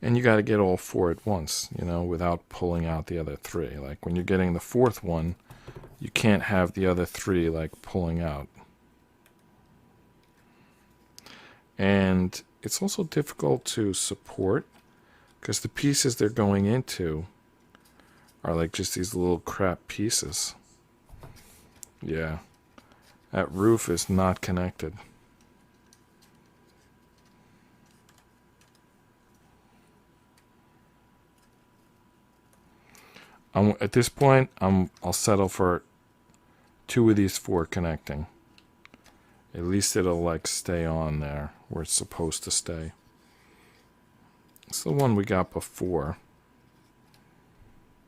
And you got to get all 4 at once, you know, without pulling out the other 3. Like when you're getting the 4th one, you can't have the other 3 like pulling out. And it's also difficult to support because the pieces they're going into are like just these little crap pieces. Yeah, that roof is not connected. At this point, I'll settle for 2 of these 4 connecting. At least it'll like stay on there where it's supposed to stay. It's the one we got before.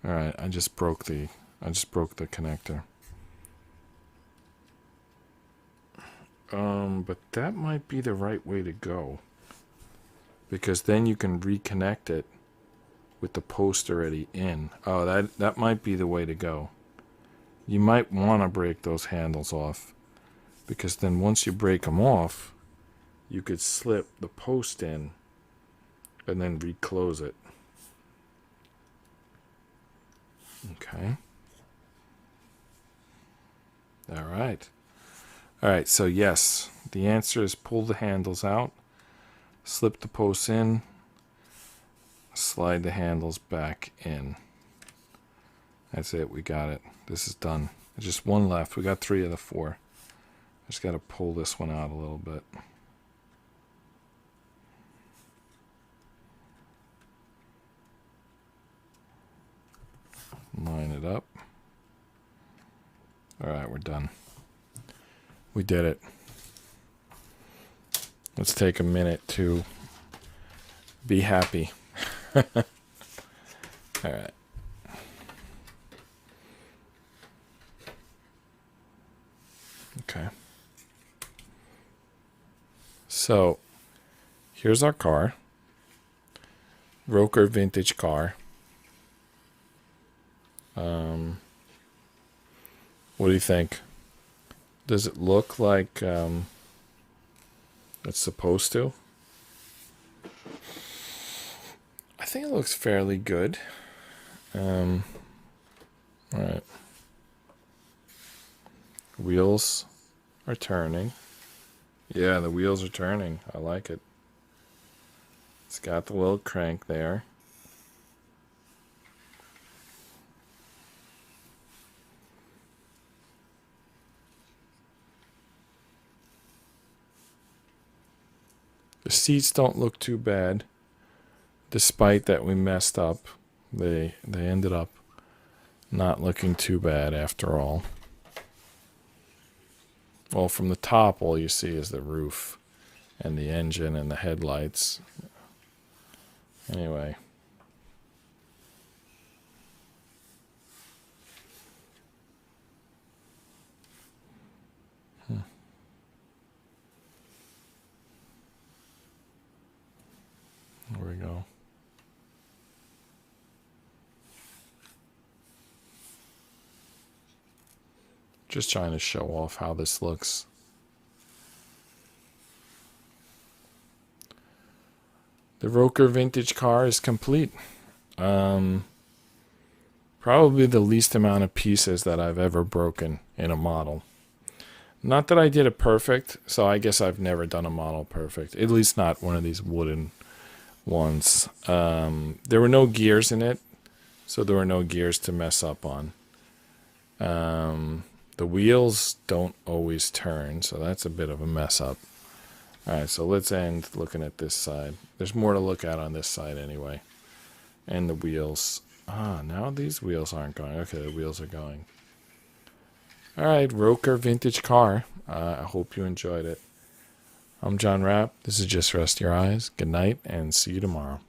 All right, I just broke the connector. But that might be the right way to go, because then you can reconnect it with the post already in. Oh, that might be the way to go. You might want to break those handles off, because then once you break them off, you could slip the post in and then reclose it. Okay. All right. All right, so yes, the answer is pull the handles out, slip the posts in, slide the handles back in. That's it, we got it. This is done. There's just one left. We got 3 of the 4. Just got to pull this one out a little bit. Line it up. All right, we're done. We did it. Let's take a minute to be happy. All right. Okay. So, here's our car. ROKR vintage car. What do you think? Does it look like it's supposed to? I think it looks fairly good. All right. Wheels are turning. Yeah, the wheels are turning. I like it. It's got the little crank there. The seats don't look too bad, despite that we messed up. They ended up not looking too bad after all. Well, from the top, all you see is the roof and the engine and the headlights. Anyway. There we go. Just trying to show off how this looks. The ROKR vintage car is complete. Probably the least amount of pieces that I've ever broken in a model. Not that I did it perfect, so I guess I've never done a model perfect. At least not one of these wooden ones. There were no gears in it, so there were no gears to mess up on. The wheels don't always turn, so that's a bit of a mess up. Alright, so let's end looking at this side. There's more to look at on this side anyway. And the wheels. Now these wheels aren't going. Okay, the wheels are going. Alright, ROKR vintage car. I hope you enjoyed it. I'm John Rapp. This is Just Rest Your Eyes. Good night, and see you tomorrow.